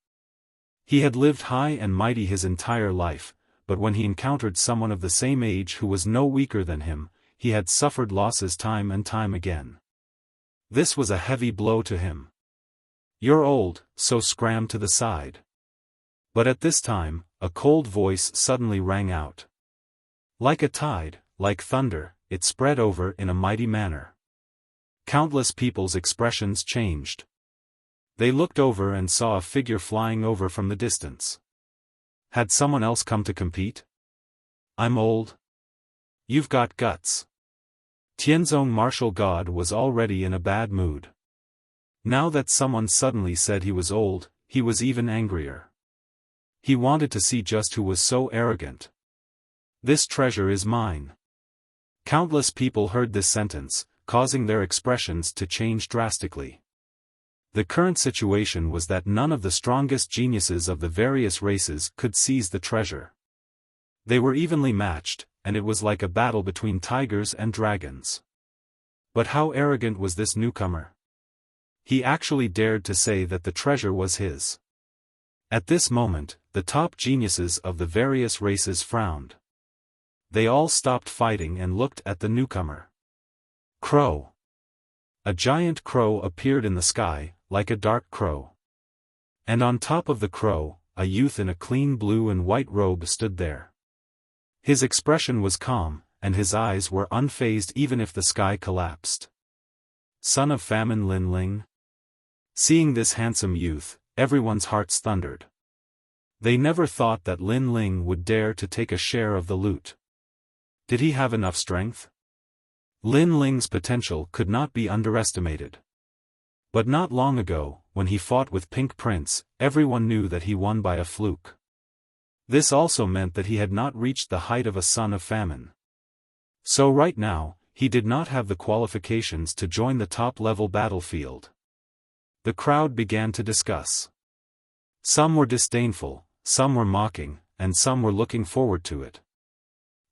He had lived high and mighty his entire life, but when he encountered someone of the same age who was no weaker than him, he had suffered losses time and time again. This was a heavy blow to him. You're old, so scram to the side. But at this time, a cold voice suddenly rang out. Like a tide, like thunder, it spread over in a mighty manner. Countless people's expressions changed. They looked over and saw a figure flying over from the distance. Had someone else come to compete? I'm old. You've got guts. Tianzong Martial God was already in a bad mood. Now that someone suddenly said he was old, he was even angrier. He wanted to see just who was so arrogant. This treasure is mine. Countless people heard this sentence, causing their expressions to change drastically. The current situation was that none of the strongest geniuses of the various races could seize the treasure. They were evenly matched, and it was like a battle between tigers and dragons. But how arrogant was this newcomer? He actually dared to say that the treasure was his. At this moment, the top geniuses of the various races frowned. They all stopped fighting and looked at the newcomer. Crow. A giant crow appeared in the sky, like a dark crow. And on top of the crow, a youth in a clean blue and white robe stood there. His expression was calm, and his eyes were unfazed even if the sky collapsed. Son of Famine Lin Ling? Seeing this handsome youth, everyone's hearts thundered. They never thought that Lin Ling would dare to take a share of the loot. Did he have enough strength? Lin Ling's potential could not be underestimated. But not long ago, when he fought with Pink Prince, everyone knew that he won by a fluke. This also meant that he had not reached the height of a Son of Famine. So right now, he did not have the qualifications to join the top-level battlefield. The crowd began to discuss. Some were disdainful, some were mocking, and some were looking forward to it.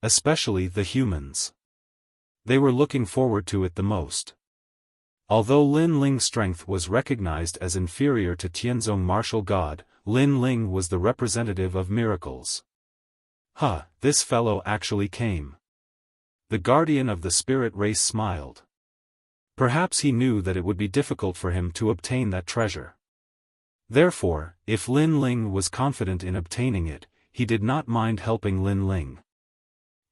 Especially the humans. They were looking forward to it the most. Although Lin Ling's strength was recognized as inferior to Tianzong martial god, Lin Ling was the representative of miracles. This fellow actually came. The guardian of the spirit race smiled. Perhaps he knew that it would be difficult for him to obtain that treasure. Therefore, if Lin Ling was confident in obtaining it, he did not mind helping Lin Ling.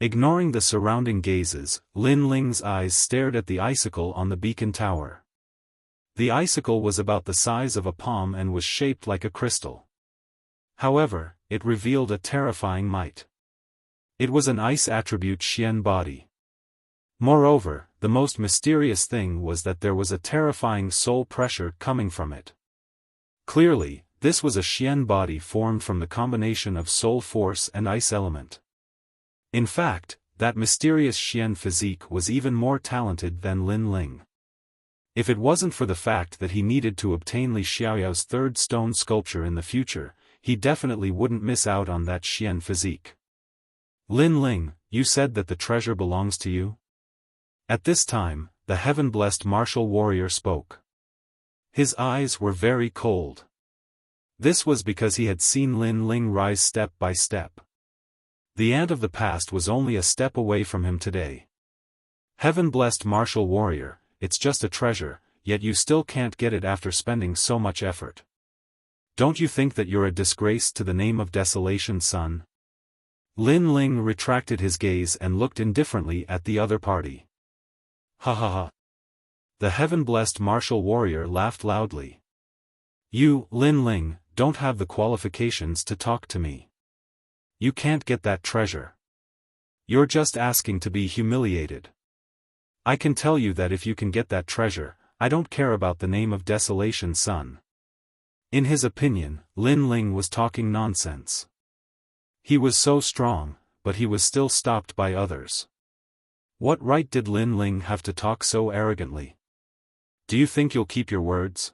Ignoring the surrounding gazes, Lin Ling's eyes stared at the icicle on the beacon tower. The icicle was about the size of a palm and was shaped like a crystal. However, it revealed a terrifying might. It was an ice attribute Xian body. Moreover, the most mysterious thing was that there was a terrifying soul pressure coming from it. Clearly, this was a Xian body formed from the combination of soul force and ice element. In fact, that mysterious Xian physique was even more talented than Lin Ling. If it wasn't for the fact that he needed to obtain Li Xiaoyao's third stone sculpture in the future, he definitely wouldn't miss out on that Xian physique. Lin Ling, you said that the treasure belongs to you? At this time, the heaven-blessed martial warrior spoke. His eyes were very cold. This was because he had seen Lin Ling rise step by step. The ant of the past was only a step away from him today. Heaven-blessed martial warrior, it's just a treasure, yet you still can't get it after spending so much effort. Don't you think that you're a disgrace to the name of Desolation, son? Lin Ling retracted his gaze and looked indifferently at the other party. Ha ha ha. The heaven-blessed martial warrior laughed loudly. You, Lin Ling, don't have the qualifications to talk to me. You can't get that treasure. You're just asking to be humiliated. I can tell you that if you can get that treasure, I don't care about the name of Desolation, son. In his opinion, Lin Ling was talking nonsense. He was so strong, but he was still stopped by others. What right did Lin Ling have to talk so arrogantly? Do you think you'll keep your words?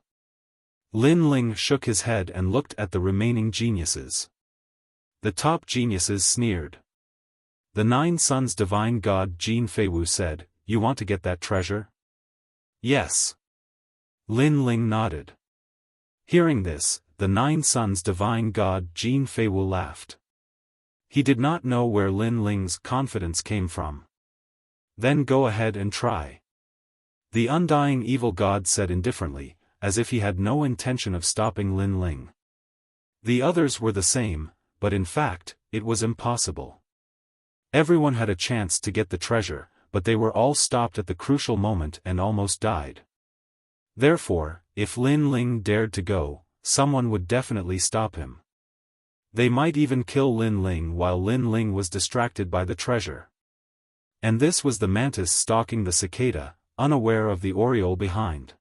Lin Ling shook his head and looked at the remaining geniuses. The top geniuses sneered. The 9 Sons Divine God Jin Feiwu said, "You want to get that treasure?" Yes. Lin Ling nodded. Hearing this, the 9 Sons Divine God Jin Feiwu laughed. He did not know where Lin Ling's confidence came from. Then go ahead and try. The undying evil god said indifferently, as if he had no intention of stopping Lin Ling. The others were the same, but in fact, it was impossible. Everyone had a chance to get the treasure, but they were all stopped at the crucial moment and almost died. Therefore, if Lin Ling dared to go, someone would definitely stop him. They might even kill Lin Ling while Lin Ling was distracted by the treasure. And this was the mantis stalking the cicada, unaware of the oriole behind.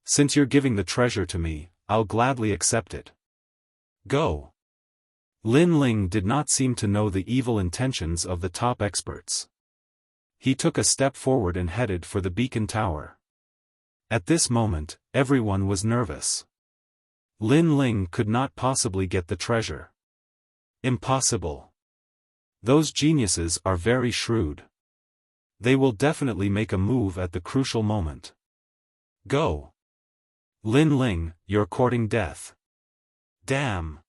Since you're giving the treasure to me, I'll gladly accept it. Go. Lin Ling did not seem to know the evil intentions of the top experts. He took a step forward and headed for the beacon tower. At this moment, everyone was nervous. Lin Ling could not possibly get the treasure. Impossible. Those geniuses are very shrewd. They will definitely make a move at the crucial moment. Go. Lin Ling, you're courting death. Damn.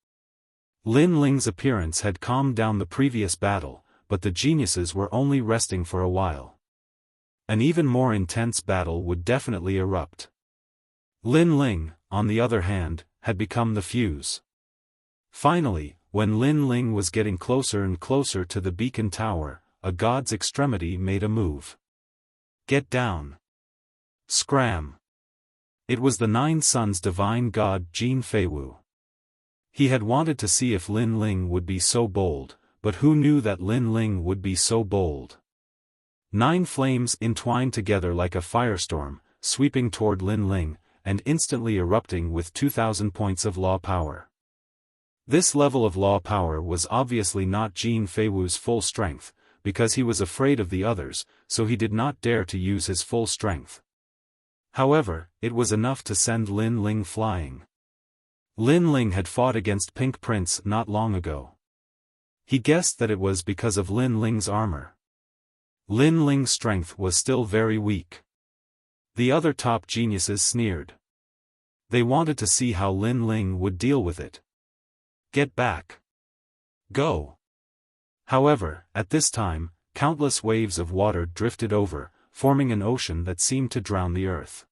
Lin Ling's appearance had calmed down the previous battle, but the geniuses were only resting for a while. An even more intense battle would definitely erupt. Lin Ling, on the other hand, had become the fuse. Finally, When Lin Ling was getting closer and closer to the beacon tower, a god's extremity made a move. Get down! Scram! It was the Nine Suns' divine god Jin Feiwu. He had wanted to see if Lin Ling would be so bold, but who knew that Lin Ling would be so bold? 9 flames entwined together like a firestorm, sweeping toward Lin Ling, and instantly erupting with 2,000 points of law power. This level of law power was obviously not Jin Feiwu's full strength, because he was afraid of the others, so he did not dare to use his full strength. However, it was enough to send Lin Ling flying. Lin Ling had fought against Pink Prince not long ago. He guessed that it was because of Lin Ling's armor. Lin Ling's strength was still very weak. The other top geniuses sneered. They wanted to see how Lin Ling would deal with it. Get back! Go! However, at this time, countless waves of water drifted over, forming an ocean that seemed to drown the earth.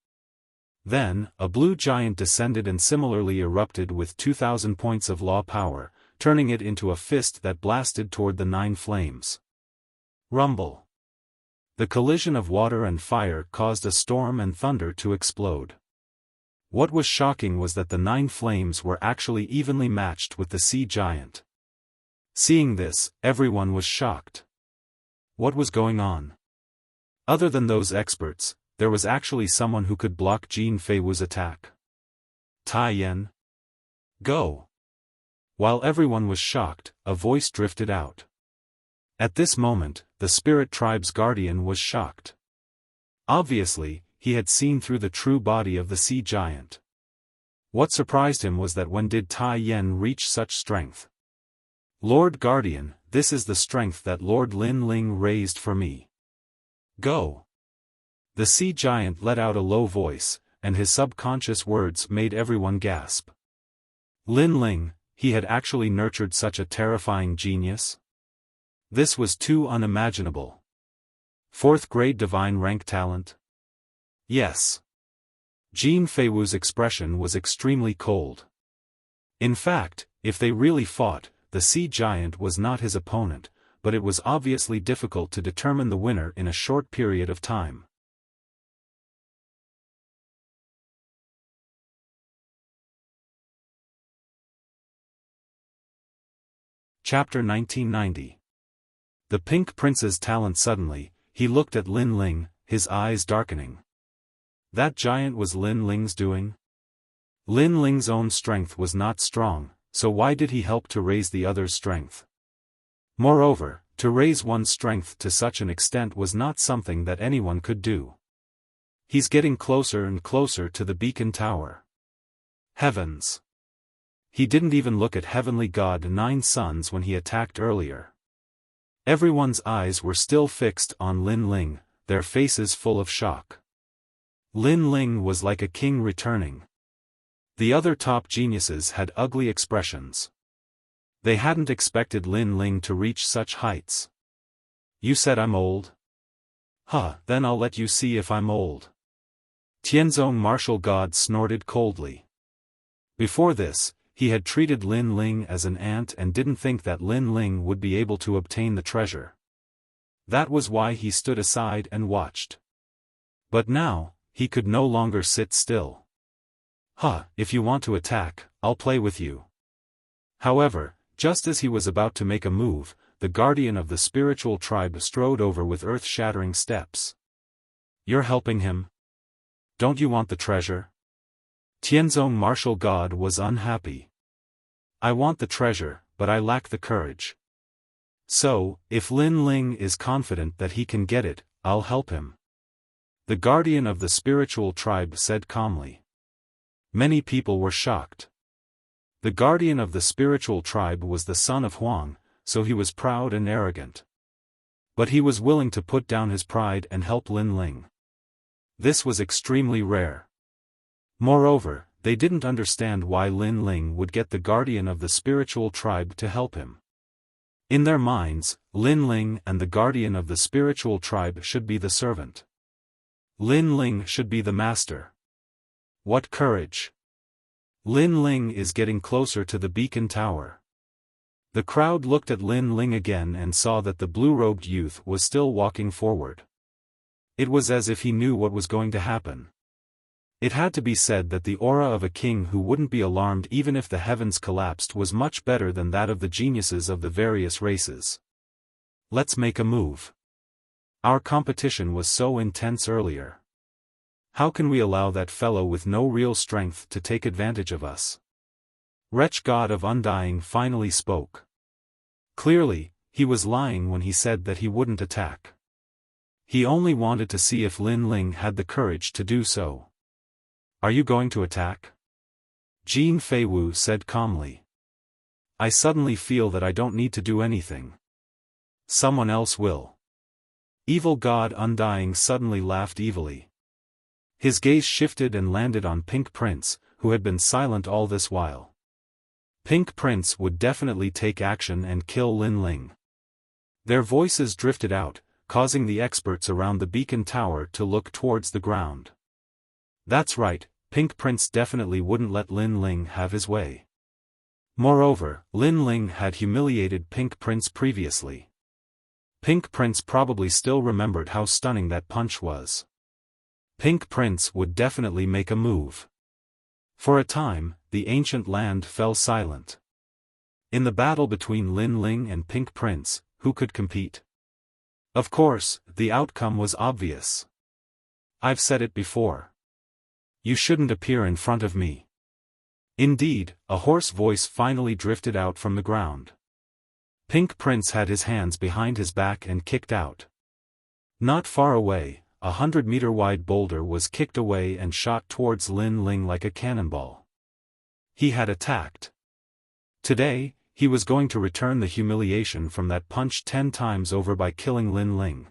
Then, a blue giant descended and similarly erupted with 2,000 points of law power, turning it into a fist that blasted toward the 9 flames. Rumble! The collision of water and fire caused a storm and thunder to explode. What was shocking was that the 9 flames were actually evenly matched with the sea giant. Seeing this, everyone was shocked. What was going on? Other than those experts, there was actually someone who could block Jin Feiwu's attack. Tai Yan? Go! While everyone was shocked, a voice drifted out. At this moment, the spirit tribe's guardian was shocked. Obviously, he had seen through the true body of the sea giant. What surprised him was that when did Tai Yan reach such strength? Lord Guardian, this is the strength that Lord Lin Ling raised for me. Go! The sea giant let out a low voice, and his subconscious words made everyone gasp. Lin Ling, he had actually nurtured such a terrifying genius? This was too unimaginable. 4th grade divine rank talent? Yes. Jin Feiwu's expression was extremely cold. In fact, if they really fought, the sea giant was not his opponent, but it was obviously difficult to determine the winner in a short period of time. Chapter 1990. The Pink Prince's talent. Suddenly, he looked at Lin Ling, his eyes darkening. That giant was Lin Ling's doing? Lin Ling's own strength was not strong, so why did he help to raise the other's strength? Moreover, to raise one's strength to such an extent was not something that anyone could do. He's getting closer and closer to the beacon tower. Heavens! He didn't even look at Heavenly God 9 Suns when he attacked earlier. Everyone's eyes were still fixed on Lin Ling, their faces full of shock. Lin Ling was like a king returning. The other top geniuses had ugly expressions. They hadn't expected Lin Ling to reach such heights. You said I'm old? Huh, then I'll let you see if I'm old. Tianzong martial god snorted coldly. Before this, he had treated Lin Ling as an ant and didn't think that Lin Ling would be able to obtain the treasure. That was why he stood aside and watched. But now, he could no longer sit still. Huh, if you want to attack, I'll play with you. However, just as he was about to make a move, the guardian of the spiritual tribe strode over with earth-shattering steps. You're helping him? Don't you want the treasure? Tianzong martial god was unhappy. I want the treasure, but I lack the courage. So, if Lin Ling is confident that he can get it, I'll help him. The guardian of the spiritual tribe said calmly. Many people were shocked. The guardian of the spiritual tribe was the son of Huang, so he was proud and arrogant. But he was willing to put down his pride and help Lin Ling. This was extremely rare. Moreover, they didn't understand why Lin Ling would get the guardian of the spiritual tribe to help him. In their minds, Lin Ling and the guardian of the spiritual tribe should be the servant. Lin Ling should be the master. What courage! Lin Ling is getting closer to the beacon tower. The crowd looked at Lin Ling again and saw that the blue-robed youth was still walking forward. It was as if he knew what was going to happen. It had to be said that the aura of a king who wouldn't be alarmed even if the heavens collapsed was much better than that of the geniuses of the various races. Let's make a move. Our competition was so intense earlier. How can we allow that fellow with no real strength to take advantage of us? Wretch God of Undying finally spoke. Clearly, he was lying when he said that he wouldn't attack. He only wanted to see if Lin Ling had the courage to do so. Are you going to attack? Jin Feiwu said calmly. I suddenly feel that I don't need to do anything. Someone else will. Evil God Undying suddenly laughed evilly. His gaze shifted and landed on Pink Prince, who had been silent all this while. Pink Prince would definitely take action and kill Lin Ling. Their voices drifted out, causing the experts around the beacon tower to look towards the ground. That's right, Pink Prince definitely wouldn't let Lin Ling have his way. Moreover, Lin Ling had humiliated Pink Prince previously. Pink Prince probably still remembered how stunning that punch was. Pink Prince would definitely make a move. For a time, the ancient land fell silent. In the battle between Lin Ling and Pink Prince, who could compete? Of course, the outcome was obvious. I've said it before. You shouldn't appear in front of me. Indeed, a hoarse voice finally drifted out from the ground. Pink Prince had his hands behind his back and kicked out. Not far away, 100-meter-wide boulder was kicked away and shot towards Lin Ling like a cannonball. He had attacked. Today, he was going to return the humiliation from that punch 10 times over by killing Lin Ling.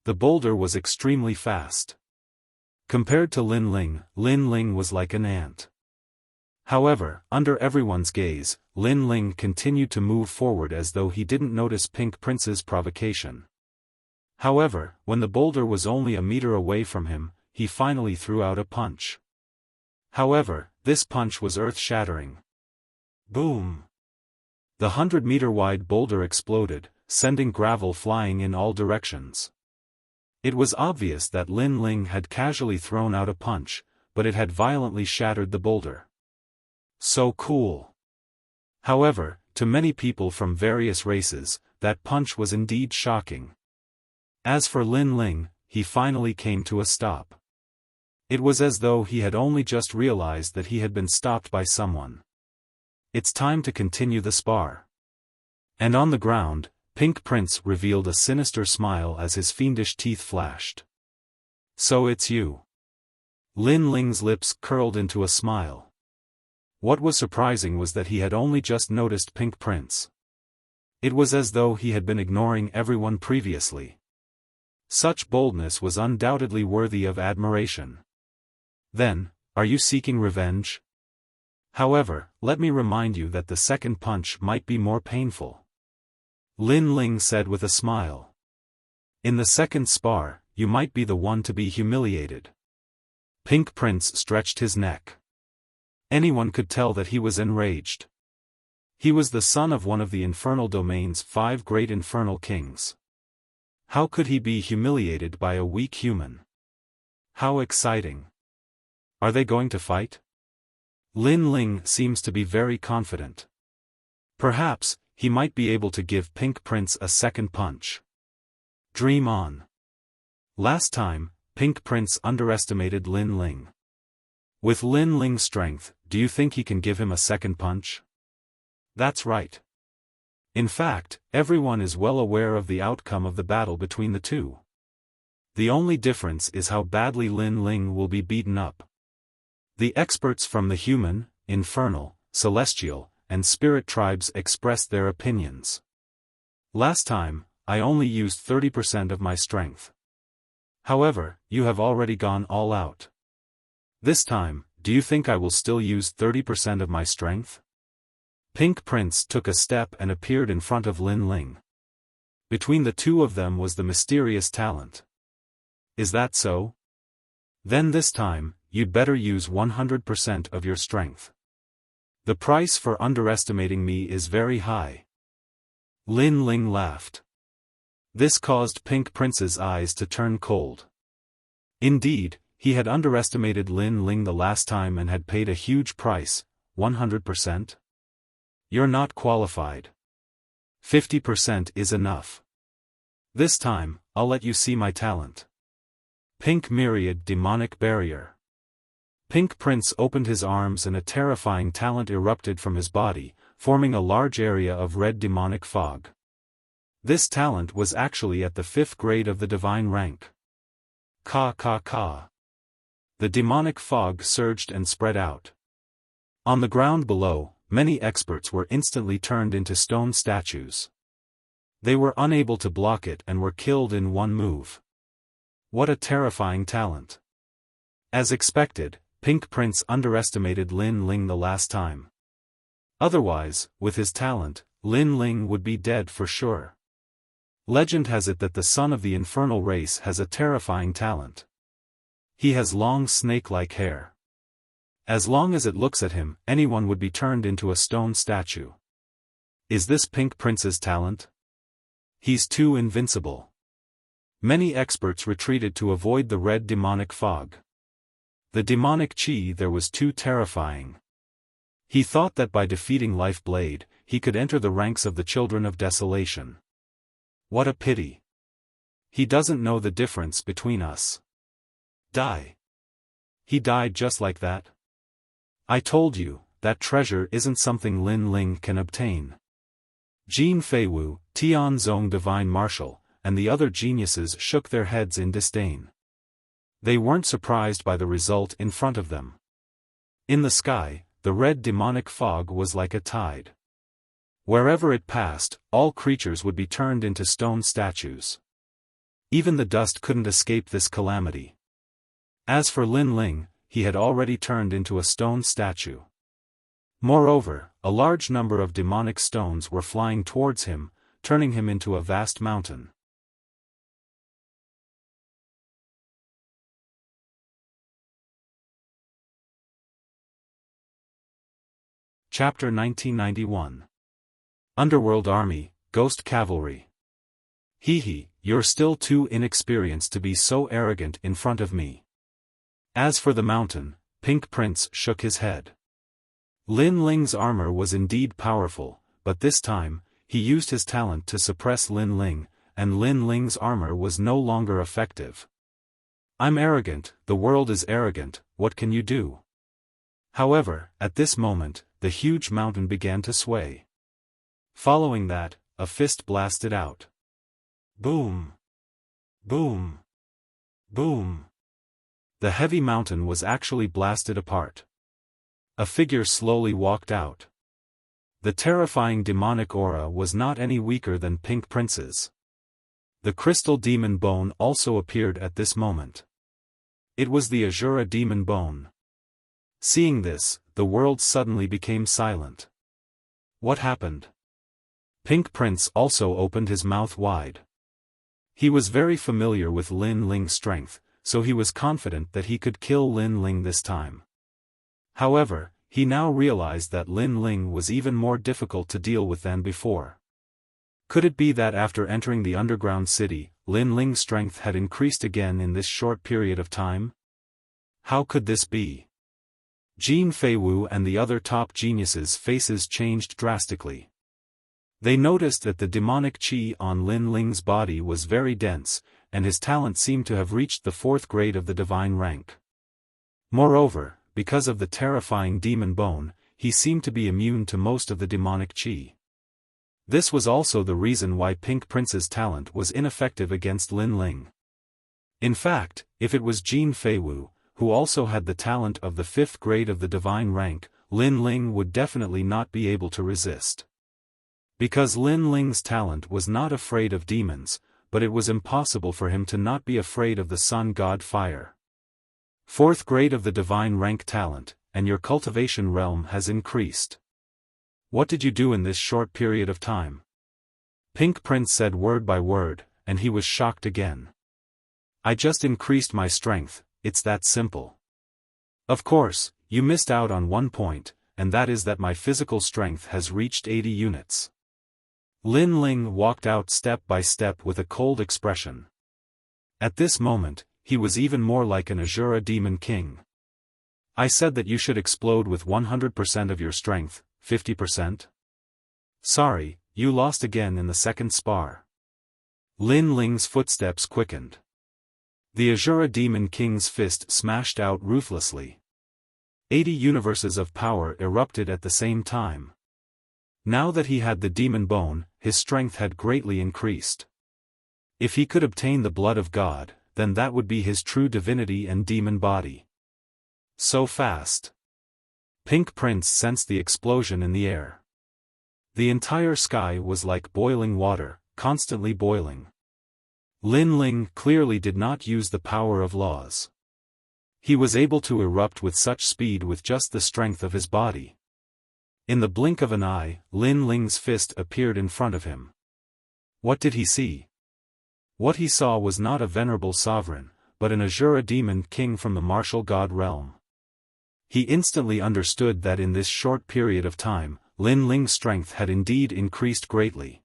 The boulder was extremely fast. Compared to Lin Ling was like an ant. However, under everyone's gaze, Lin Ling continued to move forward as though he didn't notice Pink Prince's provocation. However, when the boulder was only a meter away from him, he finally threw out a punch. However, this punch was earth-shattering. Boom! The 100-meter-wide boulder exploded, sending gravel flying in all directions. It was obvious that Lin Ling had casually thrown out a punch, but it had violently shattered the boulder. So cool! However, to many people from various races, that punch was indeed shocking. As for Lin Ling, he finally came to a stop. It was as though he had only just realized that he had been stopped by someone. It's time to continue the spar. And on the ground, Pink Prince revealed a sinister smile as his fiendish teeth flashed. So it's you. Lin Ling's lips curled into a smile. What was surprising was that he had only just noticed Pink Prince. It was as though he had been ignoring everyone previously. Such boldness was undoubtedly worthy of admiration. Then, are you seeking revenge? However, let me remind you that the second punch might be more painful. Lin Ling said with a smile. In the second spar, you might be the one to be humiliated. Pink Prince stretched his neck. Anyone could tell that he was enraged. He was the son of one of the infernal domain's 5 great infernal kings. How could he be humiliated by a weak human? How exciting! Are they going to fight? Lin Ling seems to be very confident. Perhaps, he might be able to give Pink Prince a second punch. Dream on. Last time, Pink Prince underestimated Lin Ling. With Lin Ling's strength, do you think he can give him a second punch? That's right. In fact, everyone is well aware of the outcome of the battle between the two. The only difference is how badly Lin Ling will be beaten up. The experts from the human, infernal, celestial, and spirit tribes expressed their opinions. Last time, I only used 30% of my strength. However, you have already gone all out. This time, do you think I will still use 30% of my strength? Pink Prince took a step and appeared in front of Lin Ling. Between the two of them was the mysterious talent. Is that so? Then this time, you'd better use 100% of your strength. The price for underestimating me is very high. Lin Ling laughed. This caused Pink Prince's eyes to turn cold. Indeed, he had underestimated Lin Ling the last time and had paid a huge price, 100%? You're not qualified. 50% is enough. This time, I'll let you see my talent. Pink Myriad Demonic Barrier. Pink Prince opened his arms and a terrifying talent erupted from his body, forming a large area of red demonic fog. This talent was actually at the 5th grade of the divine rank. Ka ka ka. The demonic fog surged and spread out. On the ground below, many experts were instantly turned into stone statues. They were unable to block it and were killed in one move. What a terrifying talent. As expected, Pink Prince underestimated Lin Ling the last time. Otherwise, with his talent, Lin Ling would be dead for sure. Legend has it that the son of the infernal race has a terrifying talent. He has long snake-like hair. As long as it looks at him, anyone would be turned into a stone statue. Is this Pink Prince's talent? He's too invincible. Many experts retreated to avoid the red demonic fog. The demonic chi there was too terrifying. He thought that by defeating Life Blade, he could enter the ranks of the Children of Desolation. What a pity. He doesn't know the difference between us. Die. He died just like that. I told you, that treasure isn't something Lin Ling can obtain. Jin Feiwu, Tian Zong Divine Marshal, and the other geniuses shook their heads in disdain. They weren't surprised by the result in front of them. In the sky, the red demonic fog was like a tide. Wherever it passed, all creatures would be turned into stone statues. Even the dust couldn't escape this calamity. As for Lin Ling, he had already turned into a stone statue. Moreover, a large number of demonic stones were flying towards him, turning him into a vast mountain. Chapter 1991. Underworld Army, Ghost Cavalry. Hee, you're still too inexperienced to be so arrogant in front of me. As for the mountain, Pink Prince shook his head. Lin Ling's armor was indeed powerful, but this time, he used his talent to suppress Lin Ling, and Lin Ling's armor was no longer effective. I'm arrogant, the world is arrogant, what can you do? However, at this moment, the huge mountain began to sway. Following that, a fist blasted out. Boom! Boom! Boom! The heavy mountain was actually blasted apart. A figure slowly walked out. The terrifying demonic aura was not any weaker than Pink Prince's. The crystal demon bone also appeared at this moment. It was the Azura demon bone. Seeing this, the world suddenly became silent. What happened? Pink Prince also opened his mouth wide. He was very familiar with Lin Ling's strength, so he was confident that he could kill Lin Ling this time. However, he now realized that Lin Ling was even more difficult to deal with than before. Could it be that after entering the underground city, Lin Ling's strength had increased again in this short period of time? How could this be? Jin Feiwu and the other top geniuses' faces changed drastically. They noticed that the demonic chi on Lin Ling's body was very dense, and his talent seemed to have reached the 4th grade of the divine rank. Moreover, because of the terrifying demon bone, he seemed to be immune to most of the demonic chi. This was also the reason why Pink Prince's talent was ineffective against Lin Ling. In fact, if it was Jin Feiwu, who also had the talent of the 5th grade of the divine rank, Lin Ling would definitely not be able to resist. Because Lin Ling's talent was not afraid of demons, but it was impossible for him to not be afraid of the sun god fire. 4th grade of the divine rank talent, and your cultivation realm has increased. What did you do in this short period of time? Pink Prince said word by word, and he was shocked again. I just increased my strength, it's that simple. Of course, you missed out on one point, and that is that my physical strength has reached 80 units. Lin Ling walked out step by step with a cold expression. At this moment, he was even more like an Azura demon king. I said that you should explode with 100% of your strength, 50%? Sorry, you lost again in the second spar. Lin Ling's footsteps quickened. The Azura demon king's fist smashed out ruthlessly. 80 universes of power erupted at the same time. Now that he had the demon bone, his strength had greatly increased. If he could obtain the blood of God, then that would be his true divinity and demon body. So fast. Pink Prince sensed the explosion in the air. The entire sky was like boiling water, constantly boiling. Lin Ling clearly did not use the power of laws. He was able to erupt with such speed with just the strength of his body. In the blink of an eye, Lin Ling's fist appeared in front of him. What did he see? What he saw was not a venerable sovereign, but an Azura demon king from the martial god realm. He instantly understood that in this short period of time, Lin Ling's strength had indeed increased greatly.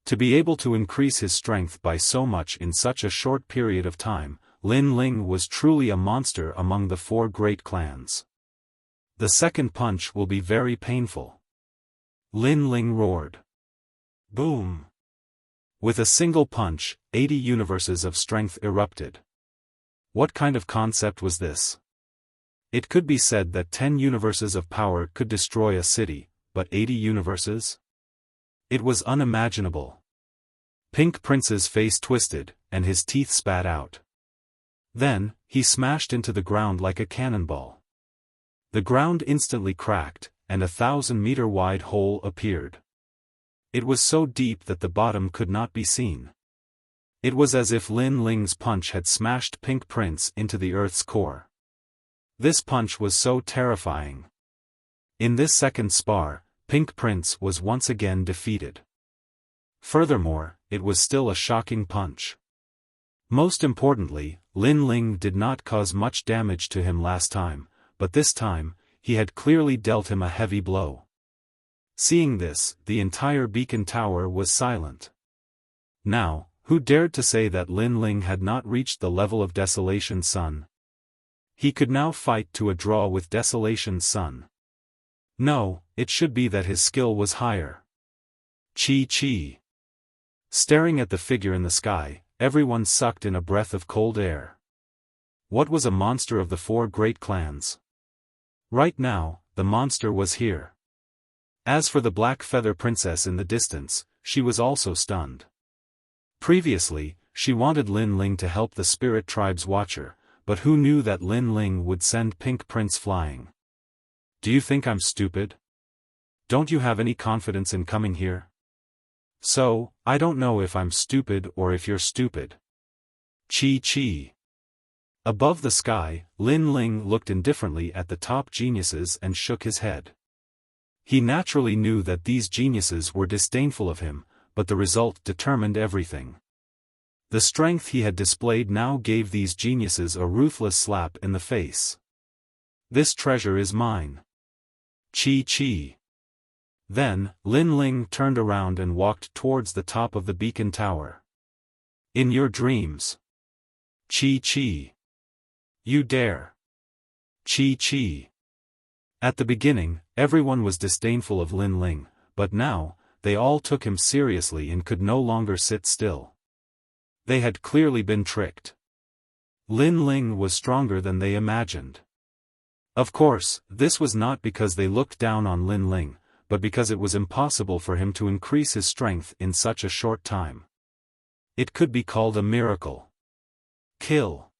To be able to increase his strength by so much in such a short period of time, Lin Ling was truly a monster among the four great clans. The second punch will be very painful. Lin Ling roared. Boom! With a single punch, 80 universes of strength erupted. What kind of concept was this? It could be said that 10 universes of power could destroy a city, but 80 universes? It was unimaginable. Pink Prince's face twisted, and his teeth spat out. Then, he smashed into the ground like a cannonball. The ground instantly cracked, and a 1,000-meter wide hole appeared. It was so deep that the bottom could not be seen. It was as if Lin Ling's punch had smashed Pink Prince into the earth's core. This punch was so terrifying. In this second spar, Pink Prince was once again defeated. Furthermore, it was still a shocking punch. Most importantly, Lin Ling did not cause much damage to him last time, but this time, he had clearly dealt him a heavy blow. Seeing this, the entire beacon tower was silent. Now, who dared to say that Lin Ling had not reached the level of Desolation's son? He could now fight to a draw with Desolation's son. No, it should be that his skill was higher. Chi. Staring at the figure in the sky, everyone sucked in a breath of cold air. What was a monster of the four great clans? Right now, the monster was here. As for the Black Feather Princess in the distance, she was also stunned. Previously, she wanted Lin Ling to help the Spirit Tribe's watcher, but who knew that Lin Ling would send Pink Prince flying? Do you think I'm stupid? Don't you have any confidence in coming here? So, I don't know if I'm stupid or if you're stupid. Chi. Above the sky, Lin Ling looked indifferently at the top geniuses and shook his head. He naturally knew that these geniuses were disdainful of him, but the result determined everything. The strength he had displayed now gave these geniuses a ruthless slap in the face. This treasure is mine. Chi. Then, Lin Ling turned around and walked towards the top of the beacon tower. In your dreams. Chi. You dare. Chi. At the beginning, everyone was disdainful of Lin Ling, but now, they all took him seriously and could no longer sit still. They had clearly been tricked. Lin Ling was stronger than they imagined. Of course, this was not because they looked down on Lin Ling, but because it was impossible for him to increase his strength in such a short time. It could be called a miracle. Kill.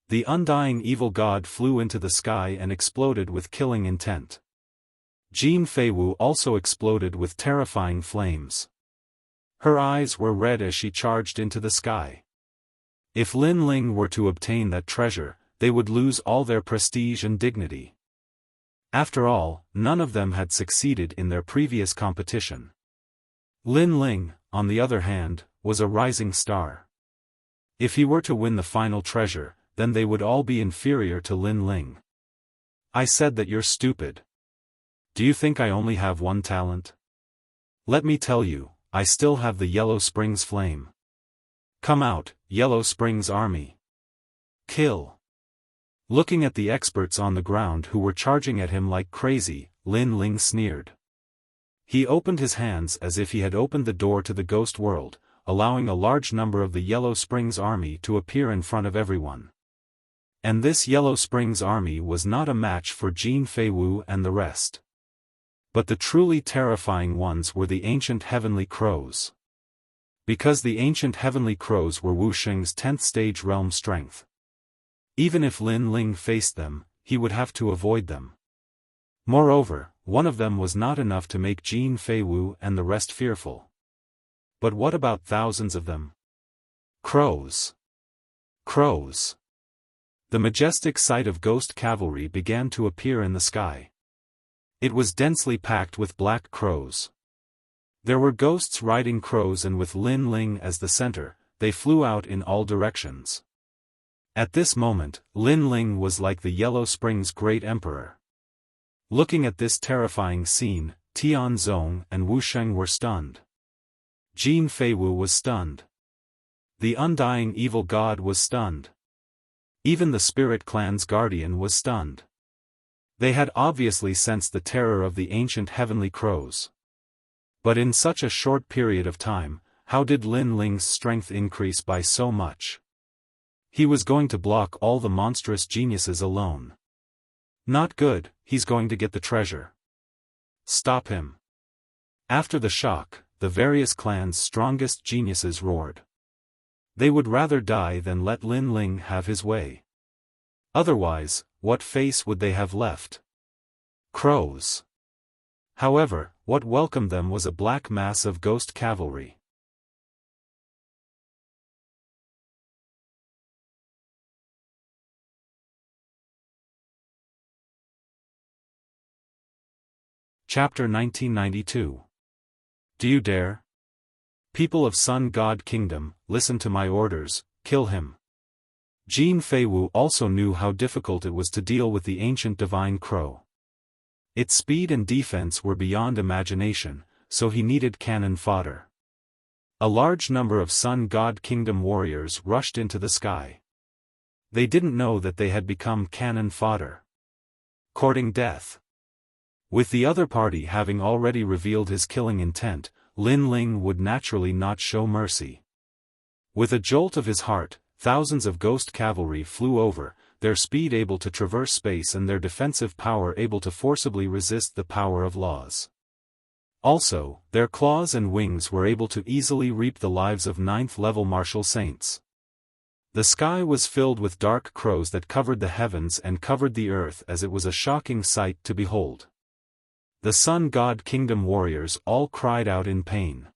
The undying evil god flew into the sky and exploded with killing intent. Jin Feiwu also exploded with terrifying flames. Her eyes were red as she charged into the sky. If Lin Ling were to obtain that treasure, they would lose all their prestige and dignity. After all, none of them had succeeded in their previous competition. Lin Ling, on the other hand, was a rising star. If he were to win the final treasure, then they would all be inferior to Lin Ling. I said that you're stupid. Do you think I only have one talent? Let me tell you, I still have the Yellow Springs flame. Come out, Yellow Springs army. Kill. Looking at the experts on the ground who were charging at him like crazy, Lin Ling sneered. He opened his hands as if he had opened the door to the ghost world, allowing a large number of the Yellow Springs army to appear in front of everyone. And this Yellow Springs army was not a match for Jin Feiwu and the rest. But the truly terrifying ones were the ancient heavenly crows. Because the ancient heavenly crows were Wuxia's 10th stage realm strength. Even if Lin Ling faced them, he would have to avoid them. Moreover, one of them was not enough to make Jin Feiwu and the rest fearful. But what about thousands of them? Crows. Crows. The majestic sight of ghost cavalry began to appear in the sky. It was densely packed with black crows. There were ghosts riding crows, and with Lin Ling as the center, they flew out in all directions. At this moment, Lin Ling was like the Yellow Springs great emperor. Looking at this terrifying scene, Tian Zong and Wu Sheng were stunned. Jin Feiwu was stunned. The undying evil god was stunned. Even the Spirit Clan's guardian was stunned. They had obviously sensed the terror of the ancient heavenly crows. But in such a short period of time, how did Lin Ling's strength increase by so much? He was going to block all the monstrous geniuses alone. Not good, he's going to get the treasure. Stop him. After the shock, the various clans' strongest geniuses roared. They would rather die than let Lin Ling have his way. Otherwise, what face would they have left? Crows. However, what welcomed them was a black mass of ghost cavalry. Chapter 1992. Do you dare? People of Sun God Kingdom, listen to my orders, kill him. Jin Feiwu also knew how difficult it was to deal with the ancient divine crow. Its speed and defense were beyond imagination, so he needed cannon fodder. A large number of Sun God Kingdom warriors rushed into the sky. They didn't know that they had become cannon fodder. Courting death. With the other party having already revealed his killing intent, Lin Ling would naturally not show mercy. With a jolt of his heart, thousands of ghost cavalry flew over, their speed able to traverse space and their defensive power able to forcibly resist the power of laws. Also, their claws and wings were able to easily reap the lives of 9th-level martial saints. The sky was filled with dark crows that covered the heavens and covered the earth, as it was a shocking sight to behold. The Sun God Kingdom warriors all cried out in pain.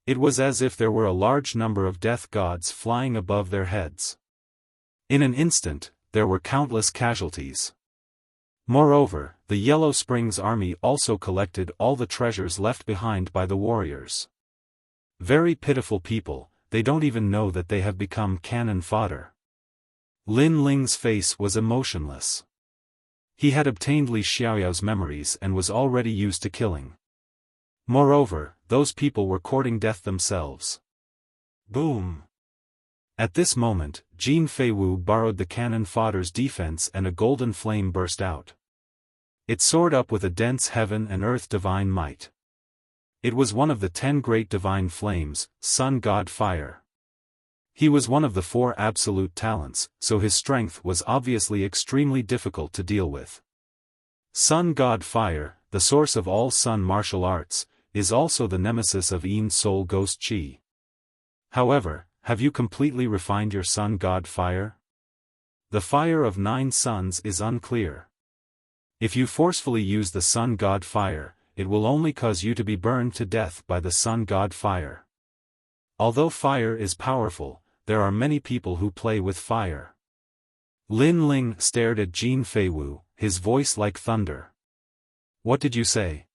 It was as if there were a large number of death gods flying above their heads. In an instant, there were countless casualties. Moreover, the Yellow Springs army also collected all the treasures left behind by the warriors. Very pitiful people, they don't even know that they have become cannon fodder. Lin Ling's face was emotionless. He had obtained Li Xiaoyao's memories and was already used to killing. Moreover, those people were courting death themselves. Boom! At this moment, Jin Feiwu borrowed the cannon fodder's defense and a golden flame burst out. It soared up with a dense heaven and earth divine might. It was one of the 10 great divine flames, Sun God Fire. He was one of the 4 absolute talents, so his strength was obviously extremely difficult to deal with. Sun God Fire, the source of all Sun martial arts, is also the nemesis of Yin Soul Ghost Chi. However, have you completely refined your Sun God Fire? The fire of 9 suns is unclear. If you forcefully use the Sun God Fire, it will only cause you to be burned to death by the Sun God Fire. Although fire is powerful, there are many people who play with fire. Lin Ling stared at Jin Feiwu, his voice like thunder. What did you say?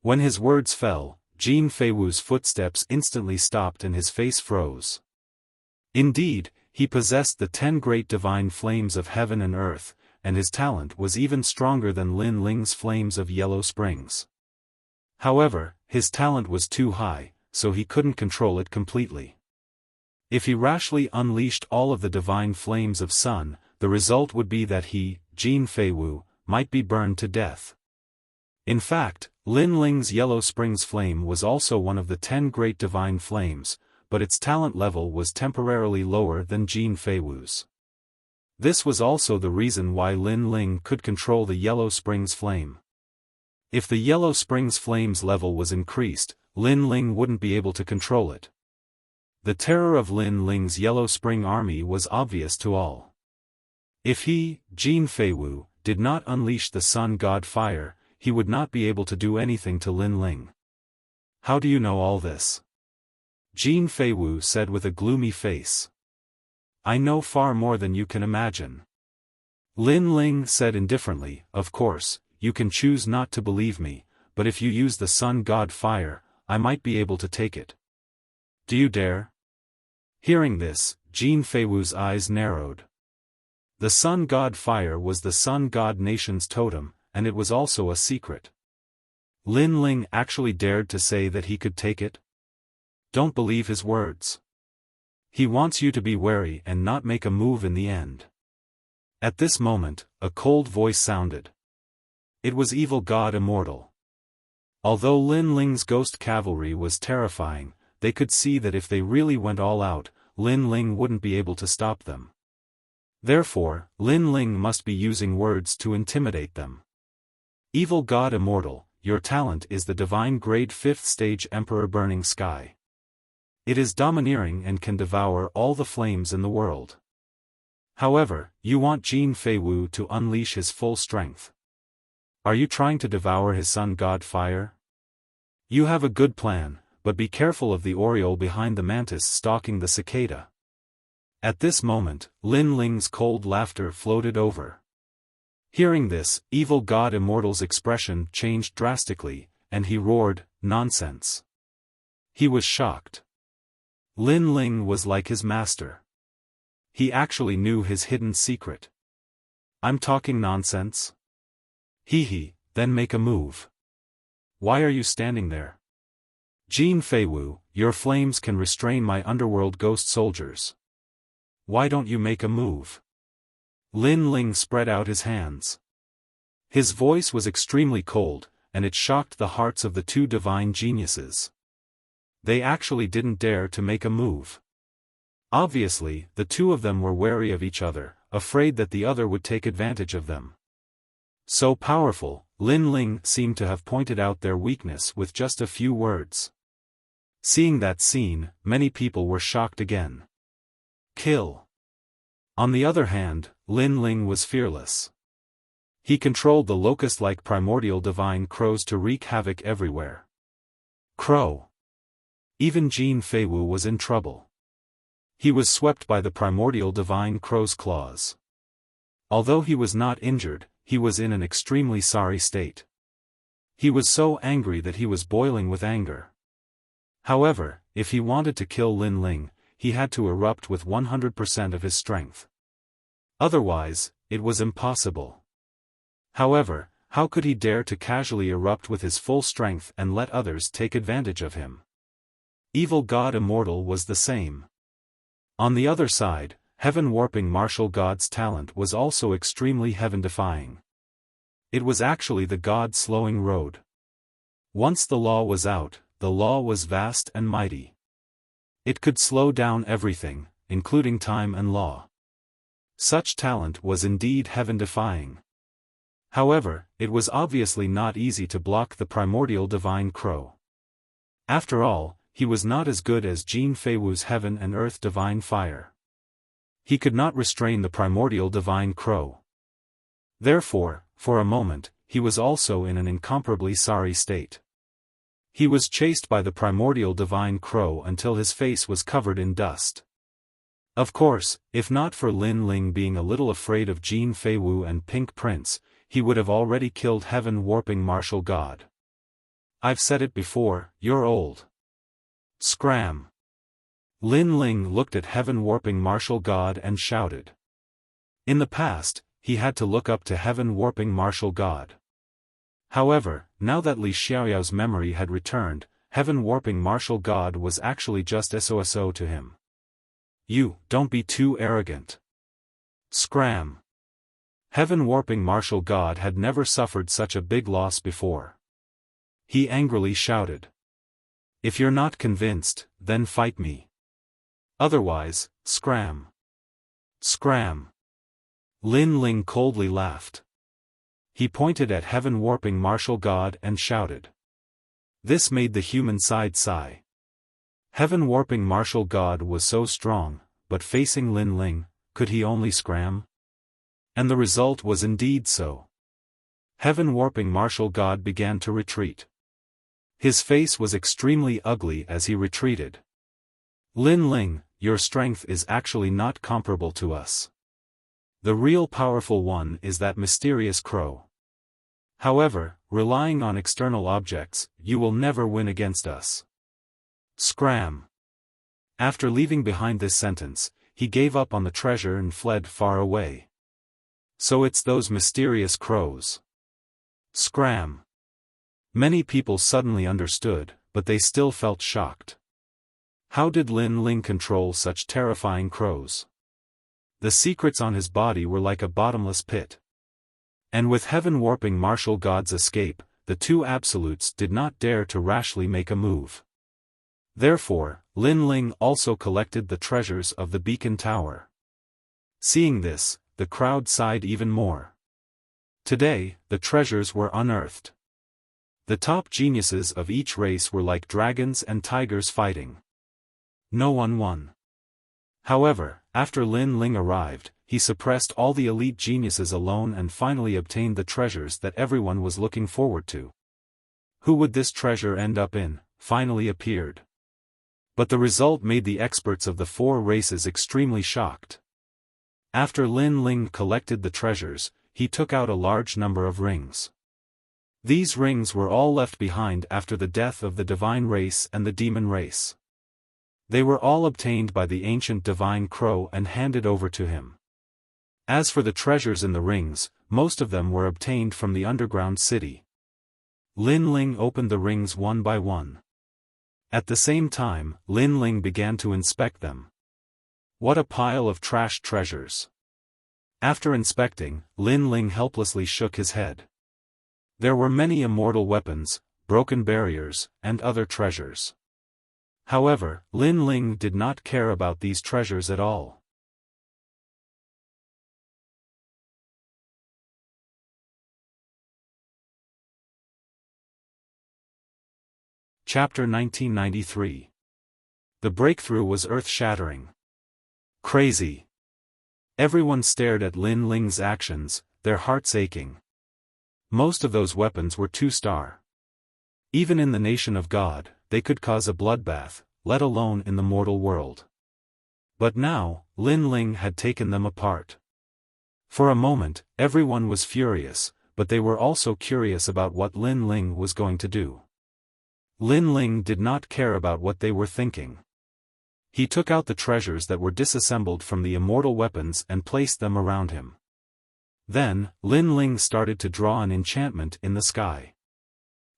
When his words fell, Jin Feiwu's footsteps instantly stopped and his face froze. Indeed, he possessed the 10 great divine flames of heaven and earth, and his talent was even stronger than Lin Ling's flames of Yellow Springs. However, his talent was too high, so he couldn't control it completely. If he rashly unleashed all of the divine flames of sun, the result would be that he, Jin Feiwu, might be burned to death. In fact, Lin Ling's Yellow Springs flame was also one of the 10 great divine flames, but its talent level was temporarily lower than Jin Feiwu's. This was also the reason why Lin Ling could control the Yellow Springs flame. If the Yellow Springs flame's level was increased, Lin Ling wouldn't be able to control it. The terror of Lin Ling's Yellow Spring army was obvious to all. If he, Jin Feiwu, did not unleash the sun god fire, he would not be able to do anything to Lin Ling. How do you know all this? Jin Feiwu said with a gloomy face. I know far more than you can imagine. Lin Ling said indifferently, of course, you can choose not to believe me, but if you use the sun god fire, I might be able to take it. Do you dare? Hearing this, Jin Feiwu's eyes narrowed. The sun god fire was the sun god nation's totem, and it was also a secret. Lin Ling actually dared to say that he could take it? Don't believe his words. He wants you to be wary and not make a move in the end. At this moment, a cold voice sounded. It was Evil God Immortal. Although Lin Ling's ghost cavalry was terrifying, they could see that if they really went all out, Lin Ling wouldn't be able to stop them. Therefore, Lin Ling must be using words to intimidate them. Evil God Immortal, your talent is the divine grade 5th stage Emperor Burning Sky. It is domineering and can devour all the flames in the world. However, you want Jin Feiwu to unleash his full strength. Are you trying to devour his sun god fire? You have a good plan, but be careful of the oriole behind the mantis stalking the cicada. At this moment, Lin Ling's cold laughter floated over. Hearing this, Evil God Immortal's expression changed drastically, and he roared, nonsense. He was shocked. Lin Ling was like his master. He actually knew his hidden secret. I'm talking nonsense? Hee, then make a move. Why are you standing there? Jin Feiwu, your flames can restrain my underworld ghost soldiers. Why don't you make a move? Lin Ling spread out his hands. His voice was extremely cold, and it shocked the hearts of the two divine geniuses. They actually didn't dare to make a move. Obviously, the two of them were wary of each other, afraid that the other would take advantage of them. So powerful, Lin Ling seemed to have pointed out their weakness with just a few words. Seeing that scene, many people were shocked again. Kill. On the other hand, Lin Ling was fearless. He controlled the locust-like primordial divine crows to wreak havoc everywhere. Crow. Even Jin Feiwu was in trouble. He was swept by the primordial divine crow's claws. Although he was not injured, he was in an extremely sorry state. He was so angry that he was boiling with anger. However, if he wanted to kill Lin Ling, he had to erupt with 100% of his strength. Otherwise, it was impossible. However, how could he dare to casually erupt with his full strength and let others take advantage of him? Evil God Immortal was the same. On the other side, heaven-warping martial god's talent was also extremely heaven-defying. It was actually the god-slowing road. Once the law was out, the law was vast and mighty. It could slow down everything, including time and law. Such talent was indeed heaven-defying. However, it was obviously not easy to block the primordial divine crow. After all, he was not as good as Jin Feiwu's heaven and earth divine fire. He could not restrain the primordial divine crow. Therefore, for a moment, he was also in an incomparably sorry state. He was chased by the primordial divine crow until his face was covered in dust. Of course, if not for Lin Ling being a little afraid of Jin Feiwu and Pink Prince, he would have already killed heaven-warping martial god. I've said it before, you're old. Scram. Lin Ling looked at heaven-warping martial god and shouted. In the past, he had to look up to heaven-warping martial god. However, now that Li Xiaoyao's memory had returned, heaven-warping martial god was actually just SOSO to him. You, don't be too arrogant. Scram. Heaven-warping martial god had never suffered such a big loss before. He angrily shouted. If you're not convinced, then fight me. Otherwise, scram. Scram. Lin Ling coldly laughed. He pointed at heaven-warping martial god and shouted. This made the human side sigh. Heaven-warping martial god was so strong, but facing Lin Ling, could he only scram? And the result was indeed so. Heaven-warping martial god began to retreat. His face was extremely ugly as he retreated. Lin Ling, your strength is actually not comparable to us. The real powerful one is that mysterious crow. However, relying on external objects, you will never win against us. Scram. After leaving behind this sentence, he gave up on the treasure and fled far away. So it's those mysterious crows. Scram. Many people suddenly understood, but they still felt shocked. How did Lin Ling control such terrifying crows? The secrets on his body were like a bottomless pit. And with heaven-warping martial god's escape, the two absolutes did not dare to rashly make a move. Therefore, Lin Ling also collected the treasures of the beacon tower. Seeing this, the crowd sighed even more. Today, the treasures were unearthed. The top geniuses of each race were like dragons and tigers fighting. No one won. However, after Lin Ling arrived, he suppressed all the elite geniuses alone and finally obtained the treasures that everyone was looking forward to. Who would this treasure end up in, finally appeared. But the result made the experts of the four races extremely shocked. After Lin Ling collected the treasures, he took out a large number of rings. These rings were all left behind after the death of the divine race and the demon race. They were all obtained by the ancient divine crow and handed over to him. As for the treasures in the rings, most of them were obtained from the underground city. Lin Ling opened the rings one by one. At the same time, Lin Ling began to inspect them. What a pile of trashed treasures. After inspecting, Lin Ling helplessly shook his head. There were many immortal weapons, broken barriers, and other treasures. However, Lin Ling did not care about these treasures at all. Chapter 1993. The breakthrough was earth-shattering. Crazy. Everyone stared at Lin Ling's actions, their hearts aching. Most of those weapons were 2-star. Even in the nation of God, they could cause a bloodbath, let alone in the mortal world. But now, Lin Ling had taken them apart. For a moment, everyone was furious, but they were also curious about what Lin Ling was going to do. Lin Ling did not care about what they were thinking. He took out the treasures that were disassembled from the immortal weapons and placed them around him. Then, Lin Ling started to draw an enchantment in the sky.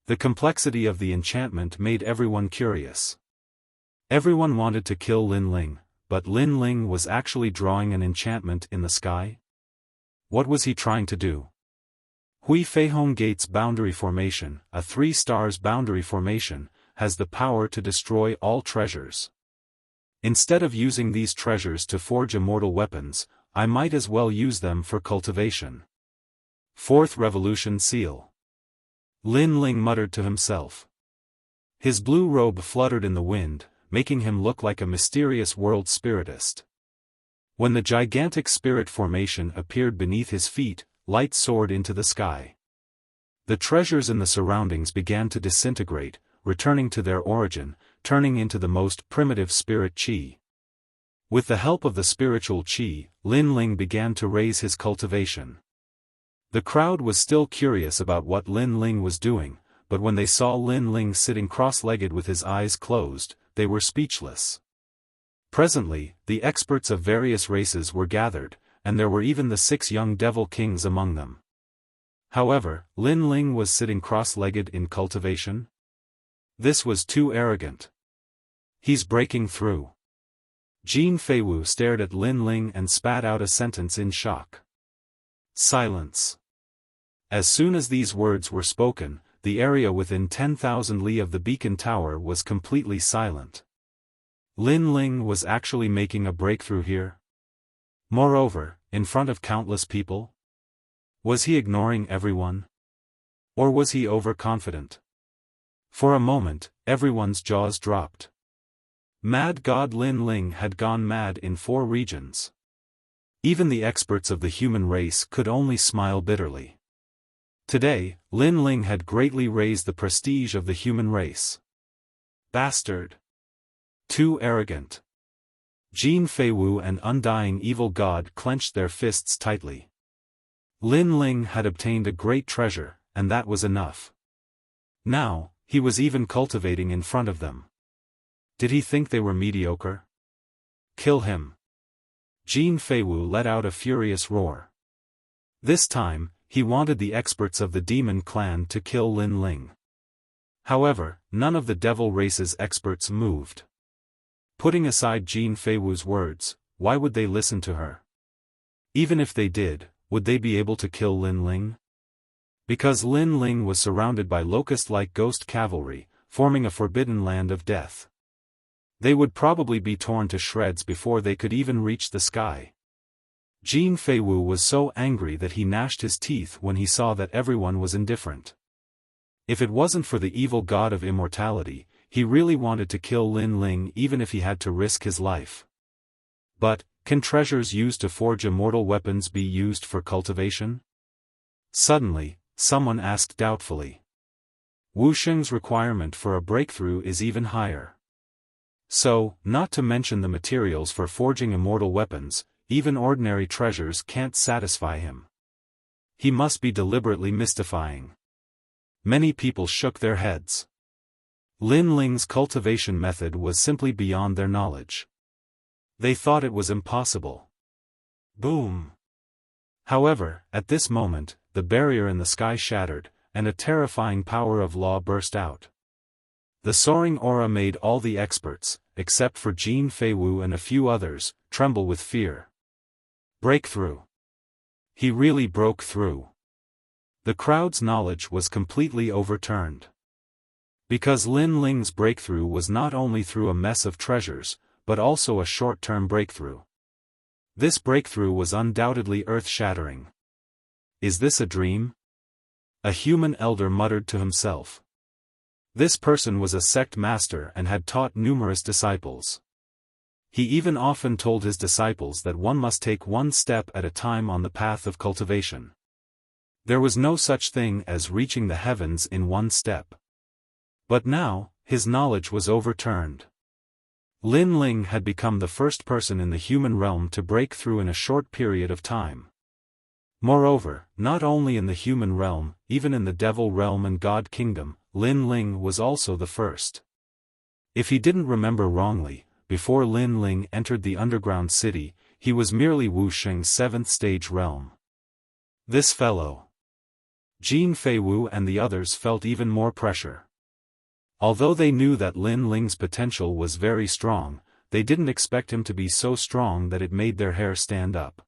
The complexity of the enchantment made everyone curious. Everyone wanted to kill Lin Ling, but Lin Ling was actually drawing an enchantment in the sky? What was he trying to do? Hui Feihong Gate's boundary formation, a 3 stars boundary formation, has the power to destroy all treasures. Instead of using these treasures to forge immortal weapons, I might as well use them for cultivation. 4th Revolution Seal. Lin Ling muttered to himself. His blue robe fluttered in the wind, making him look like a mysterious world spiritist. When the gigantic spirit formation appeared beneath his feet, light soared into the sky. The treasures in the surroundings began to disintegrate, returning to their origin, turning into the most primitive spirit chi. With the help of the spiritual chi, Lin Ling began to raise his cultivation. The crowd was still curious about what Lin Ling was doing, but when they saw Lin Ling sitting cross-legged with his eyes closed, they were speechless. Presently, the experts of various races were gathered, and there were even the 6 young devil kings among them. However, Lin Ling was sitting cross-legged in cultivation. This was too arrogant. He's breaking through. Jin Feiwu stared at Lin Ling and spat out a sentence in shock. Silence. As soon as these words were spoken, the area within 10,000 li of the beacon tower was completely silent. Lin Ling was actually making a breakthrough here. Moreover, in front of countless people? Was he ignoring everyone? Or was he overconfident? For a moment, everyone's jaws dropped. Mad God Lin Ling had gone mad in 4 regions. Even the experts of the human race could only smile bitterly. Today, Lin Ling had greatly raised the prestige of the human race. Bastard! Too arrogant. Jin Feiwu and Undying Evil God clenched their fists tightly. Lin Ling had obtained a great treasure, and that was enough. Now, he was even cultivating in front of them. Did he think they were mediocre? Kill him. Jin Feiwu let out a furious roar. This time, he wanted the experts of the demon clan to kill Lin Ling. However, none of the devil race's experts moved. Putting aside Jin Feiwu's words, why would they listen to her? Even if they did, would they be able to kill Lin Ling? Because Lin Ling was surrounded by locust-like ghost cavalry, forming a forbidden land of death. They would probably be torn to shreds before they could even reach the sky. Jin Feiwu was so angry that he gnashed his teeth when he saw that everyone was indifferent. If it wasn't for the evil god of immortality, he really wanted to kill Lin Ling even if he had to risk his life. But, can treasures used to forge immortal weapons be used for cultivation? Suddenly, someone asked doubtfully. Wuxing's requirement for a breakthrough is even higher. So, not to mention the materials for forging immortal weapons, even ordinary treasures can't satisfy him. He must be deliberately mystifying. Many people shook their heads. Lin Ling's cultivation method was simply beyond their knowledge. They thought it was impossible. Boom! However, at this moment, the barrier in the sky shattered, and a terrifying power of law burst out. The soaring aura made all the experts, except for Jin Feiwu and a few others, tremble with fear. Breakthrough. He really broke through. The crowd's knowledge was completely overturned. Because Lin Ling's breakthrough was not only through a mess of treasures, but also a short-term breakthrough. This breakthrough was undoubtedly earth-shattering. Is this a dream? A human elder muttered to himself. This person was a sect master and had taught numerous disciples. He even often told his disciples that one must take one step at a time on the path of cultivation. There was no such thing as reaching the heavens in one step. But now, his knowledge was overturned. Lin Ling had become the first person in the human realm to break through in a short period of time. Moreover, not only in the human realm, even in the devil realm and God kingdom, Lin Ling was also the first. If he didn't remember wrongly, before Lin Ling entered the underground city, he was merely Wuxing's 7th stage realm. This fellow. Jin Feiwu and the others felt even more pressure. Although they knew that Lin Ling's potential was very strong, they didn't expect him to be so strong that it made their hair stand up.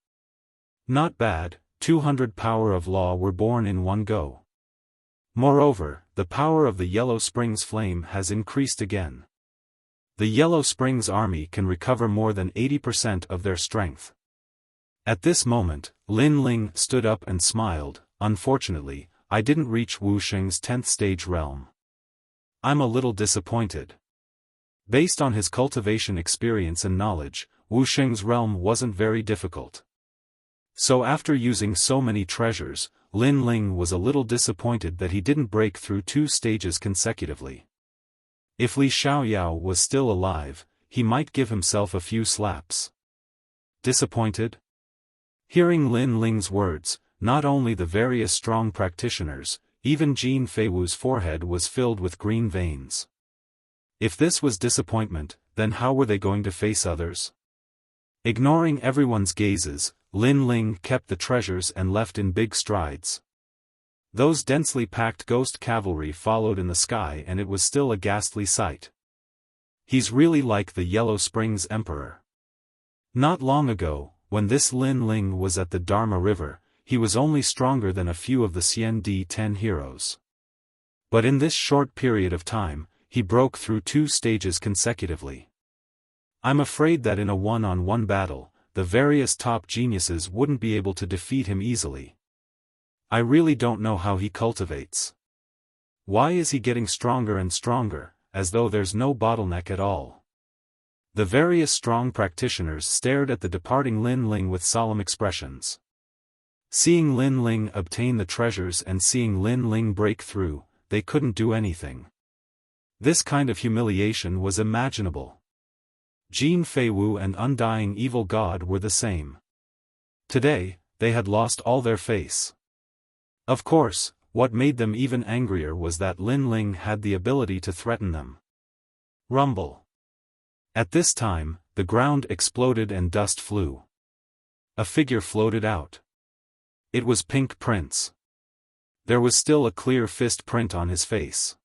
Not bad, 200 power of law were born in one go. Moreover, the power of the Yellow Springs flame has increased again. The Yellow Springs army can recover more than 80% of their strength. At this moment, Lin Ling stood up and smiled. Unfortunately, I didn't reach Wuxing's 10th stage realm. I'm a little disappointed. Based on his cultivation experience and knowledge, Wuxing's realm wasn't very difficult. So after using so many treasures, Lin Ling was a little disappointed that he didn't break through 2 stages consecutively. If Li Xiaoyao was still alive, he might give himself a few slaps. Disappointed? Hearing Lin Ling's words, not only the various strong practitioners, even Jin Feiwu's forehead was filled with green veins. If this was disappointment, then how were they going to face others? Ignoring everyone's gazes, Lin Ling kept the treasures and left in big strides. Those densely packed ghost cavalry followed in the sky, and it was still a ghastly sight. He's really like the Yellow Springs Emperor. Not long ago, when this Lin Ling was at the Dharma River, he was only stronger than a few of the Xian D10 heroes. But in this short period of time, he broke through 2 stages consecutively. I'm afraid that in a one-on-one battle, the various top geniuses wouldn't be able to defeat him easily. I really don't know how he cultivates. Why is he getting stronger and stronger, as though there's no bottleneck at all? The various strong practitioners stared at the departing Lin Ling with solemn expressions. Seeing Lin Ling obtain the treasures and seeing Lin Ling break through, they couldn't do anything. This kind of humiliation was imaginable. Jin Feiwu and Undying Evil God were the same. Today, they had lost all their face. Of course, what made them even angrier was that Lin Ling had the ability to threaten them. Rumble. At this time, the ground exploded and dust flew. A figure floated out. It was Pink Prince. There was still a clear fist print on his face.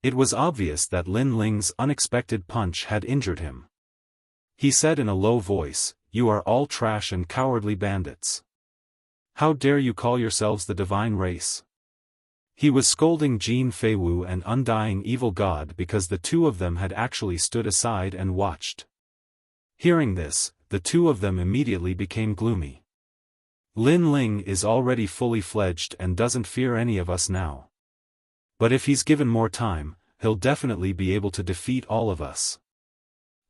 It was obvious that Lin Ling's unexpected punch had injured him. He said in a low voice, "You are all trash and cowardly bandits. How dare you call yourselves the divine race?" He was scolding Jin Feiwu and Undying Evil God because the 2 of them had actually stood aside and watched. Hearing this, the 2 of them immediately became gloomy. Lin Ling is already fully fledged and doesn't fear any of us now. But if he's given more time, he'll definitely be able to defeat all of us.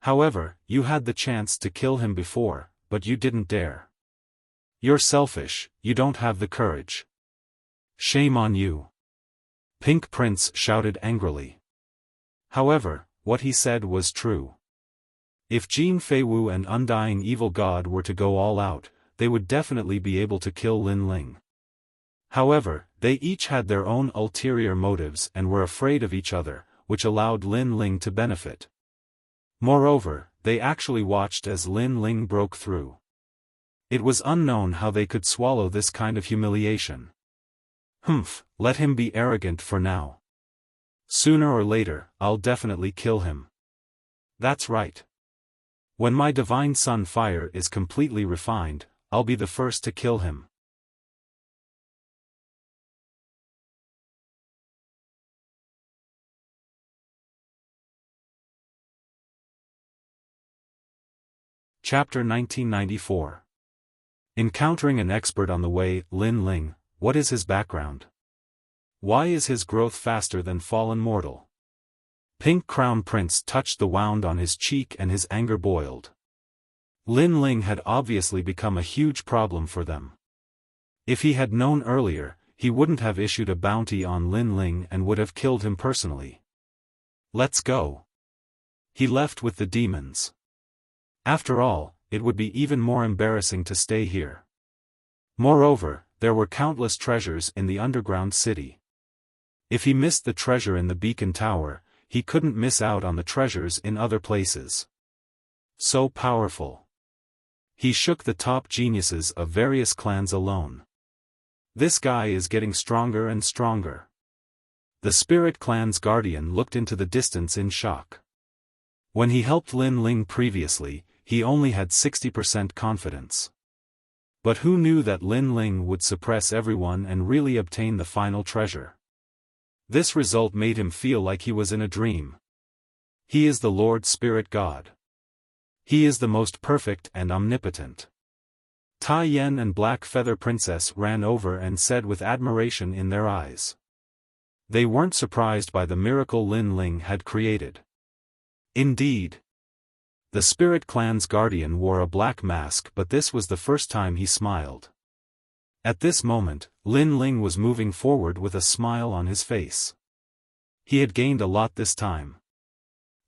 However, you had the chance to kill him before, but you didn't dare. You're selfish, you don't have the courage. Shame on you. Pink Prince shouted angrily. However, what he said was true. If Jin Feiwu and Undying Evil God were to go all out, they would definitely be able to kill Lin Ling. However, they each had their own ulterior motives and were afraid of each other, which allowed Lin Ling to benefit. Moreover, they actually watched as Lin Ling broke through. It was unknown how they could swallow this kind of humiliation. Let him be arrogant for now. Sooner or later, I'll definitely kill him. That's right. When my divine sun fire is completely refined, I'll be the first to kill him. Chapter 1994. Encountering an expert on the way. Lin Ling, what is his background? Why is his growth faster than fallen mortal? Pink Crown Prince touched the wound on his cheek and his anger boiled. Lin Ling had obviously become a huge problem for them. If he had known earlier, he wouldn't have issued a bounty on Lin Ling and would have killed him personally. Let's go. He left with the demons. After all, it would be even more embarrassing to stay here. Moreover, there were countless treasures in the underground city. If he missed the treasure in the beacon tower, he couldn't miss out on the treasures in other places. So powerful. He shook the top geniuses of various clans alone. This guy is getting stronger and stronger. The Spirit Clan's guardian looked into the distance in shock. When he helped Lin Ling previously, he only had 60% confidence. But who knew that Lin Ling would suppress everyone and really obtain the final treasure? This result made him feel like he was in a dream. He is the Lord Spirit God. He is the most perfect and omnipotent. Tai Yen and Black Feather Princess ran over and said with admiration in their eyes. They weren't surprised by the miracle Lin Ling had created. Indeed. The Spirit Clan's guardian wore a black mask, but this was the first time he smiled. At this moment, Lin Ling was moving forward with a smile on his face. He had gained a lot this time.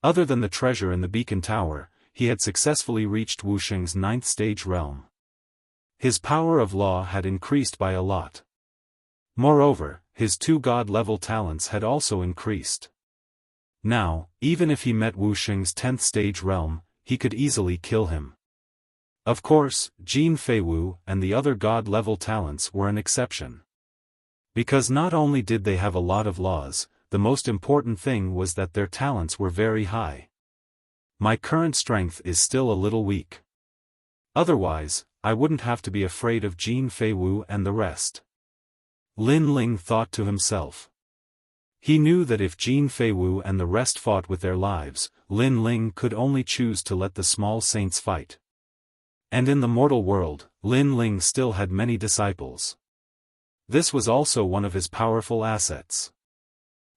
Other than the treasure in the beacon tower, he had successfully reached Wuxing's 9th stage realm. His power of law had increased by a lot. Moreover, his 2 god-level talents had also increased. Now, even if he met Wuxing's 10th stage realm, he could easily kill him. Of course, Jin Feiwu and the other god-level talents were an exception. Because not only did they have a lot of laws, the most important thing was that their talents were very high. My current strength is still a little weak. Otherwise, I wouldn't have to be afraid of Jin Feiwu and the rest. Lin Ling thought to himself. He knew that if Jin Feiwu and the rest fought with their lives, Lin Ling could only choose to let the small saints fight. And in the mortal world, Lin Ling still had many disciples. This was also one of his powerful assets.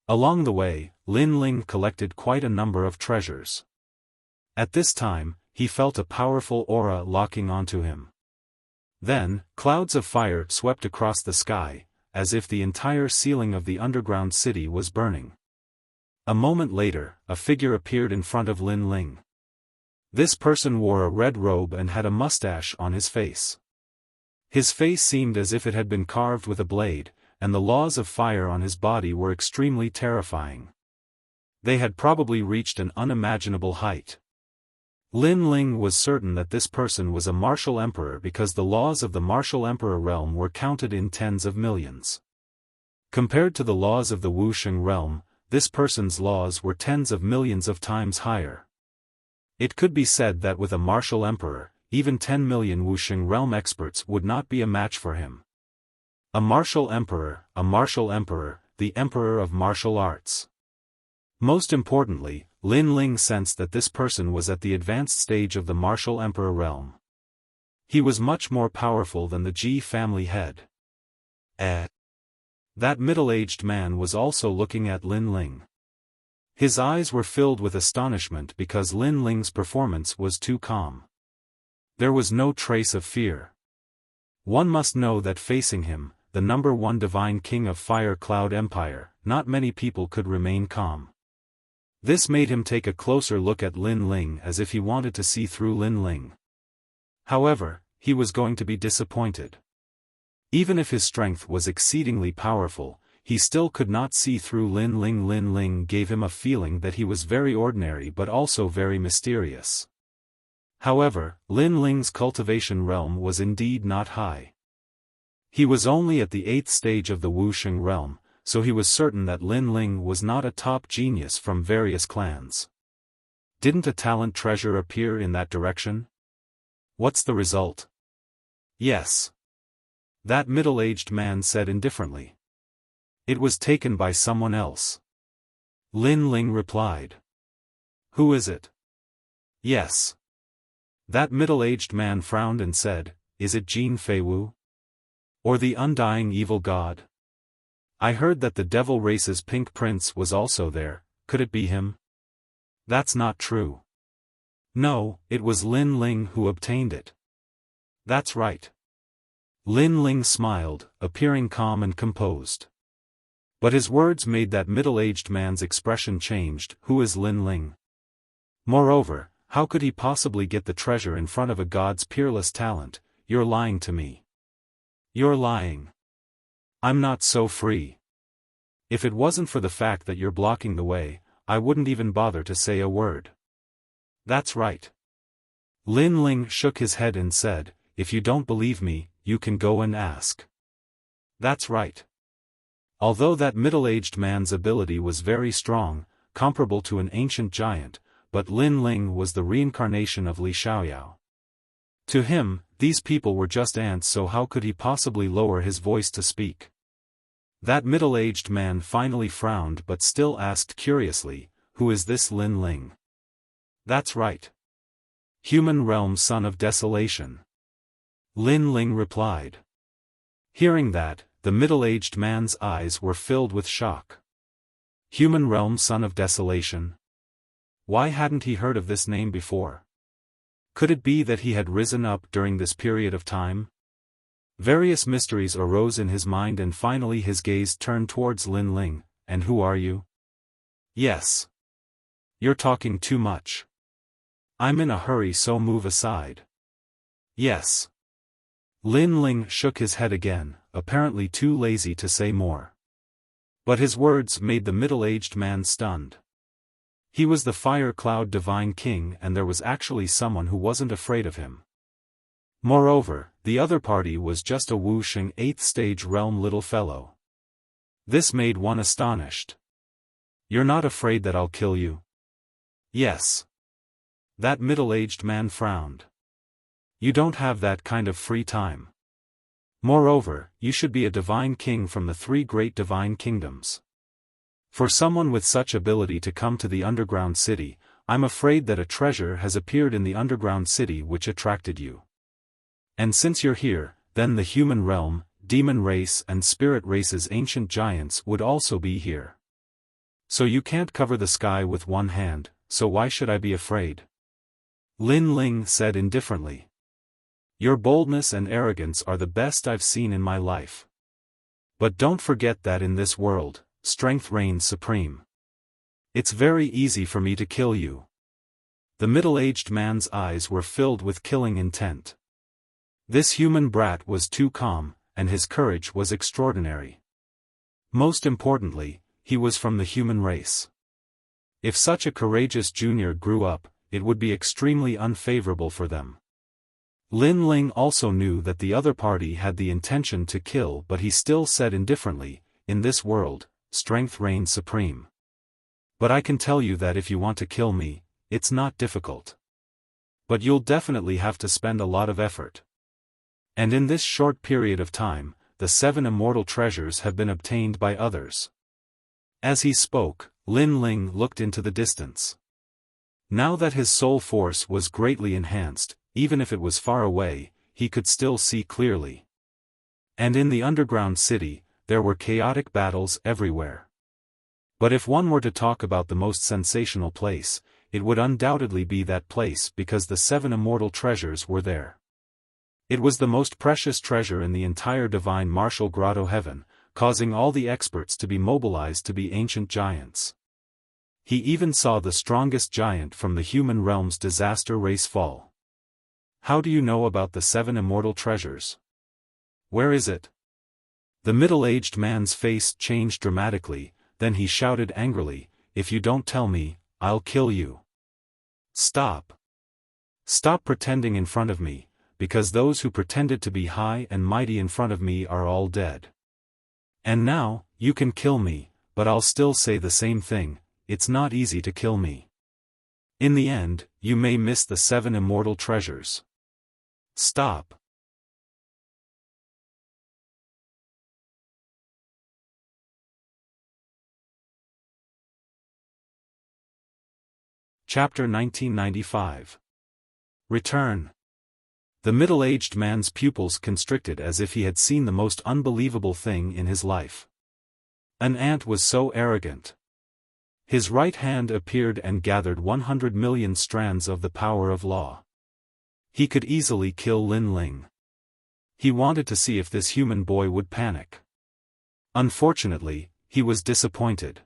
Along the way, Lin Ling collected quite a number of treasures. At this time, he felt a powerful aura locking onto him. Then, clouds of fire swept across the sky, as if the entire ceiling of the underground city was burning. A moment later, a figure appeared in front of Lin Ling. This person wore a red robe and had a mustache on his face. His face seemed as if it had been carved with a blade, and the laws of fire on his body were extremely terrifying. They had probably reached an unimaginable height. Lin Ling was certain that this person was a martial emperor because the laws of the martial emperor realm were counted in tens of millions. Compared to the laws of the Wuxia realm, this person's laws were tens of millions of times higher. It could be said that with a martial emperor, even 10 million Wuxia realm experts would not be a match for him. A martial emperor, the emperor of martial arts. Most importantly, Lin Ling sensed that this person was at the advanced stage of the martial emperor realm. He was much more powerful than the Ji family head. That middle-aged man was also looking at Lin Ling. His eyes were filled with astonishment because Lin Ling's performance was too calm. There was no trace of fear. One must know that facing him, the #1 divine king of Fire Cloud Empire, not many people could remain calm. This made him take a closer look at Lin Ling as if he wanted to see through Lin Ling. However, he was going to be disappointed. Even if his strength was exceedingly powerful, he still could not see through Lin Ling. Lin Ling gave him a feeling that he was very ordinary but also very mysterious. However, Lin Ling's cultivation realm was indeed not high. He was only at the 8th stage of the Wuxia realm, so he was certain that Lin Ling was not a top genius from various clans. Didn't a talent treasure appear in that direction? What's the result? Yes. That middle-aged man said indifferently. It was taken by someone else. Lin Ling replied. Who is it? Yes. That middle-aged man frowned and said, is it Jin Feiwu? Or the undying evil god? I heard that the devil race's pink prince was also there, could it be him? That's not true. No, it was Lin Ling who obtained it. That's right. Lin Ling smiled, appearing calm and composed. But his words made that middle-aged man's expression changed. Who is Lin Ling? Moreover, how could he possibly get the treasure in front of a god's peerless talent? You're lying to me. You're lying. I'm not so free. If it wasn't for the fact that you're blocking the way, I wouldn't even bother to say a word. That's right. Lin Ling shook his head and said, if you don't believe me, you can go and ask. That's right. Although that middle-aged man's ability was very strong, comparable to an ancient giant, but Lin Ling was the reincarnation of Li Xiaoyao. To him, these people were just ants, so how could he possibly lower his voice to speak? That middle-aged man finally frowned but still asked curiously, who is this Lin Ling? That's right. Human realm son of desolation. Lin Ling replied. Hearing that, the middle-aged man's eyes were filled with shock. Human realm son of desolation? Why hadn't he heard of this name before? Could it be that he had risen up during this period of time? Various mysteries arose in his mind and finally his gaze turned towards Lin Ling. And who are you? Yes. You're talking too much. I'm in a hurry, so move aside. Yes. Lin Ling shook his head again, apparently too lazy to say more. But his words made the middle-aged man stunned. He was the Fire Cloud Divine King and there was actually someone who wasn't afraid of him. Moreover, the other party was just a Wuxia 8th stage realm little fellow. This made one astonished. "You're not afraid that I'll kill you?" "Yes." That middle-aged man frowned. "You don't have that kind of free time. Moreover, you should be a divine king from the three great divine kingdoms. For someone with such ability to come to the underground city, I'm afraid that a treasure has appeared in the underground city which attracted you. And since you're here, then the human realm, demon race and spirit race's ancient giants would also be here. So you can't cover the sky with one hand, so why should I be afraid?" Lin Ling said indifferently. "Your boldness and arrogance are the best I've seen in my life. But don't forget that in this world, strength reigns supreme. It's very easy for me to kill you." The middle-aged man's eyes were filled with killing intent. This human brat was too calm, and his courage was extraordinary. Most importantly, he was from the human race. If such a courageous junior grew up, it would be extremely unfavorable for them. Lin Ling also knew that the other party had the intention to kill, but he still said indifferently, "In this world, strength reigns supreme. But I can tell you that if you want to kill me, it's not difficult. But you'll definitely have to spend a lot of effort. And in this short period of time, the 7 immortal treasures have been obtained by others." As he spoke, Lin Ling looked into the distance. Now that his soul force was greatly enhanced, even if it was far away, he could still see clearly. And in the underground city, there were chaotic battles everywhere. But if one were to talk about the most sensational place, it would undoubtedly be that place because the 7 immortal treasures were there. It was the most precious treasure in the entire divine martial grotto heaven, causing all the experts to be mobilized to be ancient giants. He even saw the strongest giant from the human realm's disaster race fall. "How do you know about the 7 immortal treasures? Where is it?" The middle-aged man's face changed dramatically, then he shouted angrily, "If you don't tell me, I'll kill you. Stop. Stop pretending in front of me, because those who pretended to be high and mighty in front of me are all dead. And now, you can kill me, but I'll still say the same thing, it's not easy to kill me. In the end, you may miss the 7 immortal treasures. Stop." Chapter 1995. Return. The middle-aged man's pupils constricted as if he had seen the most unbelievable thing in his life. An ant was so arrogant. His right hand appeared and gathered 100 million strands of the power of law. He could easily kill Lin Ling. He wanted to see if this human boy would panic. Unfortunately, he was disappointed.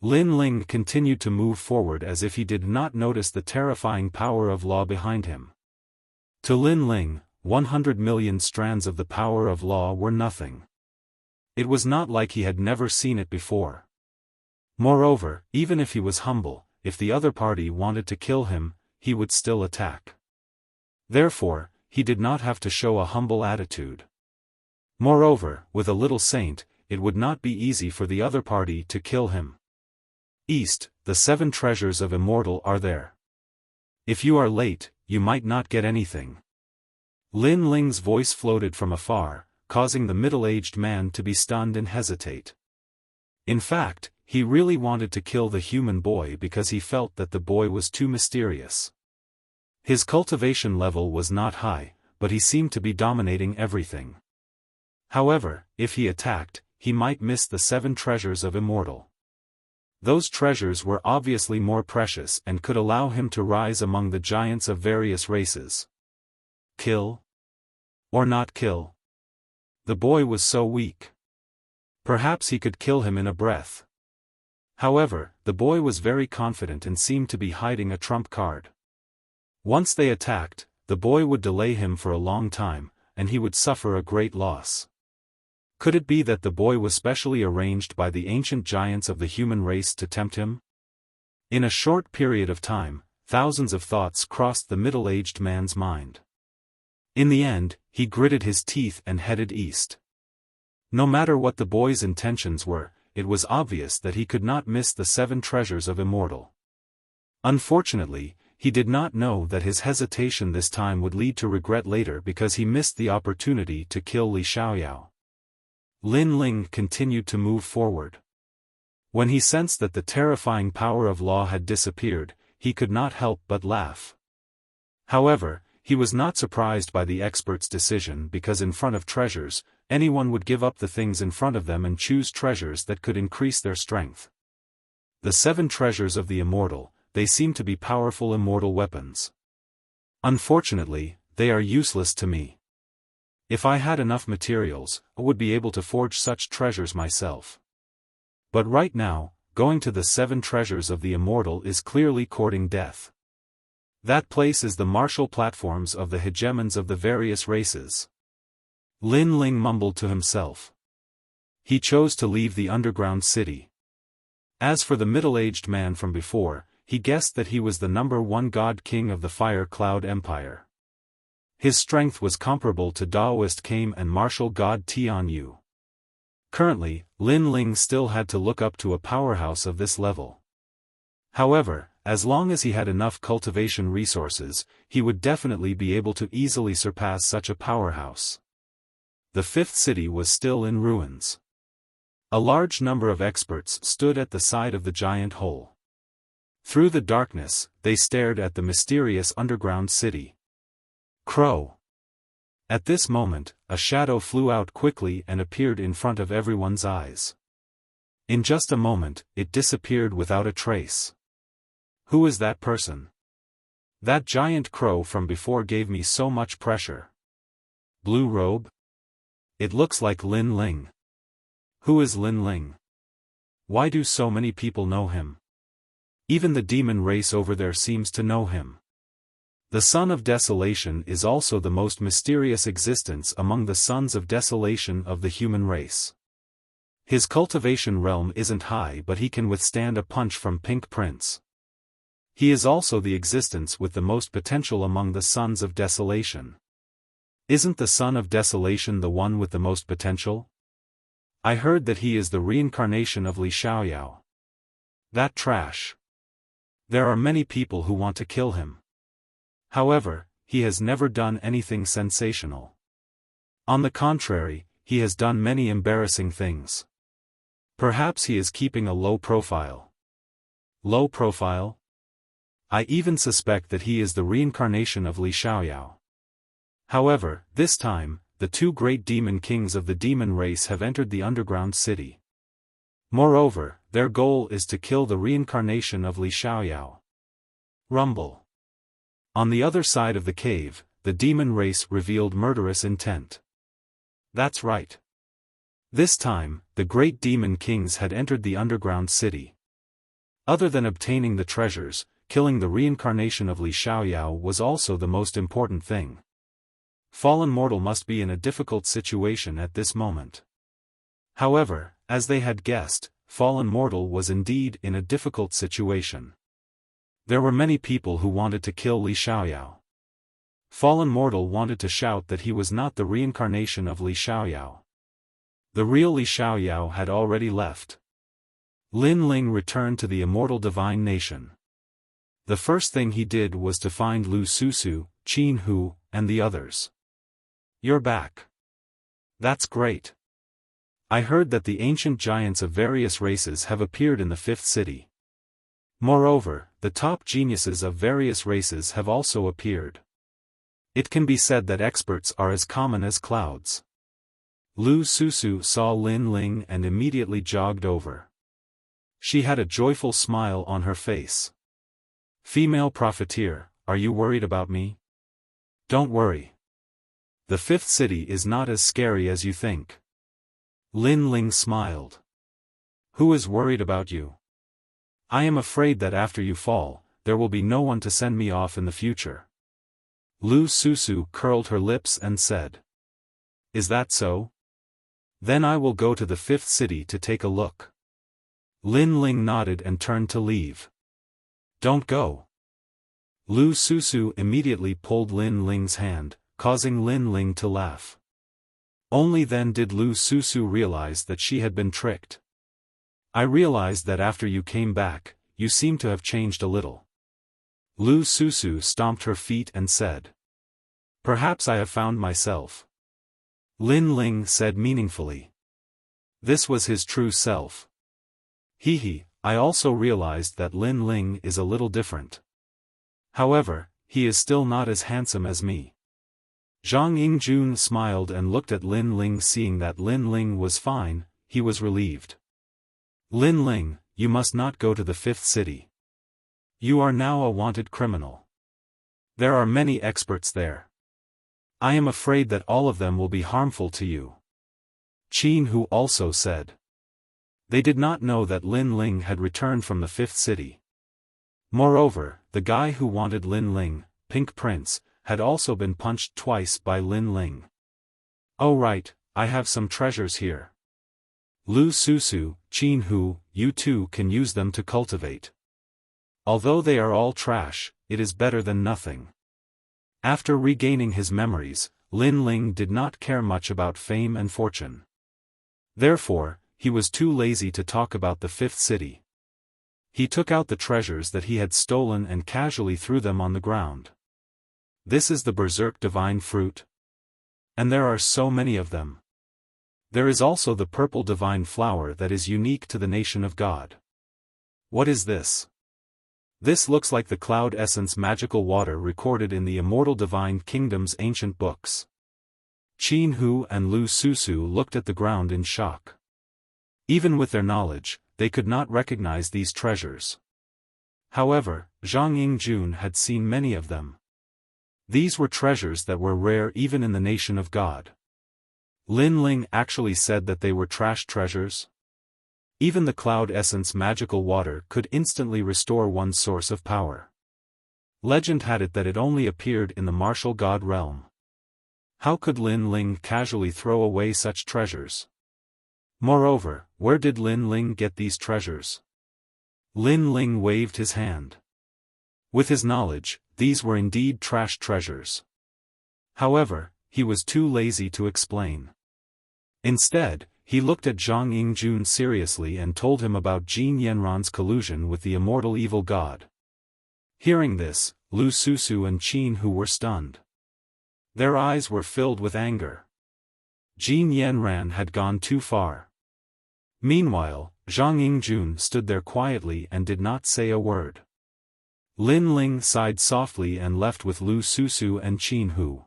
Lin Ling continued to move forward as if he did not notice the terrifying power of law behind him. To Lin Ling, 100 million strands of the power of law were nothing. It was not like he had never seen it before. Moreover, even if he was humble, if the other party wanted to kill him, he would still attack. Therefore, he did not have to show a humble attitude. Moreover, with a little saint, it would not be easy for the other party to kill him. East, the 7 treasures of immortal are there. If you are late, you might not get anything. Lin Ling's voice floated from afar, causing the middle-aged man to be stunned and hesitate. In fact, he really wanted to kill the human boy because he felt that the boy was too mysterious. His cultivation level was not high, but he seemed to be dominating everything. However, if he attacked, he might miss the 7 treasures of immortal. Those treasures were obviously more precious and could allow him to rise among the giants of various races. Kill? Or not kill? The boy was so weak. Perhaps he could kill him in a breath. However, the boy was very confident and seemed to be hiding a trump card. Once they attacked, the boy would delay him for a long time, and he would suffer a great loss. Could it be that the boy was specially arranged by the ancient giants of the human race to tempt him? In a short period of time, thousands of thoughts crossed the middle-aged man's mind. In the end, he gritted his teeth and headed east. No matter what the boy's intentions were, it was obvious that he could not miss the 7 treasures of immortal. Unfortunately, he did not know that his hesitation this time would lead to regret later because he missed the opportunity to kill Li Xiaoyao. Lin Ling continued to move forward. When he sensed that the terrifying power of law had disappeared, he could not help but laugh. However, he was not surprised by the expert's decision because in front of treasures, anyone would give up the things in front of them and choose treasures that could increase their strength. The 7 treasures of the immortal, they seem to be powerful immortal weapons. Unfortunately, they are useless to me. If I had enough materials, I would be able to forge such treasures myself. But right now, going to the 7 treasures of the immortal is clearly courting death. That place is the martial platforms of the hegemons of the various races. Lin Ling mumbled to himself. He chose to leave the underground city. As for the middle-aged man from before, he guessed that he was the #1 god king of the Fire Cloud Empire. His strength was comparable to Daoist Kame and martial god Tian Yu. Currently, Lin Ling still had to look up to a powerhouse of this level. However, as long as he had enough cultivation resources, he would definitely be able to easily surpass such a powerhouse. The 5th city was still in ruins. A large number of experts stood at the side of the giant hole. Through the darkness, they stared at the mysterious underground city. Crow. At this moment, a shadow flew out quickly and appeared in front of everyone's eyes. In just a moment, it disappeared without a trace. Who is that person? That giant crow from before gave me so much pressure. Blue robe? It looks like Lin Ling. Who is Lin Ling? Why do so many people know him? Even the demon race over there seems to know him. The Son of Desolation is also the most mysterious existence among the sons of desolation of the human race. His cultivation realm isn't high, but he can withstand a punch from Pink Prince. He is also the existence with the most potential among the sons of desolation. Isn't the Son of Desolation the one with the most potential? I heard that he is the reincarnation of Li Xiaoyao. That trash. There are many people who want to kill him. However, he has never done anything sensational. On the contrary, he has done many embarrassing things. Perhaps he is keeping a low profile. Low profile? I even suspect that he is the reincarnation of Li Xiaoyao. However, this time, the 2 great demon kings of the demon race have entered the underground city. Moreover, their goal is to kill the reincarnation of Li Xiaoyao. Rumble. On the other side of the cave, the demon race revealed murderous intent. That's right. This time, the great demon kings had entered the underground city. Other than obtaining the treasures, killing the reincarnation of Li Xiaoyao was also the most important thing. Fallen mortal must be in a difficult situation at this moment. However, as they had guessed, fallen mortal was indeed in a difficult situation. There were many people who wanted to kill Li Xiaoyao. Fallen mortal wanted to shout that he was not the reincarnation of Li Xiaoyao. The real Li Xiaoyao had already left. Lin Ling returned to the immortal divine nation. The first thing he did was to find Lu Susu, Qin Hu, and the others. You're back. That's great. I heard that the ancient giants of various races have appeared in the 5th city. Moreover, the top geniuses of various races have also appeared. It can be said that experts are as common as clouds. Lu Susu saw Lin Ling and immediately jogged over. She had a joyful smile on her face. Female profiteer, are you worried about me? Don't worry. The 5th city is not as scary as you think. Lin Ling smiled. Who is worried about you? I am afraid that after you fall, there will be no one to send me off in the future. Lu Susu curled her lips and said. Is that so? Then I will go to the 5th city to take a look. Lin Ling nodded and turned to leave. Don't go. Lu Susu immediately pulled Lin Ling's hand, causing Lin Ling to laugh. Only then did Lu Susu realize that she had been tricked. I realized that after you came back, you seem to have changed a little. Lu Susu stomped her feet and said. Perhaps I have found myself. Lin Ling said meaningfully. This was his true self. I also realized that Lin Ling is a little different. However, he is still not as handsome as me. Zhang Yingjun smiled and looked at Lin Ling. Seeing that Lin Ling was fine, he was relieved. Lin Ling, you must not go to the fifth city. You are now a wanted criminal. There are many experts there. I am afraid that all of them will be harmful to you. Qin Hu also said. They did not know that Lin Ling had returned from the fifth city. Moreover, the guy who wanted Lin Ling, Pink Prince, had also been punched twice by Lin Ling. Oh right, I have some treasures here. Lu Susu, Qin Hu, you too can use them to cultivate. Although they are all trash, it is better than nothing. After regaining his memories, Lin Ling did not care much about fame and fortune. Therefore, he was too lazy to talk about the fifth city. He took out the treasures that he had stolen and casually threw them on the ground. This is the berserk divine fruit. And there are so many of them. There is also the purple divine flower that is unique to the nation of God. What is this? This looks like the cloud essence magical water recorded in the immortal divine kingdom's ancient books. Qin Hu and Lu Susu looked at the ground in shock. Even with their knowledge, they could not recognize these treasures. However, Zhang Yingjun had seen many of them. These were treasures that were rare even in the nation of God. Lin Ling actually said that they were trash treasures. Even the cloud essence magical water could instantly restore one's source of power. Legend had it that it only appeared in the martial god realm. How could Lin Ling casually throw away such treasures? Moreover, where did Lin Ling get these treasures? Lin Ling waved his hand. With his knowledge, these were indeed trash treasures. However, he was too lazy to explain. Instead, he looked at Zhang Yingjun seriously and told him about Jin Yanran's collusion with the immortal evil god. Hearing this, Lu Susu and Qin Hu were stunned. Their eyes were filled with anger. Jin Yanran had gone too far. Meanwhile, Zhang Yingjun stood there quietly and did not say a word. Lin Ling sighed softly and left with Lu Susu and Qin Hu.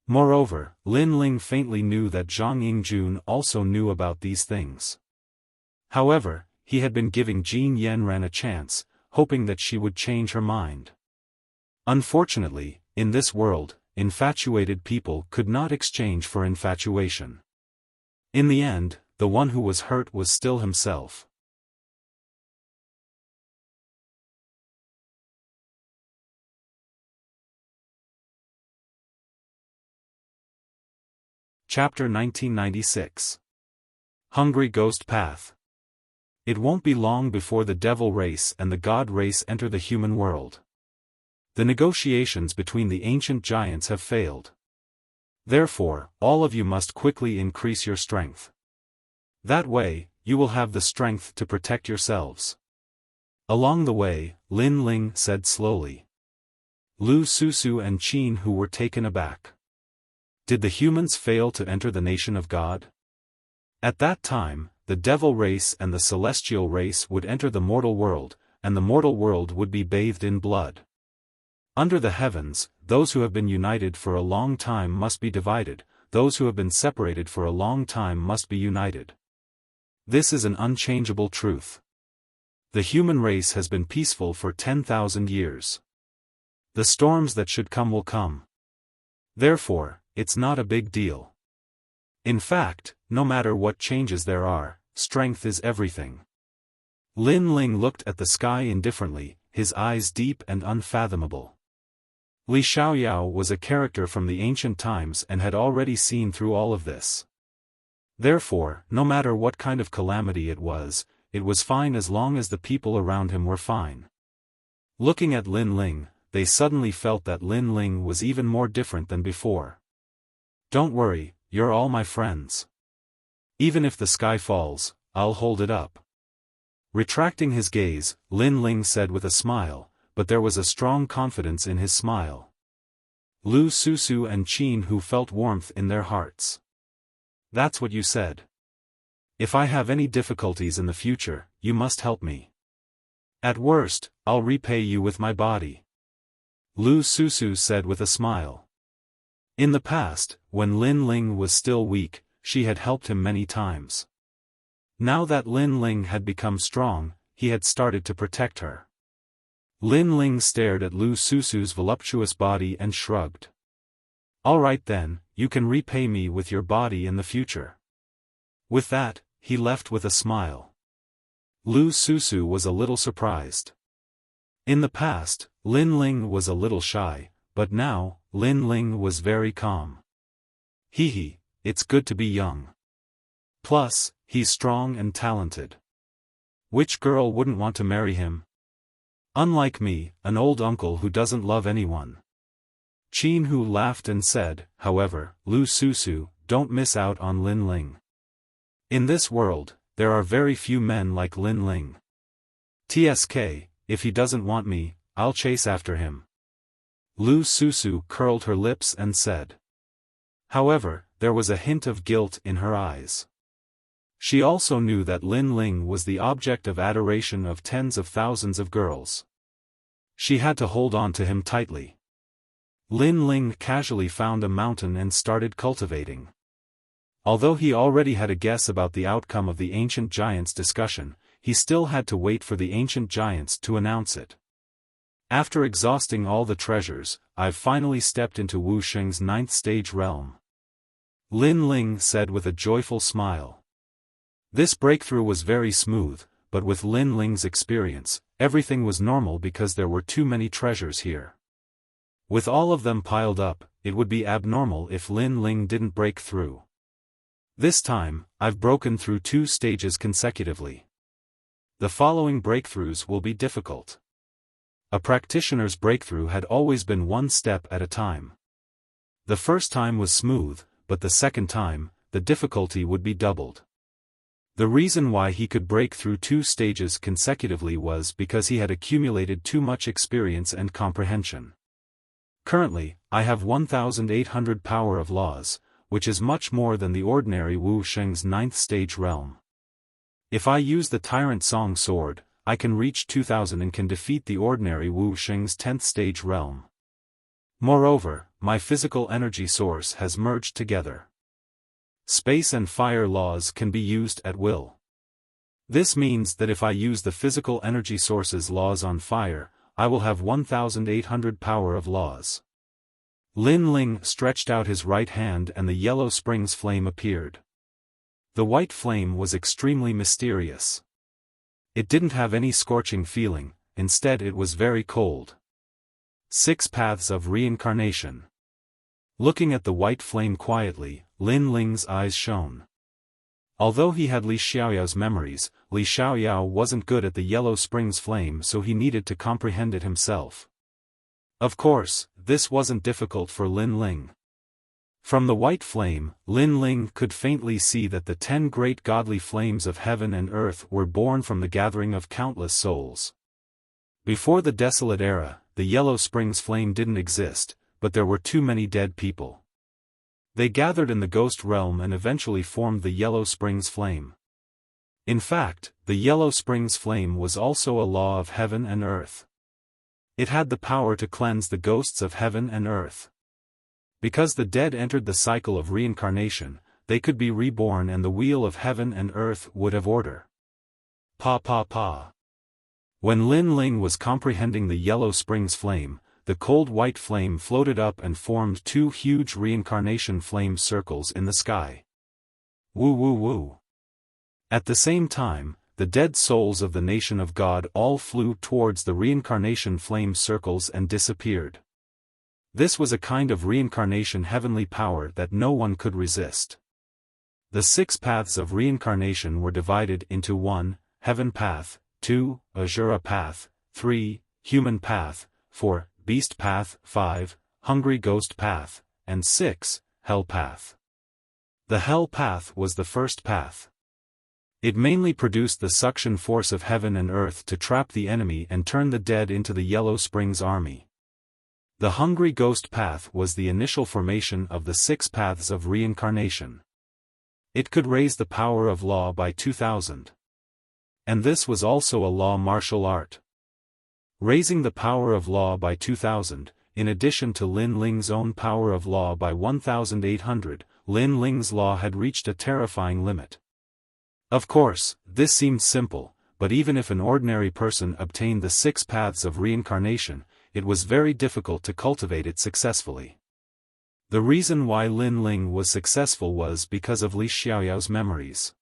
Moreover, Lin Ling faintly knew that Zhang Yingjun also knew about these things. However, he had been giving Jin Yanran a chance, hoping that she would change her mind. Unfortunately, in this world, infatuated people could not exchange for infatuation. In the end, the one who was hurt was still himself. Chapter 1996. Hungry Ghost Path. It won't be long before the devil race and the god race enter the human world. The negotiations between the ancient giants have failed. Therefore, all of you must quickly increase your strength. That way, you will have the strength to protect yourselves. Along the way, Lin Ling said slowly. Lu Susu and Qin Hu were taken aback. Did the humans fail to enter the nation of God? At that time, the devil race and the celestial race would enter the mortal world, and the mortal world would be bathed in blood. Under the heavens, those who have been united for a long time must be divided, those who have been separated for a long time must be united. This is an unchangeable truth. The human race has been peaceful for 10,000 years. The storms that should come will come. Therefore, it's not a big deal. In fact, no matter what changes there are, strength is everything. Lin Ling looked at the sky indifferently, his eyes deep and unfathomable. Li Xiaoyao was a character from the ancient times and had already seen through all of this. Therefore, no matter what kind of calamity it was fine as long as the people around him were fine. Looking at Lin Ling, they suddenly felt that Lin Ling was even more different than before. Don't worry, you're all my friends. Even if the sky falls, I'll hold it up. Retracting his gaze, Lin Ling said with a smile, but there was a strong confidence in his smile. Lu Susu and Qin Hu felt warmth in their hearts. That's what you said. If I have any difficulties in the future, you must help me. At worst, I'll repay you with my body. Lu Susu said with a smile. In the past, when Lin Ling was still weak, she had helped him many times. Now that Lin Ling had become strong, he had started to protect her. Lin Ling stared at Lu Susu's voluptuous body and shrugged. All right then, you can repay me with your body in the future. With that, he left with a smile. Lu Susu was a little surprised. In the past, Lin Ling was a little shy, but now, Lin Ling was very calm. Hee, it's good to be young. Plus, he's strong and talented. Which girl wouldn't want to marry him? Unlike me, an old uncle who doesn't love anyone. Qin Hu laughed and said, however, Lu Susu, don't miss out on Lin Ling. In this world, there are very few men like Lin Ling. TSK, if he doesn't want me, I'll chase after him. Lu Susu curled her lips and said. However, there was a hint of guilt in her eyes. She also knew that Lin Ling was the object of adoration of tens of thousands of girls. She had to hold on to him tightly. Lin Ling casually found a mountain and started cultivating. Although he already had a guess about the outcome of the ancient giants' discussion, he still had to wait for the ancient giants to announce it. After exhausting all the treasures, I've finally stepped into Wu Sheng's 9th stage realm. Lin Ling said with a joyful smile. This breakthrough was very smooth, but with Lin Ling's experience, everything was normal because there were too many treasures here. With all of them piled up, it would be abnormal if Lin Ling didn't break through. This time, I've broken through 2 stages consecutively. The following breakthroughs will be difficult. A practitioner's breakthrough had always been 1 step at a time. The first time was smooth, but the second time, the difficulty would be doubled. The reason why he could break through 2 stages consecutively was because he had accumulated too much experience and comprehension. Currently, I have 1,800 power of laws, which is much more than the ordinary Wu Sheng's 9th stage realm. If I use the Tyrant Song Sword, I can reach 2,000 and can defeat the ordinary Wu Sheng's 10th stage realm. Moreover, my physical energy source has merged together. Space and fire laws can be used at will. This means that if I use the physical energy source's laws on fire, I will have 1,800 power of laws. Lin Ling stretched out his right hand and the yellow springs flame appeared. The white flame was extremely mysterious. It didn't have any scorching feeling, instead it was very cold. 6 paths of reincarnation. Looking at the white flame quietly, Lin Ling's eyes shone. Although he had Li Xiaoyao's memories, Li Xiaoyao wasn't good at the yellow springs flame, so he needed to comprehend it himself. Of course, this wasn't difficult for Lin Ling. From the white flame, Lin Ling could faintly see that the 10 great godly flames of heaven and earth were born from the gathering of countless souls. Before the desolate era, the yellow springs flame didn't exist, but there were too many dead people. They gathered in the ghost realm and eventually formed the Yellow Springs Flame. In fact, the Yellow Springs Flame was also a law of heaven and earth. It had the power to cleanse the ghosts of heaven and earth. Because the dead entered the cycle of reincarnation, they could be reborn and the wheel of heaven and earth would have order. Pa. When Lin Ling was comprehending the Yellow Springs Flame, the cold white flame floated up and formed 2 huge reincarnation flame circles in the sky. Woo. At the same time, the dead souls of the nation of God all flew towards the reincarnation flame circles and disappeared. This was a kind of reincarnation heavenly power that no one could resist. The 6 paths of reincarnation were divided into 1, Heaven Path, 2, Azura Path, 3, Human Path, 4, Beast Path, 5, Hungry Ghost Path, and 6, Hell Path. The hell path was the first path. It mainly produced the suction force of heaven and earth to trap the enemy and turn the dead into the Yellow Springs army. The hungry ghost path was the initial formation of the 6 paths of reincarnation. It could raise the power of law by 2000. And this was also a law martial art. Raising the power of law by 2000, in addition to Lin Ling's own power of law by 1800, Lin Ling's law had reached a terrifying limit. Of course, this seemed simple, but even if an ordinary person obtained the 6 paths of reincarnation, it was very difficult to cultivate it successfully. The reason why Lin Ling was successful was because of Li Xiaoyao's memories.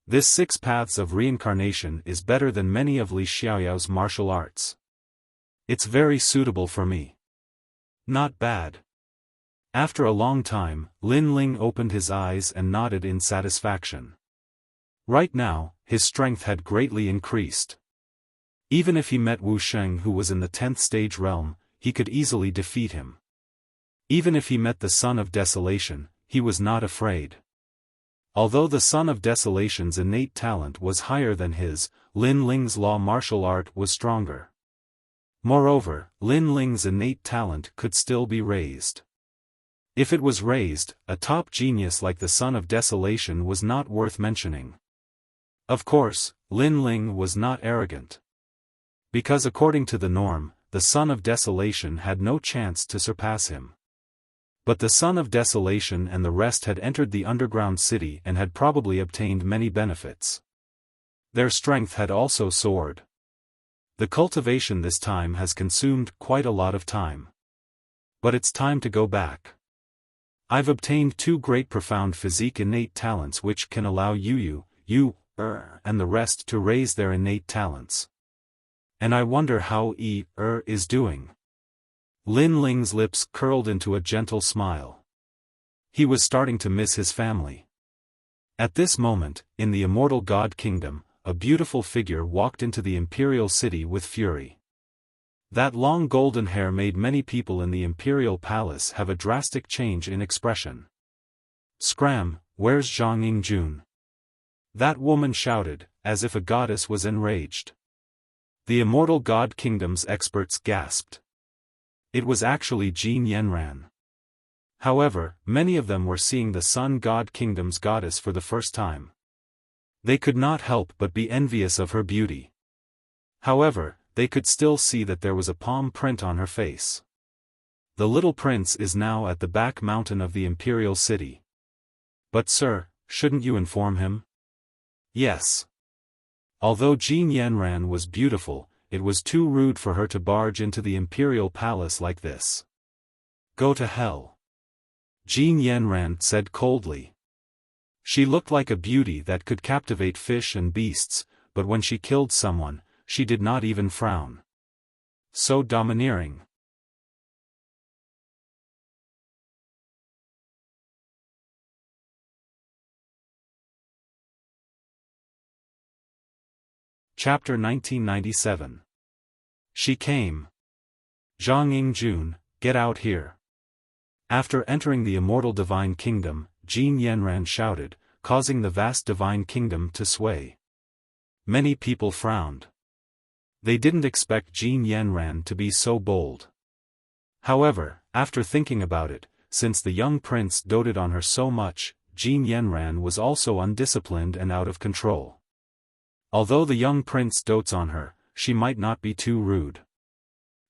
This 6 paths of reincarnation is better than many of Li Xiaoyao's martial arts. It's very suitable for me. Not bad. After a long time, Lin Ling opened his eyes and nodded in satisfaction. Right now, his strength had greatly increased. Even if he met Wu Sheng, who was in the 10th stage realm, he could easily defeat him. Even if he met the Son of Desolation, he was not afraid. Although the Son of Desolation's innate talent was higher than his, Lin Ling's law martial art was stronger. Moreover, Lin Ling's innate talent could still be raised. If it was raised, a top genius like the Son of Desolation was not worth mentioning. Of course, Lin Ling was not arrogant. Because according to the norm, the Son of Desolation had no chance to surpass him. But the Son of Desolation and the rest had entered the underground city and had probably obtained many benefits. Their strength had also soared. The cultivation this time has consumed quite a lot of time. But it's time to go back. I've obtained 2 great profound physique innate talents which can allow you, and the rest to raise their innate talents. And I wonder how is doing. Lin Ling's lips curled into a gentle smile. He was starting to miss his family. At this moment, in the immortal God Kingdom, a beautiful figure walked into the imperial city with fury. That long golden hair made many people in the imperial palace have a drastic change in expression. Scram, where's Zhang Yingjun? That woman shouted, as if a goddess was enraged. The immortal God Kingdom's experts gasped. It was actually Jin Yanran. However, many of them were seeing the Sun God Kingdom's goddess for the first time. They could not help but be envious of her beauty. However, they could still see that there was a palm print on her face. The little prince is now at the back mountain of the imperial city. But sir, shouldn't you inform him? Yes. Although Jin Yanran was beautiful, it was too rude for her to barge into the imperial palace like this. Go to hell. Jin Yanran said coldly. She looked like a beauty that could captivate fish and beasts, but when she killed someone, she did not even frown. So domineering. Chapter 1997. She came. Zhang Yingjun, get out here. After entering the immortal divine kingdom, Jin Yanran shouted, causing the vast divine kingdom to sway. Many people frowned. They didn't expect Jin Yanran to be so bold. However, after thinking about it, since the young prince doted on her so much, Jin Yanran was also undisciplined and out of control. Although the young prince dotes on her, she might not be too rude.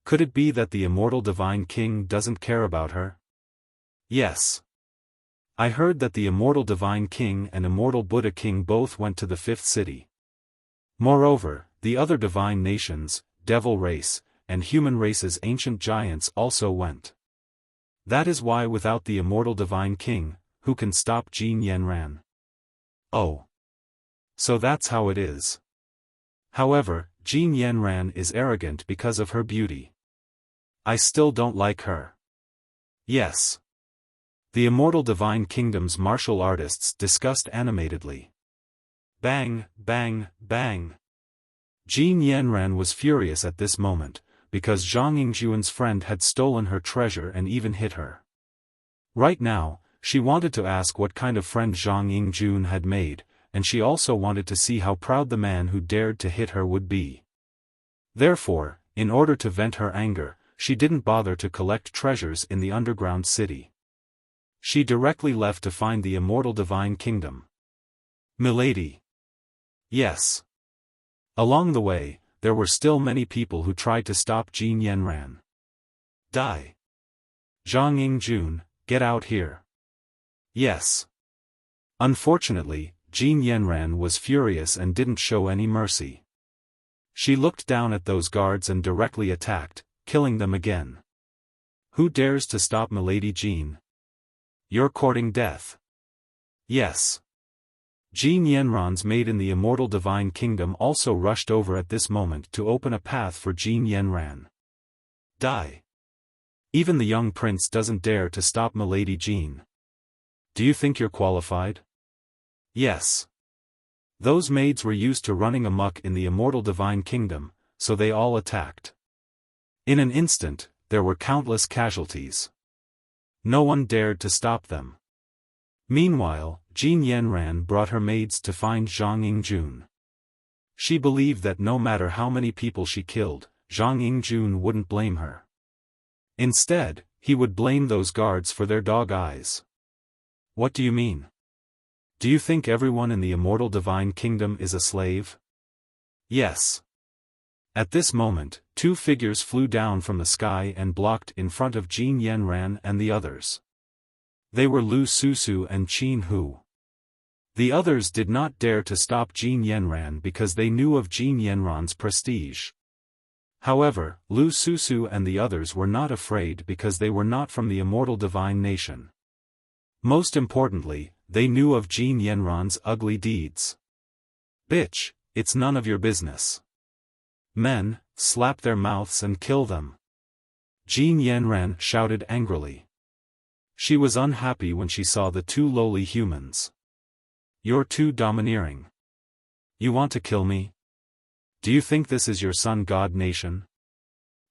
Could it be that the immortal divine king doesn't care about her? Yes. I heard that the immortal divine king and immortal Buddha king both went to the 5th city. Moreover, the other divine nations, devil race, and human race's ancient giants also went. That is why without the immortal divine king, who can stop Jin Yanran? Oh. So that's how it is. However, Jin Yanran is arrogant because of her beauty. I still don't like her. Yes. The immortal divine kingdom's martial artists discussed animatedly. Bang, bang, bang. Jin Yanran was furious at this moment, because Zhang Yingjun's friend had stolen her treasure and even hit her. Right now, She wanted to ask what kind of friend Zhang Yingjun had made, and she also wanted to see how proud the man who dared to hit her would be. Therefore, in order to vent her anger, she didn't bother to collect treasures in the underground city. She directly left to find the immortal divine kingdom. Milady. Yes. Along the way, there were still many people who tried to stop Jin Yanran. Die. Zhang Yingjun, get out here. Yes. Unfortunately, Jin Yanran was furious and didn't show any mercy. She looked down at those guards and directly attacked, killing them again. Who dares to stop Milady Jin? You're courting death. Yes. Jin Yanran's maid in the immortal divine kingdom also rushed over at this moment to open a path for Jin Yanran. Die. Even the young prince doesn't dare to stop Milady Jin. Do you think you're qualified? Yes. Those maids were used to running amok in the immortal divine kingdom, so they all attacked. In an instant, there were countless casualties. No one dared to stop them. Meanwhile, Jin Yanran brought her maids to find Zhang Yingjun. She believed that no matter how many people she killed, Zhang Yingjun wouldn't blame her. Instead, he would blame those guards for their dog eyes. What do you mean? Do you think everyone in the immortal divine kingdom is a slave? Yes. At this moment, two figures flew down from the sky and blocked in front of Jin Yanran and the others. They were Lu Susu and Qin Hu. The others did not dare to stop Jin Yanran because they knew of Jin Yanran's prestige. However, Lu Susu and the others were not afraid because they were not from the immortal divine nation. Most importantly, they knew of Jin Yanran's ugly deeds. Bitch, it's none of your business. Men, slap their mouths and kill them. Jin Yanran shouted angrily. She was unhappy when she saw the two lowly humans. You're too domineering. You want to kill me? Do you think this is your sun god nation?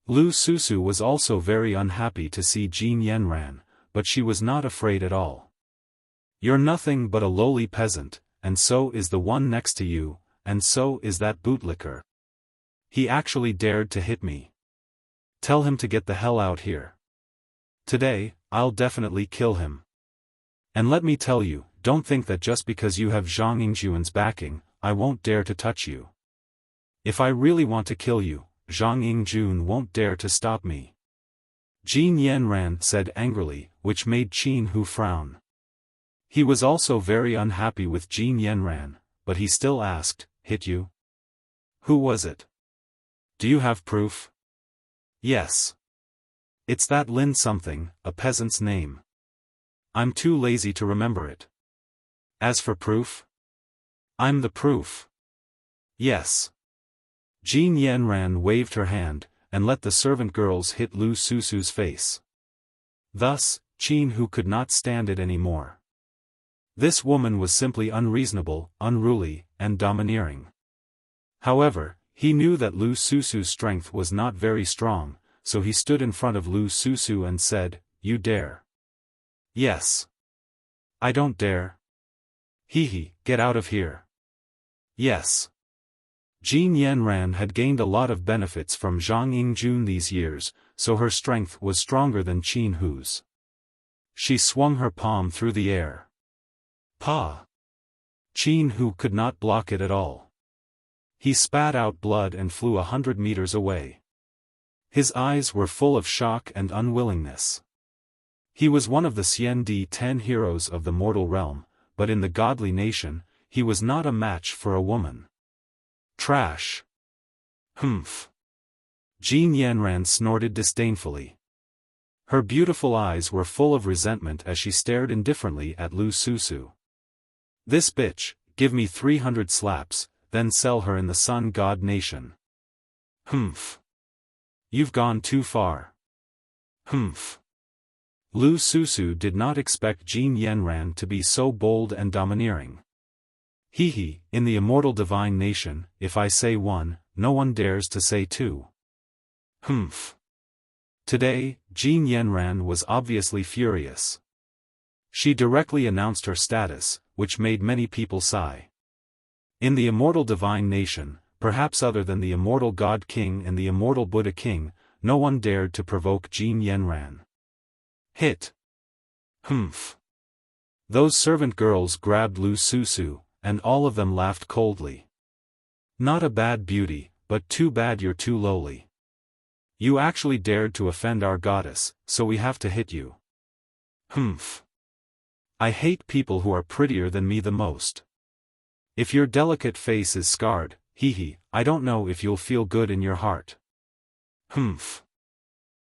Lu Susu was also very unhappy to see Jin Yanran, but she was not afraid at all. You're nothing but a lowly peasant, and so is the one next to you, and so is that bootlicker. He actually dared to hit me. Tell him to get the hell out here. Today, I'll definitely kill him. And let me tell you, don't think that just because you have Zhang Yingjun's backing, I won't dare to touch you. If I really want to kill you, Zhang Yingjun won't dare to stop me. Jin Yanran said angrily, which made Qin Hu frown. He was also very unhappy with Jin Yanran, but he still asked, hit you? Who was it? Do you have proof? Yes. It's that Lin something, a peasant's name. I'm too lazy to remember it. As for proof? I'm the proof. Yes. Jin Yanran waved her hand, and let the servant girls hit Lu Susu's face. Thus, Qin Hu could not stand it anymore. This woman was simply unreasonable, unruly, and domineering. However, he knew that Lu Susu's strength was not very strong, so he stood in front of Lu Susu and said, You dare? Yes. I don't dare. Hee, get out of here. Yes. Jin Yanran had gained a lot of benefits from Zhang Yingjun these years, so her strength was stronger than Qin Hu's. She swung her palm through the air. Pa! Qin Hu could not block it at all. He spat out blood and flew 100 meters away. His eyes were full of shock and unwillingness. He was one of the Xian-Di 10 heroes of the mortal realm, but in the godly nation, he was not a match for a woman. Trash. Humph. Jin Yanran snorted disdainfully. Her beautiful eyes were full of resentment as she stared indifferently at Lu Susu. This bitch, give me 300 slaps, then sell her in the sun god nation. Humph. You've gone too far. Humph. Lu Susu did not expect Jin Yanran to be so bold and domineering. Hee, in the immortal divine nation, if I say one, no one dares to say two. Humph. Today, Jin Yanran was obviously furious. She directly announced her status, which made many people sigh. In the immortal divine nation, perhaps other than the immortal God King and the immortal Buddha King, no one dared to provoke Jin Yanran. Hit. Humph. Those servant girls grabbed Lu Susu, and all of them laughed coldly. Not a bad beauty, but too bad you're too lowly. You actually dared to offend our goddess, so we have to hit you. Humph. I hate people who are prettier than me the most. If your delicate face is scarred, hee, I don't know if you'll feel good in your heart. Humph.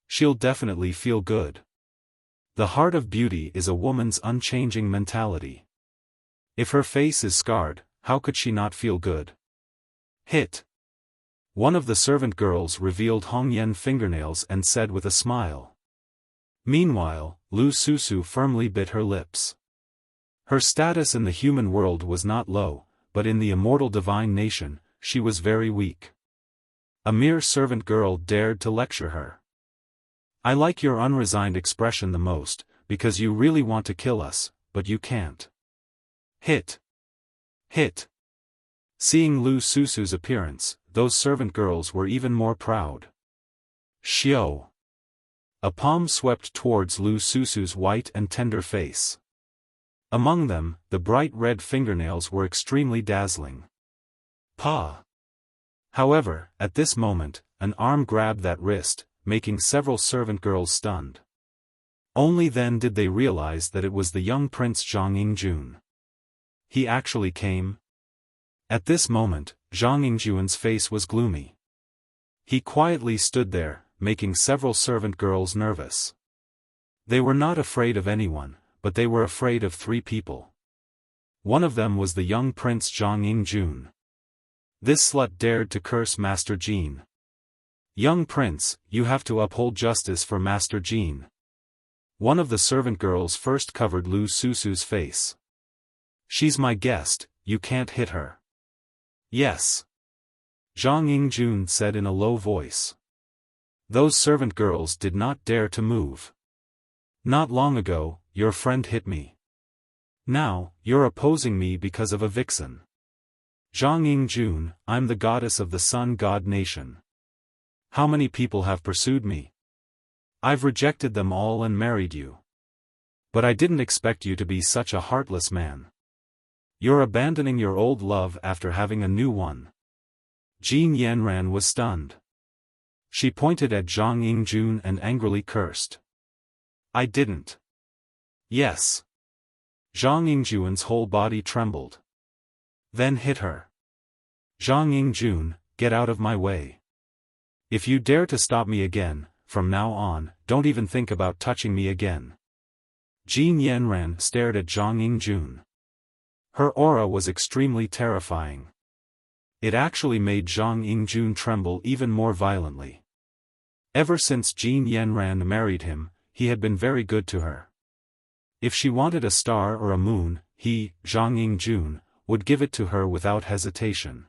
She'll definitely feel good. The heart of beauty is a woman's unchanging mentality. If her face is scarred, how could she not feel good? Hit. One of the servant girls revealed Hongyan fingernails and said with a smile. Meanwhile, Lu Susu firmly bit her lips. Her status in the human world was not low, but in the immortal divine nation, she was very weak. A mere servant girl dared to lecture her. I like your unresigned expression the most, because you really want to kill us, but you can't. Hit. Hit. Seeing Lu Susu's appearance, those servant girls were even more proud. Xiao. A palm swept towards Lu Susu's white and tender face. Among them, the bright red fingernails were extremely dazzling. Pa. However, at this moment, an arm grabbed that wrist, making several servant girls stunned. Only then did they realize that it was the young Prince Zhang Yingjun. He actually came. At this moment, Zhang Yingjun's face was gloomy. He quietly stood there, making several servant girls nervous. They were not afraid of anyone, but they were afraid of three people. One of them was the young Prince Zhang Yingjun. This slut dared to curse Master Jin. Young Prince, you have to uphold justice for Master Jin. One of the servant girls first covered Lu Susu's face. She's my guest, you can't hit her. Yes. Zhang Yingjun said in a low voice. Those servant girls did not dare to move. Not long ago, your friend hit me. Now, you're opposing me because of a vixen. Zhang Yingjun, I'm the goddess of the sun god nation. How many people have pursued me? I've rejected them all and married you. But I didn't expect you to be such a heartless man. You're abandoning your old love after having a new one. Jin Yanran was stunned. She pointed at Zhang Yingjun and angrily cursed. I didn't. Yes. Zhang Yingjun's whole body trembled. Then hit her. Zhang Yingjun, get out of my way. If you dare to stop me again, from now on, don't even think about touching me again. Jin Yanran stared at Zhang Yingjun. Her aura was extremely terrifying. It actually made Zhang Yingjun tremble even more violently. Ever since Jin Yanran married him, he had been very good to her. If she wanted a star or a moon, he, Zhang Yingjun, would give it to her without hesitation.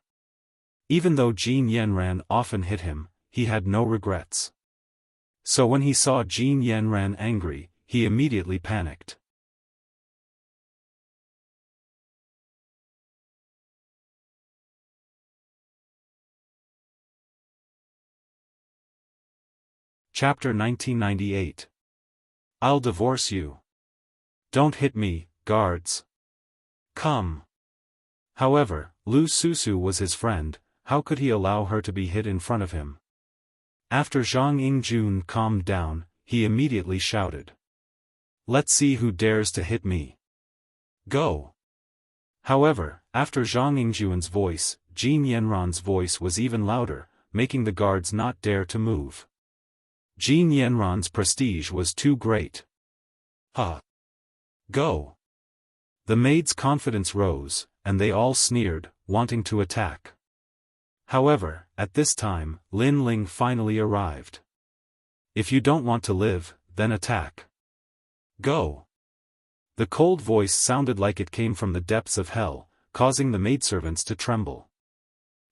Even though Jin Yanran often hit him, he had no regrets. So when he saw Jin Yanran angry, he immediately panicked. Chapter 1998. I'll divorce you. Don't hit me, guards. Come. However, Lu Susu was his friend, how could he allow her to be hit in front of him? After Zhang Yingjun calmed down, he immediately shouted. Let's see who dares to hit me. Go. However, after Zhang Yingjun's voice, Jin Yanran's voice was even louder, making the guards not dare to move. Jin Yanran's prestige was too great. Go. The maids' confidence rose, and they all sneered, wanting to attack. However, at this time, Lin Ling finally arrived. If you don't want to live, then attack. Go. The cold voice sounded like it came from the depths of hell, causing the maidservants to tremble.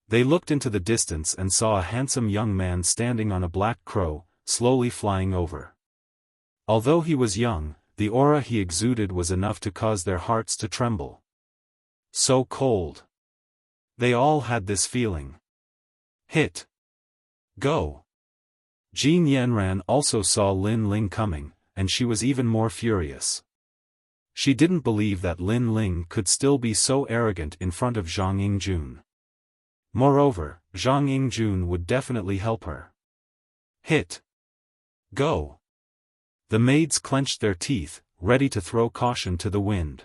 They looked into the distance and saw a handsome young man standing on a black crow, slowly flying over. Although he was young, the aura he exuded was enough to cause their hearts to tremble. So cold. They all had this feeling. Hit. Go. Jin Yanran also saw Lin Ling coming, and she was even more furious. She didn't believe that Lin Ling could still be so arrogant in front of Zhang Yingjun. Moreover, Zhang Yingjun would definitely help her. Hit. Go. The maids clenched their teeth, ready to throw caution to the wind.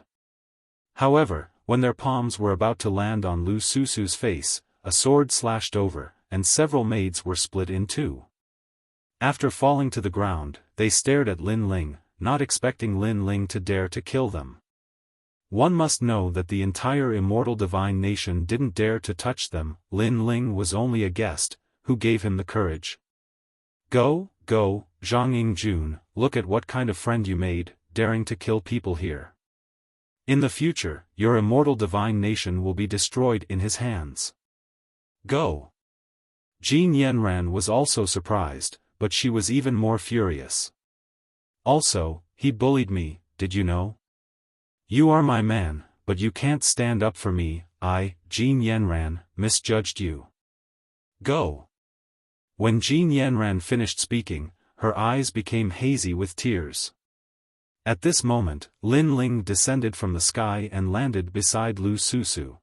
However, when their palms were about to land on Lu Susu's face, a sword slashed over, and several maids were split in two. After falling to the ground, they stared at Lin Ling, not expecting Lin Ling to dare to kill them. One must know that the entire immortal divine nation didn't dare to touch them. Lin Ling was only a guest, who gave him the courage. Go, go, Zhang Yingjun, look at what kind of friend you made, daring to kill people here. In the future, your immortal divine nation will be destroyed in his hands. Go. Jin Yanran was also surprised, but she was even more furious. Also, he bullied me, did you know? You are my man, but you can't stand up for me. I, Jin Yanran, misjudged you. Go. When Jin Yanran finished speaking, her eyes became hazy with tears. At this moment, Lin Ling descended from the sky and landed beside Lu Susu.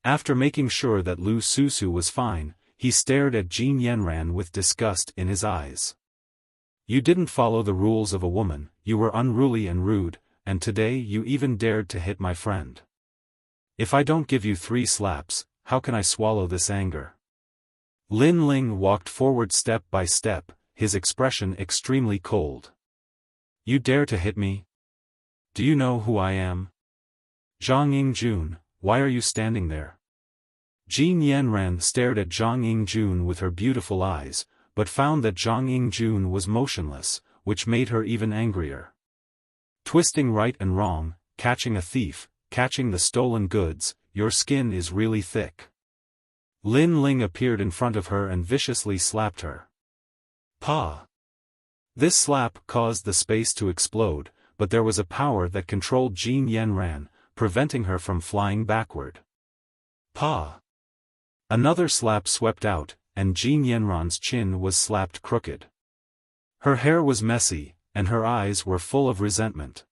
After making sure that Lu Susu was fine, he stared at Jin Yanran with disgust in his eyes. You didn't follow the rules of a woman, you were unruly and rude, and today you even dared to hit my friend. If I don't give you 3 slaps, how can I swallow this anger? Lin Ling walked forward step by step, his expression extremely cold. You dare to hit me? Do you know who I am? Zhang Yingjun, why are you standing there? Jin Yanran stared at Zhang Yingjun with her beautiful eyes, but found that Zhang Yingjun was motionless, which made her even angrier. Twisting right and wrong, catching a thief, catching the stolen goods, your skin is really thick. Lin Ling appeared in front of her and viciously slapped her. Pa! This slap caused the space to explode, but there was a power that controlled Jin Yanran, preventing her from flying backward. Pa! Another slap swept out, and Jin Yanran's chin was slapped crooked. Her hair was messy, and her eyes were full of resentment.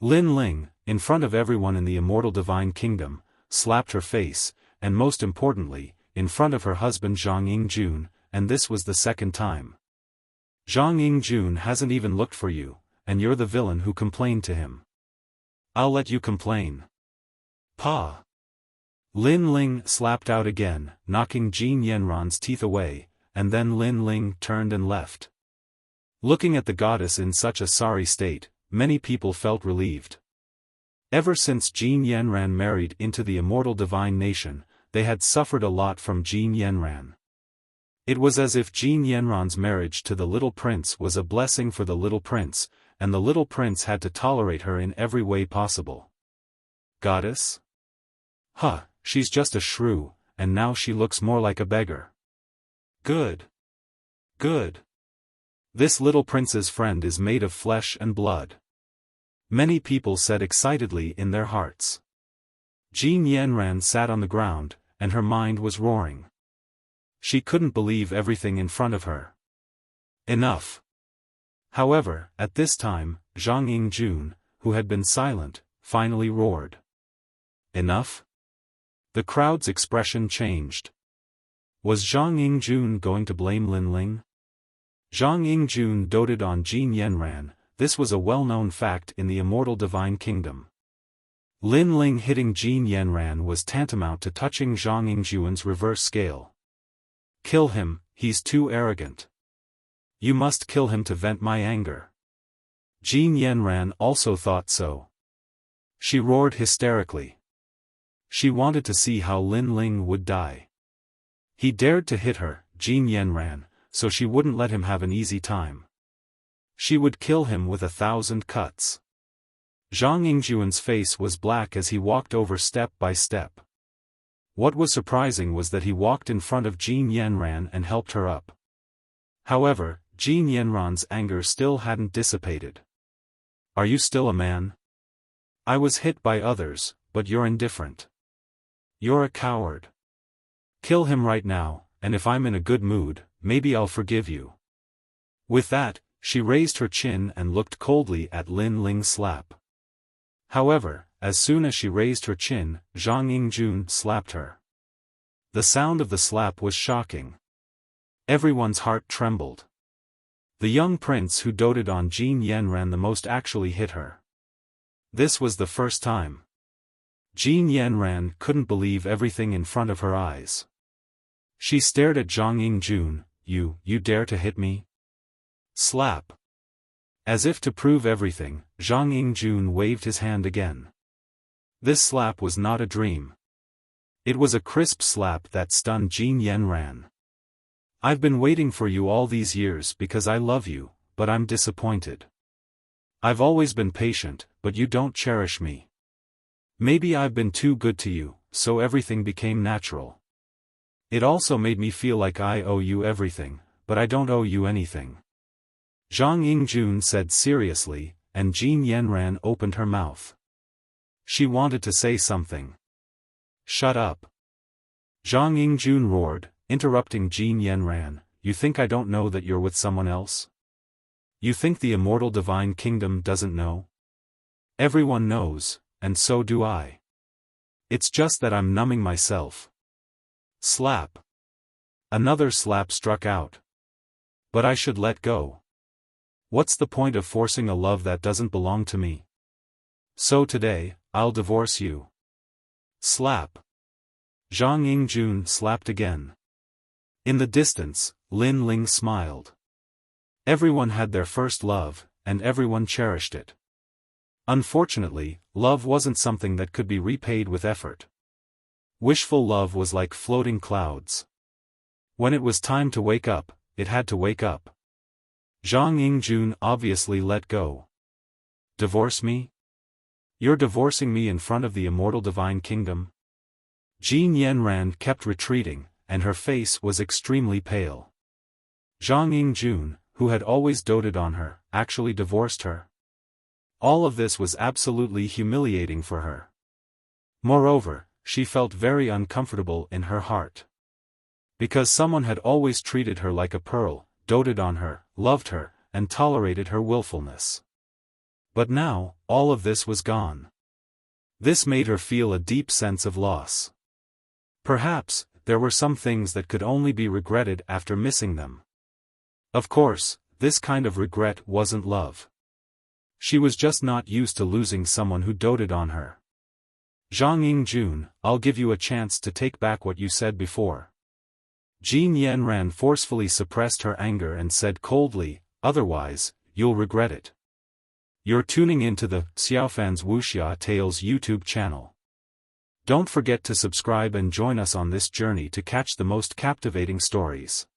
Lin Ling, in front of everyone in the immortal divine kingdom, slapped her face, and most importantly, in front of her husband Zhang Yingjun, and this was the second time. Zhang Yingjun hasn't even looked for you, and you're the villain who complained to him. I'll let you complain. Pa! Lin Ling slapped out again, knocking Jin Yanran's teeth away, and then Lin Ling turned and left. Looking at the goddess in such a sorry state, many people felt relieved. Ever since Jin Yanran married into the immortal divine nation, they had suffered a lot from Jin Yanran. It was as if Jin Yanran's marriage to the little prince was a blessing for the little prince, and the little prince had to tolerate her in every way possible. Goddess? Huh, she's just a shrew, and now she looks more like a beggar. Good. Good. This little prince's friend is made of flesh and blood. Many people said excitedly in their hearts. Jin Yanran sat on the ground, and her mind was roaring. She couldn't believe everything in front of her. Enough. However, at this time, Zhang Yingjun, who had been silent, finally roared. Enough? The crowd's expression changed. Was Zhang Yingjun going to blame Lin Ling? Zhang Yingjun doted on Jin Yanran. This was a well-known fact in the immortal divine kingdom. Lin Ling hitting Jin Yanran was tantamount to touching Zhang Yingjun's reverse scale. Kill him, he's too arrogant. You must kill him to vent my anger. Jin Yanran also thought so. She roared hysterically. She wanted to see how Lin Ling would die. He dared to hit her, Jin Yanran, so she wouldn't let him have an easy time. She would kill him with 1,000 cuts. Zhang Yingjun's face was black as he walked over step by step. What was surprising was that he walked in front of Jin Yanran and helped her up. However, Jin Yanran's anger still hadn't dissipated. Are you still a man? I was hit by others, but you're indifferent. You're a coward. Kill him right now, and if I'm in a good mood, maybe I'll forgive you. With that, she raised her chin and looked coldly at Lin Ling's slap. However, as soon as she raised her chin, Zhang Yingjun slapped her. The sound of the slap was shocking. Everyone's heart trembled. The young prince who doted on Jin Yanran the most actually hit her. This was the first time. Jin Yanran couldn't believe everything in front of her eyes. She stared at Zhang Yingjun. You dare to hit me? Slap. As if to prove everything, Zhang Yingjun waved his hand again. This slap was not a dream. It was a crisp slap that stunned Jin Yanran. I've been waiting for you all these years because I love you, but I'm disappointed. I've always been patient, but you don't cherish me. Maybe I've been too good to you, so everything became natural. It also made me feel like I owe you everything, but I don't owe you anything. Zhang Yingjun said seriously, and Jin Yanran opened her mouth. She wanted to say something. Shut up. Zhang Yingjun roared, interrupting Jin Yanran. You think I don't know that you're with someone else? You think the immortal divine kingdom doesn't know? Everyone knows, and so do I. It's just that I'm numbing myself. Slap. Another slap struck out. But I should let go. What's the point of forcing a love that doesn't belong to me? So today, I'll divorce you. Slap. Zhang Yingjun slapped again. In the distance, Lin Ling smiled. Everyone had their first love, and everyone cherished it. Unfortunately, love wasn't something that could be repaid with effort. Wishful love was like floating clouds. When it was time to wake up, it had to wake up. Zhang Yingjun obviously let go. Divorce me? You're divorcing me in front of the immortal divine kingdom? Jin Yanran kept retreating, and her face was extremely pale. Zhang Yingjun, who had always doted on her, actually divorced her. All of this was absolutely humiliating for her. Moreover, she felt very uncomfortable in her heart. Because someone had always treated her like a pearl, doted on her, loved her, and tolerated her willfulness. But now, all of this was gone. This made her feel a deep sense of loss. Perhaps, there were some things that could only be regretted after missing them. Of course, this kind of regret wasn't love. She was just not used to losing someone who doted on her. Zhang Yingjun, I'll give you a chance to take back what you said before. Jin Yanran forcefully suppressed her anger and said coldly, otherwise, you'll regret it. You're tuning into the Xiaofan's Wuxia Tales YouTube channel. Don't forget to subscribe and join us on this journey to catch the most captivating stories.